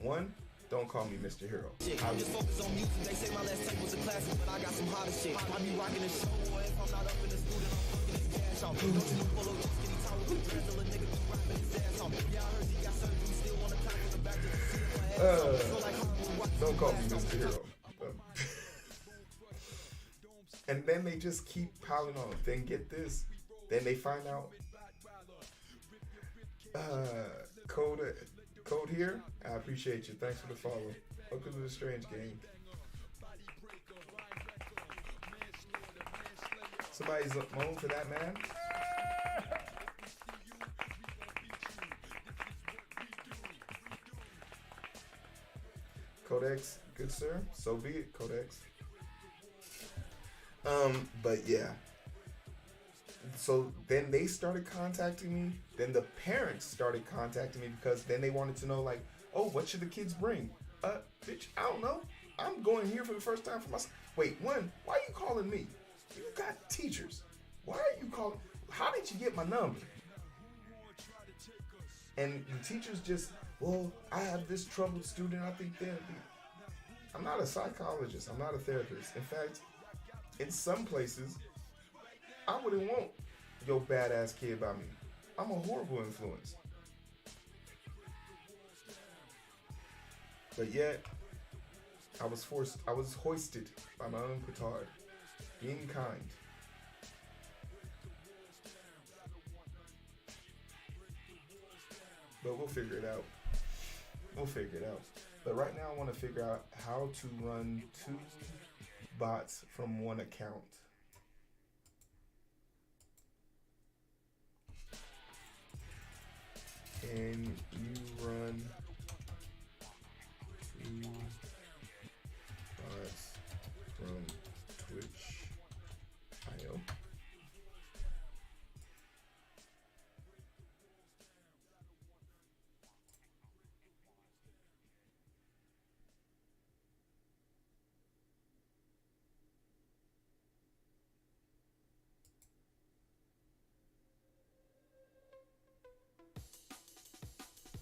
One, don't call me Mr. Heero. I'm just focused on music. They say my last tape was a classic, but I got some hotter shit. I be rocking the show, boy. If I'm not up in the studio, I'm fucking his cash off. Don't you know Polo just skinny tall with the dread, till a nigga be rapping his ass off. Yeah, I heard he got surgery, still wanna clap for the back to see my ass off. Don't call me Mr. Heero. And then they just keep piling on. Then get this. Then they find out. Code here. I appreciate you. Thanks for the follow. Welcome to the Strange Game. Somebody's moan for that, man. Codex, good sir. So be it, Codex. But yeah. So then they started contacting me. Then the parents started contacting me, because then they wanted to know, like, oh, what should the kids bring? Bitch, I don't know. I'm going here for the first time for myself. Wait, why are you calling me? You got teachers. Why are you calling? How did you get my number? And the teachers just, well, I have this troubled student. I think therapy. I'm not a psychologist. I'm not a therapist. In fact, in some places, I wouldn't want your badass kid by me. I'm a horrible influence. But yet, I was hoisted by my own petard. Being kind. But we'll figure it out. But right now I want to figure out how to run 2 bots from one account. Can you run 2 bots from Twitch.io?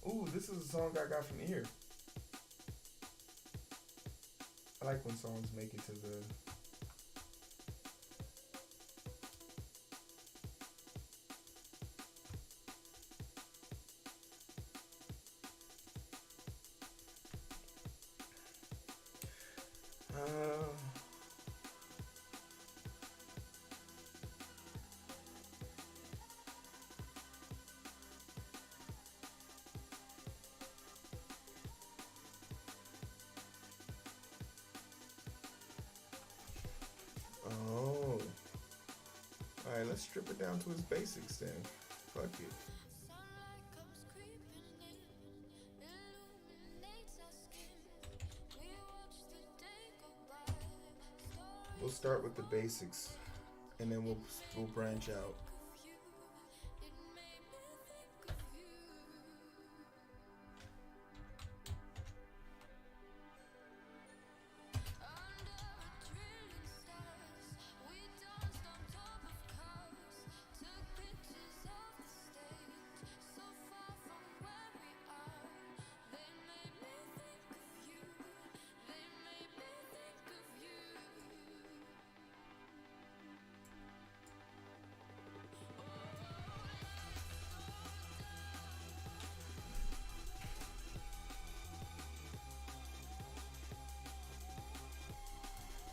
Ooh, this is a song I got from Ear. I like when songs make it to the... Alright, let's strip it down to its basics then. Fuck it. We'll start with the basics, and then we'll branch out.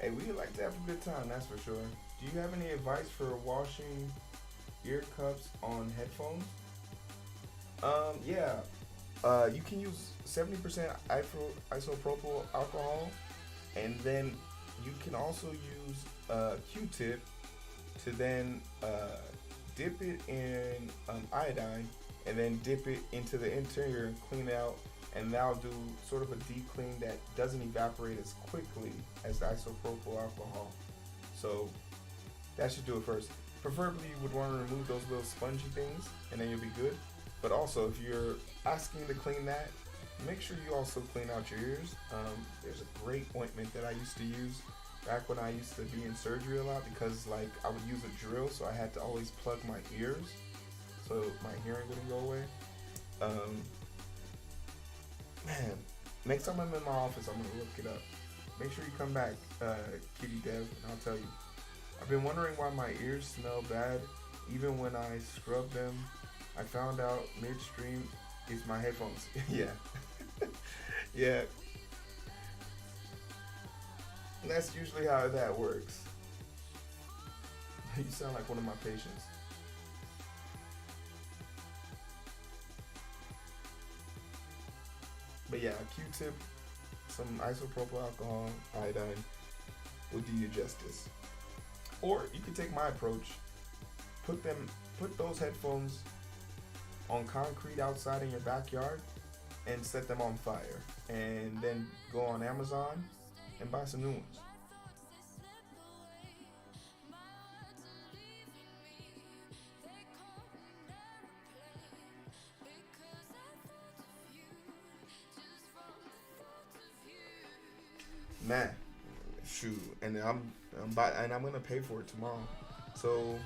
Hey, we like to have a good time, that's for sure. Do you have any advice for washing ear cups on headphones? Yeah. You can use 70% isopropyl alcohol, and then you can also use a Q-tip to then dip it in iodine, and then dip it into the interior and clean it out. And that'll do sort of a deep clean that doesn't evaporate as quickly as the isopropyl alcohol. So that should do it first. Preferably you would want to remove those little spongy things, and then you'll be good. But also, if you're asking to clean that, make sure you also clean out your ears. There's a great ointment that I used to use back when I used to be in surgery a lot, because like I would use a drill, so I had to always plug my ears so my hearing wouldn't go away. Man, next time I'm in my office, I'm gonna look it up. Make sure you come back, Kitty Dev, and I'll tell you. I've been wondering why my ears smell bad, even when I scrub them. I found out midstream it's my headphones. Yeah, yeah. And that's usually how that works. You sound like one of my patients. But yeah, Q-tip, some isopropyl alcohol, iodine will do you justice. Or you could take my approach. Put those headphones on concrete outside in your backyard and set them on fire. And then go on Amazon and buy some new ones. Man, shoot, and I'm gonna pay for it tomorrow. So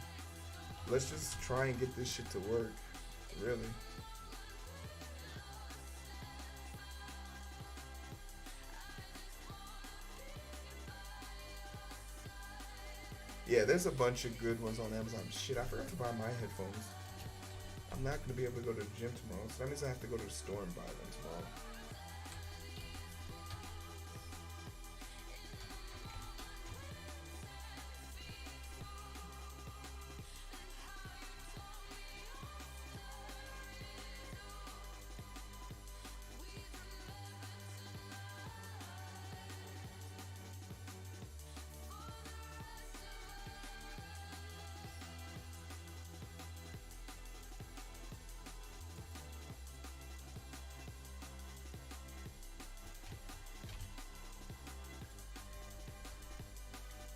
let's just try and get this shit to work, really. Yeah, there's a bunch of good ones on Amazon. Shit, I forgot to buy my headphones. I'm not gonna be able to go to the gym tomorrow, so that means I have to go to the store and buy them tomorrow.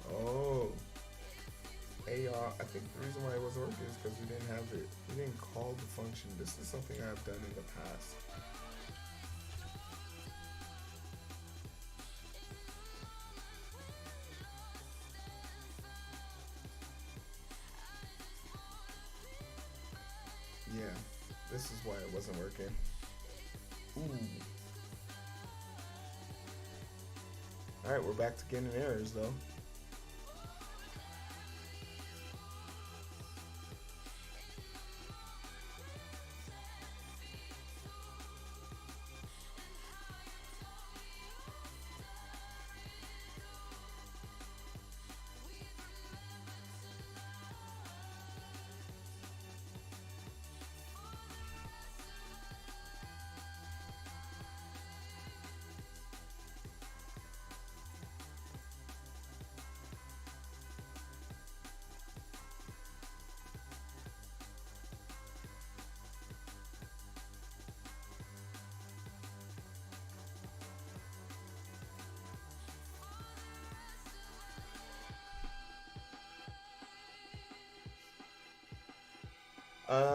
Oh. Hey y'all, I think the reason why it wasn't working is because we didn't call the function. This is something I've done in the past. Yeah, this is why it wasn't working. Ooh. Alright, we're back to getting errors though.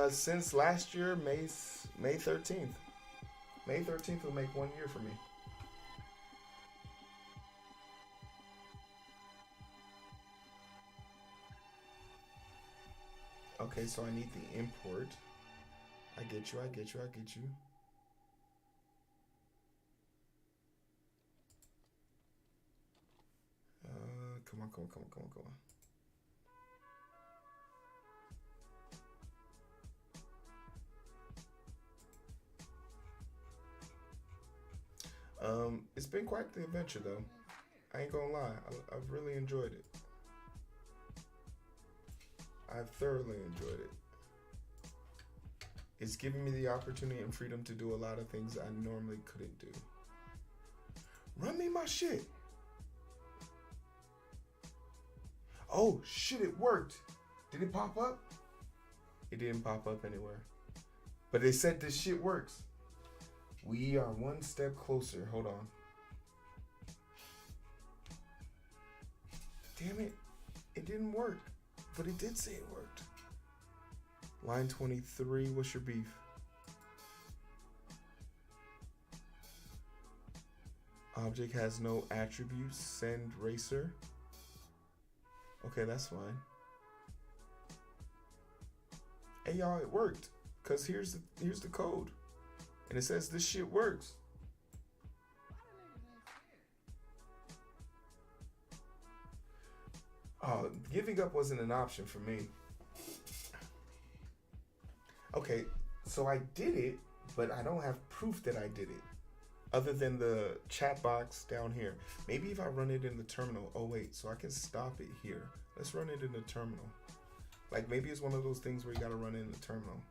Since last year, May 13th. May 13th will make 1 year for me. Okay, so I need the import. I get you. Come on. It's been quite the adventure, though. I ain't gonna lie. I've really enjoyed it. I've thoroughly enjoyed it. It's given me the opportunity and freedom to do a lot of things I normally couldn't do. Run me my shit. Oh, shit, it worked. Did it pop up? It didn't pop up anywhere. But they said this shit works. We are one step closer. Hold on. Damn it. It didn't work. But it did say it worked. Line 23, what's your beef? Object has no attributes. Send racer. Okay, that's fine. Hey y'all, it worked. Cause here's the code. And it says this shit works. Giving up wasn't an option for me. Okay, so I did it, but I don't have proof that I did it. Other than the chat box down here. Maybe if I run it in the terminal. Oh wait, so I can stop it here. Let's run it in the terminal. Like maybe it's one of those things where you gotta run it in the terminal.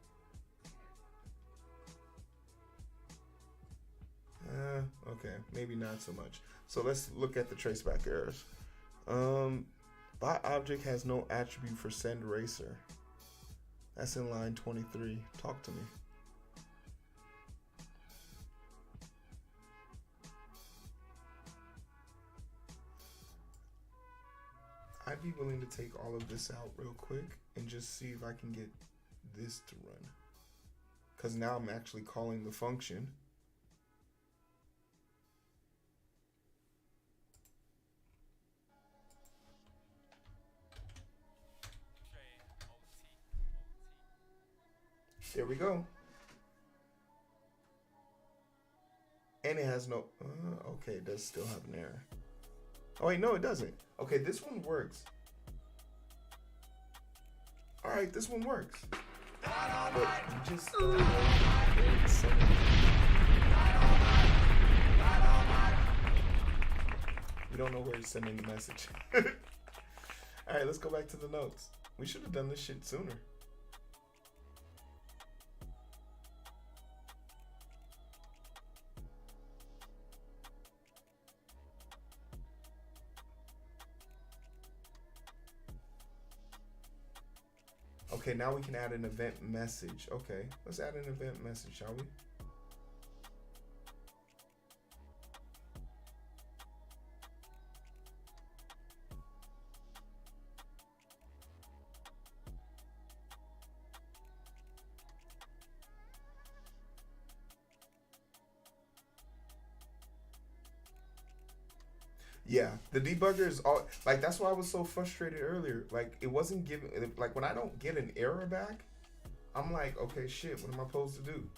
Okay, maybe not so much. So let's look at the traceback errors. Bot object has no attribute for send racer. That's in line 23. Talk to me. I'd be willing to take all of this out real quick and just see if I can get this to run. Because now I'm actually calling the function. There we go. And it has no... okay, it does still have an error. Oh, wait, no, it doesn't. Okay, this one works. All right, this one works. But you just don't know where it's sending. We don't know where it's sending the message. All right, let's go back to the notes. We should have done this shit sooner. Okay, now we can add an event message. Okay, let's add an event message, shall we? Yeah, the debugger is all like that's why I was so frustrated earlier. Like it wasn't giving like when I don't get an error back, I'm like, okay, shit, what am I supposed to do?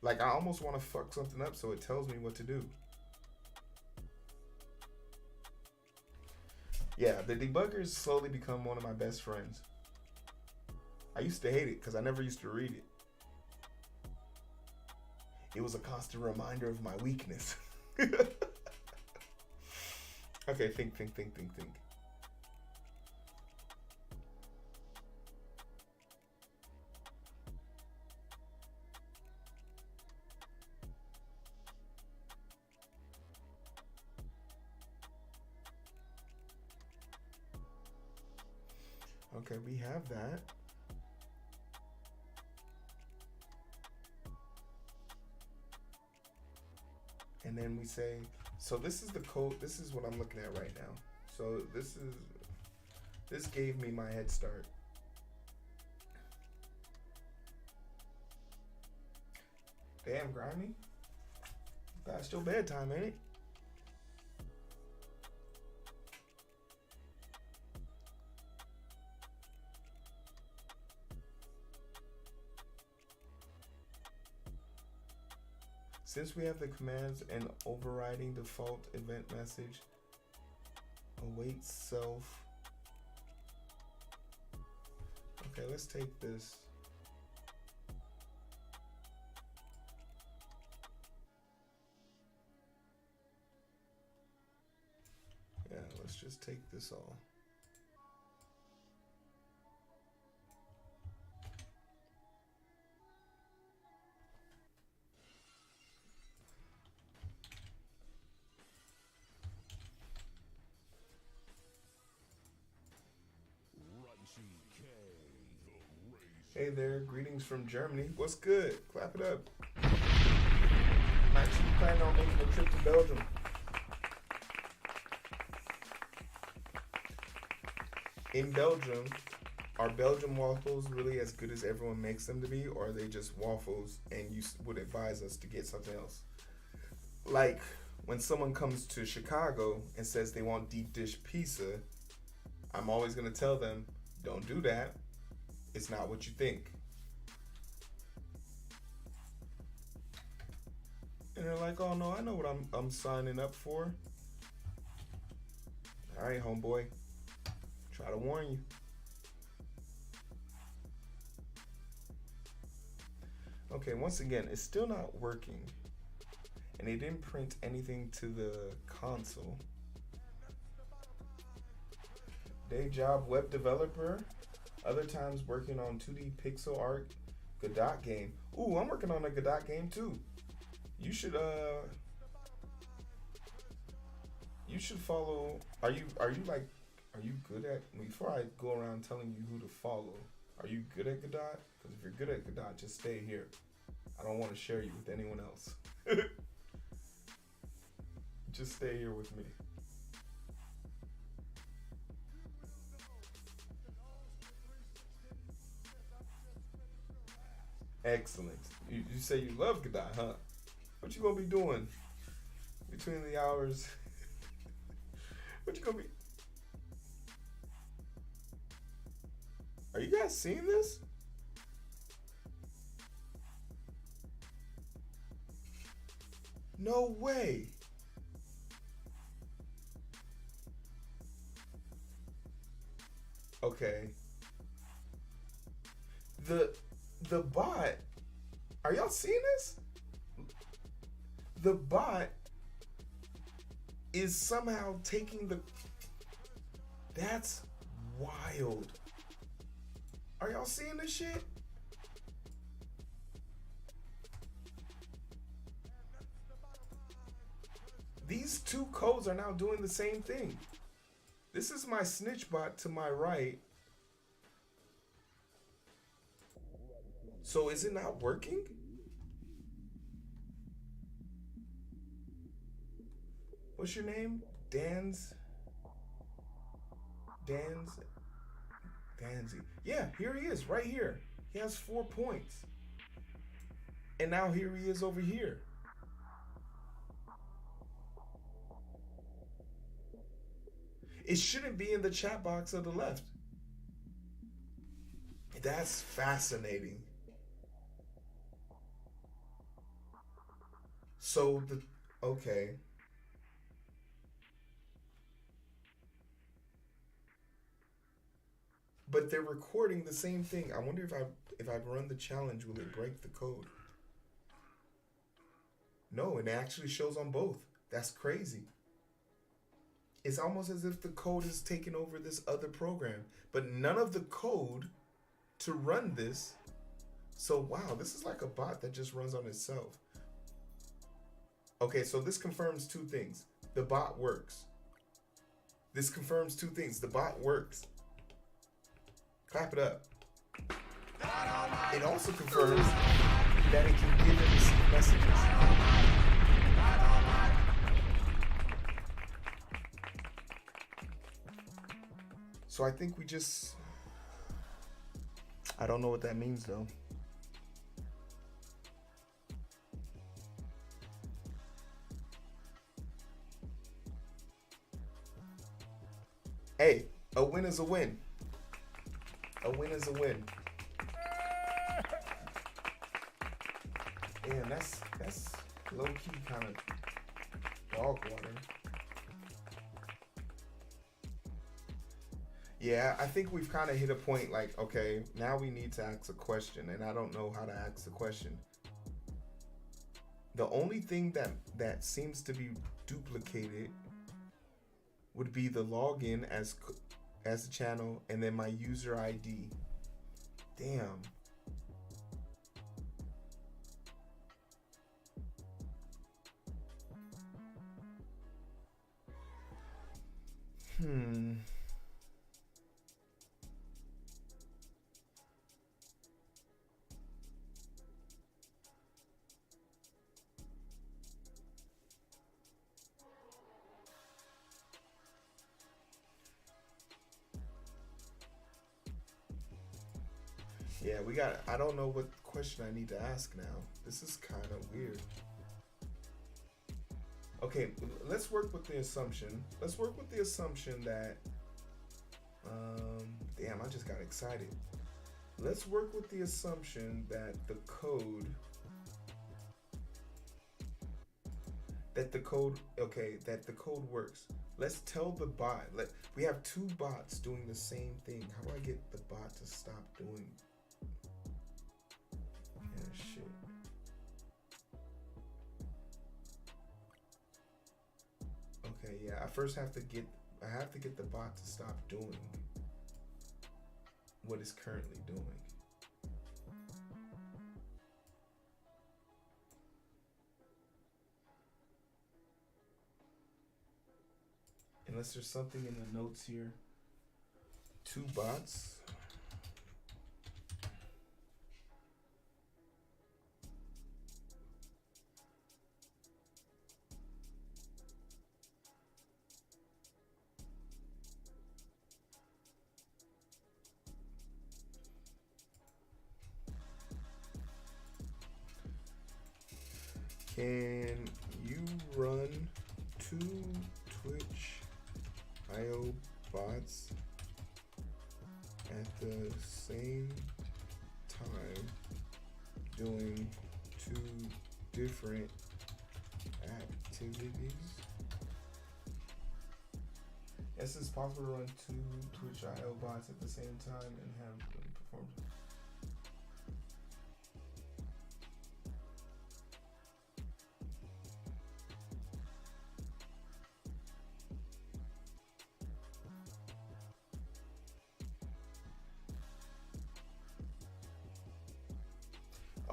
Like I almost want to fuck something up so it tells me what to do. Yeah, the debugger has slowly become one of my best friends. I used to hate it because I never used to read it. It was a constant reminder of my weakness. Okay, think. Okay, we have that. And then we say, so this is the code, this is what I'm looking at right now. So this gave me my head start. Damn, Grimy. Past your bedtime, ain't it? Since we have the commands and overriding default event message, await self. Okay, let's take this. Yeah, let's just take this all. Hey there, greetings from Germany. What's good? Clap it up. I'm actually planning on making a trip to Belgium. In Belgium, are Belgian waffles really as good as everyone makes them to be, or are they just waffles and you would advise us to get something else? Like, when someone comes to Chicago and says they want deep dish pizza, I'm always going to tell them, don't do that. It's not what you think. And they're like, oh no, I know what I'm signing up for. All right, homeboy. Try to warn you. Okay, once again, it's still not working. And they didn't print anything to the console. Day job web developer. Other times working on 2D pixel art Godot game. Ooh, I'm working on a Godot game too. You should follow. Are you good at, before I go around telling you who to follow, are you good at Godot? Because if you're good at Godot, just stay here. I don't want to share you with anyone else. Just stay here with me. Excellent. You say you love Godot, huh? What you gonna be doing between the hours? What you gonna be? Are you guys seeing this? No way. Okay. The bot, are y'all seeing this? The bot is somehow taking the, that's wild. Are y'all seeing this shit? These two codes are now doing the same thing. This is my snitch bot to my right. So is it not working? What's your name? Danzy. Yeah, here he is, right here. He has 4 points. And now here he is over here. It shouldn't be in the chat box of the left. That's fascinating. So okay. But they're recording the same thing. I wonder if I run the challenge, will it break the code? No, it actually shows on both. That's crazy. It's almost as if the code is taking over this other program, but none of the code to run this. So wow, this is like a bot that just runs on itself. Okay, so this confirms 2 things. The bot works. This confirms 2 things. The bot works. Clap it up. It also confirms that it can give and receive messages. So I think we just, I don't know what that means though. Hey, a win is a win. A win is a win. Damn, that's low key kind of dog water. Yeah, I think we've kind of hit a point like, okay, now we need to ask a question, and I don't know how to ask the question. The only thing that seems to be duplicated would be the login as the channel and then my user ID. Damn. Yeah, I don't know what question I need to ask now. This is kind of weird. Okay, let's work with the assumption. Let's work with the assumption that, damn, I just got excited. Let's work with the assumption that the code works. Let's tell the bot, we have two bots doing the same thing. How do I get the bot to stop doing shit? Okay, yeah, I have to get the bot to stop doing what it's currently doing. Unless there's something in the notes here. Two bots. Can you run two Twitch.io bots at the same time doing two different activities? Yes, it's possible to run two Twitch.io bots at the same time and have them perform.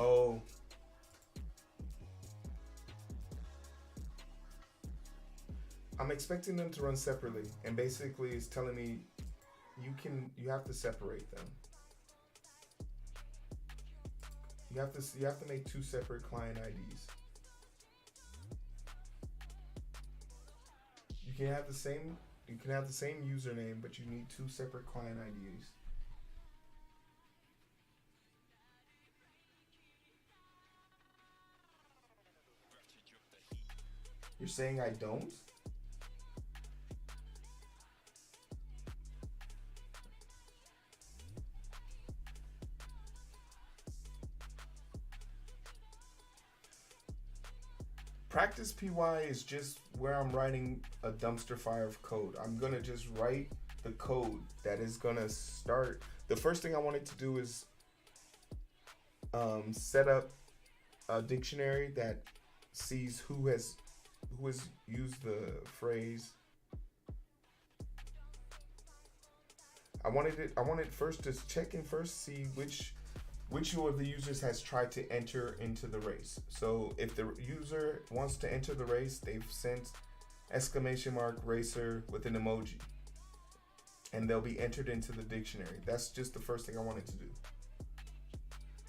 Oh. I'm expecting them to run separately, and basically it's telling me you have to separate them. You have to make two separate client IDs. You can have the same username, but you need two separate client IDs. You're saying I don't? Practice PY is just where I'm writing a dumpster fire of code. I'm gonna just write the code that is gonna start. The first thing I wanted to do is set up a dictionary that sees who has used the phrase. I wanted first to check in first, see which of the users has tried to enter into the race. So if the user wants to enter the race, they've sent !racer with an emoji, and they'll be entered into the dictionary. That's just the first thing I wanted to do.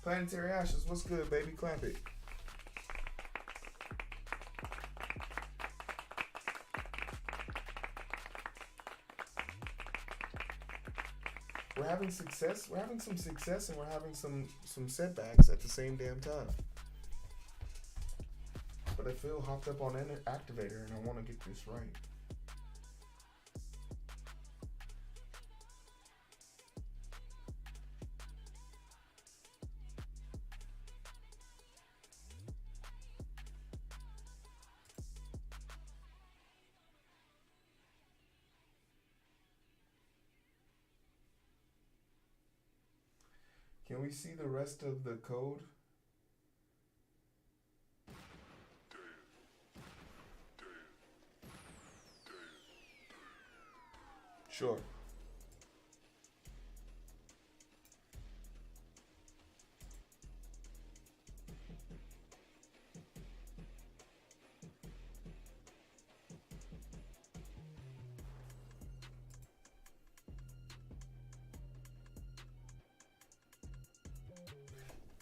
Planetary Ashes, what's good, baby? Clap it. We're having success. We're having some success, and we're having some setbacks at the same damn time. But I feel hopped up on Activator, and I want to get this right. Can we see the rest of the code? Sure.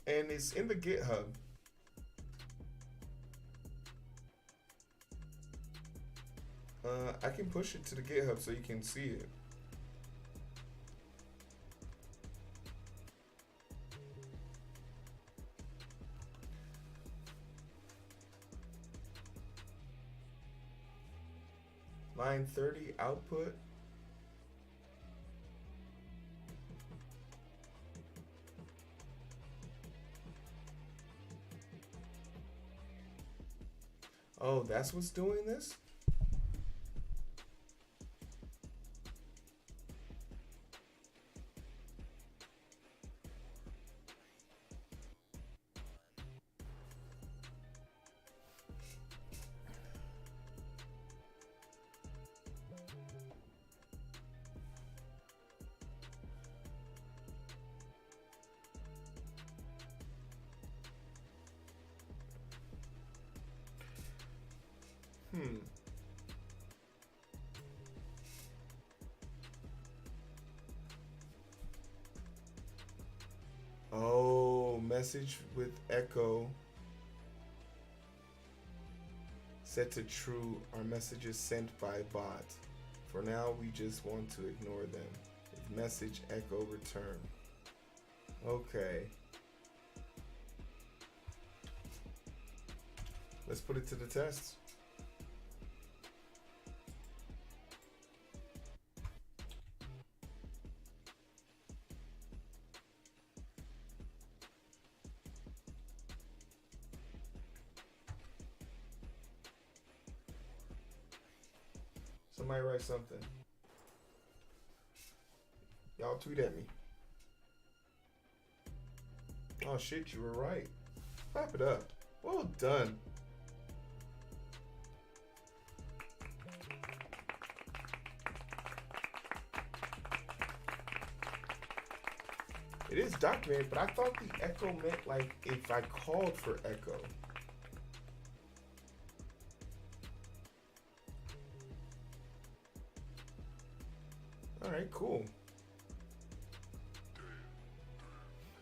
And it's in the GitHub. I can push it to the GitHub so you can see it. Line 30 output. Oh, that's what's doing this? Oh, message with echo set to true. Our message is sent by bot. For now, we just want to ignore them. If message echo return. Okay. Let's put it to the test. Somebody write something. Y'all tweet at me. Oh shit, you were right. Clap it up. Well done. It is documented, but I thought the echo meant like if I called for echo. Alright, cool.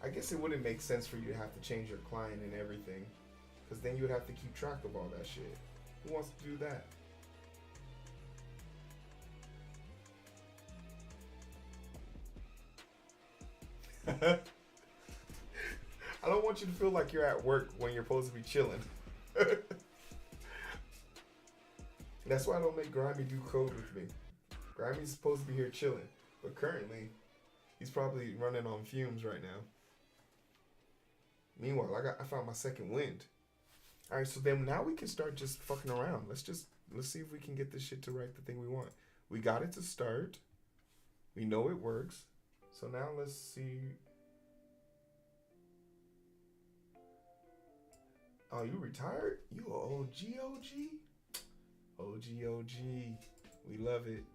I guess it wouldn't make sense for you to have to change your client and everything, because then you would have to keep track of all that shit. Who wants to do that? I don't want you to feel like you're at work when you're supposed to be chilling. That's why I don't make Grimy do code with me. Grimy's supposed to be here chilling, but currently, he's probably running on fumes right now. Meanwhile, I found my second wind. All right, so then now we can start just fucking around. Let's see if we can get this shit to write the thing we want. We got it to start. We know it works. So now let's see. Oh, you retired? You a OG OG? OG OG. We love it.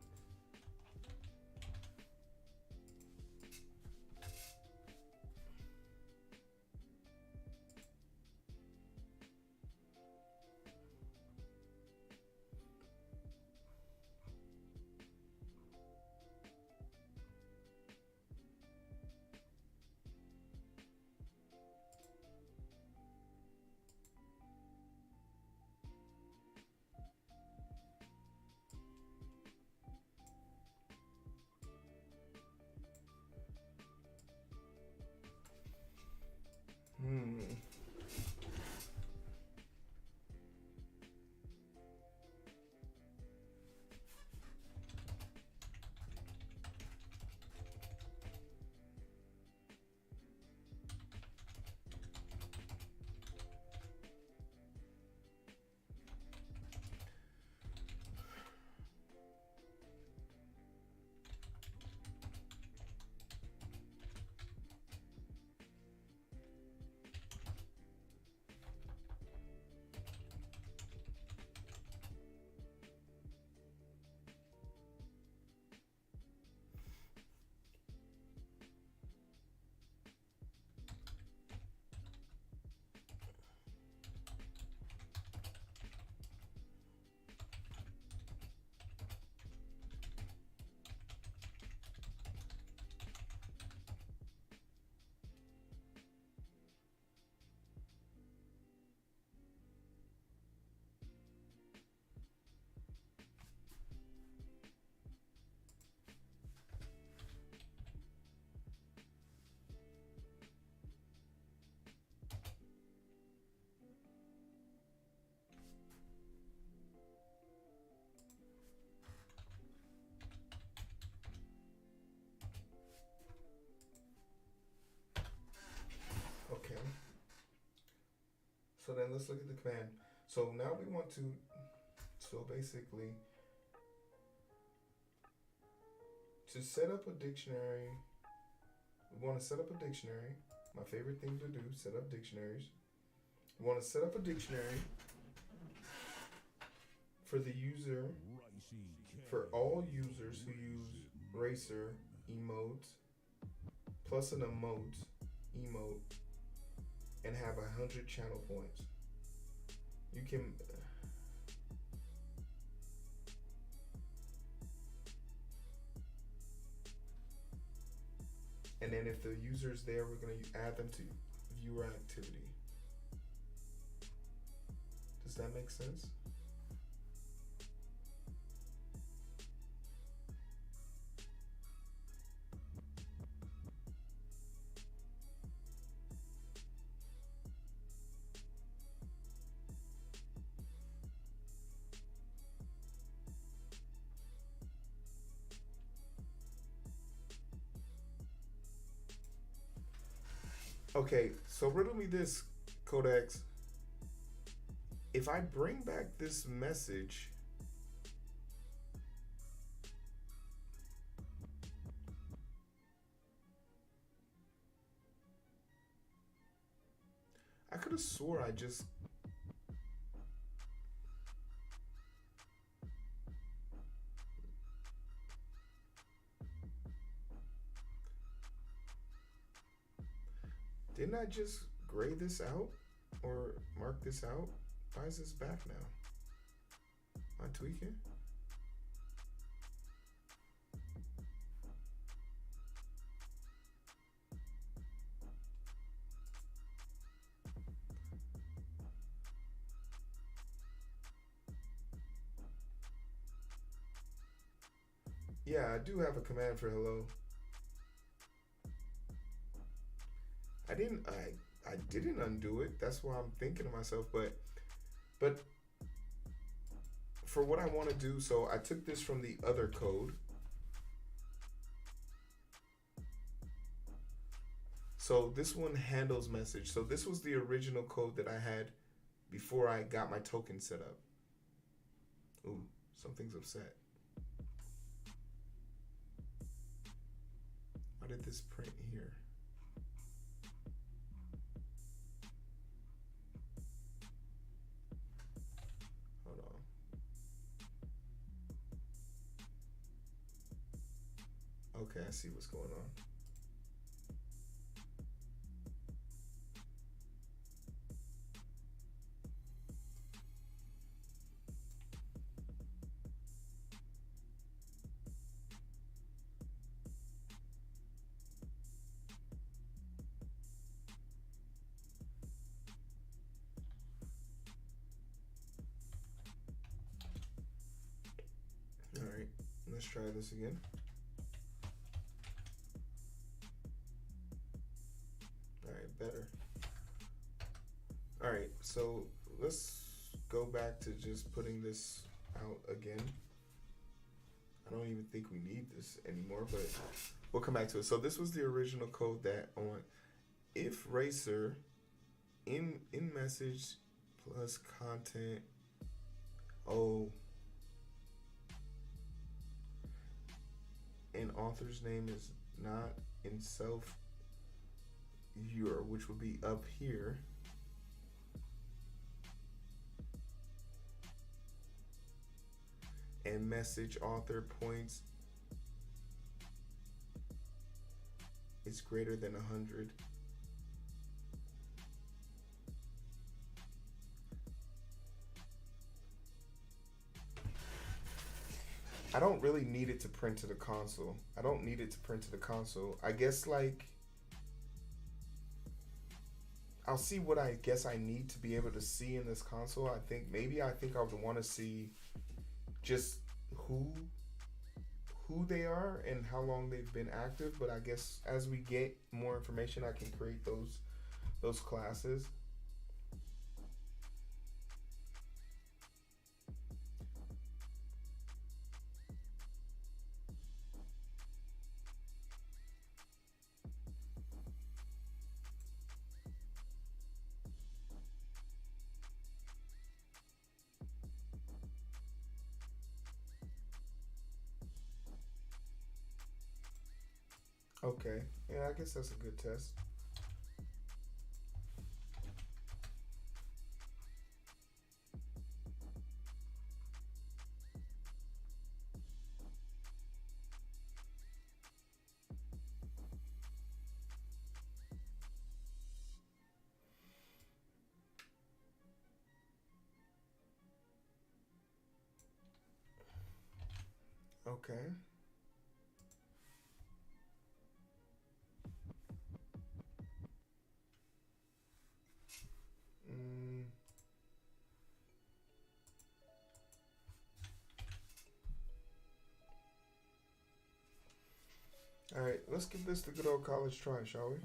So then let's look at the command. So now we want to, so basically, to set up a dictionary, we want to set up a dictionary. My favorite thing to do, set up dictionaries. We want to set up a dictionary for the user, for all users who use Racer emote plus an emote, and have 100 channel points. You can and then if the user's there, we're going to add them to viewer activity. Does that make sense? Okay, so riddle me this, Codex. If I bring back this message, I could have swore I just didn't I just gray this out or mark this out? Why is this back now? Am I tweaking? Yeah, I do have a command for hello. I didn't undo it. That's why I'm thinking to myself, but for what I want to do, so I took this from the other code. So this one handles message. So this was the original code that I had before I got my token set up. Ooh, something's upset. Why did this print here? Hold on. Okay, I see what's going on. All right, let's try this again. All right, better. All right, so let's go back to just putting this out again. I don't even think we need this anymore, but we'll come back to it. So this was the original code that on if racer in message plus content. Oh. And author's name is not in self viewer, which would be up here. And message author points is greater than 100. I don't really need it to print to the console. I guess like I'll see what I guess I need to be able to see in this console. I think I would want to see just who they are and how long they've been active, but I guess as we get more information I can create those classes. Okay. Yeah, I guess that's a good test. Okay. Mm. All right, let's give this the good old college try, shall we?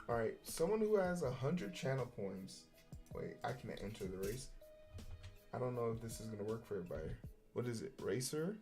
All right, someone who has 100 channel points. Wait, I can enter the race. I don't know if this is gonna work for everybody. What is it, racer?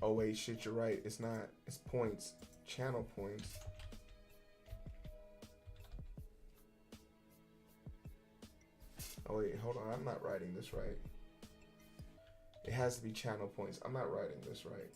Oh wait, shit, you're right. It's not. It's points. Channel points. Oh wait, hold on. I'm not writing this right. It has to be channel points. I'm not writing this right.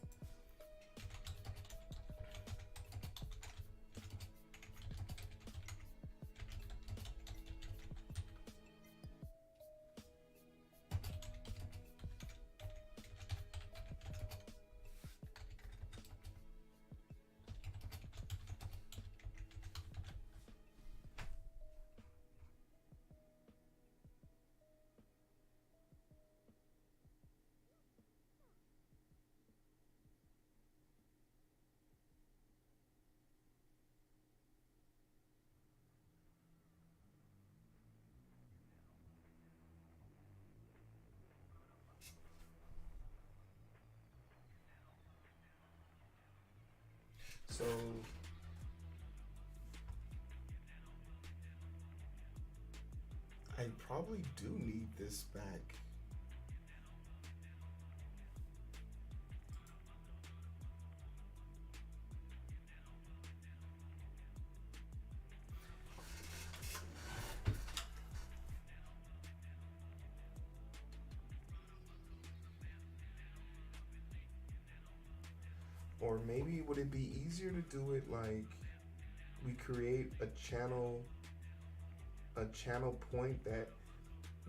So I probably do need this back. Or maybe would it be easier to do it like we create a channel point that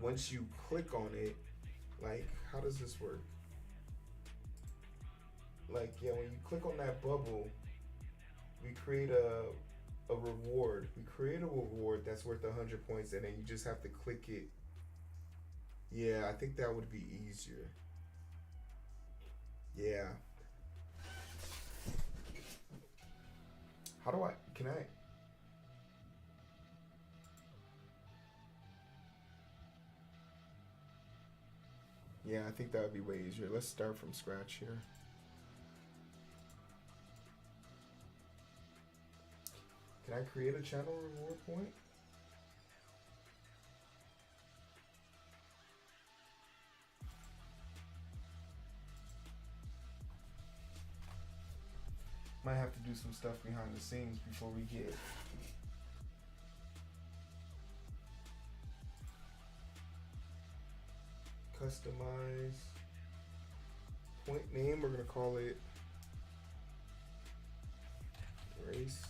once you click on it, like how does this work? Like yeah, when you click on that bubble, we create a reward. We create a reward that's worth 100 points, and then you just have to click it. Yeah, I think that would be easier. Yeah. How do I? Can I? Yeah, I think that would be way easier. Let's start from scratch here. Can I create a channel reward point? Might have to do some stuff behind the scenes before we get customize point name. We're gonna call it race.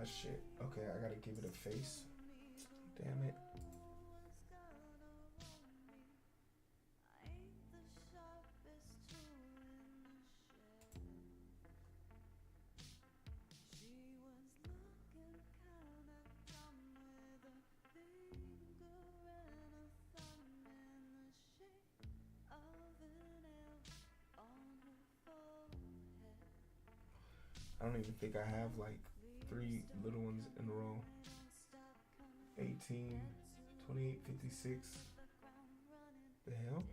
Shit. Okay, I gotta give it a face. Damn it. I don't even think I have like 3 little ones in a row. 18, 28, 56. The hell?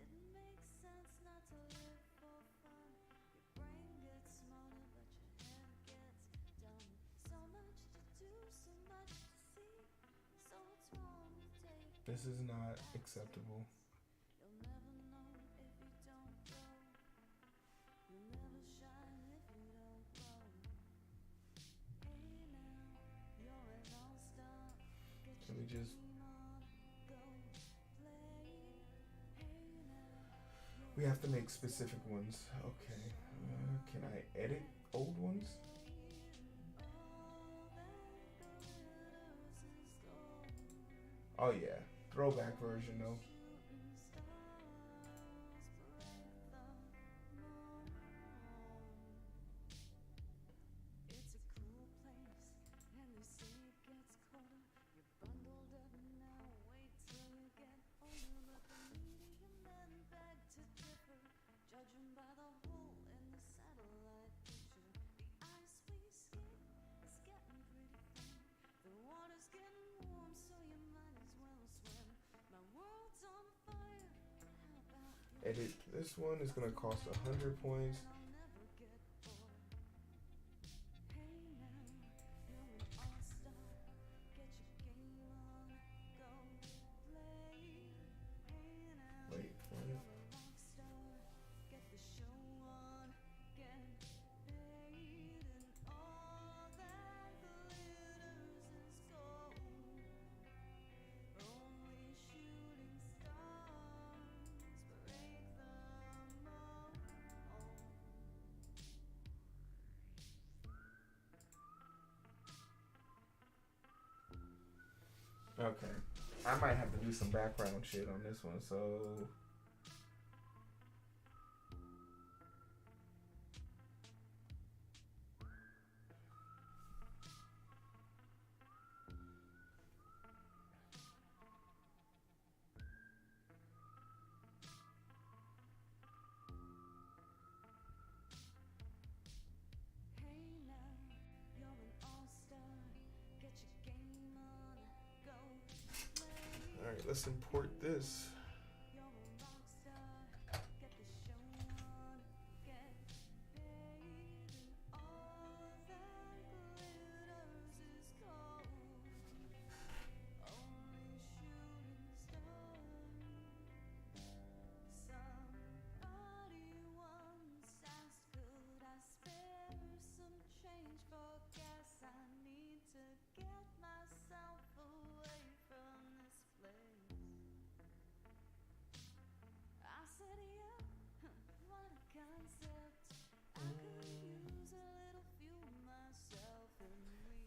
This is not acceptable. Can we just... We have to make specific ones. Okay. Can I edit old ones? Oh yeah. Throwback version though. Edit this one is gonna cost 100 points. Wait, what? Okay, I might have to do some background shit on this one, so... Alright, let's import this.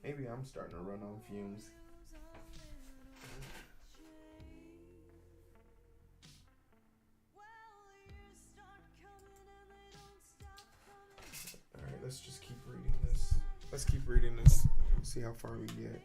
Maybe I'm starting to run on fumes. Alright, let's just keep reading this. Let's keep reading this. See how far we get.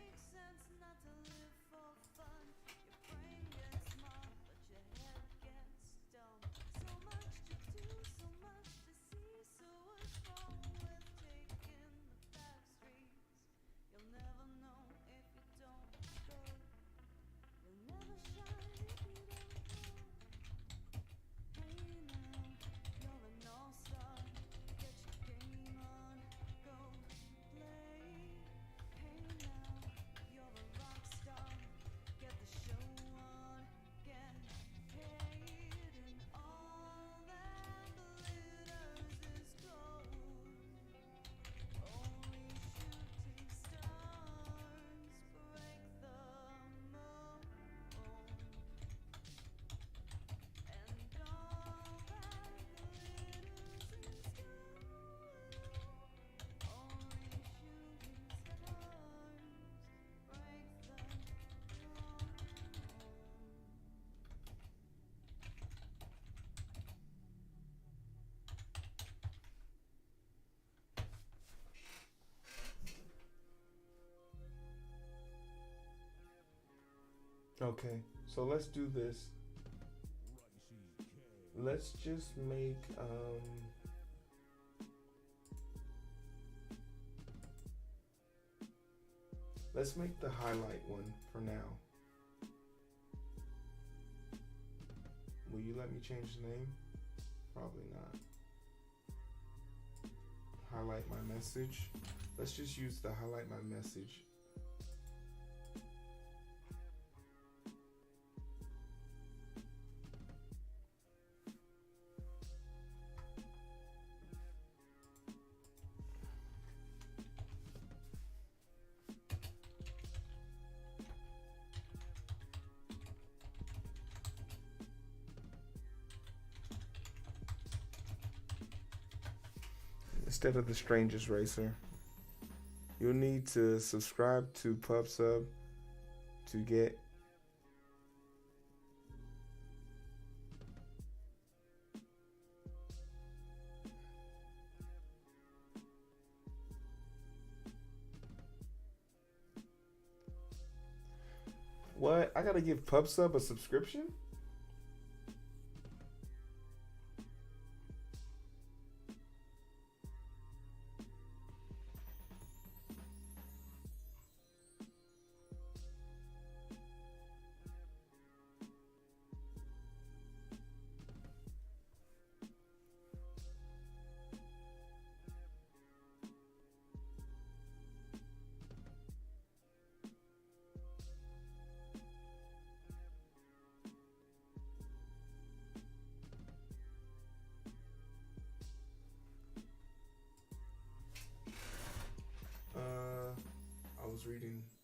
Okay, so let's do this. Let's just make let's make the highlight one for now. Will you let me change the name? Probably not. Highlight my message. Let's just use the highlight my message. Instead of the strangest racer, you'll need to subscribe to PubSub to get what? I gotta give PubSub a subscription?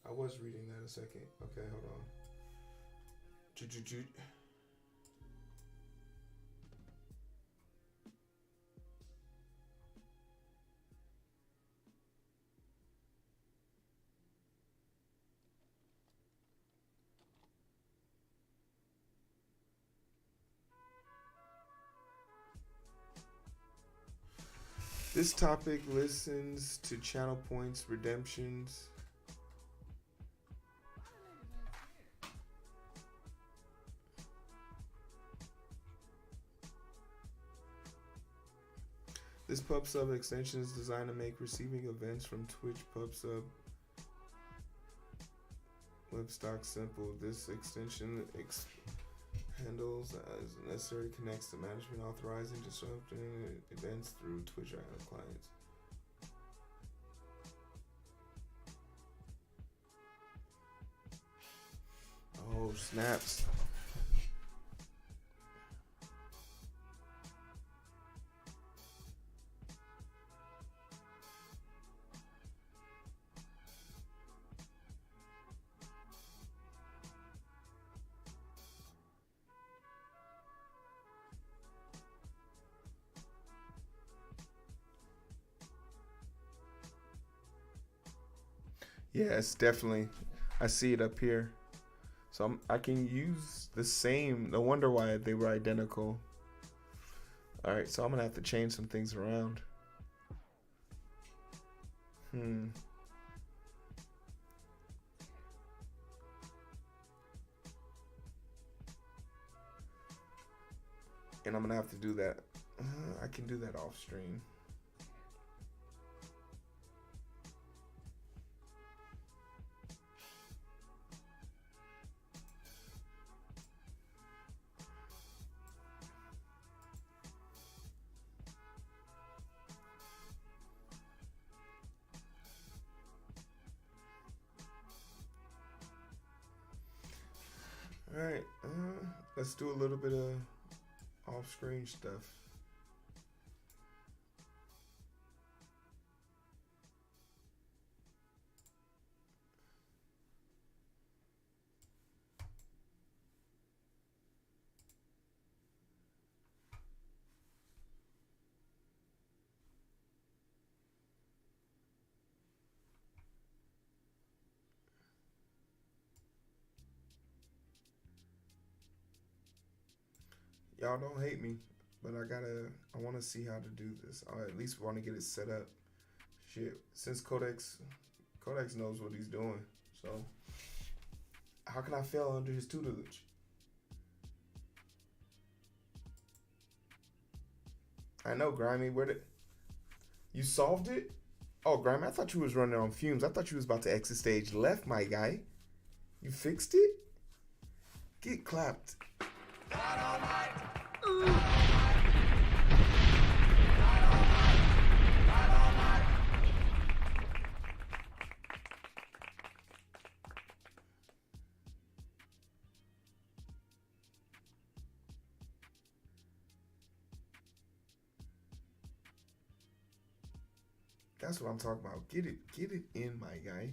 I was reading that a second. Okay, hold on. This topic listens to channel points, redemptions. This PubSub extension is designed to make receiving events from Twitch PubSub web stock simple. This extension handles as necessary, connects to management, authorizing, disrupting events through Twitch clients. Oh, snaps. Yes, definitely. I see it up here. So I can use the same. No wonder why they were identical. All right, so I'm gonna have to change some things around. And I'm gonna have to do that. I can do that off stream. All right, let's do a little bit of off-screen stuff. Y'all don't hate me, but I want to see how to do this. I at least want to get it set up. Shit, since Codex knows what he's doing, so How can I fail under his tutelage? I know, Grimy. Where did you solved it? Oh, Grimy, I thought you was running on fumes. I thought you was about to exit stage left, my guy. You fixed it? Get clapped. That's what I'm talking about. Get it in, my guy.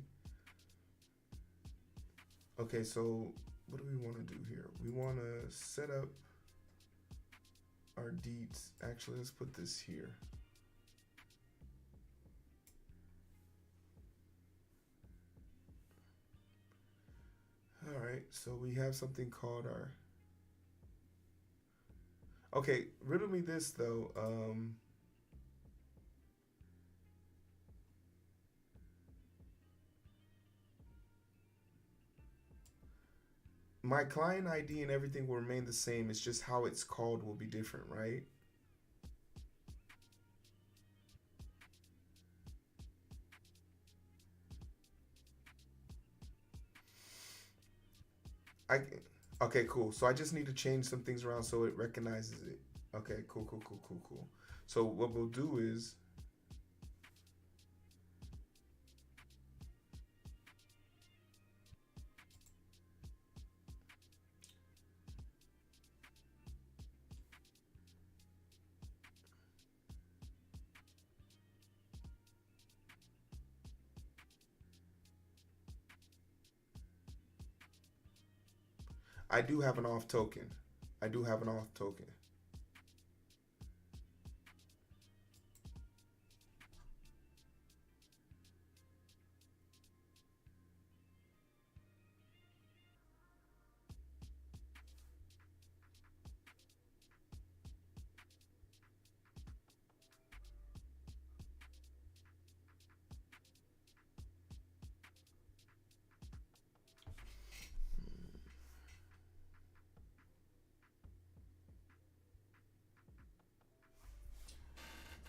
Okay, so what do we want to do here? We want to set up our deeds. Actually, let's put this here. All right, so we have something called our. Okay, riddle me this though. My client ID and everything will remain the same. It's just how it's called will be different, right? Okay, cool. So I just need to change some things around so it recognizes it. Okay, cool. So what we'll do is I do have an off token.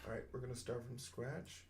All right, we're gonna start from scratch.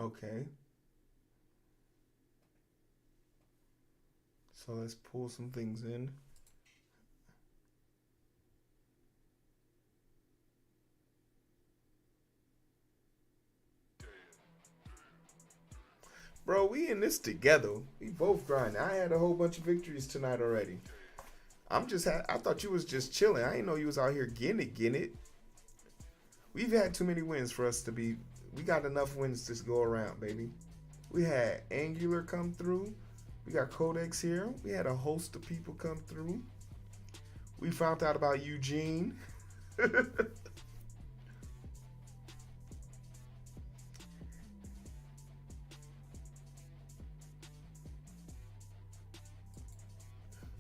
Okay. So let's pull some things in. Bro, we in this together. We both grinding. I had a whole bunch of victories tonight already. I thought you was just chilling. I didn't know you was out here getting it. We've had too many wins for us to be. We got enough wins to go around, baby. We had Angular come through. We got Codex here. We had a host of people come through. We found out about Eugene.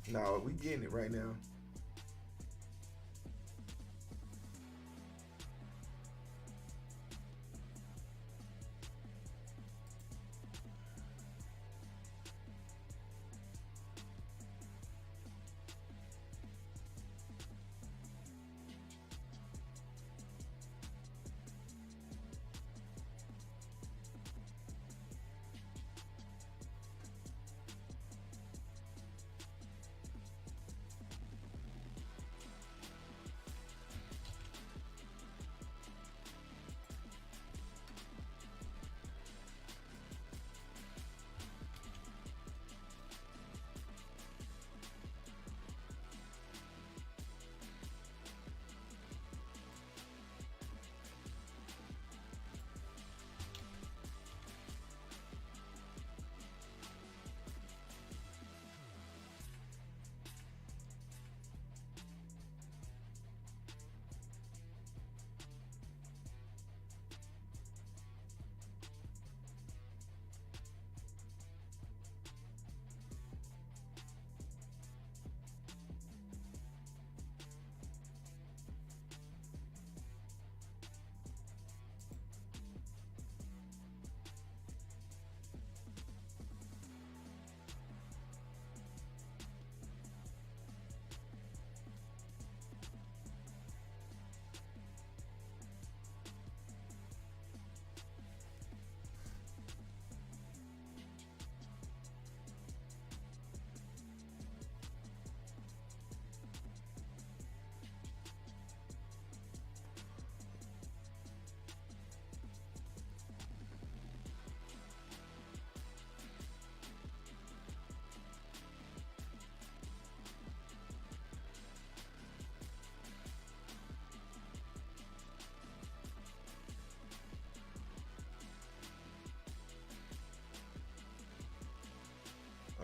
No, we getting it right now.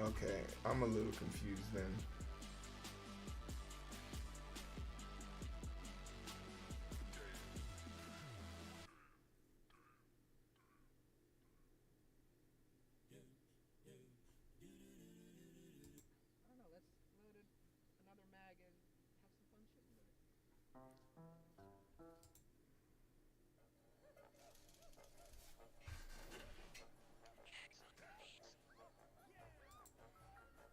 Okay, I'm a little confused then. I don't know, let's load another mag and have some fun shooting with it.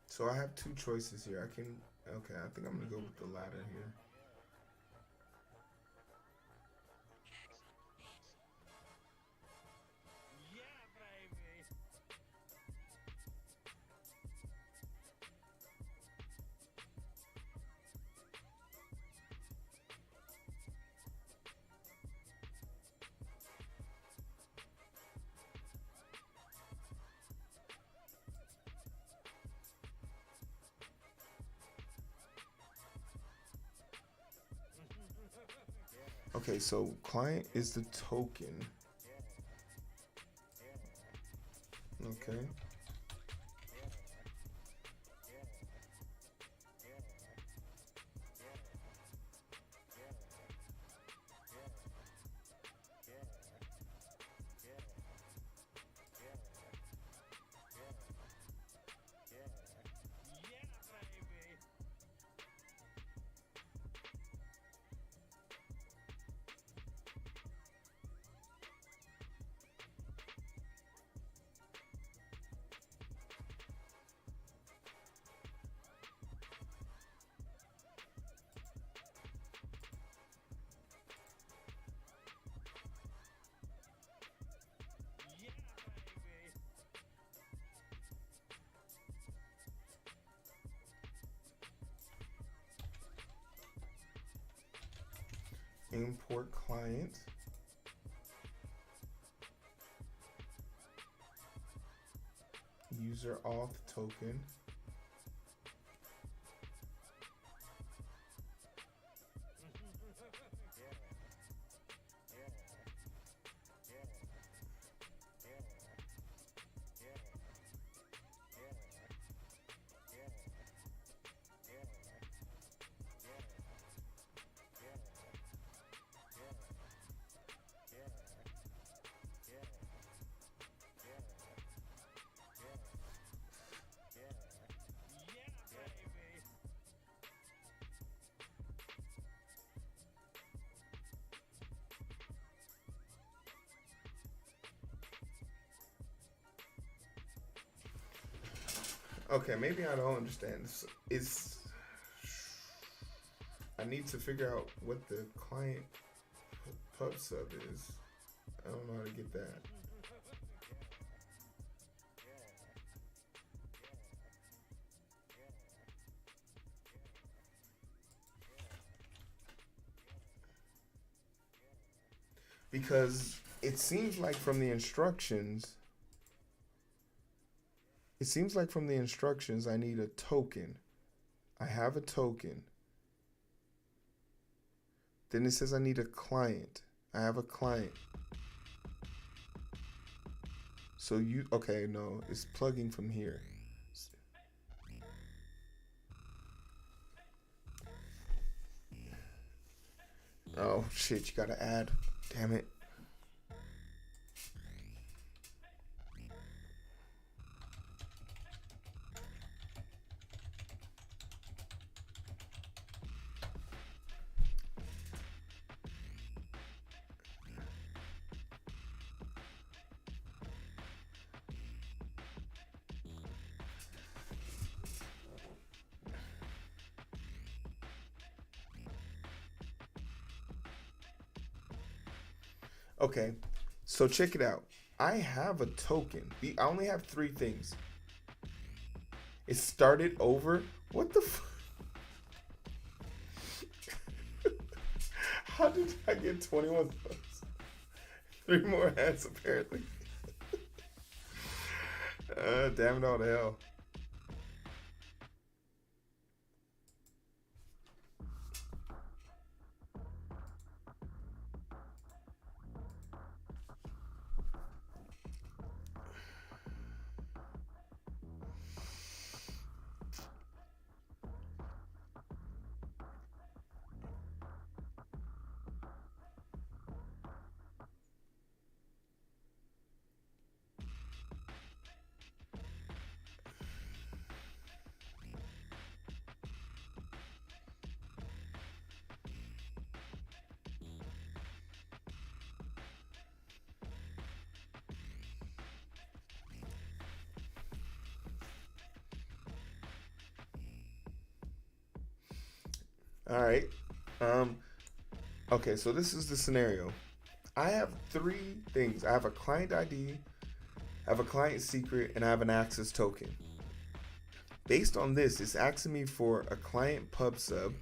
So I have two choices here. Okay, I think I'm gonna go with the latter here. Okay, so client is the token. Okay. Import client. User auth token. Okay, maybe I don't understand. It's I need to figure out what the client pub sub is. I don't know how to get that. Because it seems like from the instructions, I need a token. I have a token. Then it says I need a client. I have a client. So okay, no, it's plugging from here. Oh shit, you gotta add. Damn it. Okay, so check it out. I have a token. I only have 3 things. It started over. What the How did I get 21 subs? 3 more ads apparently. Damn it all to hell. All right. Okay, so this is the scenario. I have 3 things. I have a client ID, I have a client secret, and I have an access token. Based on this, it's asking me for a client pub sub.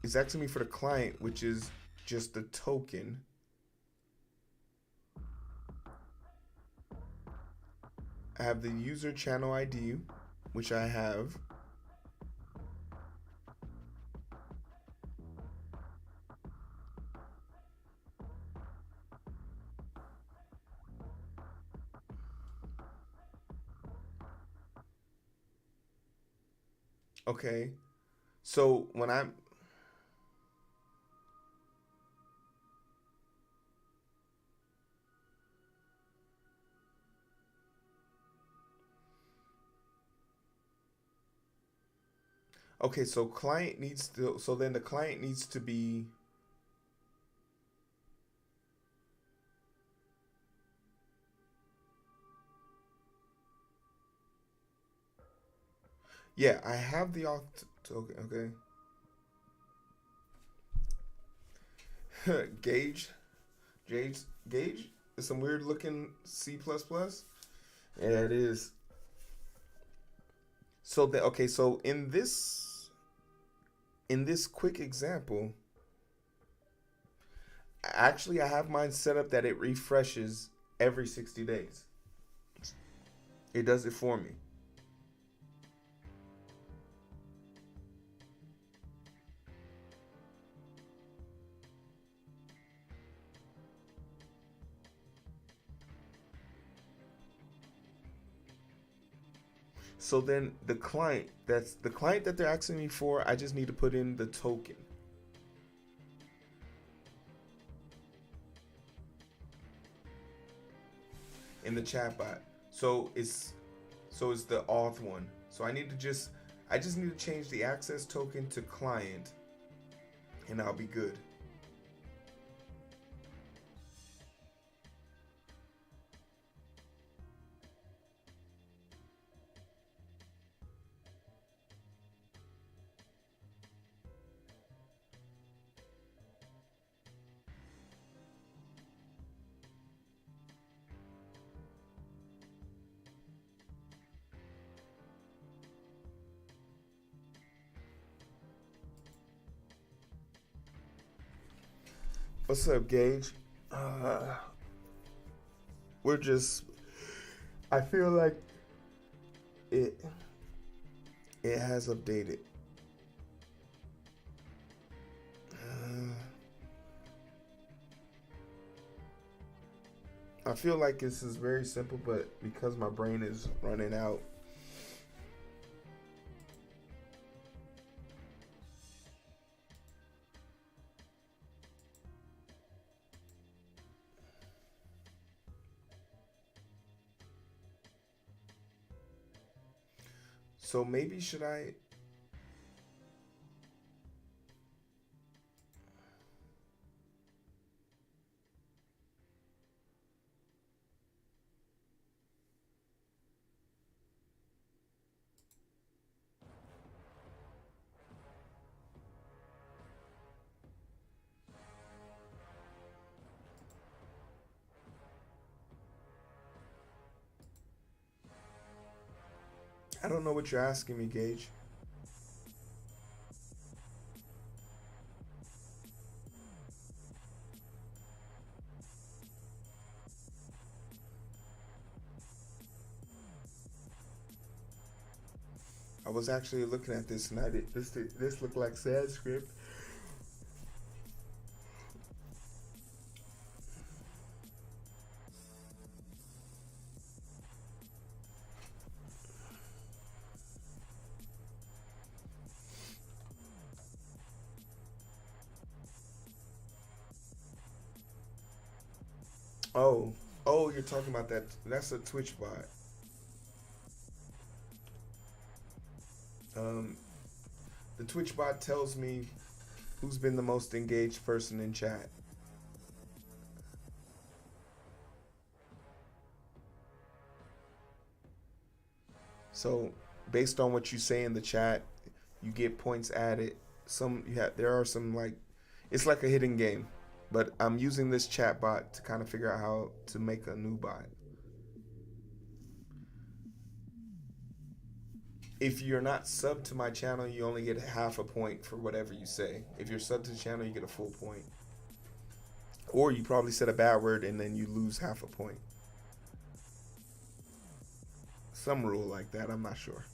It's asking me for the client, which is just the token. I have the user channel ID, which I have. Okay, so when I'm okay, so client needs to. So then the client needs to be. Yeah, I have the auth token. Okay. Gauge is some weird looking C++. Yeah, it is. So so in this quick example, actually I have mine set up that it refreshes every 60 days. It does it for me. So then the client, that's the client that they're asking me for, I just need to put in the token. In the chat bot. So it's the auth one. So I just need to change the access token to client and I'll be good. What's up, Gage? Uh, we're just. I feel like it. It has updated. I feel like this is very simple, but because my brain is running out. So maybe should I? I don't know what you're asking me, Gage. I was actually looking at this and I did this looked like Sanskrit. Oh, oh, you're talking about that. That's a Twitch bot. Um, the Twitch bot tells me who's been the most engaged person in chat. So, based on what you say in the chat, you get points added. There are some like, it's like a hidden game, but I'm using this chat bot to kind of figure out how to make a new bot. If you're not subbed to my channel, you only get half a point for whatever you say. If you're subbed to the channel, you get a full point. Or you probably said a bad word and then you lose half a point. Some rule like that, I'm not sure.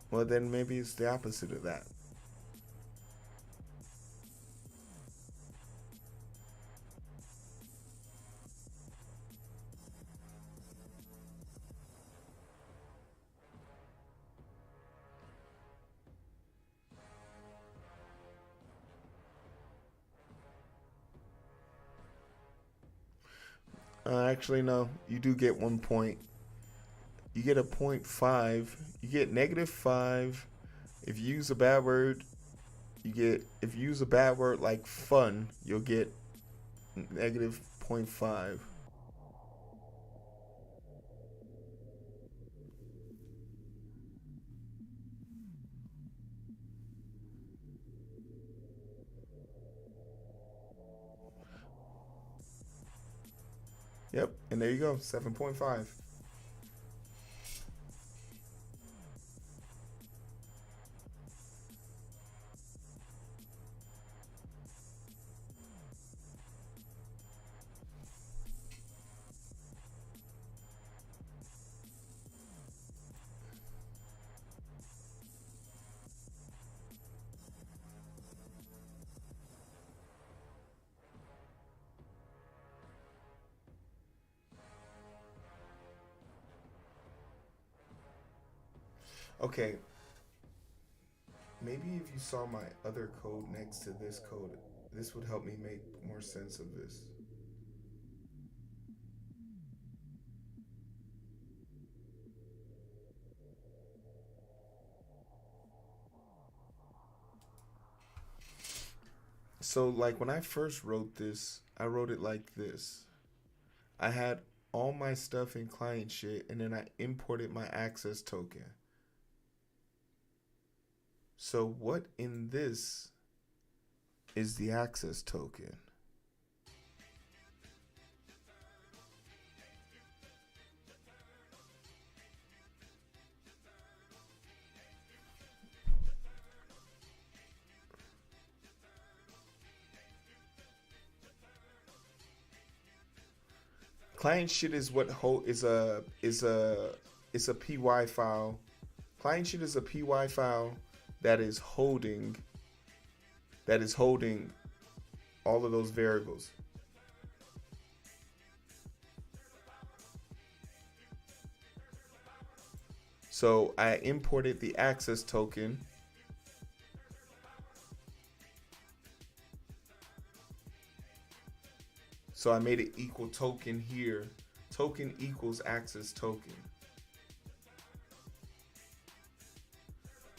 Well, then maybe it's the opposite of that. Actually, no. You do get 1 point. You get a 0.5. You get -5. If you use a bad word, if you use a bad word like fun, you'll get -0.5. Yep, and there you go, 7.5. Okay. Maybe if you saw my other code next to this code, this would help me make more sense of this. So, like, when I first wrote this, I wrote it like this. I had all my stuff in client shit, and then I imported my access token. So what in this is the access token? Client shit is what is a py file. Client shit is a py file that is holding all of those variables. So I imported the access token. So I made it equal token here. Token equals access token.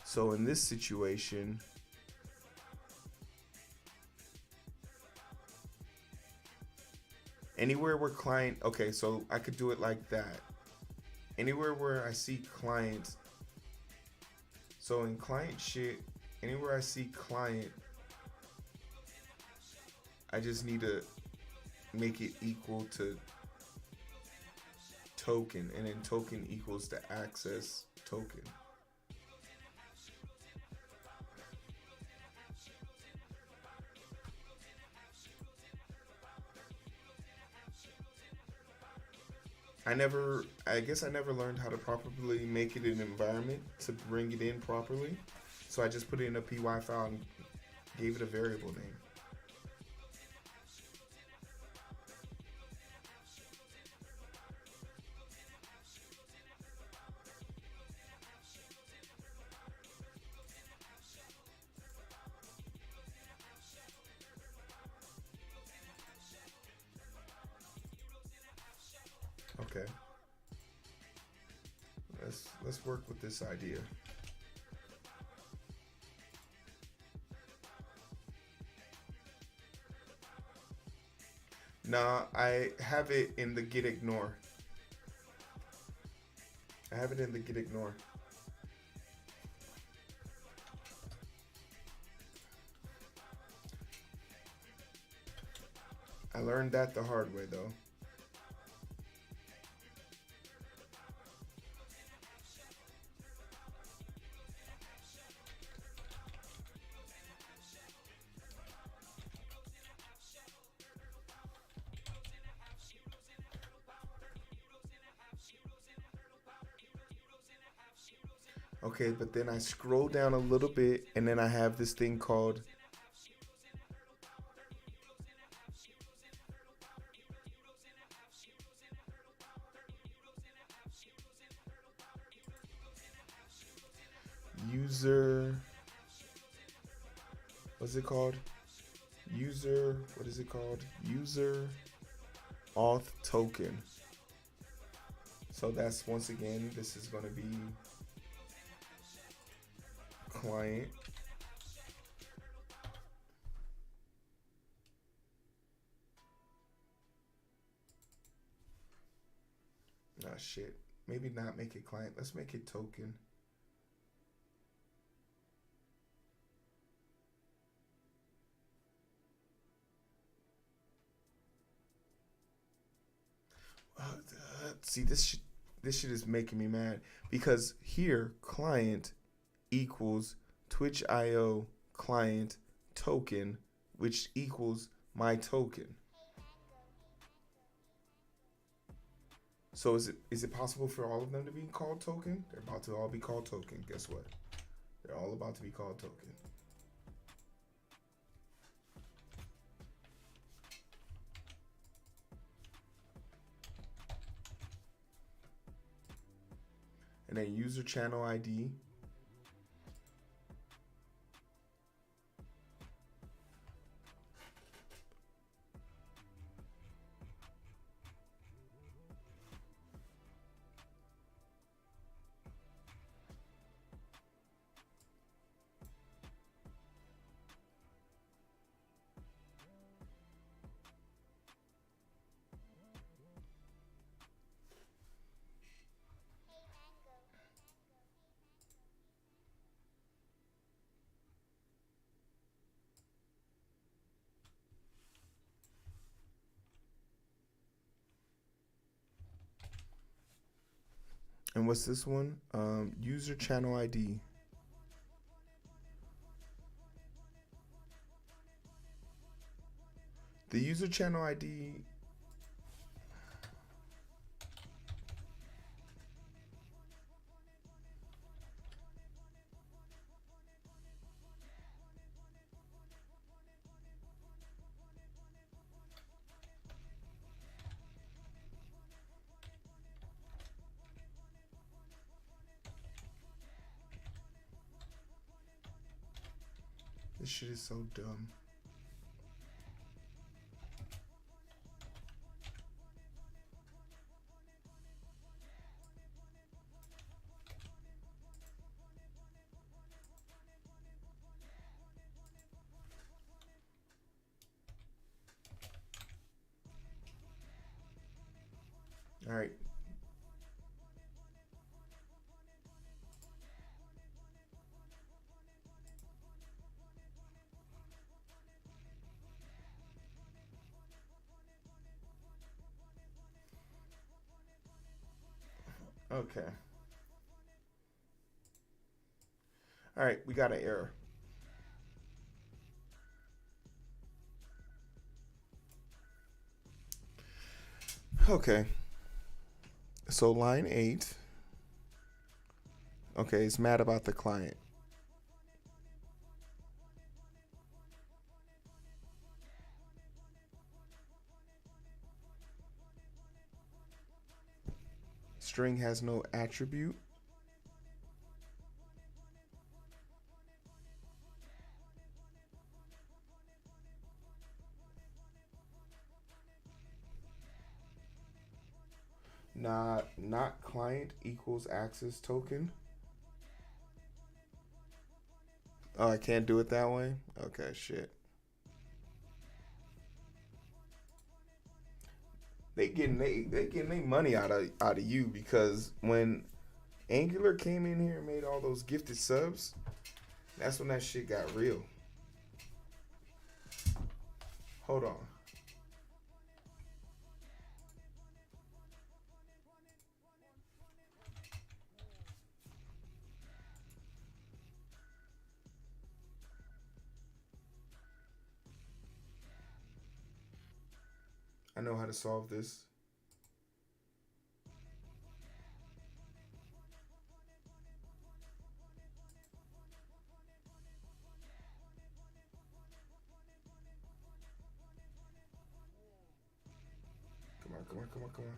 So in this situation, anywhere where client, okay, so I could do it like that. Anywhere where I see client, so in client shit, anywhere I see client, I just need to make it equal to token, and then token equals the access token. I guess I never learned how to properly make it an environment to bring it in properly. So I just put it in a py file and gave it a variable name. Okay. Let's work with this idea. Nah, I have it in the get ignore. I have it in the get ignore. I learned that the hard way though. Okay, but then I scroll down a little bit and then I have this thing called user, what's it called? User, what is it called? User auth token. So that's, once again, this is going to be client. Ah, shit. Maybe not make it client. Let's make it token. See, this shit is making me mad, because here client equals Twitch.io client token, which equals my token. So is it possible for all of them to be called token? They're about to all be called token. Guess what? They're all about to be called token. And then user channel ID. And what's this one? User channel ID. The user channel ID. This shit is so dumb. All right. Okay. All right, we got an error. Okay. So line 8. Okay, it's mad about the client. String has no attribute. Not client equals access token. Oh, I can't do it that way? Okay, shit. They getting their money out of you, because when Angular came in here and made all those gifted subs, that's when that shit got real. Hold on. I know how to solve this. Come on, come on, come on, come on.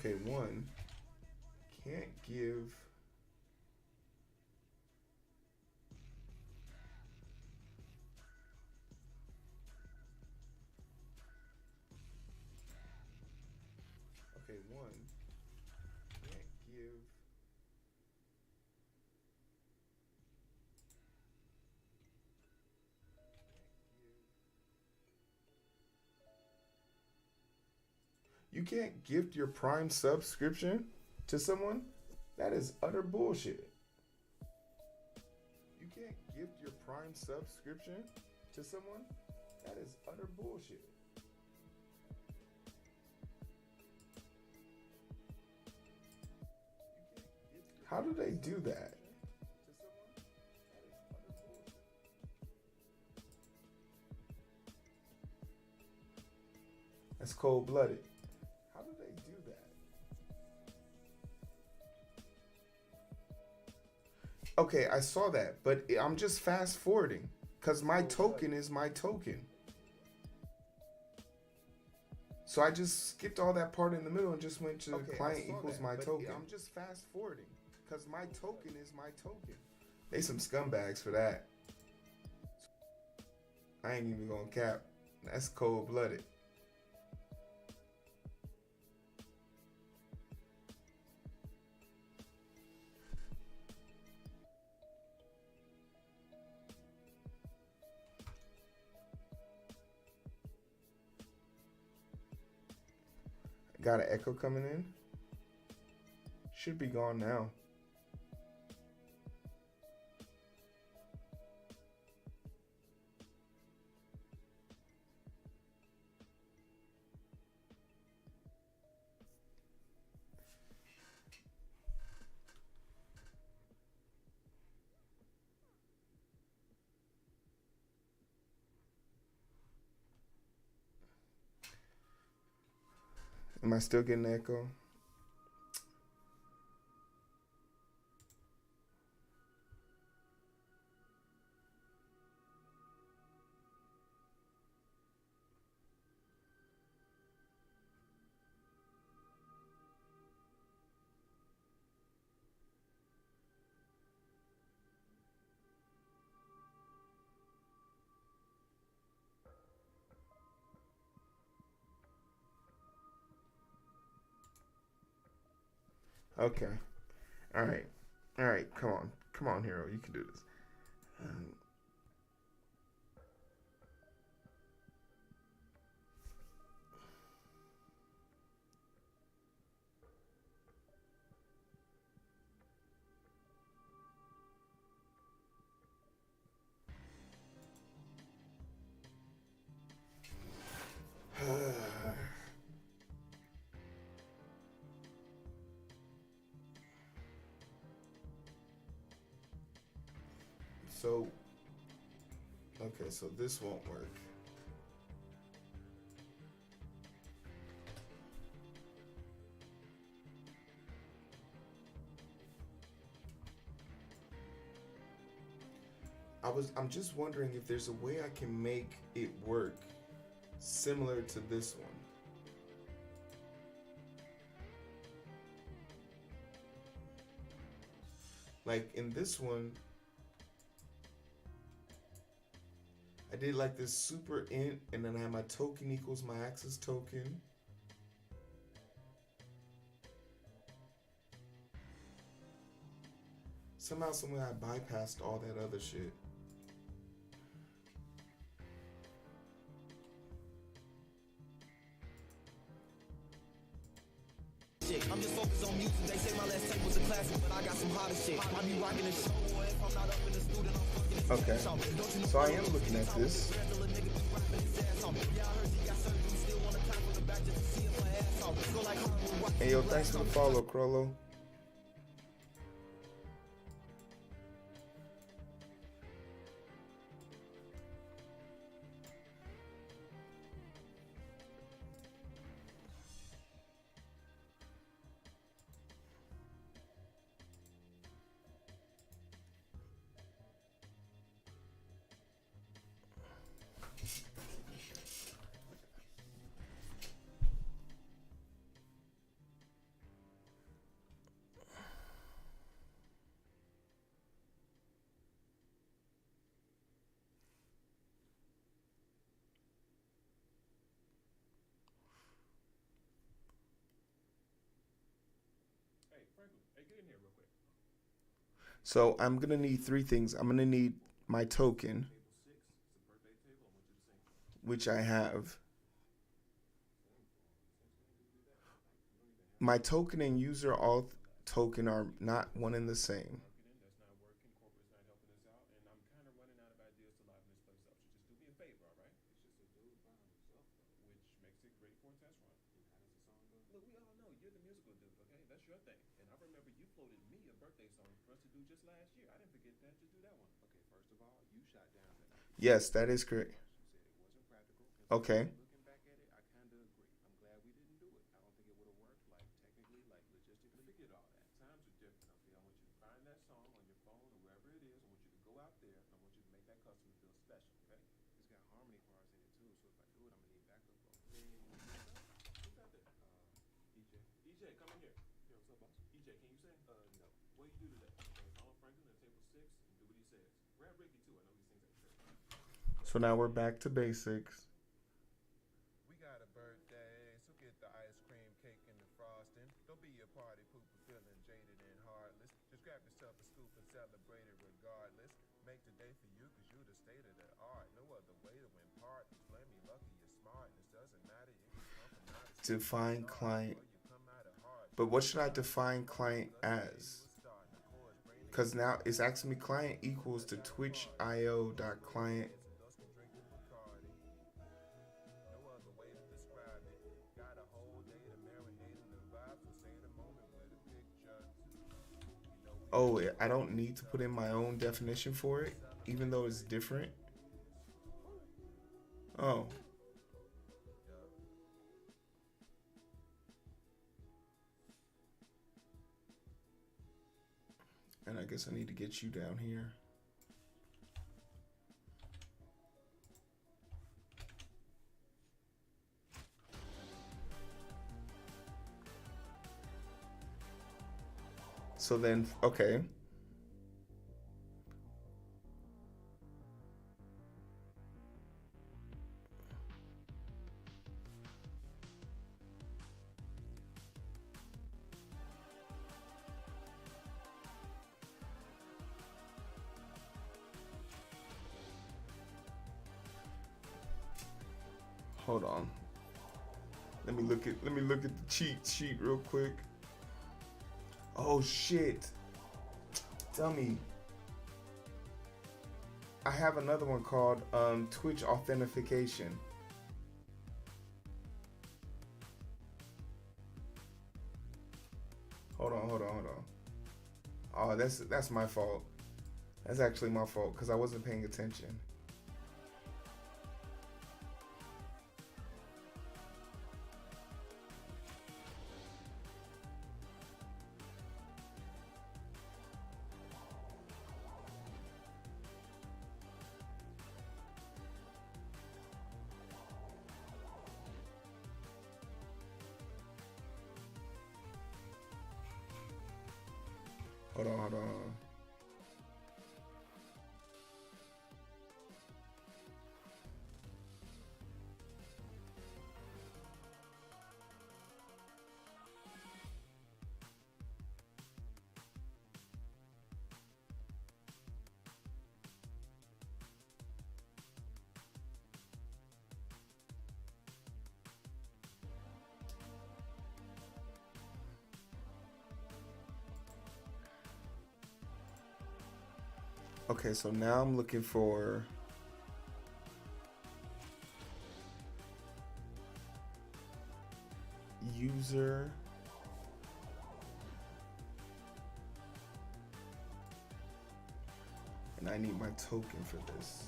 Okay, one, can't give you can't gift your Prime subscription to someone? That is utter bullshit. You can't gift your Prime subscription to someone? That is utter bullshit. How do they do that? That's cold-blooded. How do they do that? Okay, I saw that, but I'm just fast forwarding because my token is my token. So I just skipped all that part in the middle and just went to client equals my token. I'm just fast forwarding because my token is my token. They some scumbags for that. I ain't even gonna cap. That's cold-blooded. Got an echo coming in. Should be gone now. Am I still getting an echo? Okay. All right. All right. Come on. Come on, Heero. You can do this. So, okay, so this won't work. I'm just wondering if there's a way I can make it work similar to this one. Like in this one, I did like this super int, and then I have my token equals my access token. Somehow, some way I bypassed all that other shit. I'm just focused on music. They say my last tape was a classic, but I got some hotter shit. I be rocking the show. If I'm not up in the studio, I'm fucking. Okay, so I am looking at this. Hey yo, thanks for the follow, Crollo. So I'm gonna need three things. I'm gonna need my token, which I have. My token and user auth token are not one and the same. Yes, that is correct. Okay. So now we're back to basics. We got a birthday, so get the ice cream, cake, and the frosting. Don't be a party pooper feeling jaded and heartless. Just grab yourself a scoop and celebrate it regardless. Make the day for you, cause you the state of the art. No other way to win parties. Blame me lucky, you're smart, and it doesn't matter if you come from out of Define client. But what should I define client as? Because now it's asking me client equals to twitch.io.client. Oh, I don't need to put in my own definition for it, even though it's different. Oh. And I guess I need to get you down here. So then, okay. Hold on. Let me look at the cheat sheet real quick. Oh shit. Dummy. I have another one called Twitch authentication. Hold on. Oh, that's my fault. That's actually my fault because I wasn't paying attention. Hold on. Okay, so now I'm looking for user and I need my token for this.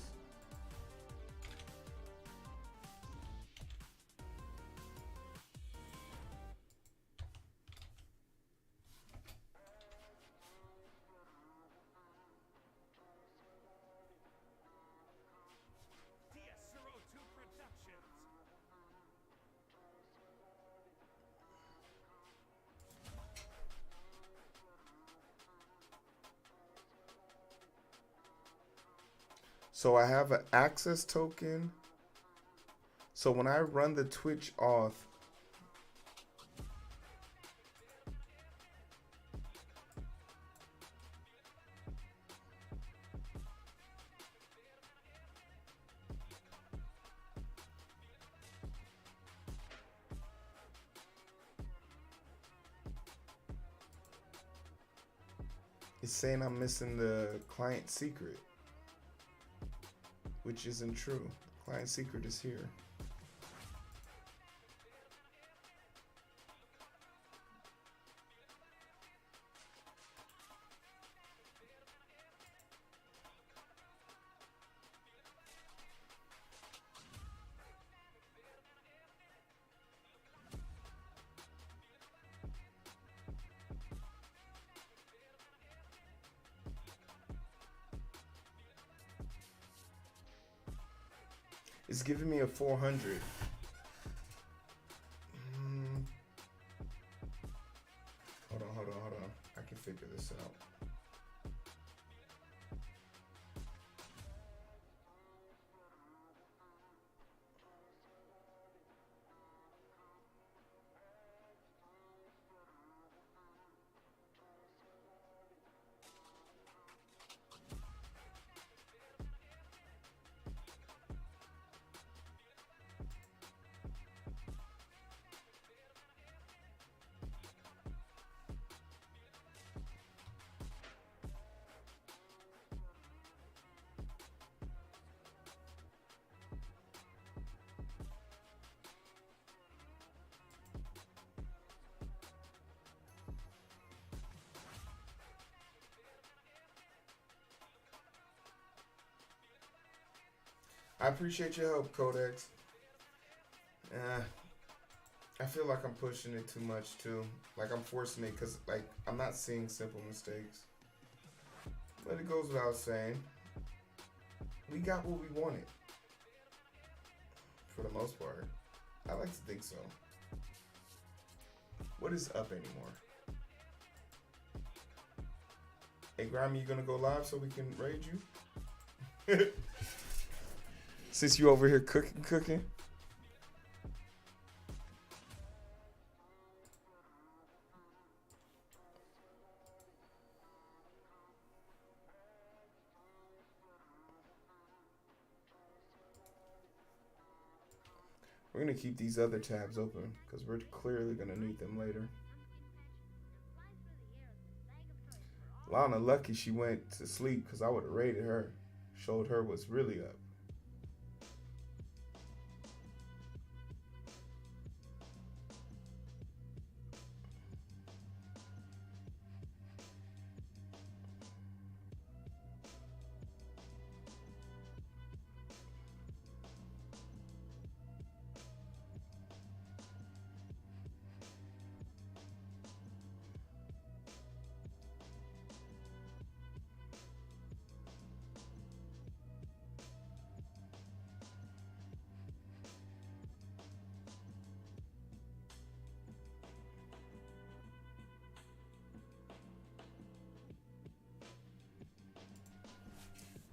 So I have an access token. So when I run the Twitch auth, it's saying I'm missing the client secret, which isn't true. Client secret is here. It's giving me a 400. Hold on. I can figure this out. I appreciate your help, Codex. I feel like I'm pushing it too much too. Like I'm forcing it because like I'm not seeing simple mistakes. But it goes without saying. We got what we wanted. For the most part. I like to think so. What is up anymore? Hey Grimy, you gonna go live so we can raid you? Since you over here cooking. We're gonna keep these other tabs open because we're clearly gonna need them later. Lana lucky she went to sleep because I would have raided her. Showed her what's really up.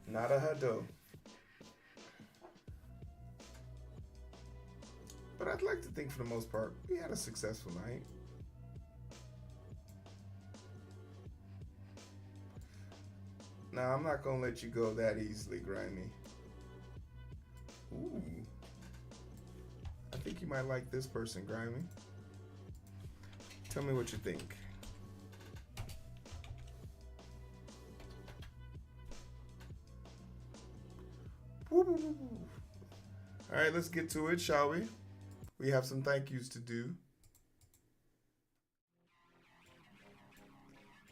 Not a hado. But I'd like to think for the most part, we had a successful night. Now, I'm not going to let you go that easily, Grimy. Ooh. I think you might like this person, Grimy. Tell me what you think. All right, let's get to it, shall we? We have some thank yous to do.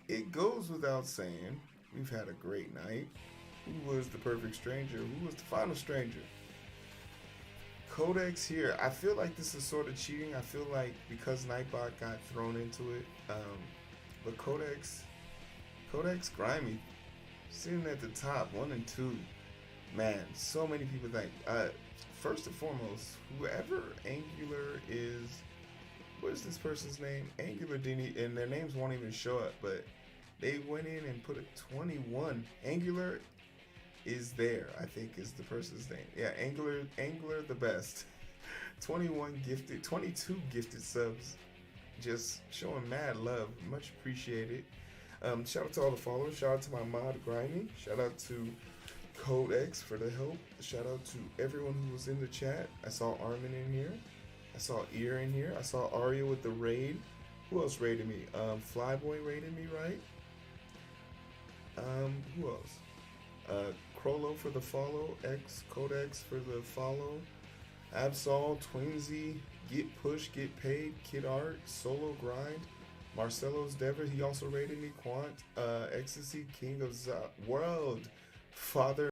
It goes without saying, we've had a great night. Who was the perfect stranger? Who was the final stranger? Codex here. I feel like this is sort of cheating. I feel like because Nightbot got thrown into it, but Codex Grimy, sitting at the top, 1 and 2. Man, so many people think. First and foremost, whoever Angular is, what is this person's name? Angular didn't, and their names won't even show up, but they went in and put a 21. Angular is there, I think is the person's name. Yeah, Angular the best. 21 gifted, 22 gifted subs. Just showing mad love. Much appreciated. Shout out to all the followers. Shout out to my mod Grimy. Shout out to Codex for the help. Shout out to everyone who was in the chat. I saw Armin in here. I saw Ear in here. I saw Arya with the raid. Who else raided me? Flyboy raided me, right? Who else? Crollo for the follow. X Codex for the follow. Absol, Twinsy, Get Push, Get Paid, Kid Art, Solo Grind, Marcelo's Dever. He also raided me. Quant, Ecstasy, King of World, Father.